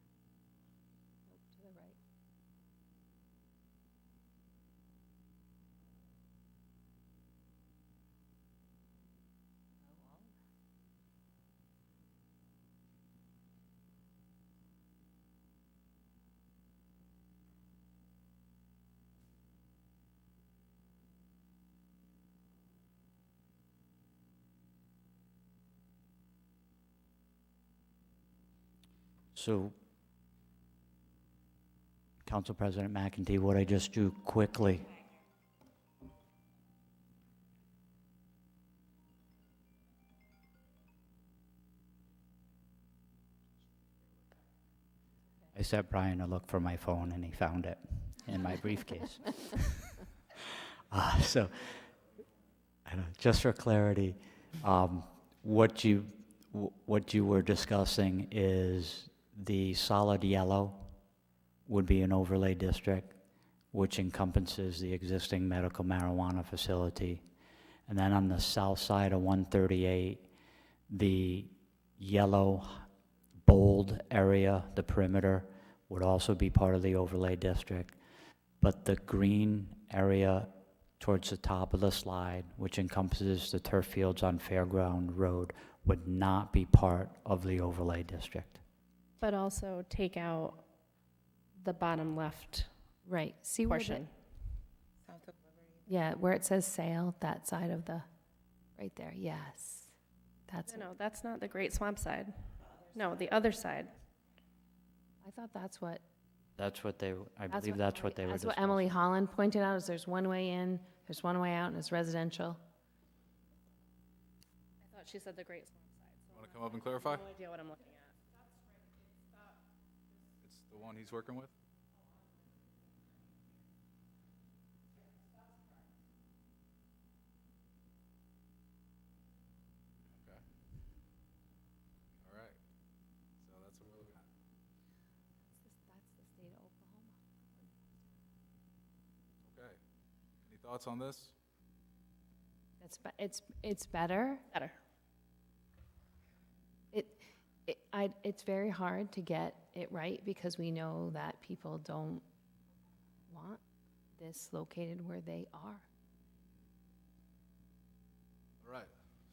Speaker 3: nope, to the right.
Speaker 19: So, Council President McEntee, what I just do quickly. I set Brian to look for my phone and he found it in my briefcase. So, just for clarity, what you were discussing is the solid yellow would be an overlay district, which encompasses the existing medical marijuana facility. And then on the south side of 138, the yellow bold area, the perimeter, would also be part of the overlay district. But the green area towards the top of the slide, which encompasses the turf fields on Fairground Road, would not be part of the overlay district.
Speaker 7: But also take out the bottom left
Speaker 3: Right, see where the,
Speaker 7: portion.
Speaker 6: South of Liberty.
Speaker 3: yeah, where it says sale, that side of the, right there, yes. That's,
Speaker 7: No, that's not the Great Swamp side. No, the other side.
Speaker 3: I thought that's what.
Speaker 19: That's what they, I believe that's what they were
Speaker 3: That's what
Speaker 19: discussing.
Speaker 3: Emily Holland pointed out, is there's one way in, there's one way out, and it's residential.
Speaker 7: I thought she said the Great Swamp side.
Speaker 1: Want to come up and clarify?
Speaker 7: No idea what I'm looking at.
Speaker 1: It's the one he's working with? Okay. All right. So that's what we're looking at.
Speaker 3: That's the state of Oklahoma.
Speaker 1: Okay. Any thoughts on this?
Speaker 3: It's better.
Speaker 7: Better.
Speaker 3: It's very hard to get it right because we know that people don't want this located where they are.
Speaker 1: All right.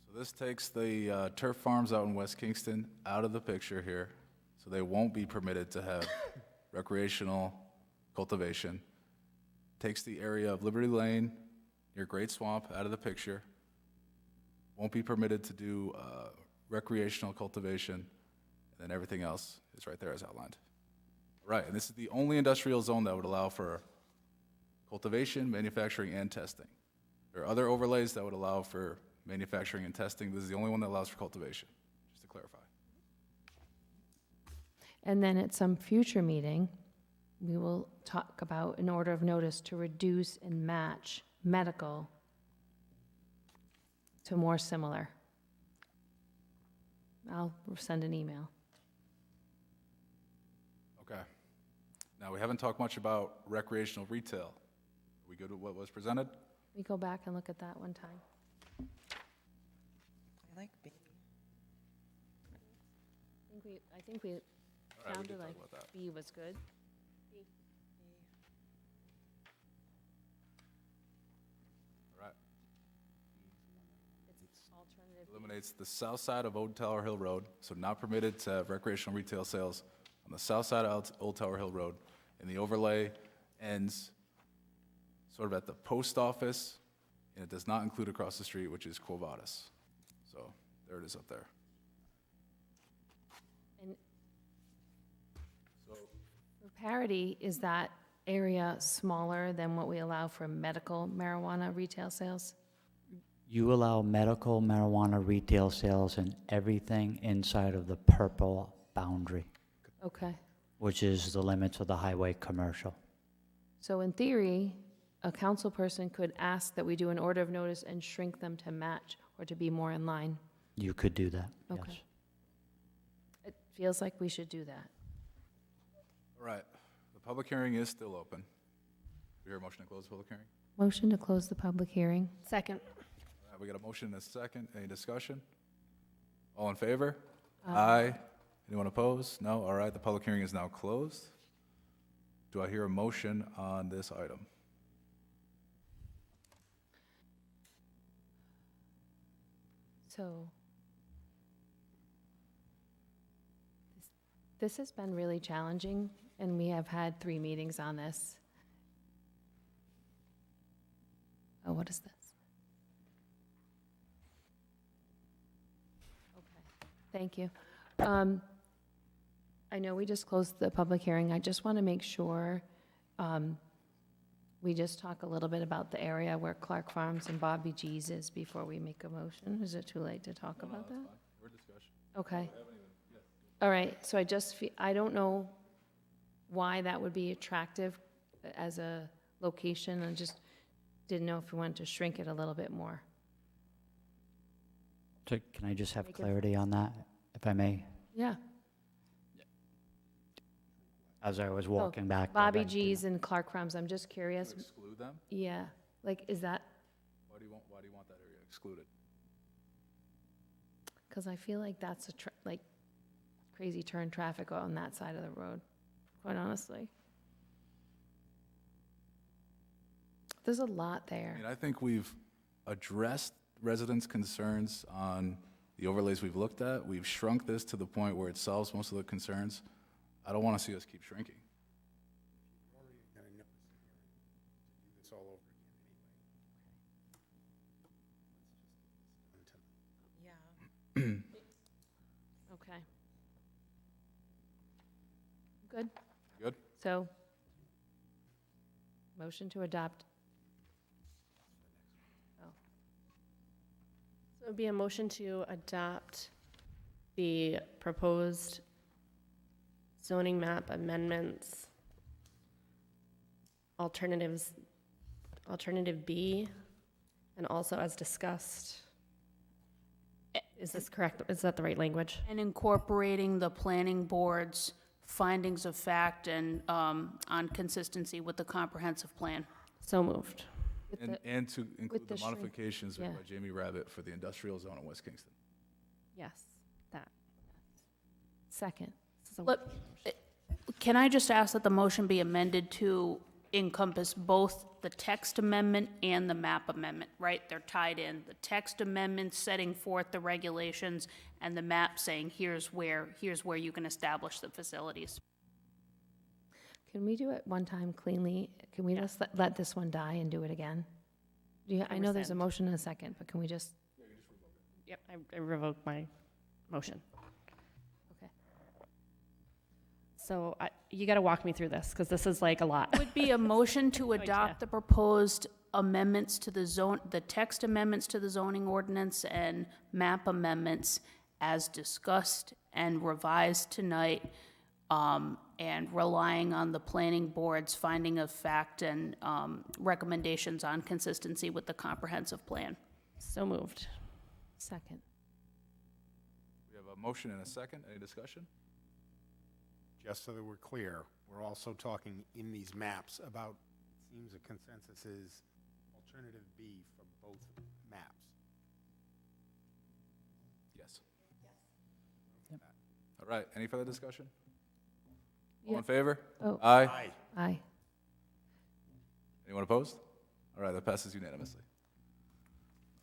Speaker 1: So this takes the turf farms out in West Kingston out of the picture here. So they won't be permitted to have recreational cultivation. Takes the area of Liberty Lane near Great Swamp out of the picture. Won't be permitted to do recreational cultivation. And then everything else is right there as outlined. Right, and this is the only industrial zone that would allow for cultivation, manufacturing, and testing. There are other overlays that would allow for manufacturing and testing. This is the only one that allows for cultivation, just to clarify.
Speaker 3: And then at some future meeting, we will talk about an order of notice to reduce and match medical to more similar. I'll send an email.
Speaker 1: Okay. Now, we haven't talked much about recreational retail. Are we good with what was presented?
Speaker 3: We go back and look at that one time.
Speaker 6: I like B.
Speaker 3: I think we
Speaker 1: right, we
Speaker 3: sounded
Speaker 1: did talk
Speaker 3: like
Speaker 1: about that.
Speaker 3: B was good.
Speaker 1: All right.
Speaker 3: It's alternative.
Speaker 1: Eliminates the south side of Old Tower Hill Road, so not permitted to have recreational retail sales on the south side of Old Tower Hill Road. And the overlay ends sort of at the post office, and it does not include across the street, which is Quo Vadis. So there it is up there.
Speaker 3: And
Speaker 1: So
Speaker 3: for parity, is that area smaller than what we allow for medical marijuana retail sales?
Speaker 19: You allow medical marijuana retail sales and everything inside of the purple boundary,
Speaker 3: Okay.
Speaker 19: which is the limits of the highway commercial.
Speaker 3: So in theory, a council person could ask that we do an order of notice and shrink them to match or to be more in line.
Speaker 19: You could do that,
Speaker 3: Okay.
Speaker 19: yes.
Speaker 3: It feels like we should do that.
Speaker 1: all right, the public hearing is still open. We hear a motion to close the public hearing?
Speaker 3: Motion to close the public hearing.
Speaker 7: Second.
Speaker 1: All right, we got a motion and a second. Any discussion? All in favor? Aye. Anyone opposed? No? All right, the public hearing is now closed. Do I hear a motion on this item?
Speaker 3: So, this has been really challenging, and we have had 3 meetings on this. Oh, what is this? Okay, thank you. I know we just closed the public hearing. I just want to make sure we just talk a little bit about the area where Clark Farms and Bobby G's is before we make a motion. Is it too late to talk about that?
Speaker 1: We're discussion.
Speaker 3: Okay. All right, so I just, I don't know why that would be attractive as a location. I just didn't know if we wanted to shrink it a little bit more.
Speaker 19: So can I just have
Speaker 3: Make it-
Speaker 19: clarity on that, if I may?
Speaker 3: Yeah.
Speaker 19: As I was walking back. I
Speaker 3: Bobby
Speaker 19: read through
Speaker 3: G's and Clark Farms, I'm just curious.
Speaker 1: To exclude them?
Speaker 3: Yeah, like, is that,
Speaker 1: Why do you want that area excluded?
Speaker 3: because I feel like that's like crazy turn traffic on that side of the road, quite honestly. There's a lot
Speaker 1: I
Speaker 3: there.
Speaker 1: mean, I think we've addressed residents' concerns on the overlays we've looked at. We've shrunk this to the point where it solves most of the concerns. I don't want to see us keep shrinking.
Speaker 2: This all over again
Speaker 3: Okay. Good.
Speaker 1: Good?
Speaker 3: So, motion to adopt.
Speaker 7: So it would be a motion to adopt the proposed zoning map amendments, alternative B, and also as discussed. Is this correct? Is that the right language?
Speaker 4: And incorporating the planning board's findings of fact and on consistency with the comprehensive plan.
Speaker 7: So moved.
Speaker 1: And to include
Speaker 3: the
Speaker 1: the
Speaker 3: shrink-
Speaker 1: modifications made
Speaker 3: yeah.
Speaker 1: by Jamie Rabbit for the industrial zone in West Kingston.
Speaker 7: Yes, that.
Speaker 3: Second.
Speaker 4: Look, can I just ask that the motion be amended to encompass both the text amendment and the map amendment, right? They're tied in. The text amendment setting forth the regulations and the map saying here's where you can establish the facilities.
Speaker 3: Can we do it one time cleanly? Can we just let this one die and do it again? I know there's a
Speaker 7: rescind.
Speaker 3: motion and a second, but can we just,
Speaker 7: Yep, I revoke my motion.
Speaker 3: okay.
Speaker 7: So you got to walk me through this, because this is like a lot.
Speaker 4: Would be a motion to adopt the proposed amendments to the text amendments to the zoning ordinance and map amendments as discussed and revised tonight, and relying on the planning board's finding of fact and recommendations on consistency with the comprehensive plan.
Speaker 7: So moved.
Speaker 3: Second.
Speaker 1: We have a motion and a second. Any discussion?
Speaker 2: Just so that we're clear, we're also talking in these maps about, it seems a consensus is alternative B for both maps.
Speaker 1: Yes. All right, any further discussion? All
Speaker 3: Yeah.
Speaker 1: in favor?
Speaker 3: Oh.
Speaker 1: Aye.
Speaker 3: Aye.
Speaker 1: Anyone opposed? All right, that passes unanimously.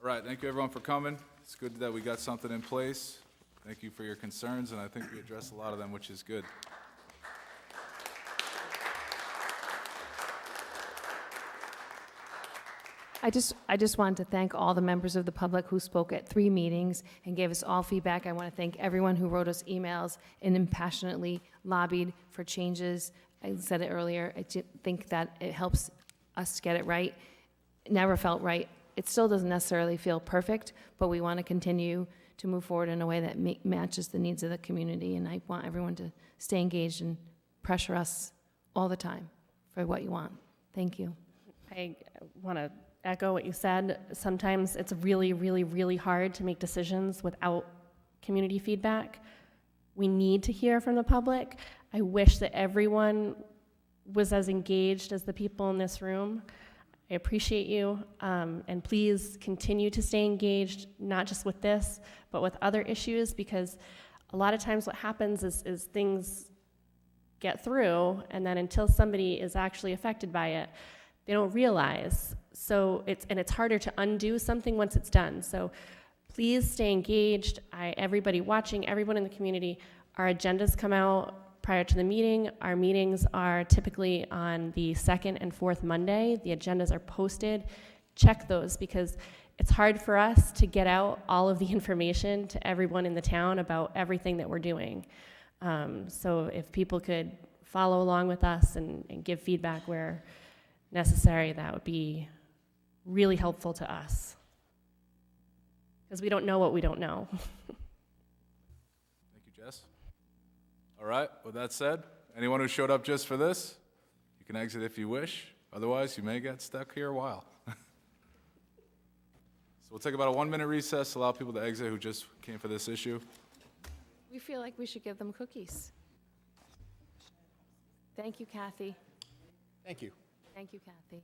Speaker 1: All right, thank you everyone for coming. It's good that we got something in place. Thank you for your concerns, and I think we addressed a lot of them, which is good.
Speaker 3: I just want to thank all the members of the public who spoke at 3 meetings and gave us all feedback. I want to thank everyone who wrote us emails and impassionately lobbied for changes. I said it earlier, I think that it helps us get it right. It never felt right. It still doesn't necessarily feel perfect, but we want to continue to move forward in a way that matches the needs of the community, and I want everyone to stay engaged and pressure us all the time for what you want. Thank you.
Speaker 7: I want to echo what you said. Sometimes it's really, really, really hard to make decisions without community feedback. We need to hear from the public. I wish that everyone was as engaged as the people in this room. I appreciate you, and please continue to stay engaged, not just with this, but with other issues, because a lot of times what happens is things get through, and then until somebody is actually affected by it, they don't realize. So it's harder to undo something once it's done. So please stay engaged. Everybody watching, everyone in the community, our agendas come out prior to the meeting. Our meetings are typically on the second and fourth Monday. The agendas are posted. Check those, because it's hard for us to get out all of the information to everyone in the town about everything that we're doing. So if people could follow along with us and give feedback where necessary, that would be really helpful to us, because we don't know what we don't know.
Speaker 1: Thank you, Jess. All right, with that said, anyone who showed up just for this, you can exit if you wish. Otherwise, you may get stuck here a while. So we'll take about a 1-minute recess, allow people to exit who just came for this issue.
Speaker 3: We feel like we should give them cookies. Thank you, Kathy.
Speaker 2: Thank you.
Speaker 3: Thank you, Kathy.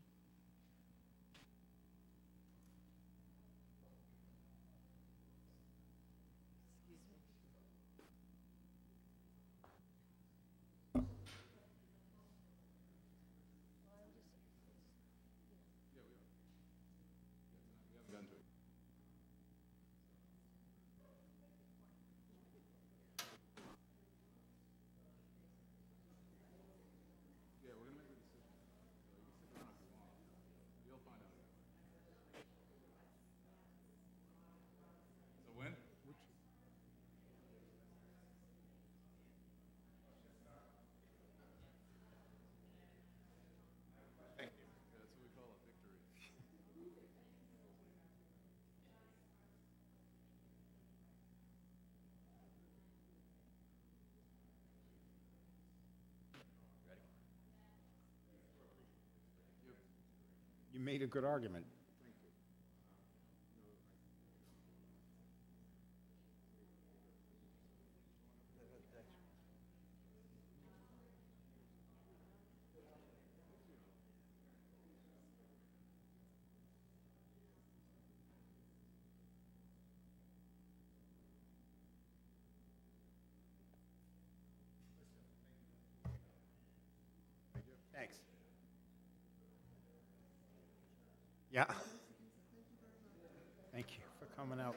Speaker 2: You made a good argument. Thanks. Yeah. Thank you for coming out.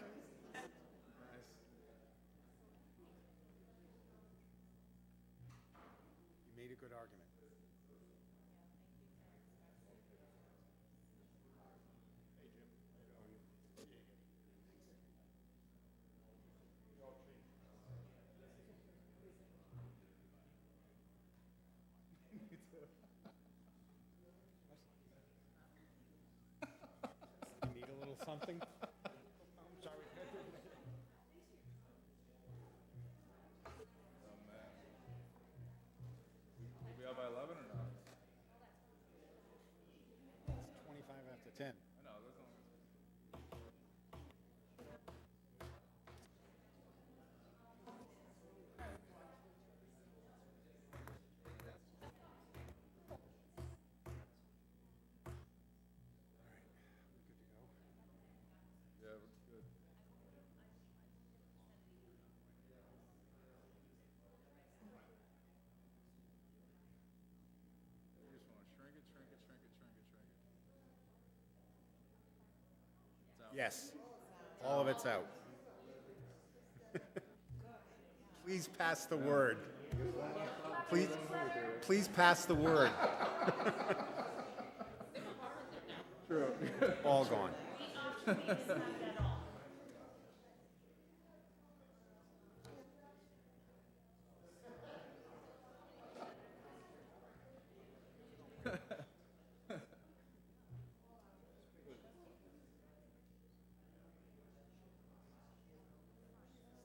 Speaker 2: You made a good argument. You need a little something? I'm sorry.
Speaker 1: We'll be out by 11 or not?
Speaker 2: It's 25 after 10.
Speaker 1: I know, that's not. Yeah, we're good. You just want to shrink it, shrink it, shrink it, shrink it, shrink it. It's out.
Speaker 2: Yes, all of it's out. Please pass the word. Please pass the word. All gone.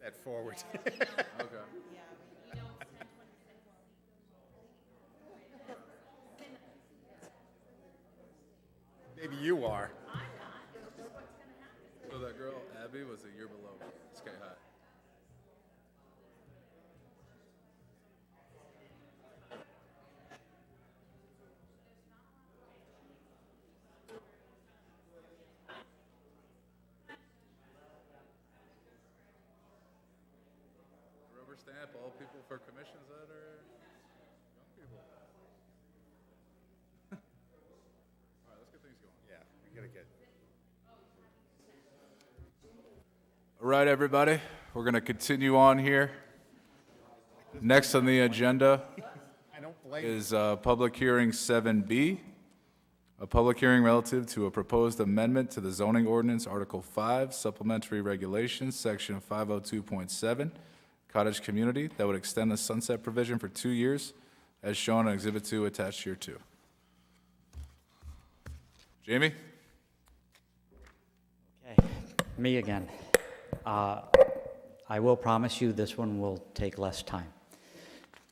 Speaker 2: Set forward.
Speaker 1: Okay.
Speaker 2: Maybe you are.
Speaker 1: So that girl, Abby, was a year below Sky High. rubber stamp all people for commissions that are young people. All right, let's get things going.
Speaker 2: Yeah, we gotta get.
Speaker 1: All right, everybody, we're going to continue on here. Next on the agenda is public hearing 7B, a public hearing relative to a proposed amendment to the zoning ordinance, Article 5, Supplementary Regulations, Section 502.7, Cottage Community, that would extend the sunset provision for 2 years, as shown on Exhibit 2 attached here too. Jamie?
Speaker 19: Okay, me again. I will promise you this one will take less time.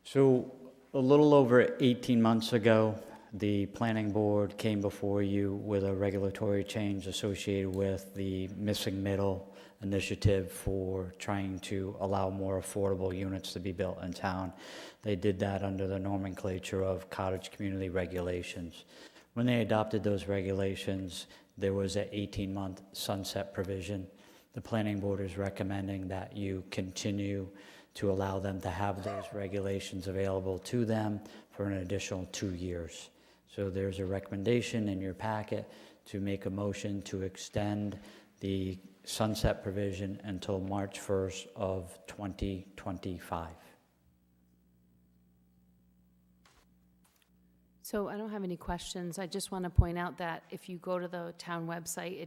Speaker 19: So a little over 18 months ago, the planning board came before you with a regulatory change associated with the Missing Middle initiative for trying to allow more affordable units to be built in town. They did that under the nomenclature of cottage community regulations. When they adopted those regulations, there was an 18-month sunset provision. The planning board is recommending that you continue to allow them to have those regulations available to them for an additional 2 years. So there's a recommendation in your packet to make a motion to extend the sunset provision until March 1st of 2025.
Speaker 3: So I don't have any questions. I just want to point out that if you go to the town website,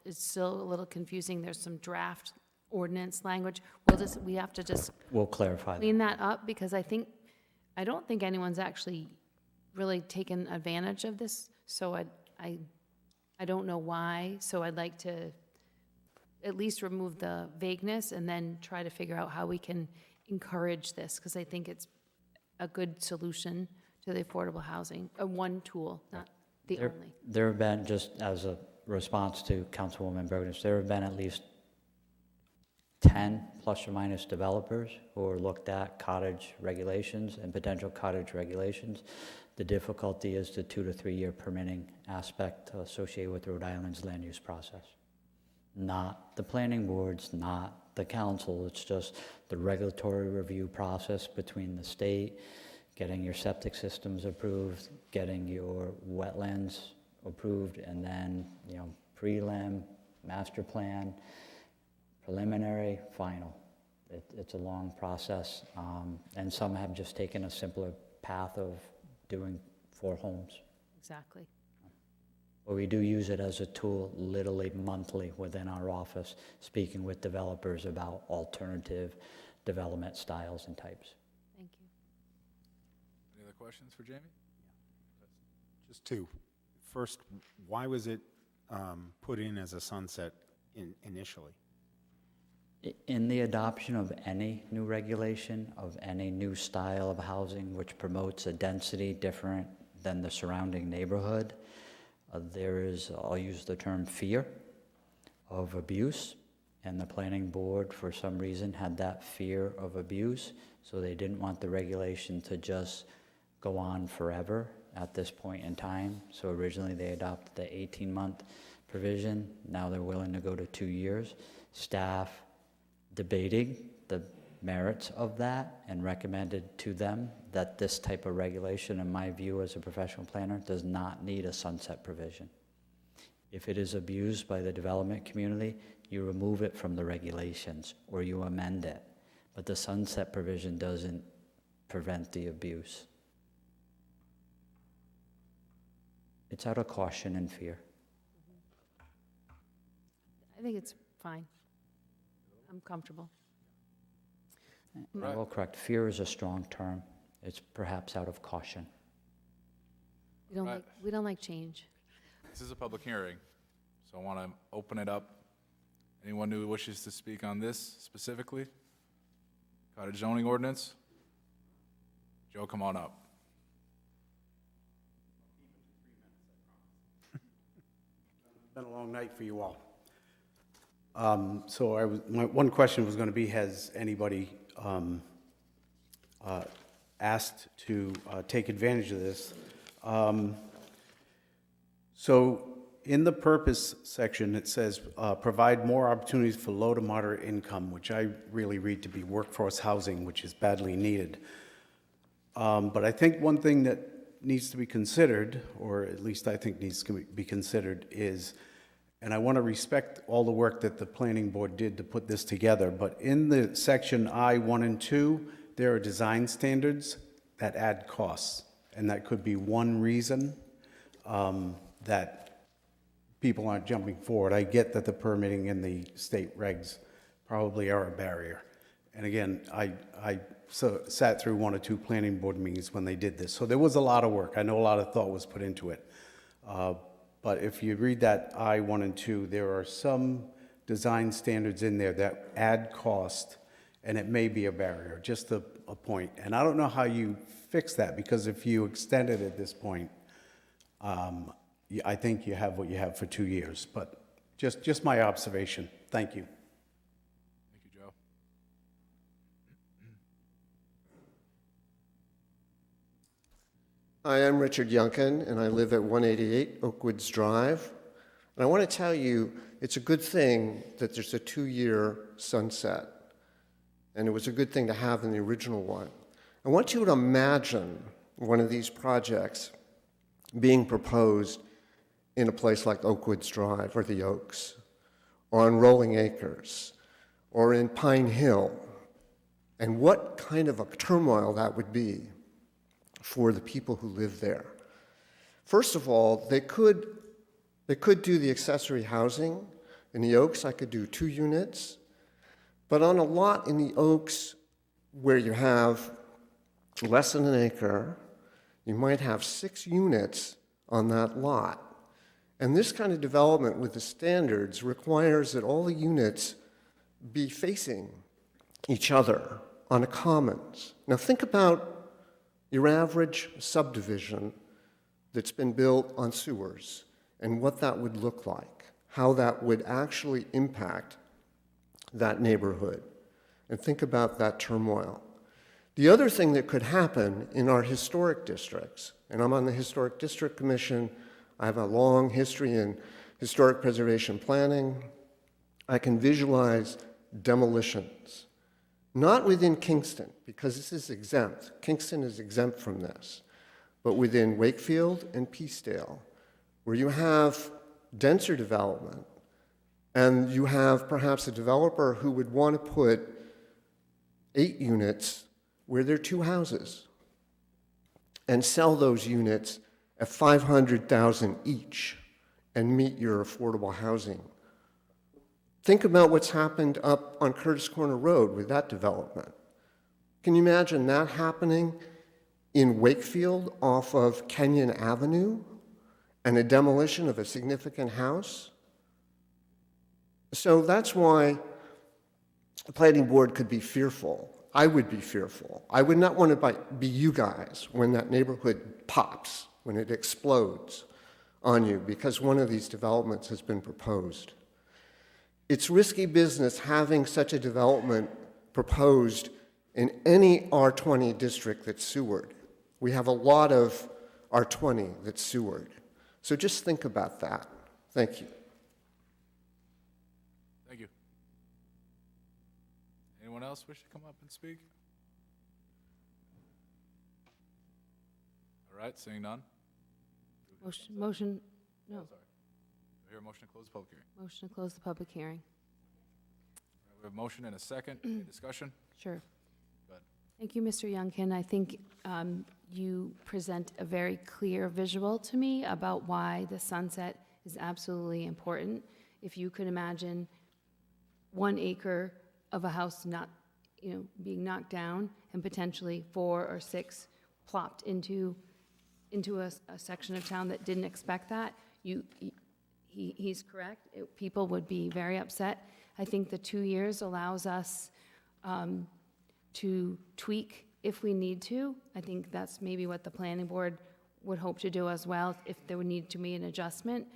Speaker 3: it's still a little confusing. There's some draft ordinance language. We have to just
Speaker 19: We'll clarify that.
Speaker 3: clean that up, because I don't think anyone's actually really taken advantage of this. So I don't know why. So I'd like to at least remove the vagueness and then try to figure out how we can encourage this, because I think it's a good solution to the affordable housing, one tool, not the only.
Speaker 19: There have been, just as a response to Councilwoman Burgess, there have been at least 10 plus or minus developers who are looked at cottage regulations and potential cottage regulations. The difficulty is the 2 to 3 year permitting aspect associated with Rhode Island's land use process. Not the planning boards, not the council, it's just the regulatory review process between the state, getting your septic systems approved, getting your wetlands approved, and then, prelim, master plan, preliminary, final. It's a long process, and some have just taken a simpler path of doing 4 homes.
Speaker 3: Exactly.
Speaker 19: But we do use it as a tool literally monthly within our office, speaking with developers about alternative development styles and types.
Speaker 3: Thank you.
Speaker 1: Any other questions for Jamie?
Speaker 2: Just two. First, why was it put in as a sunset initially?
Speaker 19: In the adoption of any new regulation, of any new style of housing which promotes a density different than the surrounding neighborhood, there is, I'll use the term fear of abuse, and the planning board, for some reason, had that fear of abuse, so they didn't want the regulation to just go on forever at this point in time. So originally they adopted the 18-month provision. Now they're willing to go to 2 years. Staff debating the merits of that and recommended to them that this type of regulation, in my view as a professional planner, does not need a sunset provision. If it is abused by the development community, you remove it from the regulations or you amend it. But the sunset provision doesn't prevent the abuse. It's out of caution and fear.
Speaker 3: I think it's fine. I'm comfortable.
Speaker 19: I will correct, fear is a strong term. It's perhaps out of caution.
Speaker 3: We don't like change.
Speaker 1: This is a public hearing, so I want to open it up. Anyone who wishes to speak on this specifically? Cottage zoning ordinance? Joe, come on up.
Speaker 14: Been a long night for you all. My one question was going to be, has anybody asked to take advantage of this? So In the purpose section, it says, provide more opportunities for low to moderate income, which I really read to be workforce housing, which is badly needed. But I think one thing that needs to be considered, or at least I think needs to be considered, is, and I want to respect all the work that the planning board did to put this together, but in the section I1 and 2, there are design standards that add costs. And that could be one reason that people aren't jumping forward. I get that the permitting and the state regs probably are a barrier. And again, I sat through 1 or 2 planning board meetings when they did this. So there was a lot of work. I know a lot of thought was put into it. But if you read that I1 and 2, there are some design standards in there that add cost, and it may be a barrier, just a point. And I don't know how you fix that, because if you extend it at this point, I think you have what you have for 2 years. But just my observation. Thank you.
Speaker 1: Thank you, Joe.
Speaker 16: Hi, I'm Richard Yunkin, and I live at 188 Oakwoods Drive. And I want to tell you, it's a good thing that there's a 2-year sunset. And it was a good thing to have in the original one. I want you to imagine one of these projects being proposed in a place like Oakwoods Drive or the Oaks, or on Rolling Acres, or in Pine Hill, and what kind of a turmoil that would be for the people who live there. First of all, they could do the accessory housing. In the Oaks, I could do 2 units. But on a lot in the Oaks where you have less than an acre, you might have 6 units on that lot. And this kind of development with the standards requires that all the units be facing each other on a commons. Now think about your average subdivision that's been built on sewers and what that would look like, how that would actually impact that neighborhood. And think about that turmoil. The other thing that could happen in our historic districts, and I'm on the Historic District Commission, I have a long history in historic preservation planning, I can visualize demolitions. Not within Kingston, because this is exempt. Kingston is exempt from this. But within Wakefield and Peacedale, where you have denser development, and you have perhaps a developer who would want to put 8 units where there are 2 houses and sell those units at $500,000 each and meet your affordable housing. Think about what's happened up on Curtis Corner Road with that development. Can you imagine that happening in Wakefield off of Kenyon Avenue and a demolition of a significant house? So that's why the planning board could be fearful. I would be fearful. I would not want to be you guys when that neighborhood pops, when it explodes on you because one of these developments has been proposed. It's risky business having such a development proposed in any R20 district that's sewered. We have a lot of R20 that's sewered. So just think about that. Thank you.
Speaker 1: Thank you. Anyone else wish to come up and speak? All right, seeing none.
Speaker 3: Motion, no,
Speaker 1: Do I hear a motion to close the public hearing?
Speaker 3: motion to close the public hearing.
Speaker 1: All right, we have a motion and a second. Any discussion?
Speaker 3: Sure.
Speaker 1: Go ahead.
Speaker 3: Thank you, Mr. Youngkin. I think you present a very clear visual to me about why the sunset is absolutely important. If you could imagine 1 acre of a house not, being knocked down and potentially 4 or 6 plopped into a section of town that didn't expect that, he's correct. People would be very upset. I think the 2 years allows us to tweak if we need to. I think that's maybe what the planning board would hope to do as well, if there would need to be an adjustment.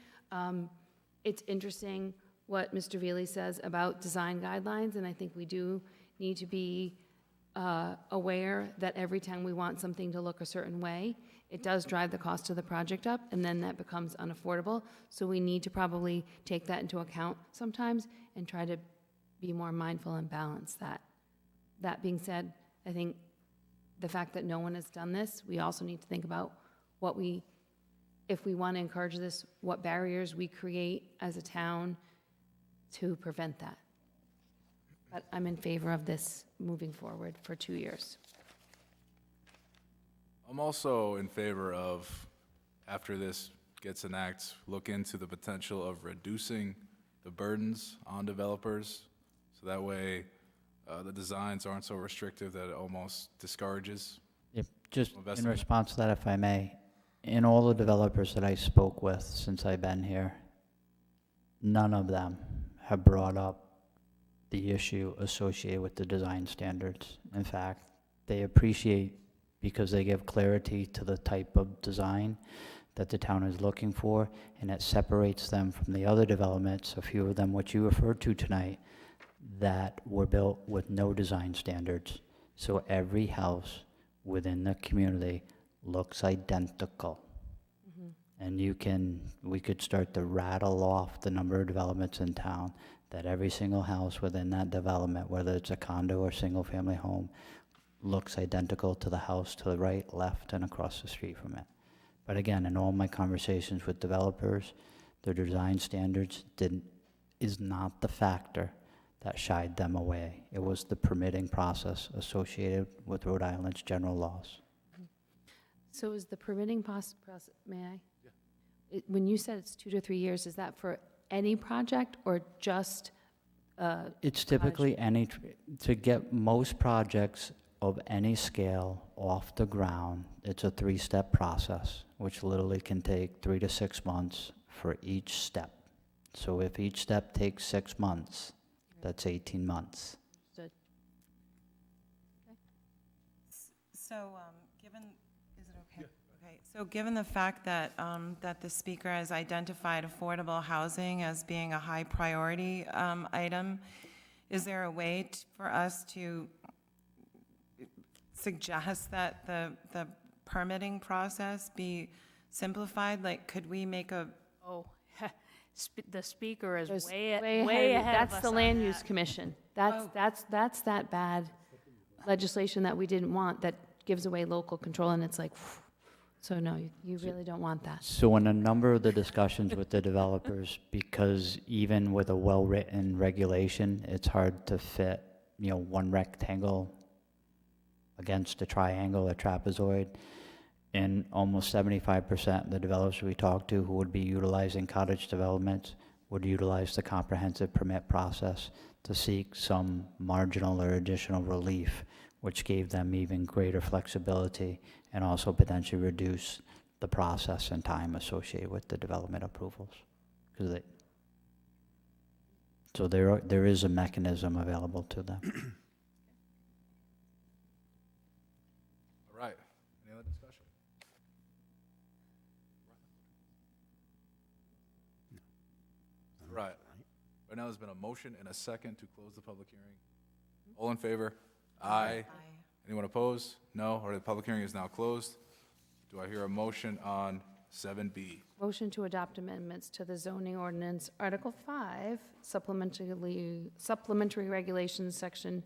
Speaker 3: It's interesting what Mr. Veely says about design guidelines, and I think we do need to be aware that every time we want something to look a certain way, it does drive the cost of the project up, and then that becomes unaffordable. So we need to probably take that into account sometimes and try to be more mindful and balance that. That being said, I think the fact that no one has done this, we also need to think about if we want to encourage this, what barriers we create as a town to prevent that. But I'm in favor of this moving forward for 2 years.
Speaker 1: I'm also in favor of, after this gets enacted, look into the potential of reducing the burdens on developers, so that way the designs aren't so restrictive that it almost discourages.
Speaker 19: Yep, just in
Speaker 1: investment.
Speaker 19: response to that, if I may, in all the developers that I spoke with since I've been here, none of them have brought up the issue associated with the design standards. In fact, they appreciate, because they give clarity to the type of design that the town is looking for, and it separates them from the other developments, a few of them which you referred to tonight, that were built with no design standards. So every house within the community looks identical. And we could start to rattle off the number of developments in town that every single house within that development, whether it's a condo or single-family home, looks identical to the house to the right, left, and across the street from it. But again, in all my conversations with developers, their design standards is not the factor that shied them away. It was the permitting process associated with Rhode Island's general laws.
Speaker 3: So is the permitting process, may I? Yeah. When you said it's 2 to 3 years, is that for any project or just?
Speaker 19: It's typically to get most projects of any scale off the ground, it's a 3-step process, which literally can take 3 to 6 months for each step. So if each step takes 6 months, that's 18 months.
Speaker 3: Understood.
Speaker 6: So, is it okay? Okay, so given the fact that, that the speaker has identified affordable housing as being a high priority item, is there a way for us to suggest that the permitting process be simplified? Like, could we make a?
Speaker 4: Oh, the speaker is
Speaker 3: There's
Speaker 4: way
Speaker 3: ahead.
Speaker 4: ahead of
Speaker 3: That's
Speaker 4: us
Speaker 3: the
Speaker 4: on
Speaker 3: land
Speaker 4: that.
Speaker 3: use commission. That's that bad legislation that we didn't want, that gives away local control, and it's like, so no, you really don't want that.
Speaker 19: So in a number of the discussions with the developers, because even with a well-written regulation, it's hard to fit, one rectangle against a triangle or trapezoid. And almost 75% of the developers we talked to who would be utilizing cottage developments would utilize the comprehensive permit process to seek some marginal or additional relief, which gave them even greater flexibility and also potentially reduce the process and time associated with the development approvals. So there is a mechanism available to them.
Speaker 1: All right, any other discussion? All right, right now there's been a motion and a second to close the public hearing. All in favor? Aye. Anyone opposed? No, or the public hearing is now closed. Do I hear a motion on 7B?
Speaker 3: Motion to adopt amendments to the zoning ordinance, Article 5, supplementary regulations, Section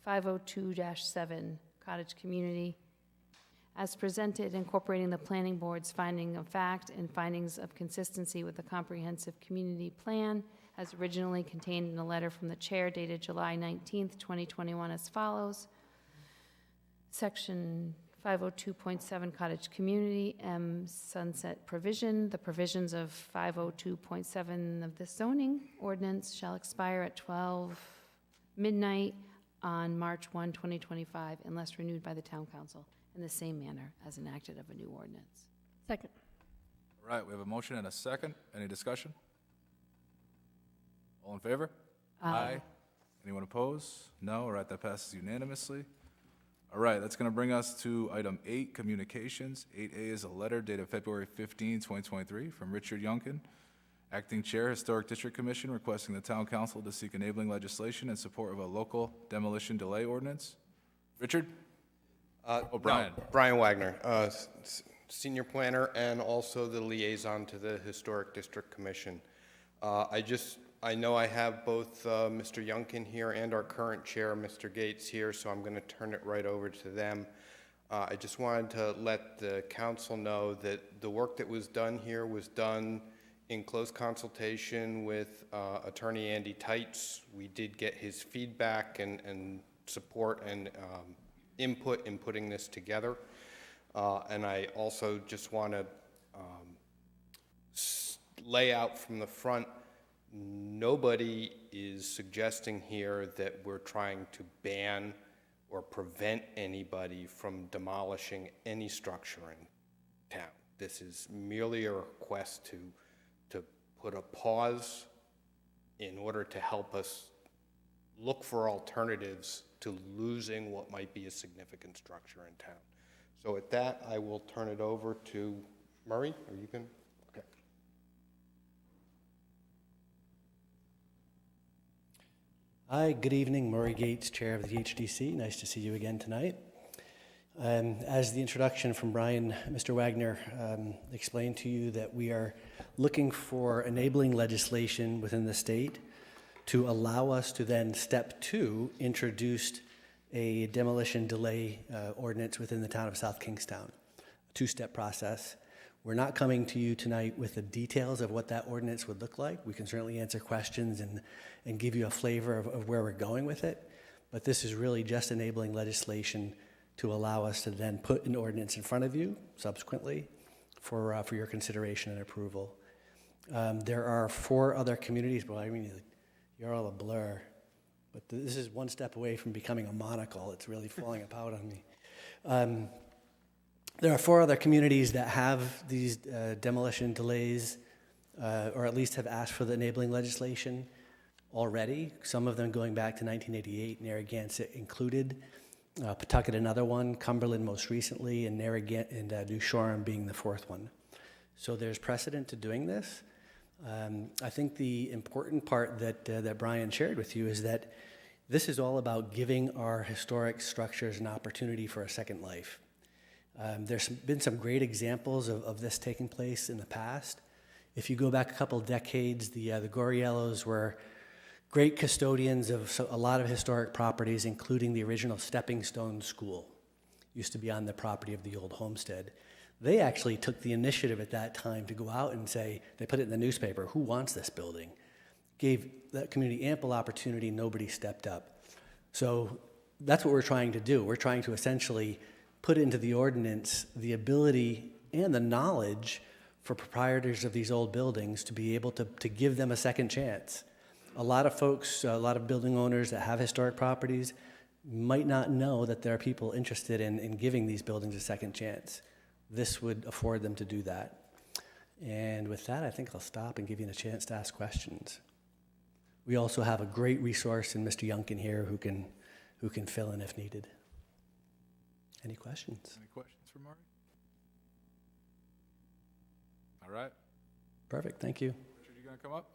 Speaker 3: 502-7, cottage community, as presented, incorporating the planning board's finding of fact and findings of consistency with the comprehensive community plan as originally contained in a letter from the chair dated July 19th, 2021 as follows. Section 502.7 cottage community, M sunset provision. The provisions of 502.7 of the zoning ordinance shall expire at 12 midnight on March 1, 2025, unless renewed by the town council in the same manner as enacted of a new ordinance.
Speaker 15: Second.
Speaker 1: All right, we have a motion and a second. Any discussion? All in favor?
Speaker 3: Aye.
Speaker 1: Anyone opposed? No. All right, that passes unanimously. All right, that's going to bring us to item 8, communications. 8A is a letter dated February 15, 2023, from Richard Youngkin, Acting Chair, Historic District Commission, requesting the Town Council to seek enabling legislation in support of a local demolition delay ordinance. Richard?
Speaker 17: No,
Speaker 1: Brian.
Speaker 17: Brian Wagner, senior planner and also the liaison to the Historic District Commission. I know I have both Mr. Youngkin here and our current chair, Mr. Gates, here, so I'm going to turn it right over to them. I just wanted to let the council know that the work that was done here was done in close consultation with Attorney Andy Tights. We did get his feedback and support and input in putting this together. And I also just want to lay out from the front, nobody is suggesting here that we're trying to ban or prevent anybody from demolishing any structure in town. This is merely a request to put a pause in order to help us look for alternatives to losing what might be a significant structure in town. So at that, I will turn it over to Murray. Are you going? Okay.
Speaker 18: Hi, good evening. Murray Gates, Chair of the HDC. Nice to see you again tonight. As the introduction from Brian, Mr. Wagner explained to you that we are looking for enabling legislation within the state to allow us to then, step two, introduce a demolition delay ordinance within the town of South Kingstown. A two-step process. We're not coming to you tonight with the details of what that ordinance would look like. We can certainly answer questions and give you a flavor of where we're going with it. But this is really just enabling legislation to allow us to then put an ordinance in front of you subsequently for your consideration and approval. There are 4 other communities, well, I mean, you're all a blur, but this is one step away from becoming a monocle. It's really falling apart on me. There are 4 other communities that have these demolition delays, or at least have asked for the enabling legislation already. Some of them going back to 1988, Narragansett included. Pawtucket, another one, Cumberland most recently, and Narragansett and New Shoreham being the 4th one. So there's precedent to doing this. I think the important part that Brian shared with you is that this is all about giving our historic structures an opportunity for a second life. There's been some great examples of this taking place in the past. If you go back a couple decades, the Goriellos were great custodians of a lot of historic properties, including the original Stepping Stone School. Used to be on the property of the old homestead. They actually took the initiative at that time to go out and say, they put it in the newspaper, who wants this building? Gave that community ample opportunity, nobody stepped up. So that's what we're trying to do. We're trying to essentially put into the ordinance the ability and the knowledge for proprietors of these old buildings to be able to give them a second chance. A lot of folks, a lot of building owners that have historic properties might not know that there are people interested in giving these buildings a second chance. This would afford them to do that. And with that, I think I'll stop and give you a chance to ask questions. We also have a great resource in Mr. Youngkin here who can fill in if needed. Any questions?
Speaker 1: Any questions for Murray? All right.
Speaker 18: Perfect, thank you.
Speaker 1: Richard, you going to come up?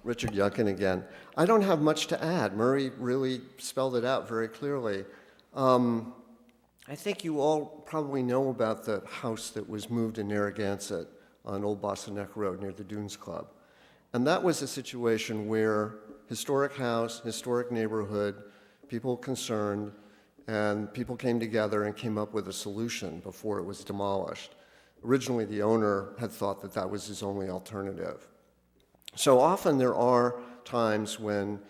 Speaker 16: Richard Youngkin again. I don't have much to add. Murray really spelled it out very clearly. I think you all probably know about the house that was moved in Narragansett on Old Boston Neck Road near the Dunes Club. And that was a situation where historic house, historic neighborhood, people concerned, and people came together and came up with a solution before it was demolished. Originally, the owner had thought that that was his only alternative. So often there are times when,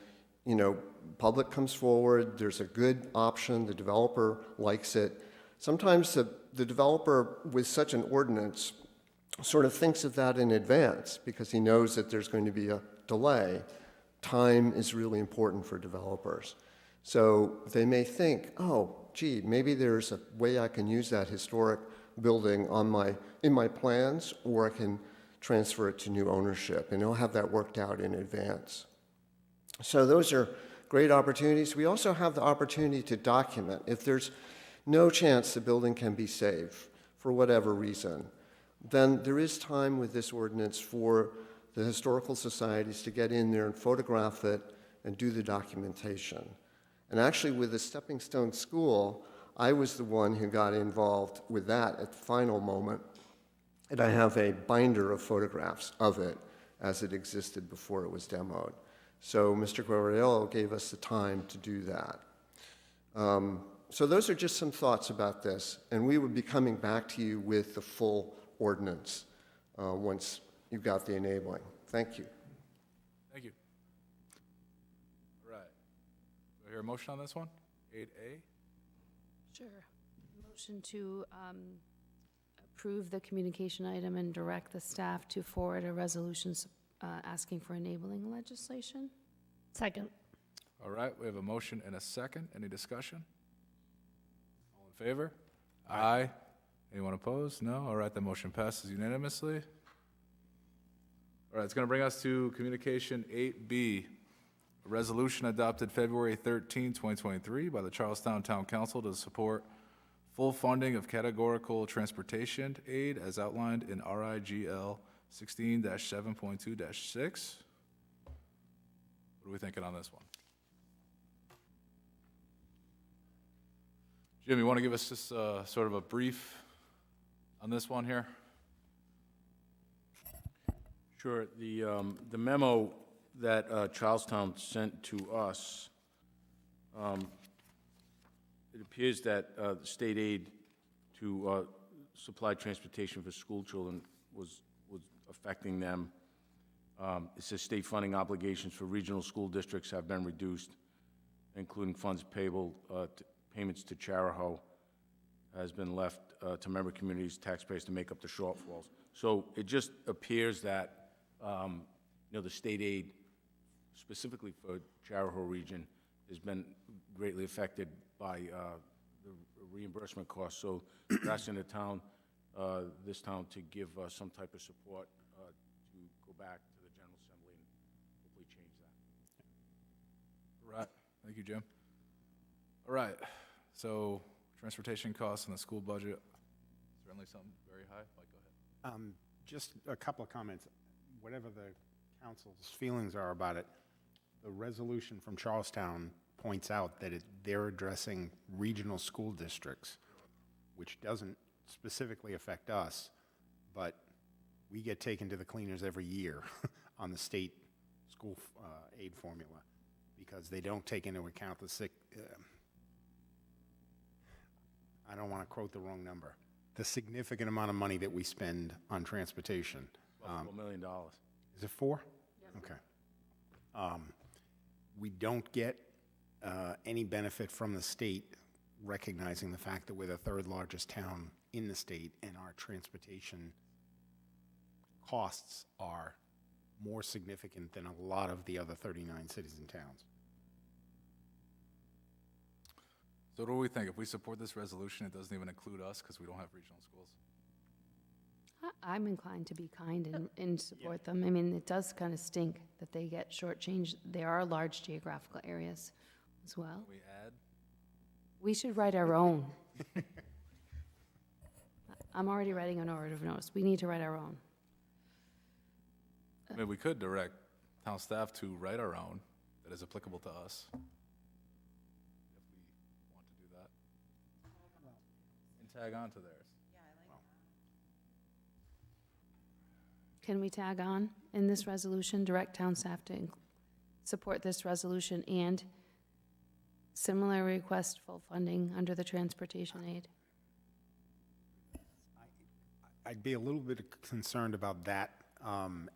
Speaker 16: public comes forward, there's a good option, the developer likes it. Sometimes the developer with such an ordinance sort of thinks of that in advance because he knows that there's going to be a delay. Time is really important for developers. So they may think, oh, gee, maybe there's a way I can use that historic building in my plans, or I can transfer it to new ownership, and they'll have that worked out in advance. So those are great opportunities. We also have the opportunity to document. If there's no chance the building can be saved for whatever reason, then there is time with this ordinance for the historical societies to get in there and photograph it and do the documentation. And actually, with the Stepping Stone School, I was the one who got involved with that at the final moment. And I have a binder of photographs of it as it existed before it was demoed. So Mr. Guerriello gave us the time to do that. So those are just some thoughts about this, and we would be coming back to you with the full ordinance once you've got the enabling. Thank you.
Speaker 1: Thank you. All right. Do I hear a motion on this one? 8A?
Speaker 3: Sure. Motion to approve the communication item and direct the staff to forward a resolution asking for enabling legislation.
Speaker 7: Second.
Speaker 1: All right, we have a motion and a second. Any discussion? All in favor? Aye. Anyone opposed? No? All right, the motion passes unanimously. All right, it's going to bring us to communication 8B, a resolution adopted February 13, 2023 by the Charlestown Town Council to support full funding of categorical transportation aid as outlined in RIGL 16-7.2-6. What are we thinking on this one? Jim, you want to give us just sort of a brief on this one here?
Speaker 13: Sure. The memo that Charlestown sent to us, it appears that the state aid to supply transportation for school children was affecting them. It says state funding obligations for regional school districts have been reduced, including funds payable payments to Charahoe has been left to member communities, taxpayers to make up the shortfalls. So it just appears that the state aid, specifically for Charahoe region, has been greatly affected by the reimbursement costs. So we're asking the town, this town, to give some type of support to go back to the General Assembly and hopefully change that.
Speaker 1: Right. Thank you, Jim. All right. So transportation costs in the school budget, certainly something very high. Mike, go ahead.
Speaker 2: Just a couple of comments. Whatever the council's feelings are about it, the resolution from Charlestown points out that they're addressing regional school districts, which doesn't specifically affect us, but we get taken to the cleaners every year on the state school aid formula because they don't take into account the I don't want to quote the wrong number, the significant amount of money that we spend on transportation.
Speaker 13: About $4 million.
Speaker 2: Is it 4? Yes. Okay. We don't get any benefit from the state recognizing the fact that we're the third largest town in the state and our transportation costs are more significant than a lot of the other 39 cities and towns.
Speaker 1: So what do we think? If we support this resolution, it doesn't even include us because we don't have regional schools?
Speaker 3: I'm inclined to be kind and support them. I mean, it does kind of stink that they get shortchanged. There are large geographical areas as well.
Speaker 1: We add?
Speaker 3: We should write our own. I'm already writing an order of notice. We need to write our own.
Speaker 1: I mean, we could direct town staff to write our own that is applicable to us. If we want to do that. And tag on to theirs.
Speaker 3: Can we tag on in this resolution, direct town staff to support this resolution and similar request full funding under the transportation aid?
Speaker 2: I'd be a little bit concerned about that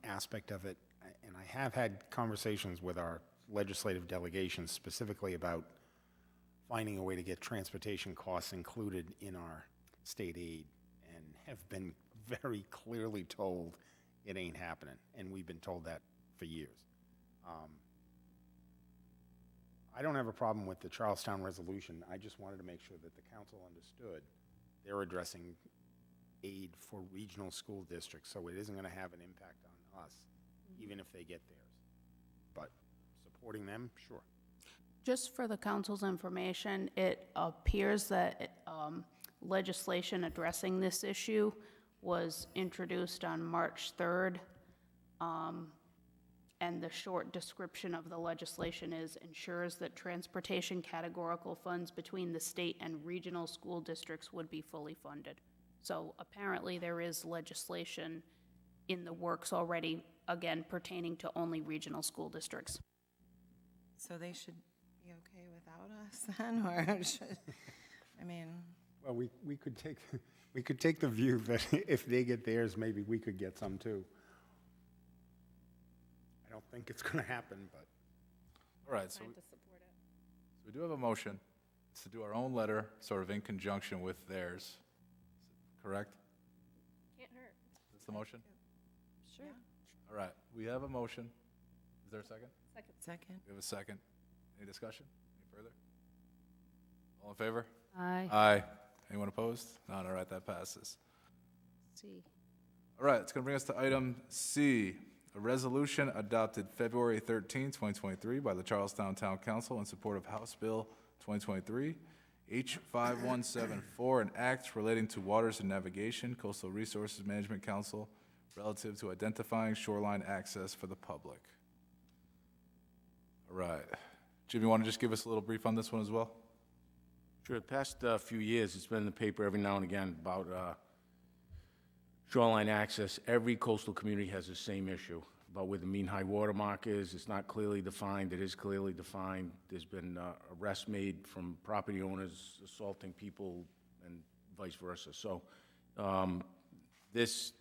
Speaker 2: aspect of it, and I have had conversations with our legislative delegations specifically about finding a way to get transportation costs included in our state aid, and have been very clearly told it ain't happening, and we've been told that for years. I don't have a problem with the Charlestown resolution. I just wanted to make sure that the council understood they're addressing aid for regional school districts, so it isn't going to have an impact on us, even if they get theirs. But supporting them, sure.
Speaker 4: Just for the council's information, it appears that legislation addressing this issue was introduced on March 3rd And the short description of the legislation is ensures that transportation categorical funds between the state and regional school districts would be fully funded. So apparently there is legislation in the works already, again, pertaining to only regional school districts.
Speaker 6: So they should be okay without us then, or should, I mean,
Speaker 2: Well, we could take the view that if they get theirs, maybe we could get some too. I don't think it's going to happen, but.
Speaker 1: All right, so we do have a motion. It's to do our own letter, sort of in conjunction with theirs. Correct?
Speaker 3: Can't hurt.
Speaker 1: That's the motion?
Speaker 3: Sure.
Speaker 1: All right, we have a motion. Is there a second?
Speaker 6: second.
Speaker 1: We have a second. Any discussion? Any further? All in favor?
Speaker 3: Aye.
Speaker 1: Aye. Anyone opposed? None. All right, that passes.
Speaker 3: See.
Speaker 1: All right, it's going to bring us to item C, a resolution adopted February 13, 2023 by the Charlestown Town Council in support of House Bill 2023, H5174, an act relating to waters and navigation, Coastal Resources Management Council, relative to identifying shoreline access for the public. All right. Jim, you want to just give us a little brief on this one as well?
Speaker 13: Sure, the past few years, it's been in the paper every now and again about shoreline access. Every coastal community has the same issue about where the mean high water mark is. It's not clearly defined. It is clearly defined. There's been arrests made from property owners assaulting people and vice versa. So this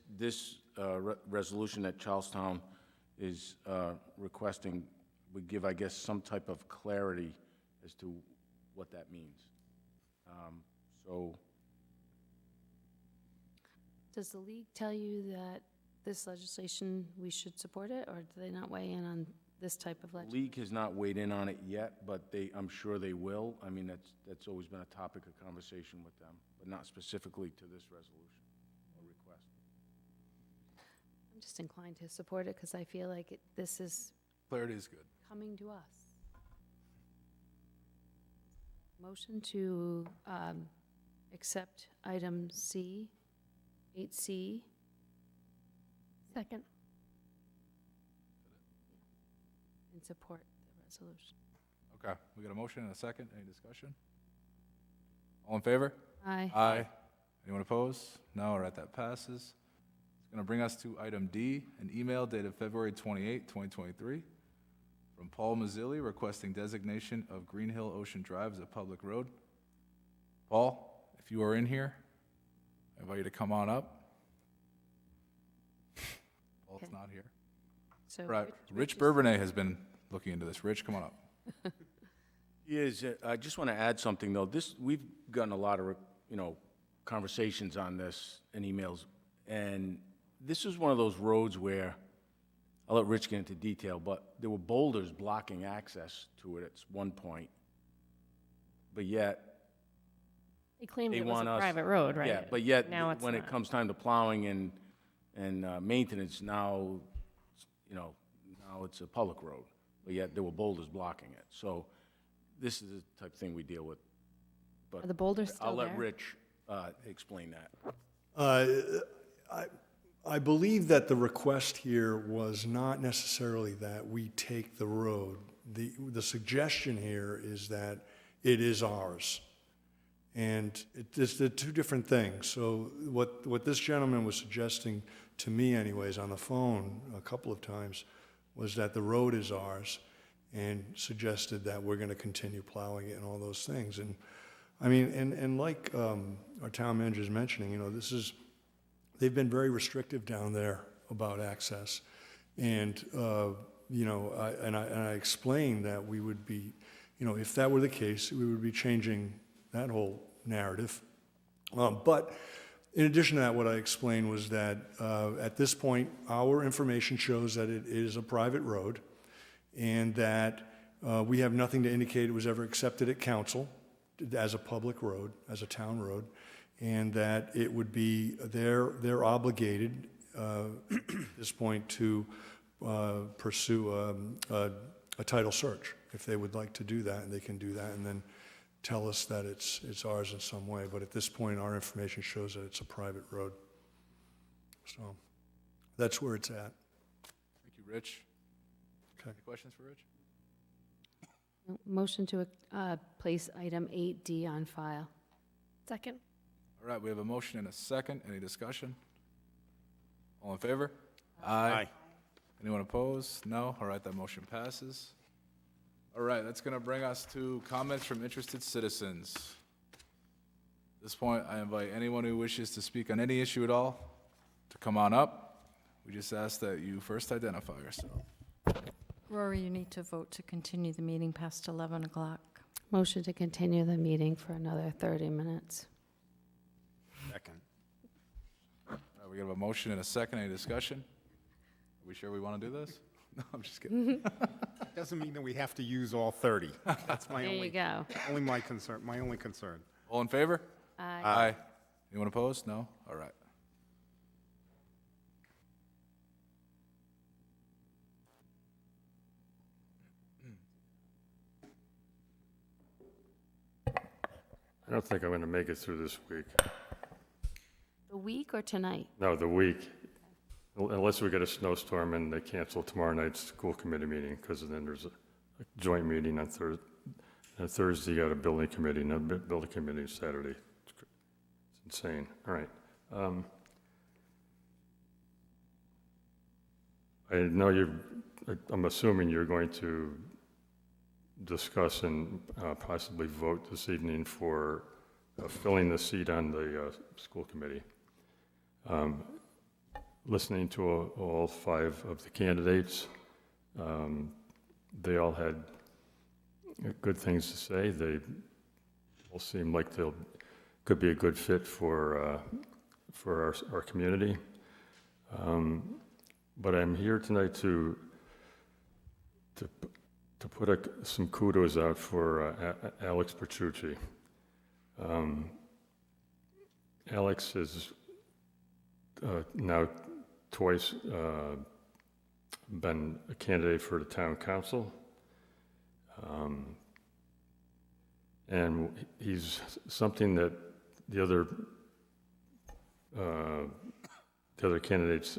Speaker 13: resolution that Charlestown is requesting would give, I guess, some type of clarity as to what that means. So
Speaker 3: Does the league tell you that this legislation, we should support it, or do they not weigh in on this type of
Speaker 13: the
Speaker 3: legislation?
Speaker 13: league has not weighed in on it yet, but I'm sure they will. I mean, that's always been a topic of conversation with them, but not specifically to this resolution or request.
Speaker 3: I'm just inclined to support it because I feel like this is
Speaker 1: Clarity is good.
Speaker 3: coming to us. Motion to accept item C, 8C.
Speaker 7: Second.
Speaker 3: And support the resolution.
Speaker 1: Okay, we got a motion and a second. Any discussion? All in favor?
Speaker 3: Aye.
Speaker 1: Aye. Anyone opposed? No. All right, that passes. It's going to bring us to item D, an email dated February 28, 2023, from Paul Mazzilli requesting designation of Green Hill Ocean Drive as a public road. Paul, if you are in here, I invite you to come on up. Paul's
Speaker 3: Okay.
Speaker 1: not here.
Speaker 3: So
Speaker 1: Right, Rich
Speaker 3: is-
Speaker 1: Bourbonnais has been looking into this. Rich, come on up.
Speaker 13: Yes, I just want to add something, though. We've gotten a lot of, conversations on this and emails, and this is one of those roads where, I'll let Rich get into detail, but there were boulders blocking access to it at one point. But yet,
Speaker 7: They claimed
Speaker 13: they
Speaker 7: it was a
Speaker 13: want us...
Speaker 7: private road, right?
Speaker 13: Yeah, but yet,
Speaker 7: Now it's
Speaker 13: when it
Speaker 7: not.
Speaker 13: comes time to plowing and maintenance, now, now it's a public road. But yet, there were boulders blocking it. So this is the type of thing we deal with. But
Speaker 7: Are the boulders
Speaker 13: I'll
Speaker 7: still
Speaker 13: let
Speaker 7: there?
Speaker 13: Rich explain that.
Speaker 20: I believe that the request here was not necessarily that we take the road. The suggestion here is that it is ours. And it's the two different things. So what this gentleman was suggesting to me anyways on the phone a couple of times was that the road is ours and suggested that we're going to continue plowing it and all those things. And I mean, and like our town manager is mentioning, they've been very restrictive down there about access. And, I explained that we would be, if that were the case, we would be changing that whole narrative. But in addition to that, what I explained was that at this point, our information shows that it is a private road and that we have nothing to indicate it was ever accepted at council as a public road, as a town road, and that it would be, they're obligated at this point to pursue a title search. If they would like to do that, and they can do that, and then tell us that it's ours in some way. But at this point, our information shows that it's a private road. So that's where it's at.
Speaker 1: Rich?
Speaker 20: Okay.
Speaker 1: Any questions for Rich?
Speaker 3: Motion to place item 8D on file.
Speaker 7: Second.
Speaker 1: All right, we have a motion and a second. Any discussion? All in favor?
Speaker 2: Aye.
Speaker 1: Anyone opposed? No? All right, that motion passes. All right, that's going to bring us to comments from interested citizens. At this point, I invite anyone who wishes to speak on any issue at all to come on up. We just ask that you first identify yourself.
Speaker 15: Rory, you need to vote to continue the meeting past 11 o'clock.
Speaker 3: Motion to continue the meeting for another 30 minutes.
Speaker 2: Second.
Speaker 1: All right, we have a motion and a second. Any discussion? Are we sure we want to do this? No, I'm just kidding.
Speaker 2: Doesn't mean that we have to use all 30. That's my
Speaker 3: There
Speaker 2: only.
Speaker 3: you go.
Speaker 2: Only my concern, my only concern.
Speaker 1: All in favor?
Speaker 3: Aye.
Speaker 1: Aye. Anyone opposed? No? All right.
Speaker 10: I don't think I'm going to make it through this week.
Speaker 3: The week or tonight?
Speaker 10: No, the week. Unless we get a snowstorm and they cancel tomorrow night's school committee meeting, because then there's a joint meeting on Thursday. On Thursday, you got a building committee, and a building committee Saturday. It's insane. All right. I know I'm assuming you're going to discuss and possibly vote this evening for filling the seat on the school committee. Listening to all 5 of the candidates, they all had good things to say. They all seem like they could be a good fit for our community. But I'm here tonight to put some kudos out for Alex Petrucci. Alex has now twice been a candidate for the town council. And he's something that the other candidates,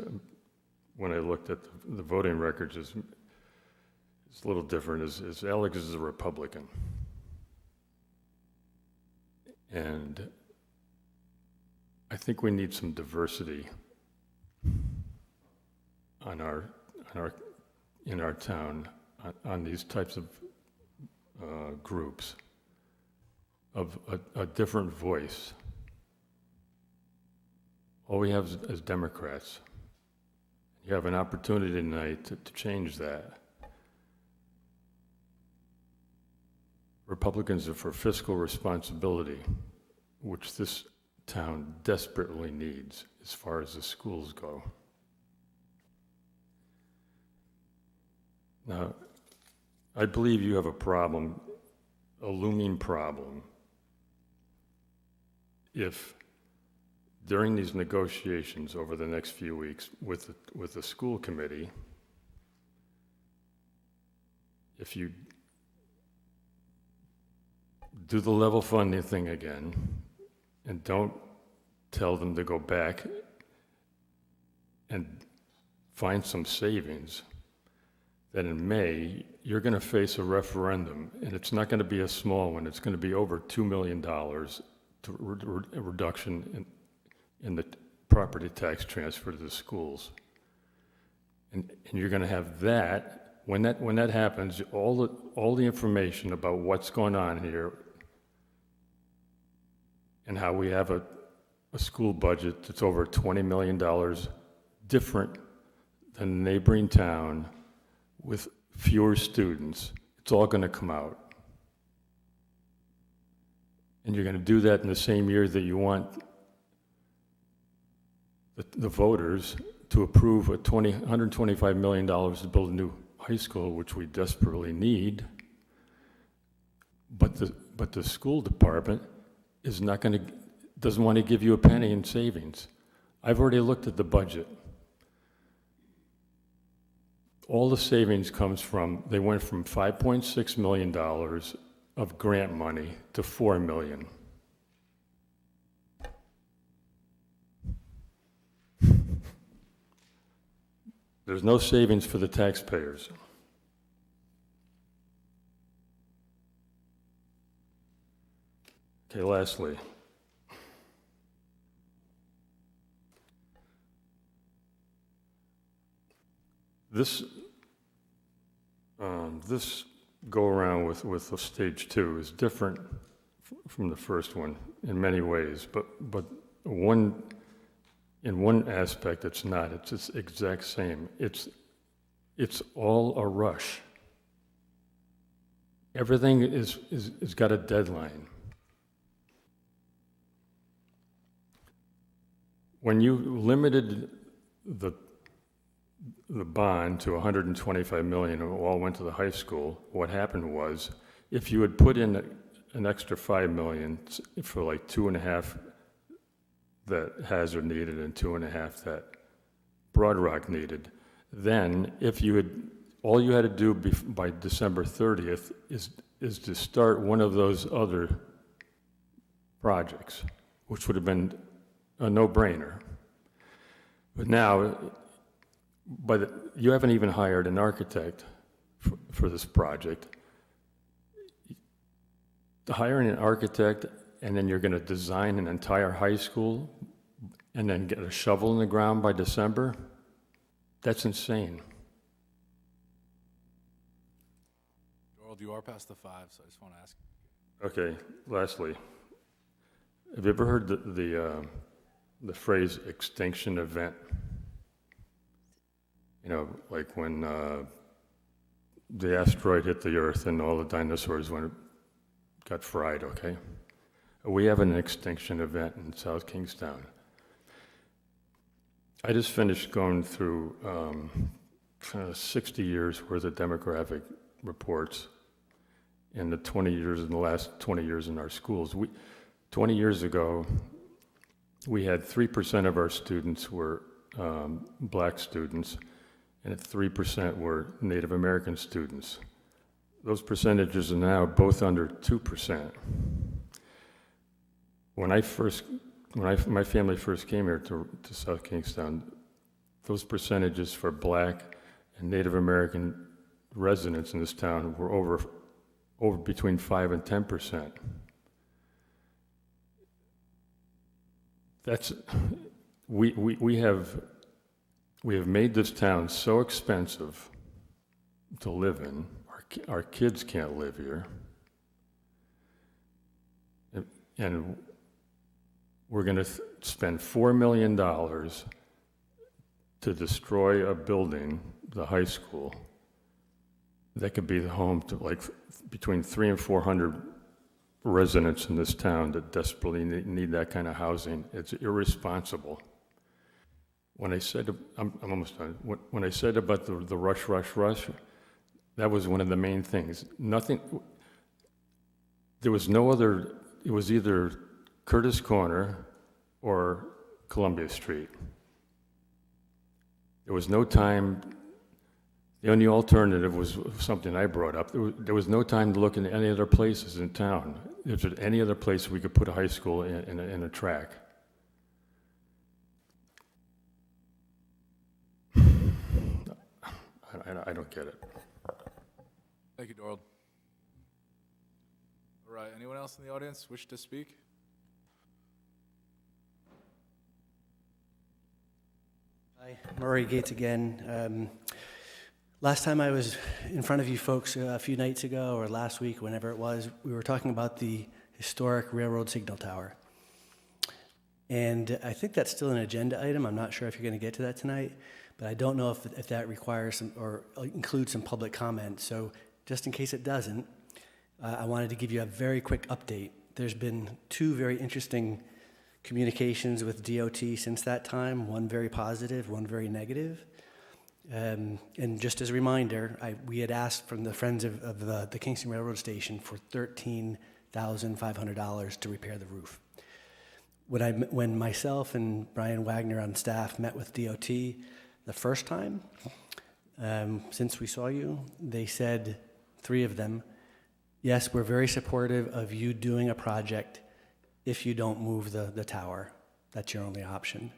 Speaker 10: when I looked at the voting records, is a little different. Is Alex is a Republican. And I think we need some diversity in our town on these types of groups, of a different voice. All we have is Democrats. You have an opportunity tonight to change that. Republicans are for fiscal responsibility, which this town desperately needs as far as the schools go. Now, I believe you have a problem, a looming problem, if during these negotiations over the next few weeks with the school committee, if you do the level funding thing again and don't tell them to go back and find some savings, then in May, you're going to face a referendum, and it's not going to be a small one. It's going to be over $2 million to a reduction in the property tax transfer to the schools. And you're going to have that. When that happens, all the information about what's going on here and how we have a school budget that's over $20 million different than a neighboring town with fewer students, it's all going to come out. And you're going to do that in the same year that you want the voters to approve $125 million to build a new high school, which we desperately need. But the school department doesn't want to give you a penny in savings. I've already looked at the budget. All the savings they went from $5.6 million of grant money to $4 million. There's no savings for the taxpayers. Okay, lastly, this go-around with the stage 2 is different from the first one in many ways, but in one aspect it's not. It's the exact same. It's all a rush. Everything is got a deadline. When you limited the bond to 125 million, and it all went to the high school, what happened was, if you had put in an extra 5 million for like 2.5 that Hazard needed and 2.5 that Broad Rock needed, then if you had, all you had to do by December 30th is to start one of those other projects, which would have been a no-brainer. But now, you haven't even hired an architect for this project. Hiring an architect, and then you're going to design an entire high school, and then get a shovel in the ground by December? That's insane.
Speaker 1: Doral, you are past the 5, so I just want to ask.
Speaker 10: Okay, lastly, have you ever heard the phrase extinction event? You know, like when the asteroid hit the Earth and all the dinosaurs got fried, okay? We have an extinction event in South Kingstown. I just finished going through 60 years worth of demographic reports in the last 20 years in our schools. 20 years ago, we had 3% of our students were black students, and 3% were Native American students. Those percentages are now both under 2%. When my family first came here to South Kingstown, those percentages for black and Native American residents in this town were over between 5 and 10%. We have made this town so expensive to live in. Our kids can't live here. And we're going to spend $4 million to destroy a building, the high school, that could be the home to like between 300 and 400 residents in this town that desperately need that kind of housing. It's irresponsible. When I said, I'm almost done. When I said about the rush, that was one of the main things. There was no other, it was either Curtis Corner or Columbia Street. There was no time, the only alternative was something I brought up. There was no time to look in any other places in town. If there's any other place we could put a high school in a track. I don't get it.
Speaker 1: Thank you, Doral. All right, anyone else in the audience wish to speak?
Speaker 18: Hi, Murray Gates again. Last time I was in front of you folks a few nights ago, or last week, whenever it was, we were talking about the historic railroad signal tower. And I think that's still an agenda item. I'm not sure if you're going to get to that tonight, but I don't know if that requires some, or includes some public comment. So just in case it doesn't, I wanted to give you a very quick update. There's been 2 very interesting communications with DOT since that time, one very positive, one very negative. And just as a reminder, we had asked from the Friends of the Kingston Railroad Station for $13,500 to repair the roof. When myself and Brian Wagner on staff met with DOT the first time, since we saw you, they said, 3 of them, yes, we're very supportive of you doing a project if you don't move the tower. That's your only option.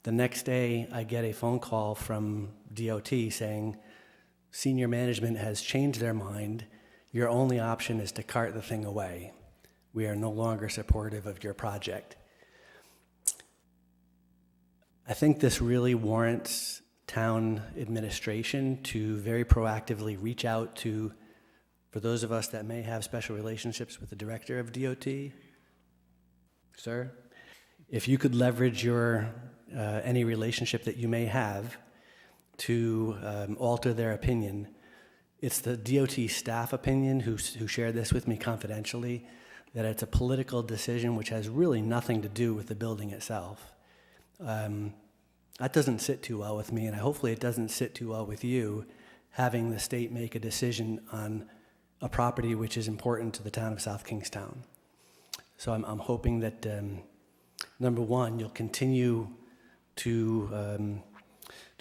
Speaker 18: The next day, I get a phone call from DOT saying, senior management has changed their mind. Your only option is to cart the thing away. We are no longer supportive of your project. I think this really warrants town administration to very proactively reach out to, for those of us that may have special relationships with the director of DOT, sir, if you could leverage your any relationship that you may have to alter their opinion. It's the DOT staff opinion who shared this with me confidentially, that it's a political decision which has really nothing to do with the building itself. That doesn't sit too well with me, and hopefully it doesn't sit too well with you, having the state make a decision on a property which is important to the town of South Kingstown. So I'm hoping that, number one, you'll continue to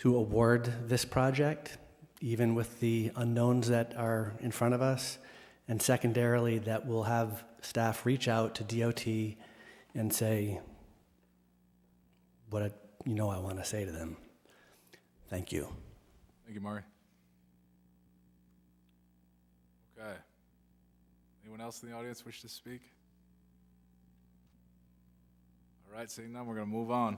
Speaker 18: award this project, even with the unknowns that are in front of us, and secondarily, that we'll have staff reach out to DOT and say what I want to say to them. Thank you.
Speaker 1: Thank you, Murray. Okay. Anyone else in the audience wish to speak? All right, seeing none, we're going to move on.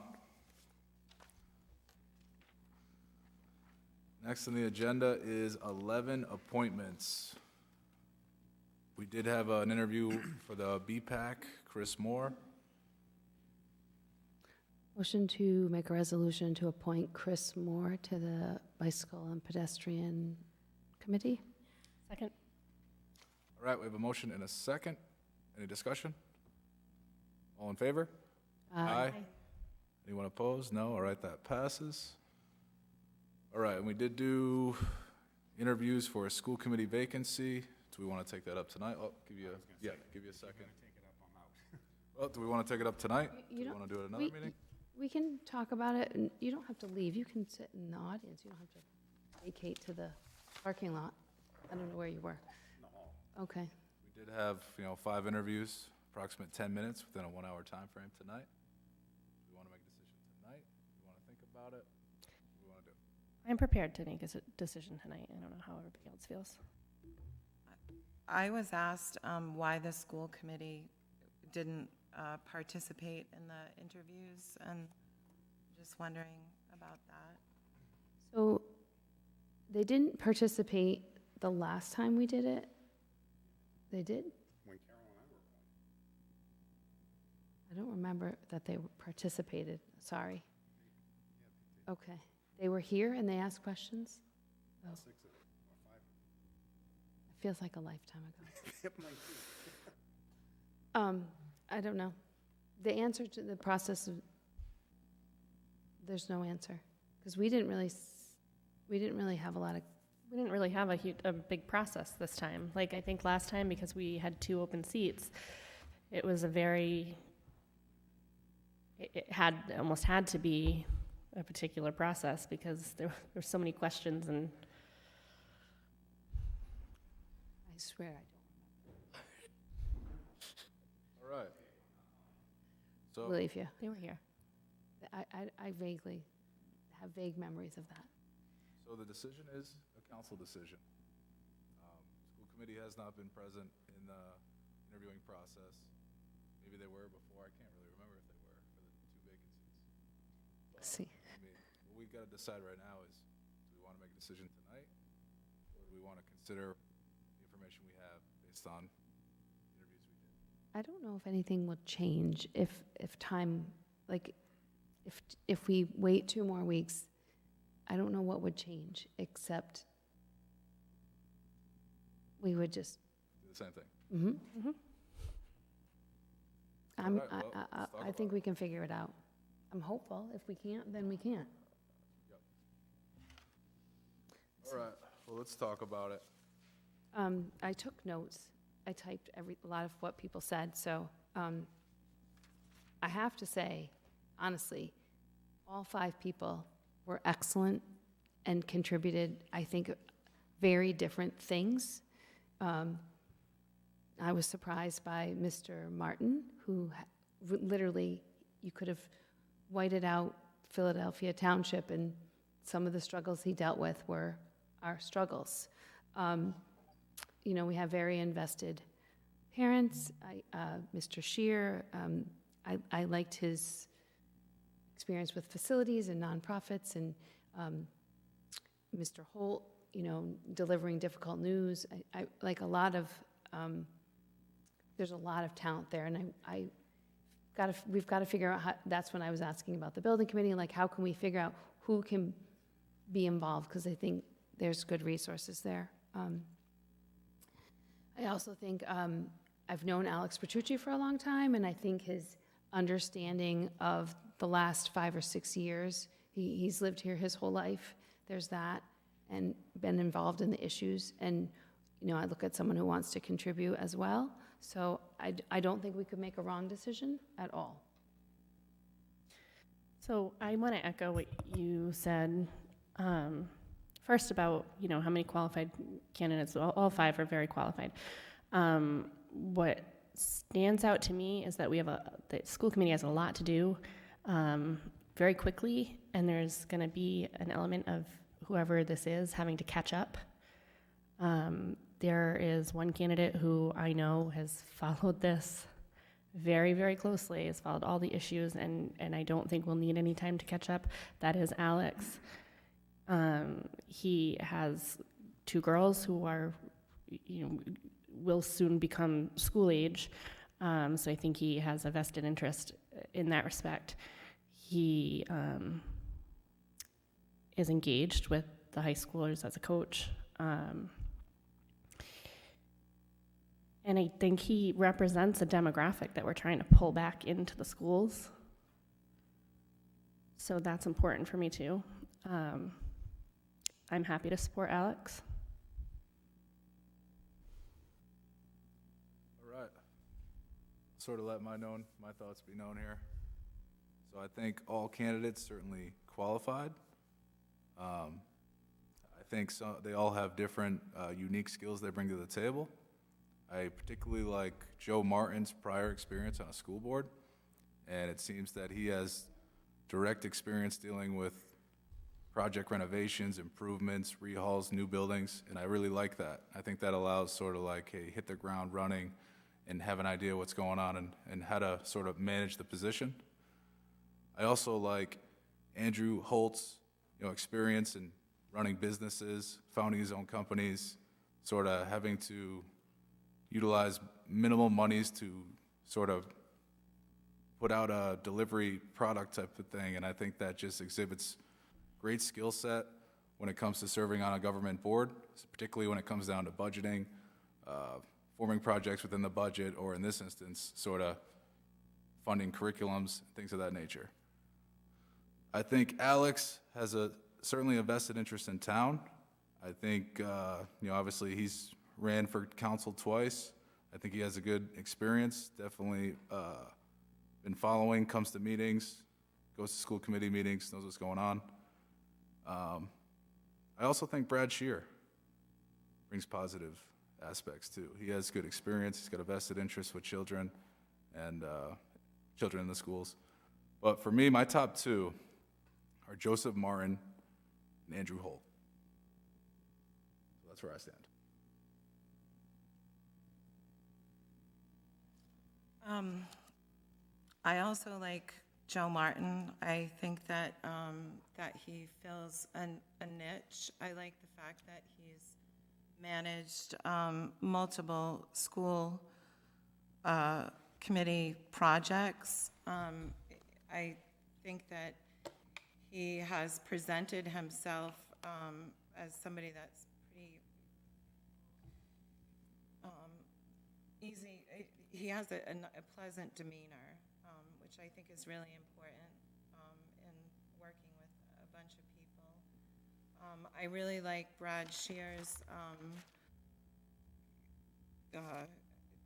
Speaker 1: Next on the agenda is 11 appointments. We did have an interview for the BPAC, Chris Moore.
Speaker 3: Motion to make a resolution to appoint Chris Moore to the Bicycle and Pedestrian Committee.
Speaker 7: Second.
Speaker 1: All right, we have a motion and a second. Any discussion? All in favor?
Speaker 3: Aye.
Speaker 1: Anyone opposed? No? All right, that passes. All right, and we did do interviews for a school committee vacancy. Do we want to take that up tonight? Oh, give you a second. Well, do we want to take it up tonight? Do we want to do it another meeting?
Speaker 3: We can talk about it, and you don't have to leave. You can sit in the audience. You don't have to vacate to the parking lot. I don't know where you were. Okay.
Speaker 1: We did have, 5 interviews, approximate 10 minutes within a 1-hour time frame tonight. Do we want to make a decision tonight? Do we want to think about it? What do we want to do?
Speaker 7: I'm prepared to make a decision tonight. I don't know how everybody else feels.
Speaker 6: I was asked why the school committee didn't participate in the interviews, and just wondering about that.
Speaker 3: So they didn't participate the last time we did it? They did?
Speaker 2: When Carol and I were appointed.
Speaker 3: I don't remember that they participated. Sorry. Okay. They were here and they asked questions? Oh.
Speaker 2: 6 of them, or 5 of them.
Speaker 3: It feels like a lifetime ago. I don't know. The answer to the process of, there's no answer. Because we didn't really have a lot of,
Speaker 7: We didn't really have a big process this time. Like, I think last time, because we had 2 open seats, it was it almost had to be a particular process because there were so many questions, and
Speaker 3: I swear I
Speaker 1: All right. So,
Speaker 3: don't believe you.
Speaker 7: they were here.
Speaker 3: I vaguely have vague memories of that.
Speaker 1: so the decision is a council decision. School committee has not been present in the interviewing process. Maybe they were before. I can't really remember if they were for the 2 vacancies.
Speaker 3: See.
Speaker 1: I mean, what we got to decide right now is, do we want to make a decision tonight? Or do we want to consider the information we have based on interviews we did?
Speaker 3: I don't know if anything will change if time, like, if we wait 2 more weeks. I don't know what would change, except we would just.
Speaker 1: Do the same thing.
Speaker 3: Mm-hmm.
Speaker 1: All right, well, let's talk
Speaker 3: I think we can figure it out. I'm hopeful. If we can't, then we can't.
Speaker 1: All right, well, let's talk about it.
Speaker 3: I took notes. I typed a lot of what people said, so I have to say, honestly, all 5 people were excellent and contributed, I think, very different things. I was surprised by Mr. Martin, who literally, you could have whited out Philadelphia Township, and some of the struggles he dealt with were our struggles. We have very invested parents. Mr. Shear, I liked his experience with facilities and nonprofits, and Mr. Holt, delivering difficult news. I like a lot of, there's a lot of talent there, and we've got to figure out how. That's when I was asking about the building committee, like how can we figure out who can be involved, because I think there's good resources there. I also think I've known Alex Petrucci for a long time, and I think his understanding of the last 5 or 6 years, he's lived here his whole life. There's that, and been involved in the issues. And I look at someone who wants to contribute as well. So I don't think we could make a wrong decision at all.
Speaker 7: So I want to echo what you said. First about, how many qualified candidates, all 5 are very qualified. What stands out to me is that the school committee has a lot to do very quickly, and there's going to be an element of whoever this is having to catch up. There is one candidate who I know has followed this very, very closely, has followed all the issues, and I don't think we'll need any time to catch up. That is Alex. He has 2 girls who are, will soon become school age. So I think he has a vested interest in that respect. He is engaged with the high schoolers as a coach. And I think he represents a demographic that we're trying to pull back into the schools. So that's important for me too. I'm happy to support Alex.
Speaker 1: All right. Sort of let my thoughts be known here. So I think all candidates certainly qualified. I think they all have different unique skills they bring to the table. I particularly like Joe Martin's prior experience on a school board, and it seems that he has direct experience dealing with project renovations, improvements, rehauls, new buildings, and I really like that. I think that allows sort of like, hey, hit the ground running and have an idea what's going on and how to sort of manage the position. I also like Andrew Holt's experience in running businesses, founding his own companies, sort of having to utilize minimal monies to sort of put out a delivery product type of thing, and I think that just exhibits great skill set when it comes to serving on a government board, particularly when it comes down to budgeting, forming projects within the budget, or in this instance, sort of funding curriculums, things of that nature. I think Alex has certainly a vested interest in town. I think, obviously he's ran for council twice. I think he has a good experience, definitely been following, comes to meetings, goes to school committee meetings, knows what's going on. I also think Brad Shear brings positive aspects too. He has good experience, he's got a vested interest with children and children in the schools. But for me, my top 2 are Joseph Martin and Andrew Holt. So that's where I stand.
Speaker 6: I also like Joe Martin. I think that that he fills a niche. I like the fact that he's managed multiple school committee projects. I think that he has presented himself as somebody that's pretty easy. He has a pleasant demeanor, which I think is really important in working with a bunch of people. I really like Brad Shear's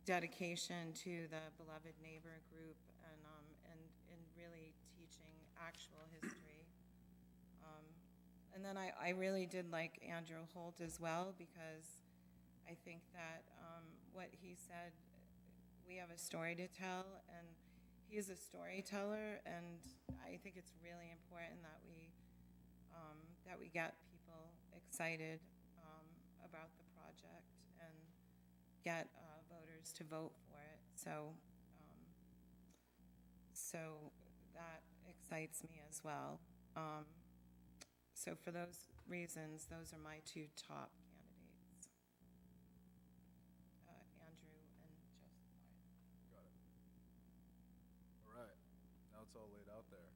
Speaker 6: dedication to the Beloved Neighbor group and really teaching actual history. And then I really did like Andrew Holt as well, because I think that what he said, we have a story to tell, and he's a storyteller, and I think it's really important that we get people excited about the project and get voters to vote for it. So that excites me as well. So for those reasons, those are my two top candidates, Andrew and Joseph Martin.
Speaker 1: Got it. All right, now it's all laid out there.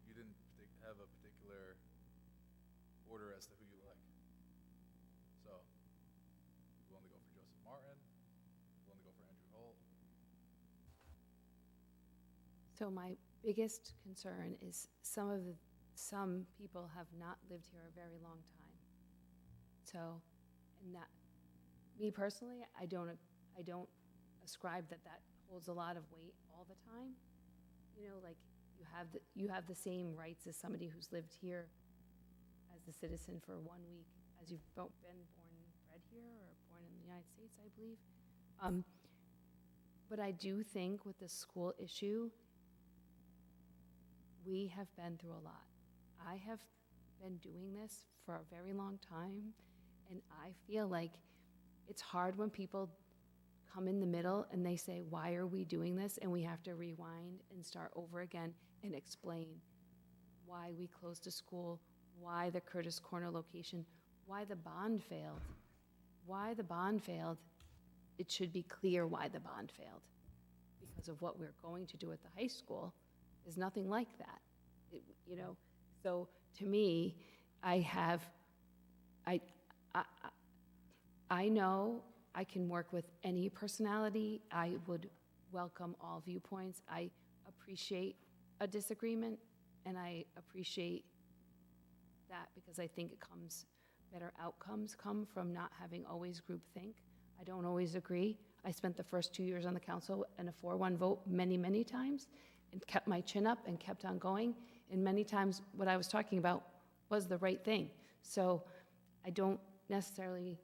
Speaker 1: You didn't have a particular order as to who you like. So, you want to go for Joseph Martin? You want to go for Andrew Holt?
Speaker 3: So my biggest concern is some people have not lived here a very long time. So, and that, me personally, I don't ascribe that holds a lot of weight all the time. You know, like you have the same rights as somebody who's lived here as a citizen for 1 week, as you've been born and bred here or born in the United States, I believe. But I do think with the school issue, we have been through a lot. I have been doing this for a very long time, and I feel like it's hard when people come in the middle and they say, why are we doing this? And we have to rewind and start over again and explain why we closed a school, why the Curtis Corner location, why the bond failed. Why the bond failed, it should be clear why the bond failed. Because of what we're going to do at the high school is nothing like that. You know, so to me, I know I can work with any personality. I would welcome all viewpoints. I appreciate a disagreement, and I appreciate that because I think better outcomes come from not having always groupthink. I don't always agree. I spent the first 2 years on the council in a 4-1 vote many, many times and kept my chin up and kept on going. And many times what I was talking about was the right thing. So I don't necessarily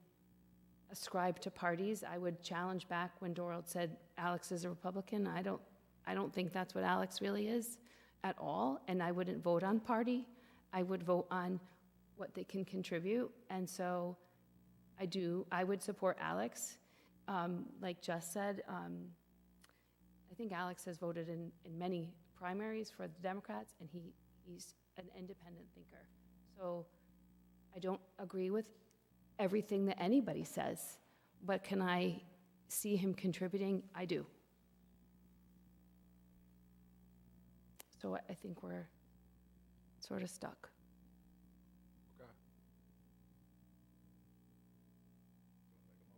Speaker 3: ascribe to parties. I would challenge back when Dorald said Alex is a Republican. I don't think that's what Alex really is at all. And I wouldn't vote on party. I would vote on what they can contribute. And so I would support Alex. Like Jess said, I think Alex has voted in many primaries for the Democrats, and he's an independent thinker. So I don't agree with everything that anybody says, but can I see him contributing? I do. So I think we're sort of stuck.
Speaker 1: Okay.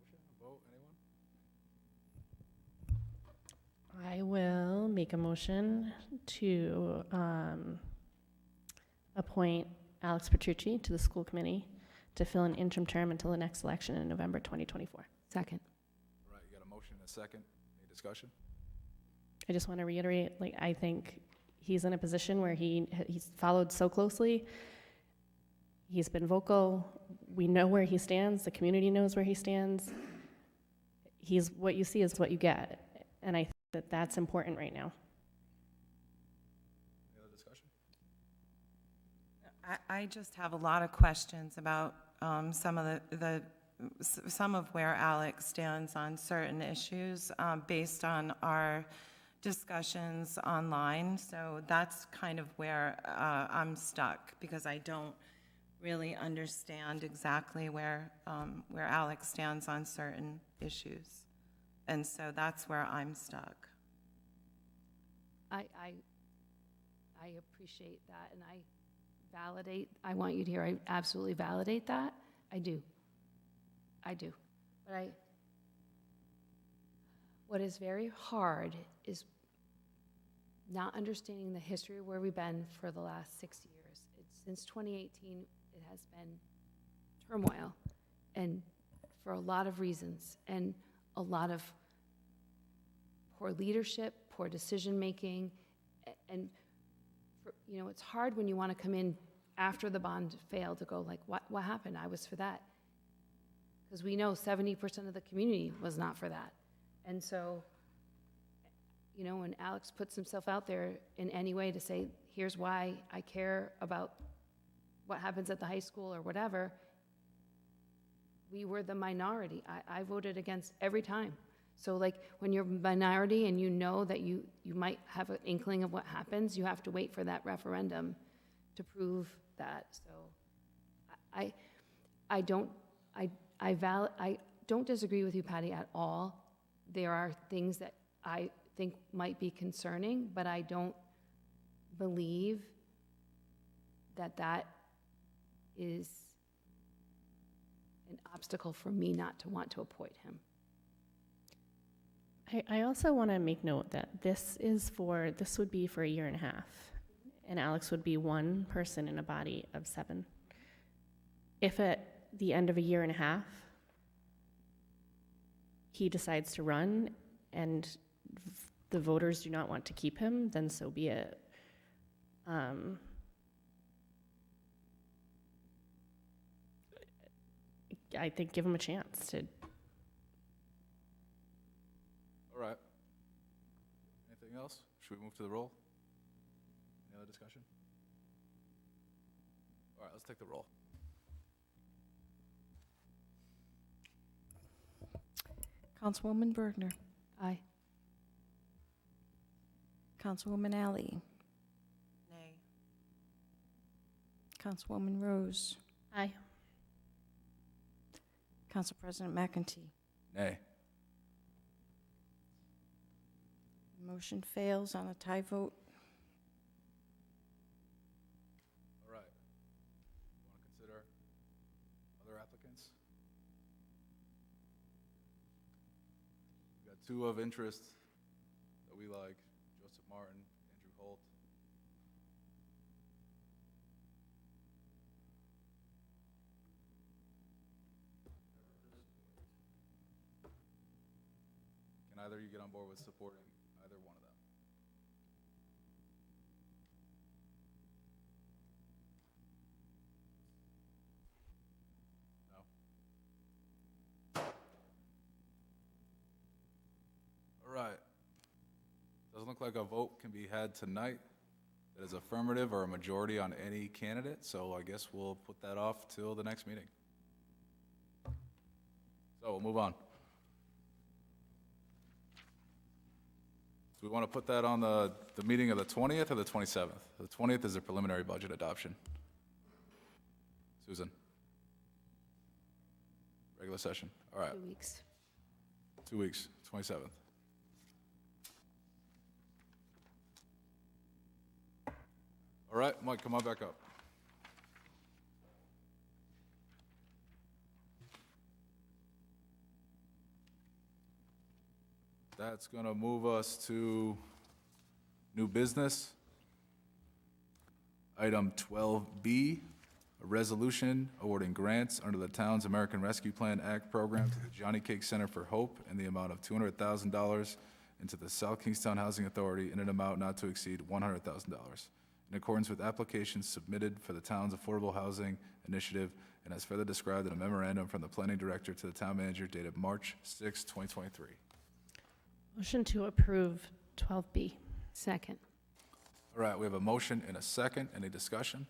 Speaker 1: You want to make a motion, a vote, anyone?
Speaker 7: I will make a motion to appoint Alex Petrucci to the school committee to fill an interim term until the next election in November 2024.
Speaker 3: Second.
Speaker 1: All right, you got a motion and a second. Any discussion?
Speaker 7: I just want to reiterate, I think he's in a position where he's followed so closely. He's been vocal. We know where he stands. The community knows where he stands. What you see is what you get. And I think that's important right now.
Speaker 1: Any other discussion?
Speaker 6: I just have a lot of questions about some of where Alex stands on certain issues based on our discussions online. So that's kind of where I'm stuck because I don't really understand exactly where Alex stands on certain issues. And so that's where I'm stuck.
Speaker 3: I appreciate that, and I want you to hear, I absolutely validate that. I do. But what is very hard is not understanding the history of where we've been for the last 6 years. Since 2018, it has been turmoil, and for a lot of reasons, and a lot of poor leadership, poor decision-making, and it's hard when you want to come in after the bond failed to go like, what happened? I was for that. Because we know 70% of the community was not for that. And so you know, when Alex puts himself out there in any way to say, here's why I care about what happens at the high school or whatever, we were the minority. I voted against every time. So like, when you're minority and you know that you might have an inkling of what happens, you have to wait for that referendum to prove that. So I don't disagree with you, Patty, at all. There are things that I think might be concerning, but I don't believe that that is an obstacle for me not to want to appoint him.
Speaker 7: I also want to make note that this would be for a year and a half, and Alex would be one person in a body of 7. If at the end of a year and a half, he decides to run and the voters do not want to keep him, then so be it. I think give him a chance to.
Speaker 1: All right. Anything else? Should we move to the roll? Any other discussion? All right, let's take the roll.
Speaker 15: Councilwoman Bergner.
Speaker 3: Aye.
Speaker 15: Councilwoman Alley.
Speaker 6: Nay.
Speaker 15: Councilwoman Rose.
Speaker 7: Aye.
Speaker 15: Council President McEntee.
Speaker 1: Nay.
Speaker 15: Motion fails on a tie vote.
Speaker 1: All right. Want to consider other applicants? We got 2 of interest that we like, Joseph Martin, Andrew Holt. Can either of you get on board with supporting either one of them? No? All right. Doesn't look like a vote can be had tonight that is affirmative or a majority on any candidate, so I guess we'll put that off till the next meeting. So we'll move on. Do we want to put that on the meeting of the 20th or the 27th? The 20th is a preliminary budget adoption. Susan? Regular session. All right.
Speaker 3: 2 weeks.
Speaker 1: 2 weeks, 27th. All right, Mike, come on back up. That's going to move us to new business. Item 12B, a resolution awarding grants under the town's American Rescue Plan Act program to the Johnny Cake Center for Hope in the amount of $200,000 into the South Kingstown Housing Authority in an amount not to exceed $100,000, in accordance with applications submitted for the town's affordable housing initiative and as further described in a memorandum from the planning director to the town manager dated March 6, 2023.
Speaker 7: Motion to approve 12B.
Speaker 3: Second.
Speaker 1: All right, we have a motion and a second. Any discussion?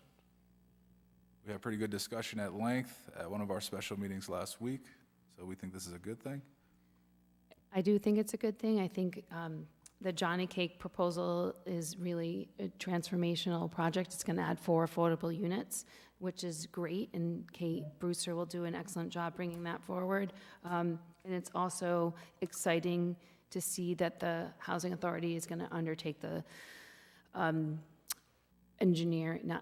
Speaker 1: We had pretty good discussion at length at one of our special meetings last week, so we think this is a good thing.
Speaker 3: I do think it's a good thing. I think the Johnny Cake proposal is really a transformational project. It's going to add 4 affordable units, which is great, and Kate Brewster will do an excellent job bringing that forward. And it's also exciting to see that the Housing Authority is going to undertake the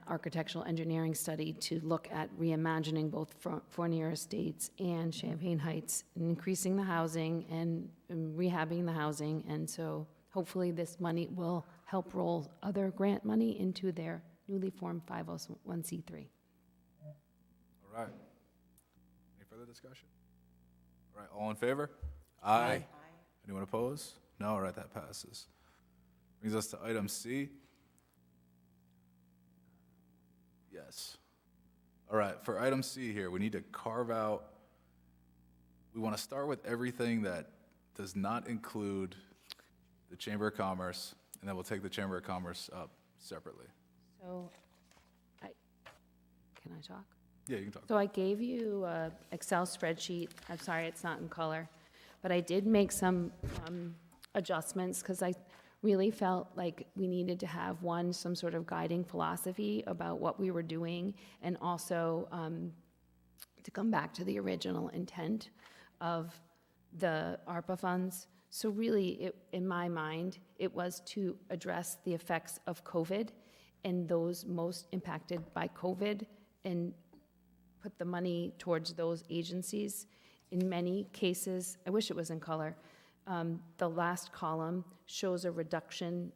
Speaker 3: architectural engineering study to look at reimagining both Fournier Estates and Champagne Heights, and increasing the housing and rehabbing the housing. And so hopefully this money will help roll other grant money into their newly formed 501c3.
Speaker 1: All right. Any further discussion? All right, all in favor? Aye. Anyone opposed? No, all right, that passes. Brings us to item C. Yes. All right, for item C here, we need to carve out, we want to start with everything that does not include the Chamber of Commerce, and then we'll take the Chamber of Commerce up separately.
Speaker 3: So, can I talk?
Speaker 1: Yeah, you can talk.
Speaker 3: So I gave you a Excel spreadsheet. I'm sorry, it's not in color. But I did make some adjustments because I really felt like we needed to have, some sort of guiding philosophy about what we were doing, and also to come back to the original intent of the ARPA funds. So really, in my mind, it was to address the effects of COVID and those most impacted by COVID, and put the money towards those agencies. In many cases, I wish it was in color, the last column shows a reduction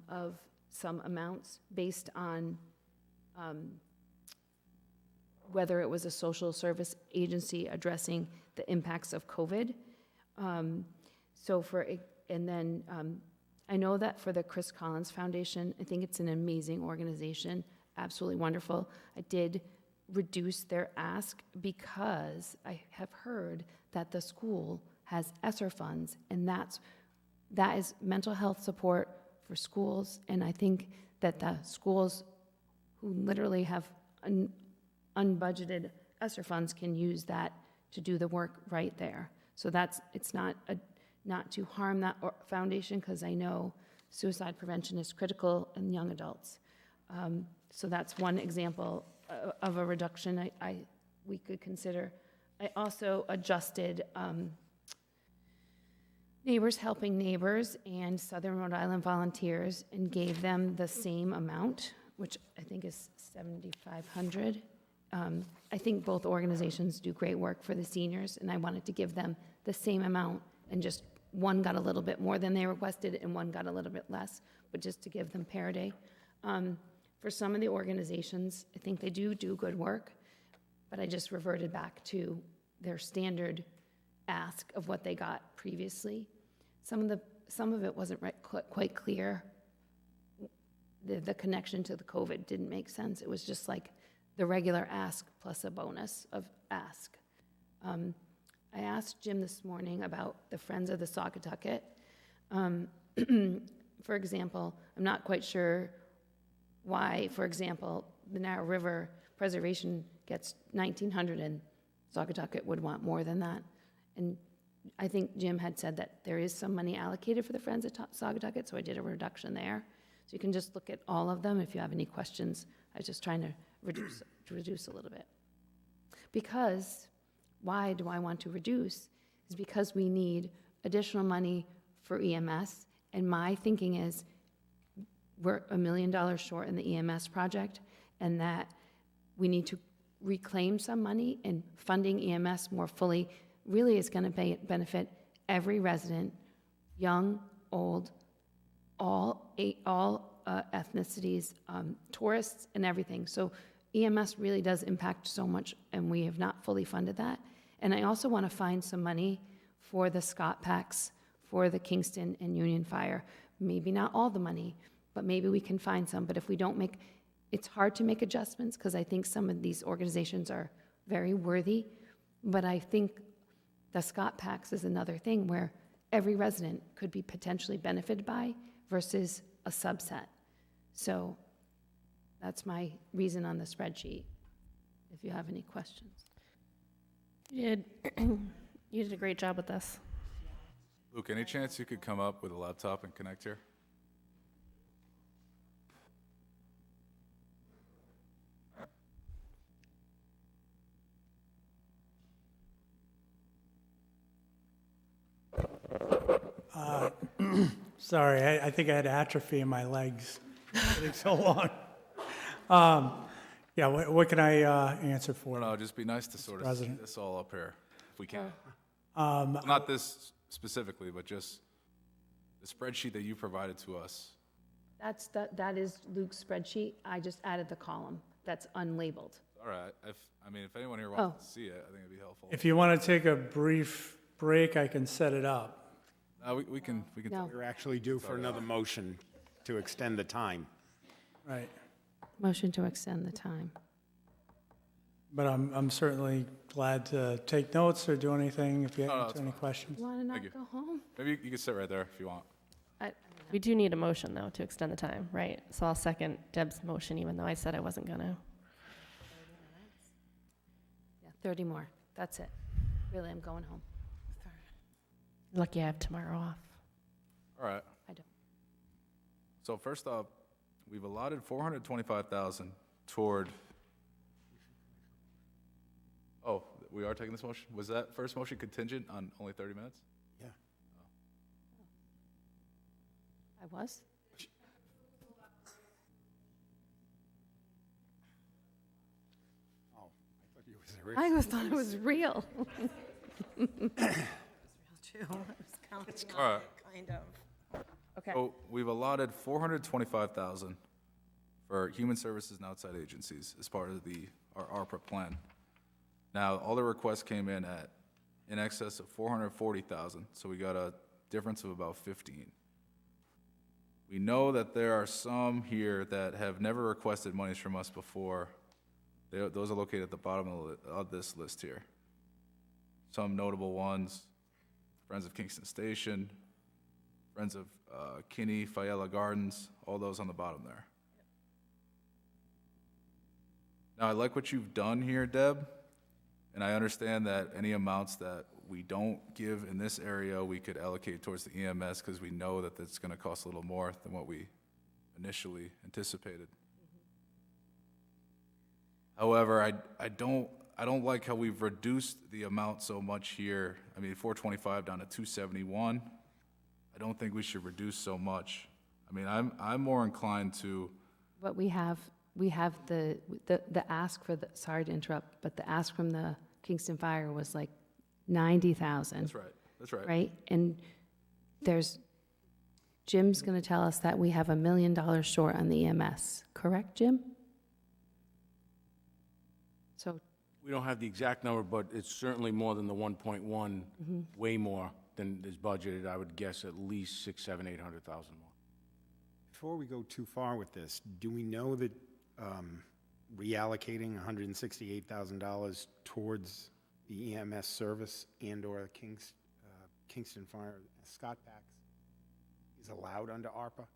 Speaker 3: of some amounts based on whether it was a social service agency addressing the impacts of COVID. I know that for the Chris Collins Foundation, I think it's an amazing organization, absolutely wonderful. I did reduce their ask because I have heard that the school has ESSER funds, and that is mental health support for schools, and I think that the schools who literally have unbudgeted ESSER funds can use that to do the work right there. So it's not to harm that foundation, because I know suicide prevention is critical in young adults. So that's one example of a reduction we could consider. I also adjusted Neighbors Helping Neighbors and Southern Rhode Island Volunteers and gave them the same amount, which I think is $7,500. I think both organizations do great work for the seniors, and I wanted to give them the same amount, and just one got a little bit more than they requested and one got a little bit less, but just to give them parity. For some of the organizations, I think they do good work, but I just reverted back to their standard ask of what they got previously. Some of it wasn't quite clear. The connection to the COVID didn't make sense. It was just like the regular ask plus a bonus of ask. I asked Jim this morning about the Friends of the Saugatucket. For example, I'm not quite sure why, for example, the Narrow River Preservation gets $1,900 and Saugatucket would want more than that. And I think Jim had said that there is some money allocated for the Friends of Saugatucket, so I did a reduction there. So you can just look at all of them if you have any questions. I was just trying to reduce a little bit. Because, why do I want to reduce? Is because we need additional money for EMS, and my thinking is we're $1 million short in the EMS project, and that we need to reclaim some money, and funding EMS more fully really is going to benefit every resident, young, old, all ethnicities, tourists, and everything. So EMS really does impact so much, and we have not fully funded that. And I also want to find some money for the Scott PACs, for the Kingston and Union Fire. Maybe not all the money, but maybe we can find some. But if we don't it's hard to make adjustments, because I think some of these organizations are very worthy. But I think the Scott PACs is another thing where every resident could be potentially benefited by versus a subset. So that's my reason on the spreadsheet, if you have any questions.
Speaker 7: You did a great job with this.
Speaker 1: Luke, any chance you could come up with a laptop and connect here?
Speaker 21: Sorry, I think I had atrophy in my legs. Sitting so long. Yeah, what can I answer for?
Speaker 1: No, just be nice to sort of see
Speaker 21: President.
Speaker 1: this all up here, if we can. Not this specifically, but just the spreadsheet that you provided to us.
Speaker 3: That is Luke's spreadsheet. I just added the column that's unlabeled.
Speaker 1: All right, if anyone here wants to see it, I think it'd be helpful.
Speaker 21: If you want to take a brief break, I can set it up.
Speaker 1: We can.
Speaker 3: No.
Speaker 2: We're actually due for another motion to extend the time.
Speaker 21: Right.
Speaker 3: Motion to extend the time.
Speaker 21: But I'm certainly glad to take notes or do anything if you
Speaker 1: No,
Speaker 21: have
Speaker 1: it's
Speaker 21: any
Speaker 1: fine.
Speaker 21: questions.
Speaker 3: You want to not
Speaker 1: Thank you.
Speaker 3: go home?
Speaker 1: Maybe you can sit right there if you want.
Speaker 7: We do need a motion, though, to extend the time, right? So I'll second Deb's motion, even though I said I wasn't going to.
Speaker 3: Yeah, 30 more. That's it. Really, I'm going home.
Speaker 7: Lucky I have tomorrow off.
Speaker 1: All right.
Speaker 3: I don't.
Speaker 1: So first off, we've allotted 425,000 toward, oh, we are taking this motion? Was that first motion contingent on only 30 minutes?
Speaker 2: Yeah.
Speaker 3: I was?
Speaker 2: Oh, I
Speaker 3: I thought it was real.
Speaker 1: All right.
Speaker 15: Kind of.
Speaker 3: Okay.
Speaker 1: So we've allotted 425,000 for human services and outside agencies as part of our ARPA plan. Now, all the requests came in at in excess of 440,000, so we got a difference of about 15. We know that there are some here that have never requested monies from us before. Those are located at the bottom of this list here. Some notable ones: Friends of Kingston Station, Friends of Kinney, Fayella Gardens, all those on the bottom there. Now, I like what you've done here, Deb, and I understand that any amounts that we don't give in this area, we could allocate towards the EMS because we know that that's going to cost a little more than what we initially anticipated. However, I don't like how we've reduced the amount so much here. I mean, 425 down to 271. I don't think we should reduce so much. I mean, I'm more inclined to.
Speaker 3: But we have the ask for the, sorry to interrupt, but the ask from the Kingston Fire was like 90,000.
Speaker 1: That's right. That's right.
Speaker 3: Right? And Jim's going to tell us that we have $1 million short on the EMS. Correct, Jim? So,
Speaker 13: We don't have the exact number, but it's certainly more than the 1.1, way more than is budgeted. I would guess at least 600,000, 700,000, 800,000 more.
Speaker 2: Before we go too far with this, do we know that reallocating $168,000 towards the EMS service and/or Kingston Fire Scott Packs is allowed under ARPA?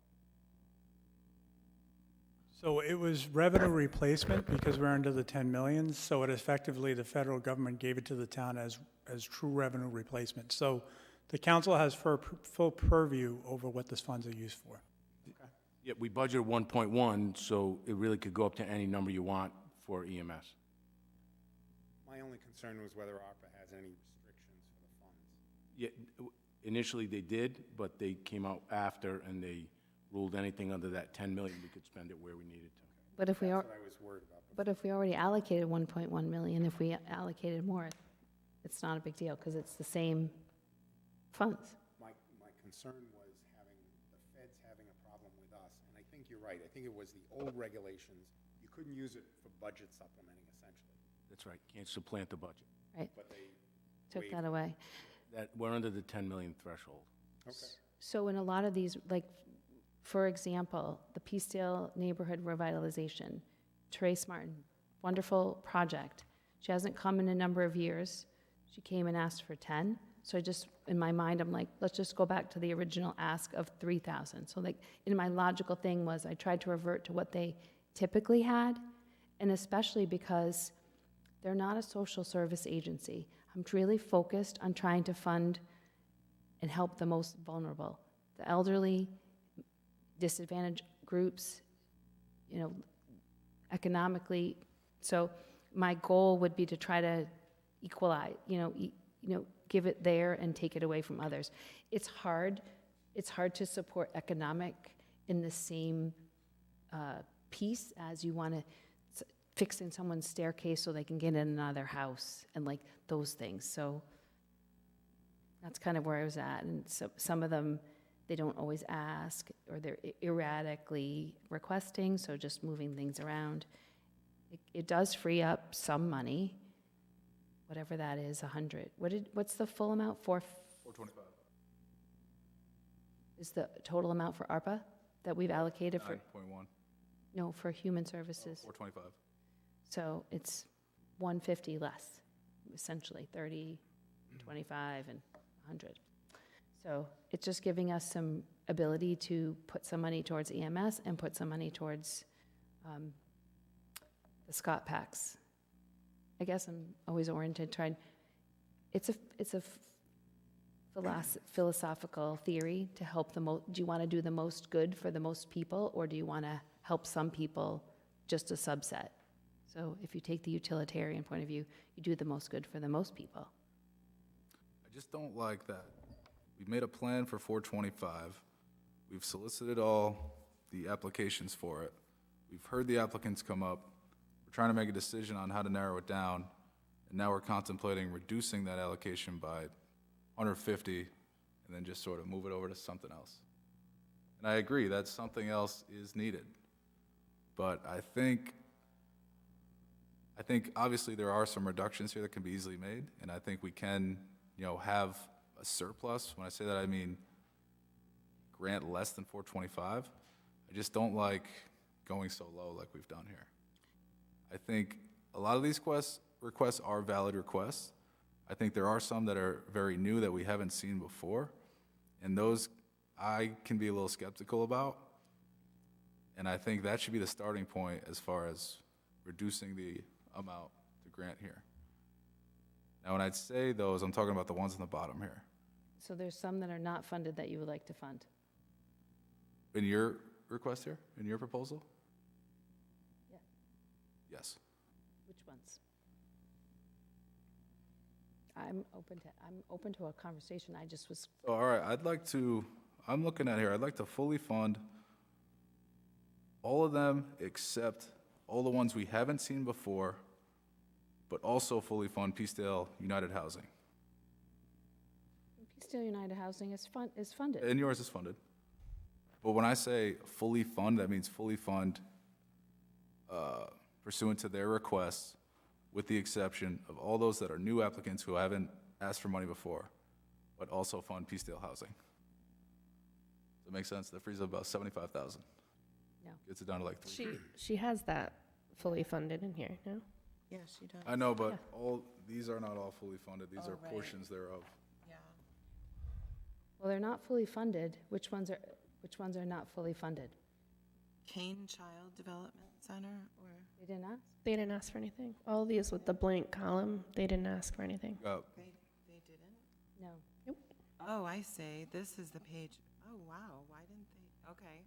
Speaker 21: So it was revenue replacement because we're under the 10 million, so it effectively, the federal government gave it to the town as true revenue replacement. So the council has full purview over what these funds are used for.
Speaker 13: Yeah, we budgeted 1.1, so it really could go up to any number you want for EMS.
Speaker 2: My only concern was whether ARPA has any restrictions for the funds.
Speaker 13: Yeah, initially they did, but they came out after and they ruled anything under that 10 million, we could spend it where we needed to.
Speaker 3: but if we are,
Speaker 2: That's what I was worried about.
Speaker 3: but if we already allocated 1.1 million, if we allocated more, it's not a big deal because it's the same funds.
Speaker 2: My concern was the feds having a problem with us, and I think you're right. I think it was the old regulations. You couldn't use it for budget supplementing, essentially.
Speaker 13: That's right, can't supplant the budget.
Speaker 3: Right.
Speaker 2: But they
Speaker 3: Took that away.
Speaker 13: That, we're under the 10 million threshold.
Speaker 2: Okay.
Speaker 3: So in a lot of these, like, for example, the Peacedale Neighborhood Revitalization, Trace Martin, wonderful project. She hasn't come in a number of years. She came and asked for 10. So I just, in my mind, I'm like, let's just go back to the original ask of 3,000. So like, in my logical thing was I tried to revert to what they typically had, and especially because they're not a social service agency. I'm really focused on trying to fund and help the most vulnerable, the elderly, disadvantaged groups, economically. So my goal would be to try to equalize, give it there and take it away from others. It's hard to support economic in the same piece as you want to fix in someone's staircase so they can get in another house and like those things. So that's kind of where I was at. And so some of them, they don't always ask, or they're erratically requesting, so just moving things around. It does free up some money, whatever that is, 100. What's the full amount?
Speaker 1: 425.
Speaker 3: Is the total amount for ARPA that we've allocated for?
Speaker 1: 9.1.
Speaker 3: No, for human services.
Speaker 1: 425.
Speaker 3: So it's 150 less, essentially 30, 25, and 100. So it's just giving us some ability to put some money towards EMS and put some money towards the Scott packs. I guess I'm always oriented toward, it's a philosophical theory to help do you want to do the most good for the most people, or do you want to help some people, just a subset? So if you take the utilitarian point of view, you do the most good for the most people.
Speaker 1: I just don't like that. We've made a plan for 425. We've solicited all the applications for it. We've heard the applicants come up. We're trying to make a decision on how to narrow it down, and now we're contemplating reducing that allocation by 150 and then just sort of move it over to something else. And I agree that something else is needed. But I think obviously there are some reductions here that can be easily made, and I think we can, have a surplus. When I say that, I mean grant less than 425. I just don't like going so low like we've done here. I think a lot of these requests are valid requests. I think there are some that are very new that we haven't seen before, and those I can be a little skeptical about. And I think that should be the starting point as far as reducing the amount to grant here. Now, when I'd say those, I'm talking about the ones on the bottom here.
Speaker 3: So there's some that are not funded that you would like to fund.
Speaker 1: In your request here, in your proposal?
Speaker 3: Yeah.
Speaker 1: Yes.
Speaker 3: Which ones? I'm open to a conversation. I just was,
Speaker 1: So, all right, I'm looking at here, I'd like to fully fund all of them except all the ones we haven't seen before, but also fully fund Peacedale United Housing.
Speaker 3: Peacedale United Housing is funded.
Speaker 1: And yours is funded. But when I say fully fund, that means fully fund pursuant to their requests, with the exception of all those that are new applicants who haven't asked for money before, but also fund Peacedale Housing. Does that make sense? That frees up about $75,000.
Speaker 3: No.
Speaker 1: Gets it down to like
Speaker 7: She,
Speaker 1: 3.
Speaker 7: she has that fully funded in here, no?
Speaker 6: Yeah, she does.
Speaker 1: I know, but these are not all fully funded. These are
Speaker 6: right.
Speaker 1: portions thereof.
Speaker 6: Yeah.
Speaker 3: Well, they're not fully funded. Which ones are not fully funded?
Speaker 6: Kane Child Development Center, or?
Speaker 3: They didn't ask?
Speaker 7: They didn't ask for anything. All these with the blank column, they didn't ask for anything.
Speaker 6: They didn't?
Speaker 3: No.
Speaker 7: Nope.
Speaker 6: Oh, I see. This is the page. Oh, wow. Why didn't they? Okay.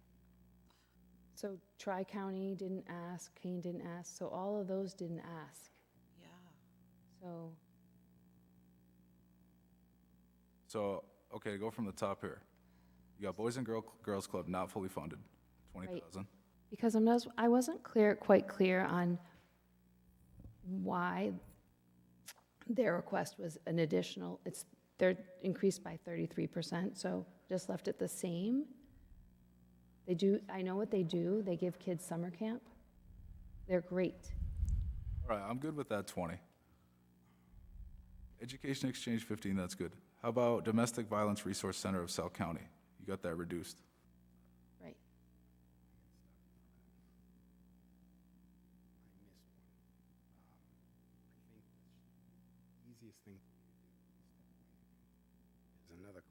Speaker 3: So Tri-County didn't ask, Kane didn't ask, so all of those didn't ask.
Speaker 6: Yeah.
Speaker 1: So, okay, go from the top here. You got Boys and Girls Club not fully funded, 20,000.
Speaker 3: Because I wasn't quite clear on why their request was an additional, they're increased by 33%, so just left it the same. I know what they do. They give kids summer camp. They're great.
Speaker 1: All right, I'm good with that 20. Education Exchange 15, that's good. How about Domestic Violence Resource Center of South County? You got that reduced.
Speaker 3: Right.
Speaker 2: Easiest thing is another.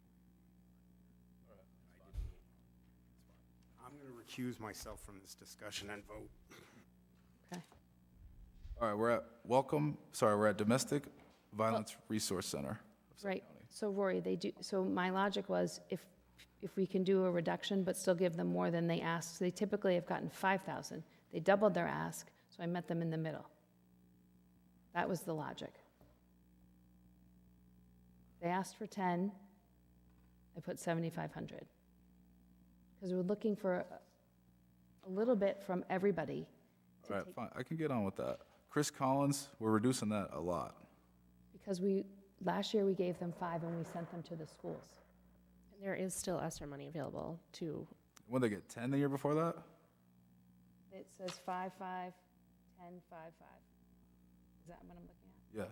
Speaker 2: I'm going to recuse myself from this discussion and vote.
Speaker 3: Okay.
Speaker 1: All right, we're at Domestic Violence Resource Center of South
Speaker 3: Right.
Speaker 1: County.
Speaker 3: So Rory, so my logic was if we can do a reduction but still give them more than they asked, they typically have gotten 5,000. They doubled their ask, so I met them in the middle. That was the logic. They asked for 10, I put 7,500. Because we're looking for a little bit from everybody.
Speaker 1: All right, fine, I can get on with that. Chris Collins, we're reducing that a lot.
Speaker 3: Because last year we gave them 5 and we sent them to the schools.
Speaker 7: And there is still ESSER money available to,
Speaker 1: When they get 10 the year before that?
Speaker 3: It says 5, 5, 10, 5, 5. Is that what I'm looking at?
Speaker 1: Yeah.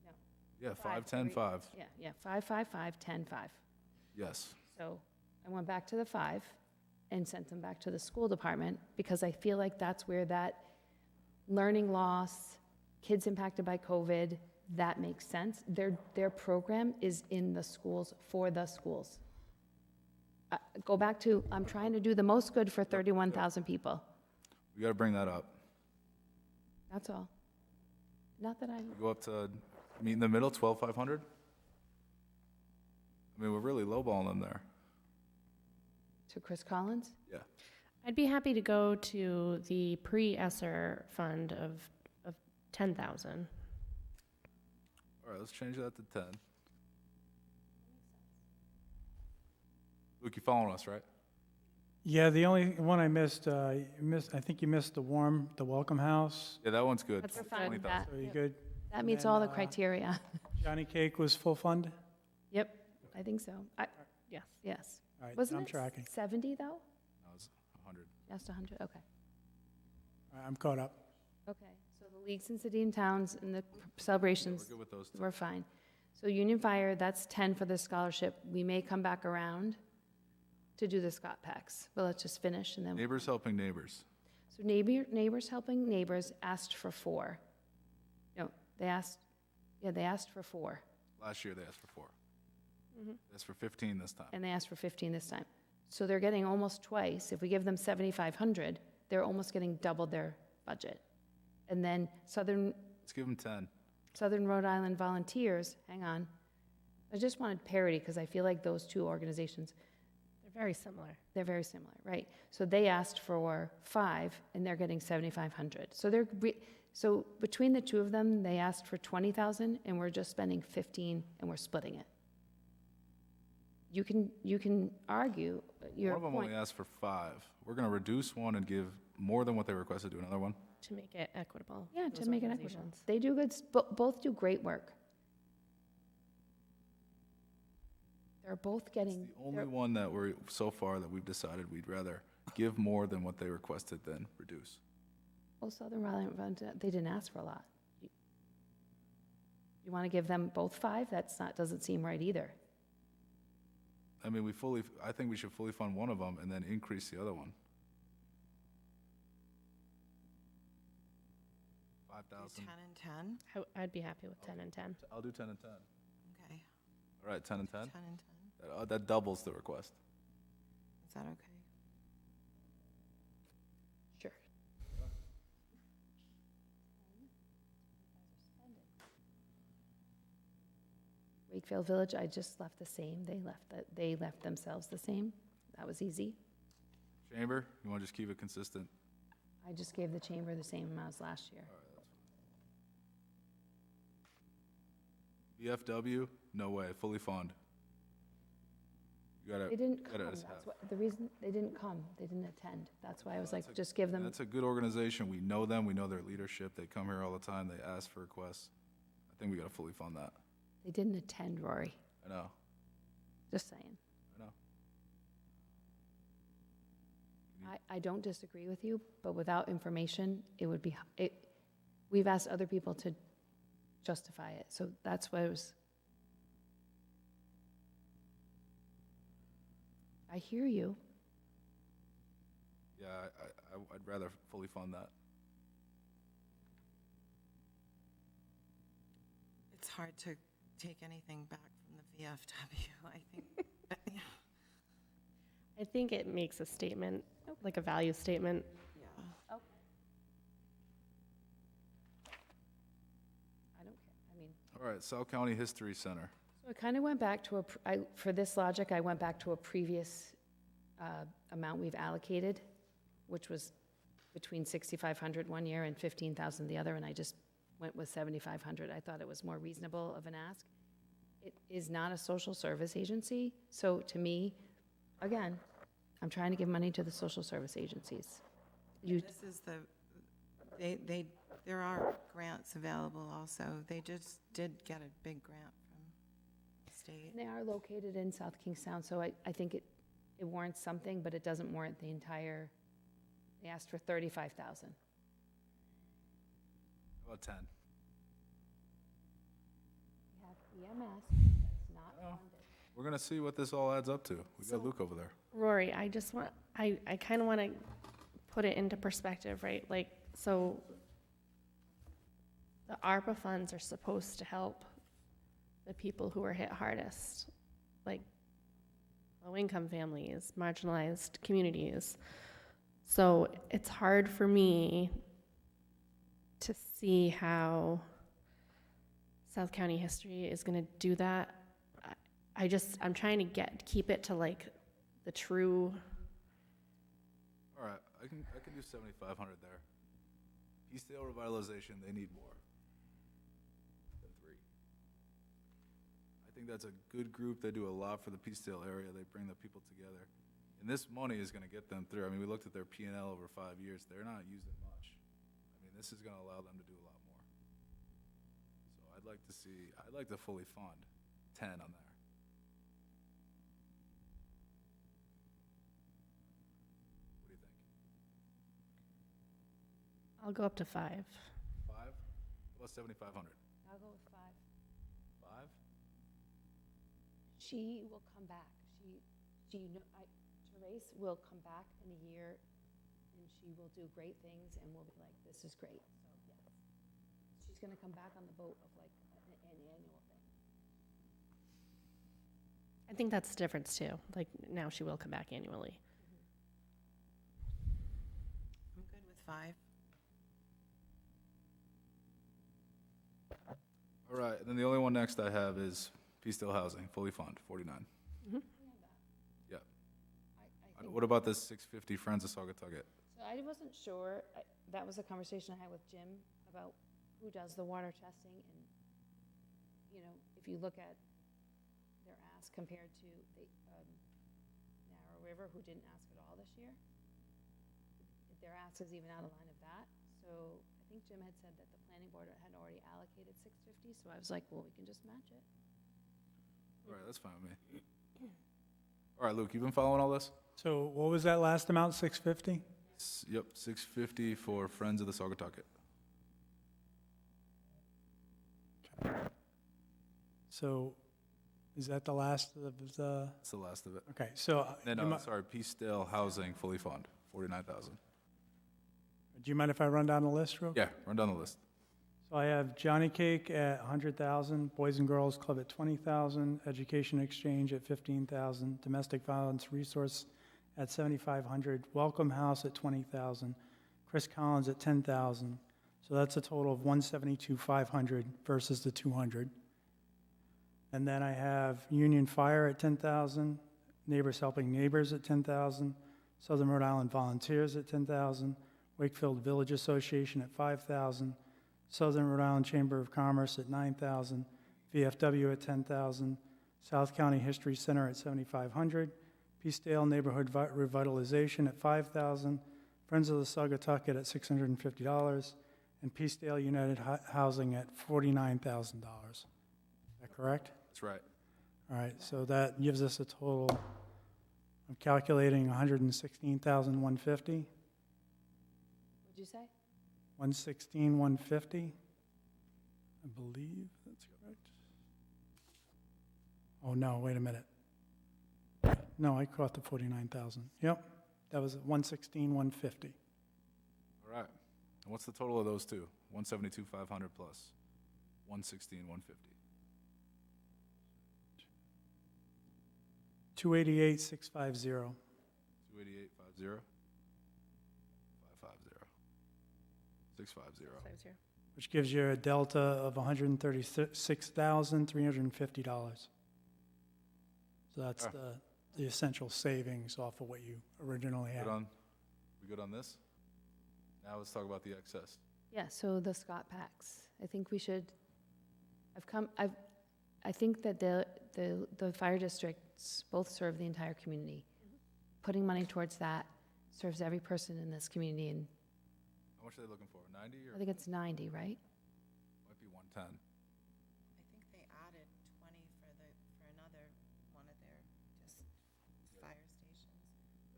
Speaker 3: No.
Speaker 1: Yeah, 5, 10, 5.
Speaker 3: Yeah, 5, 5, 5, 10, 5.
Speaker 1: Yes.
Speaker 3: So I went back to the 5 and sent them back to the school department because I feel like that's where that learning loss, kids impacted by COVID, that makes sense. Their program is in the schools, for the schools. Go back to, I'm trying to do the most good for 31,000 people.
Speaker 1: We got to bring that up.
Speaker 3: That's all. Not that I,
Speaker 1: Go up to, meet in the middle, 12,500? I mean, we're really lowballing them there.
Speaker 3: to Chris Collins?
Speaker 1: Yeah.
Speaker 7: I'd be happy to go to the pre-ESSER fund of 10,000.
Speaker 1: All right, let's change that to 10. Luke, you following us, right?
Speaker 21: Yeah, the only one I missed, I think you missed the Welcome House.
Speaker 1: Yeah, that one's good.
Speaker 3: That's fine with that.
Speaker 21: So you good?
Speaker 3: That
Speaker 21: And
Speaker 3: meets
Speaker 21: then,
Speaker 3: all the criteria.
Speaker 21: Johnny Cake was full fund?
Speaker 3: Yep, I think so.
Speaker 7: Yes.
Speaker 3: Yes.
Speaker 21: All right,
Speaker 3: Wasn't
Speaker 21: I'm
Speaker 3: it
Speaker 21: tracking.
Speaker 3: 70, though?
Speaker 1: No, it's 100.
Speaker 3: Just 100, okay.
Speaker 21: All right, I'm caught up.
Speaker 3: Okay, so the leagues and city and towns and the celebrations.
Speaker 1: We're good with those two.
Speaker 3: We're fine. So Union Fire, that's 10 for the scholarship. We may come back around to do the Scott Packs, but let's just finish and then.
Speaker 1: Neighbors helping neighbors.
Speaker 3: So Neighbors Helping Neighbors asked for 4. No, they asked for 4.
Speaker 1: Last year they asked for 4.
Speaker 3: Mhm.
Speaker 1: That's for 15 this time.
Speaker 3: And they asked for 15 this time. So they're getting almost twice. If we give them 7,500, they're almost getting double their budget. And then
Speaker 1: Let's give them 10.
Speaker 3: Southern Rhode Island Volunteers, hang on. I just wanted parity because I feel like those two organizations,
Speaker 7: They're very similar.
Speaker 3: they're very similar, right? So they asked for 5 and they're getting 7,500. So between the two of them, they asked for 20,000 and we're just spending 15 and we're splitting it. You can argue your
Speaker 1: One of them
Speaker 3: point.
Speaker 1: only asked for 5. We're going to reduce one and give more than what they requested to another one.
Speaker 7: To make it equitable.
Speaker 3: Yeah,
Speaker 7: those
Speaker 3: to make it equitable.
Speaker 7: organizations.
Speaker 3: They do good, both do great work. They're both getting.
Speaker 1: The only one that so far that we've decided we'd rather give more than what they requested than reduce.
Speaker 3: Well, Southern Rhode Island, they didn't ask for a lot. You want to give them both 5? Doesn't seem right either.
Speaker 1: I mean, I think we should fully fund one of them and then increase the other one. 5,000.
Speaker 6: 10 and 10?
Speaker 7: I'd be happy with 10 and 10.
Speaker 1: I'll do 10 and 10.
Speaker 6: Okay.
Speaker 1: All right, 10 and 10?
Speaker 6: 10 and 10.
Speaker 1: That doubles the request.
Speaker 6: Is that okay?
Speaker 3: Sure. Wakefield Village, I just left the same. They left themselves the same. That was easy.
Speaker 1: Chamber, you want to just keep it consistent?
Speaker 3: I just gave the chamber the same amount as last year.
Speaker 1: VFW, no way, fully fund. You gotta.
Speaker 3: They didn't come.
Speaker 1: gotta
Speaker 3: That's
Speaker 1: have-
Speaker 3: what, the reason, they didn't come. They didn't attend. That's why I was like, just give them.
Speaker 1: That's a good organization. We know them. We know their leadership. They come here all the time. They ask for requests. I think we gotta fully fund that.
Speaker 3: They didn't attend, Rory.
Speaker 1: I know.
Speaker 3: Just saying.
Speaker 1: I know.
Speaker 3: I don't disagree with you, but without information, it would be, we've asked other people to justify it, so that's why it was. I hear you.
Speaker 1: Yeah, I'd rather fully fund that.
Speaker 6: It's hard to take anything back from the VFW, I think.
Speaker 7: I think it makes a statement, like a value statement.
Speaker 6: Yeah.
Speaker 3: I don't care, I mean.
Speaker 1: All right, South County History Center.
Speaker 3: So I kind of went back to for this logic, I went back to a previous amount we've allocated, which was between 6,500 one year and 15,000 the other, and I just went with 7,500. I thought it was more reasonable of an ask. It is not a social service agency, so to me, again, I'm trying to give money to the social service agencies.
Speaker 6: This is there are grants available also. They just did get a big grant from the state.
Speaker 3: They are located in South Kingstown, so I think it warrants something, but it doesn't warrant the entire, they asked for 35,000.
Speaker 1: How about 10?
Speaker 3: We have EMS, that's not funded.
Speaker 1: We're gonna see what this all adds up to. We got Luke over there.
Speaker 7: Rory, I kind of want to put it into perspective, right? Like, so the ARPA funds are supposed to help the people who are hit hardest, like low-income families, marginalized communities. So it's hard for me to see how South County History is going to do that. I'm trying to keep it to like the true.
Speaker 1: All right, I can do 7,500 there. Peacedale revitalization, they need more than 3. I think that's a good group. They do a lot for the Peacedale area. They bring the people together. And this money is going to get them through. I mean, we looked at their P&L over 5 years. They're not using much. I mean, this is going to allow them to do a lot more. So I'd like to fully fund 10 on there. What do you think?
Speaker 7: I'll go up to 5.
Speaker 1: 5? Plus 7,500.
Speaker 3: I'll go with 5.
Speaker 1: 5?
Speaker 3: She will come back. Therese will come back in a year, and she will do great things, and we'll be like, this is great. So, yes. She's going to come back on the boat of like an annual thing.
Speaker 7: I think that's the difference too. Like now she will come back annually.
Speaker 6: I'm good with 5.
Speaker 1: All right, and then the only one next I have is Peacedale Housing, fully fund, 49. Yeah. What about this 650 Friends of Saugatucket?
Speaker 3: So I wasn't sure, that was a conversation I had with Jim about who does the water testing, and, you know, if you look at their ask compared to the Narrow River, who didn't ask at all this year, their ask is even out of line of that. So I think Jim had said that the planning board had already allocated 650, so I was like, well, we can just match it.
Speaker 1: All right, that's fine with me. All right, Luke, you been following all this?
Speaker 21: So what was that last amount, 650?
Speaker 1: Yep, 650 for Friends of the Saugatucket.
Speaker 21: So is that the last of the?
Speaker 1: That's the last of it.
Speaker 21: Okay, so.
Speaker 1: Then,
Speaker 21: do you mi-
Speaker 1: sorry, Peacedale Housing, fully fund, 49,000.
Speaker 21: Do you mind if I run down the list real quick?
Speaker 1: Yeah, run down the list.
Speaker 21: So I have Johnny Cake at 100,000, Boys and Girls Club at 20,000, Education Exchange at 15,000, Domestic Violence Resource at 7,500, Welcome House at 20,000, Chris Collins at 10,000. So that's a total of 172,500 versus the 200. And then I have Union Fire at 10,000, Neighbors Helping Neighbors at 10,000, Southern Rhode Island Volunteers at 10,000, Wakefield Village Association at 5,000, Southern Rhode Island Chamber of Commerce at 9,000, VFW at 10,000, South County History Center at 7,500, Peacedale Neighborhood Revitalization at 5,000, Friends of the Saugatucket at $650, and Peacedale United Housing at $49,000. Is that correct?
Speaker 1: That's right.
Speaker 21: All right, so that gives us a total, I'm calculating $116,150.
Speaker 3: What'd you say?
Speaker 21: 116,150. I believe that's correct. Oh, no, wait a minute. No, I caught the 49,000. Yep, that was 116,150.
Speaker 1: All right. And what's the total of those two? 172,500 plus 116,150.
Speaker 21: 288,650.
Speaker 1: 288,50. 550. 650.
Speaker 21: Which gives you a delta of $136,350. So that's the essential savings off of what you originally had.
Speaker 1: We good on this? Now let's talk about the excess.
Speaker 3: Yeah, so the Scott Packs, I think we should, I think that the fire districts both serve the entire community. Putting money towards that serves every person in this community, and
Speaker 1: How much are they looking for? 90 or?
Speaker 3: I think it's 90, right?
Speaker 1: Might be 110.
Speaker 6: I think they added 20 for another one of their just fire stations.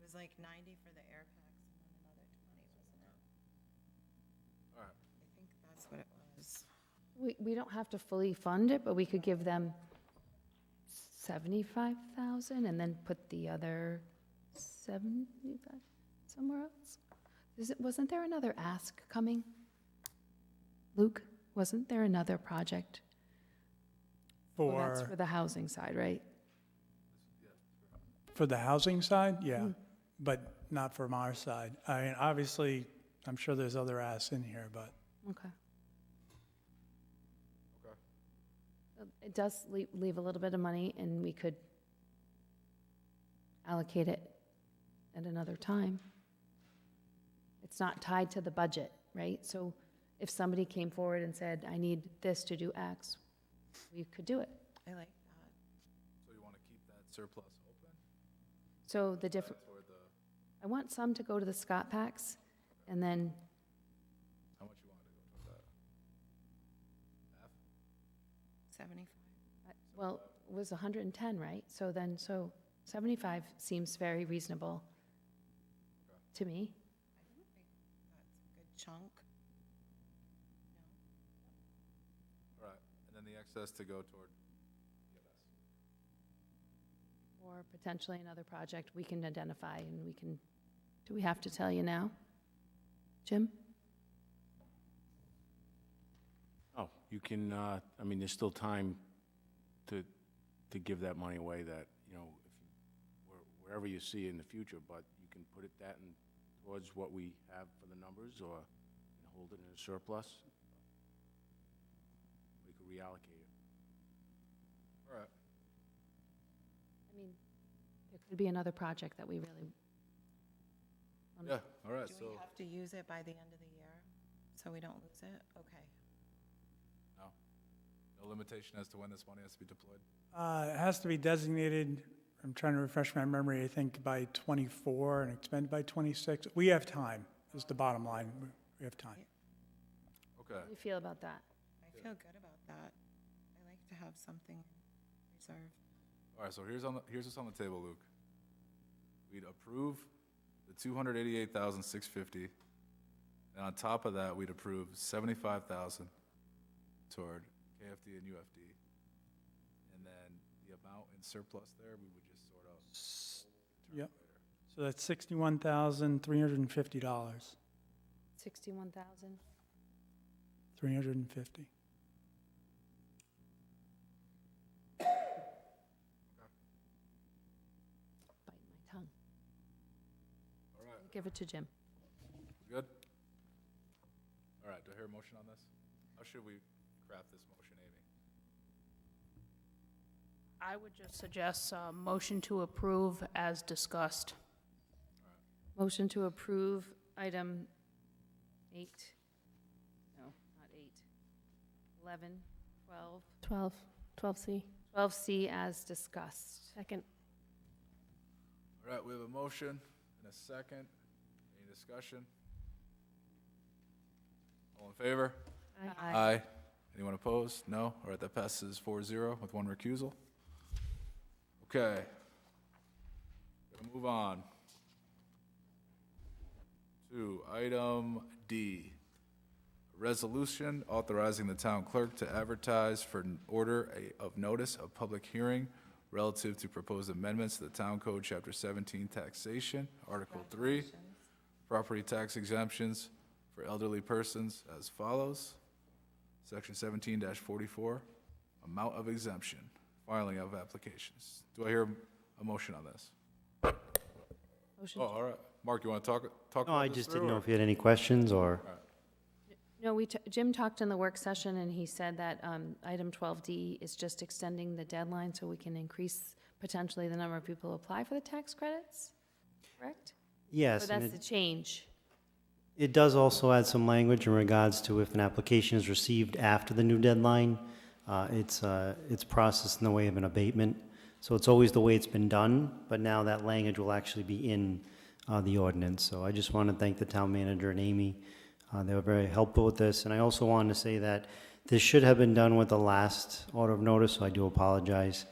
Speaker 6: It was like 90 for the air packs and then another 20, wasn't it?
Speaker 1: All right.
Speaker 6: I think that's what it was.
Speaker 3: We don't have to fully fund it, but we could give them 75,000 and then put the other 75 somewhere else. Wasn't there another ask coming? Luke, Wasn't there another project? Well, that's for the housing side, right?
Speaker 21: For the housing side, yeah, but not from our side. I mean, obviously, I'm sure there's other asks in here, but
Speaker 3: Okay. It does leave a little bit of money, and we could allocate it at another time. It's not tied to the budget, right? So if somebody came forward and said, I need this to do X, we could do it.
Speaker 6: I like that.
Speaker 1: So you want to keep that surplus open?
Speaker 3: So the different,
Speaker 1: Toward the,
Speaker 3: I want some to go to the Scott Packs, and then,
Speaker 1: how much you want to go toward that? Half?
Speaker 6: 75.
Speaker 3: well, it was 110, right? So 75 seems very reasonable to me.
Speaker 6: That's a good chunk.
Speaker 1: All right, and then the excess to go toward EMS.
Speaker 3: Or potentially another project we can identify, and we can, do we have to tell you now? Jim?
Speaker 13: Oh, you can, I mean, there's still time to give that money away that, you know, if you, wherever you see it in the future, but you can put it that in towards what we have for the numbers, or hold it in a surplus. We could reallocate it.
Speaker 1: All right.
Speaker 3: I mean, there could be another project that we really.
Speaker 1: Yeah, all right,
Speaker 6: Do
Speaker 1: so,
Speaker 6: we have to use it by the end of the year, so we don't lose it? Okay.
Speaker 1: no limitation as to when this money has to be deployed?
Speaker 21: it has to be designated, I'm trying to refresh my memory, I think by 24 and expended by 26. We have time, is the bottom line. We have time.
Speaker 1: Okay.
Speaker 3: How do you feel about that?
Speaker 6: I feel good about that. I like to have something reserved.
Speaker 1: All right, so here's what's on the table, Luke. We'd approve the $288,650, and on top of that, we'd approve $75,000 toward KFD and UFD. And then the amount in surplus there, we would just sort out.
Speaker 21: Yep. So that's $61,350.
Speaker 3: 61,000?
Speaker 21: 350.
Speaker 3: Bite my tongue.
Speaker 1: All right,
Speaker 3: Give it to Jim.
Speaker 1: good? All right, do I hear a motion on this? How should we craft this motion, Amy?
Speaker 4: I would just suggest a motion to approve as discussed.
Speaker 3: Motion to approve item 8, no, not 8, 11, 12,
Speaker 7: 12C.
Speaker 3: 12C as discussed.
Speaker 7: Second.
Speaker 1: All right, we have a motion and a second. Any discussion? All in favor? Aye. Anyone opposed? No? All right, that passes 4-0 with one recusal. Okay. Gonna move on to item D. Resolution authorizing the town clerk to advertise for an order of notice of public hearing relative to proposed amendments to the Town Code, Chapter 17, Taxation, Article 3, property tax exemptions for elderly persons as follows. Section 17-44, amount of exemption, filing of applications. Do I hear a motion on this?
Speaker 3: Motion.
Speaker 1: Oh, all right. Mark, you want to talk
Speaker 5: No,
Speaker 1: about
Speaker 5: I
Speaker 1: this
Speaker 5: just
Speaker 1: through,
Speaker 5: didn't know
Speaker 1: or-
Speaker 5: if you had any questions or.
Speaker 3: No, Jim talked in the work session, and he said that item 12D is just extending the deadline so we can increase potentially the number of people who apply for the tax credits, correct?
Speaker 5: Yes,
Speaker 3: Or
Speaker 5: and
Speaker 3: that's the change?
Speaker 5: it does also add some language in regards to if an application is received after the new deadline, it's processed in the way of an abatement. So it's always the way it's been done, but now that language will actually be in the ordinance. So I just want to thank the town manager and Amy. They were very helpful with this. And I also wanted to say that this should have been done with the last order of notice, so I do apologize.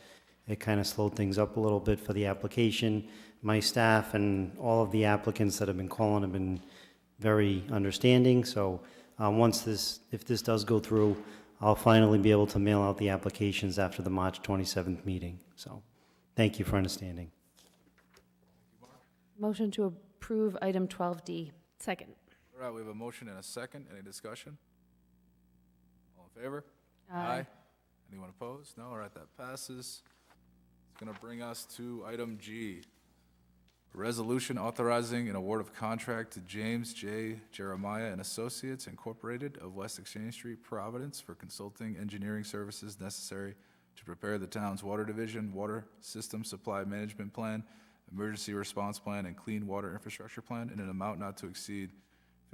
Speaker 5: It kind of slowed things up a little bit for the application. My staff and all of the applicants that have been calling have been very understanding. So if this does go through, I'll finally be able to mail out the applications after the March 27th meeting. So thank you for understanding.
Speaker 3: Motion to approve item 12D.
Speaker 7: Second.
Speaker 1: All right, we have a motion and a second. Any discussion? All in favor?
Speaker 3: Aye.
Speaker 1: Anyone opposed? No? All right, that passes. It's going to bring us to item G. A resolution authorizing an award of contract to James J. Jeremiah and Associates Incorporated of West Exchange Street, Providence, for consulting engineering services necessary to prepare the town's water division, water system supply management plan, emergency response plan, and clean water infrastructure plan in an amount not to exceed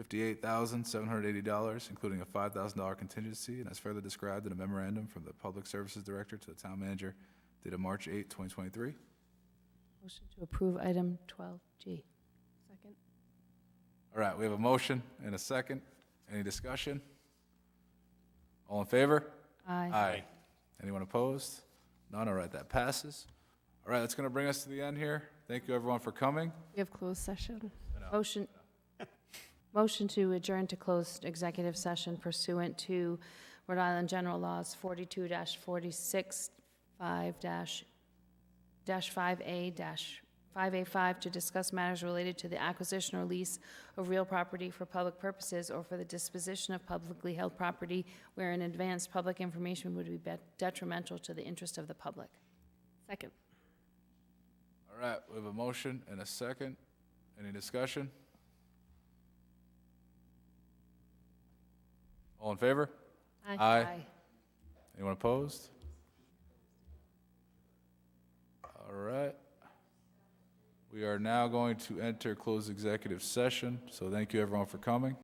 Speaker 1: $58,780, including a $5,000 contingency, and as further described in a memorandum from the Public Services Director to the Town Manager dated March 8, 2023.
Speaker 3: Motion to approve item 12G.
Speaker 7: Second.
Speaker 1: All right, we have a motion and a second. Any discussion? All in favor?
Speaker 3: Aye.
Speaker 1: Anyone opposed? None. All right, that passes. All right, that's going to bring us to the end here. Thank you, everyone, for coming.
Speaker 7: We have closed session.
Speaker 3: Motion to adjourn to closed executive session pursuant to Rhode Island General Laws 42-46, 5-5A-5A5 to discuss matters related to the acquisition or lease of real property for public purposes or for the disposition of publicly held property where an advanced public information would be detrimental to the interest of the public.
Speaker 7: Second.
Speaker 1: All right, we have a motion and a second. Any discussion? All in favor?
Speaker 7: Aye.
Speaker 1: Anyone opposed? All right. We are now going to enter closed executive session, so thank you, everyone, for coming.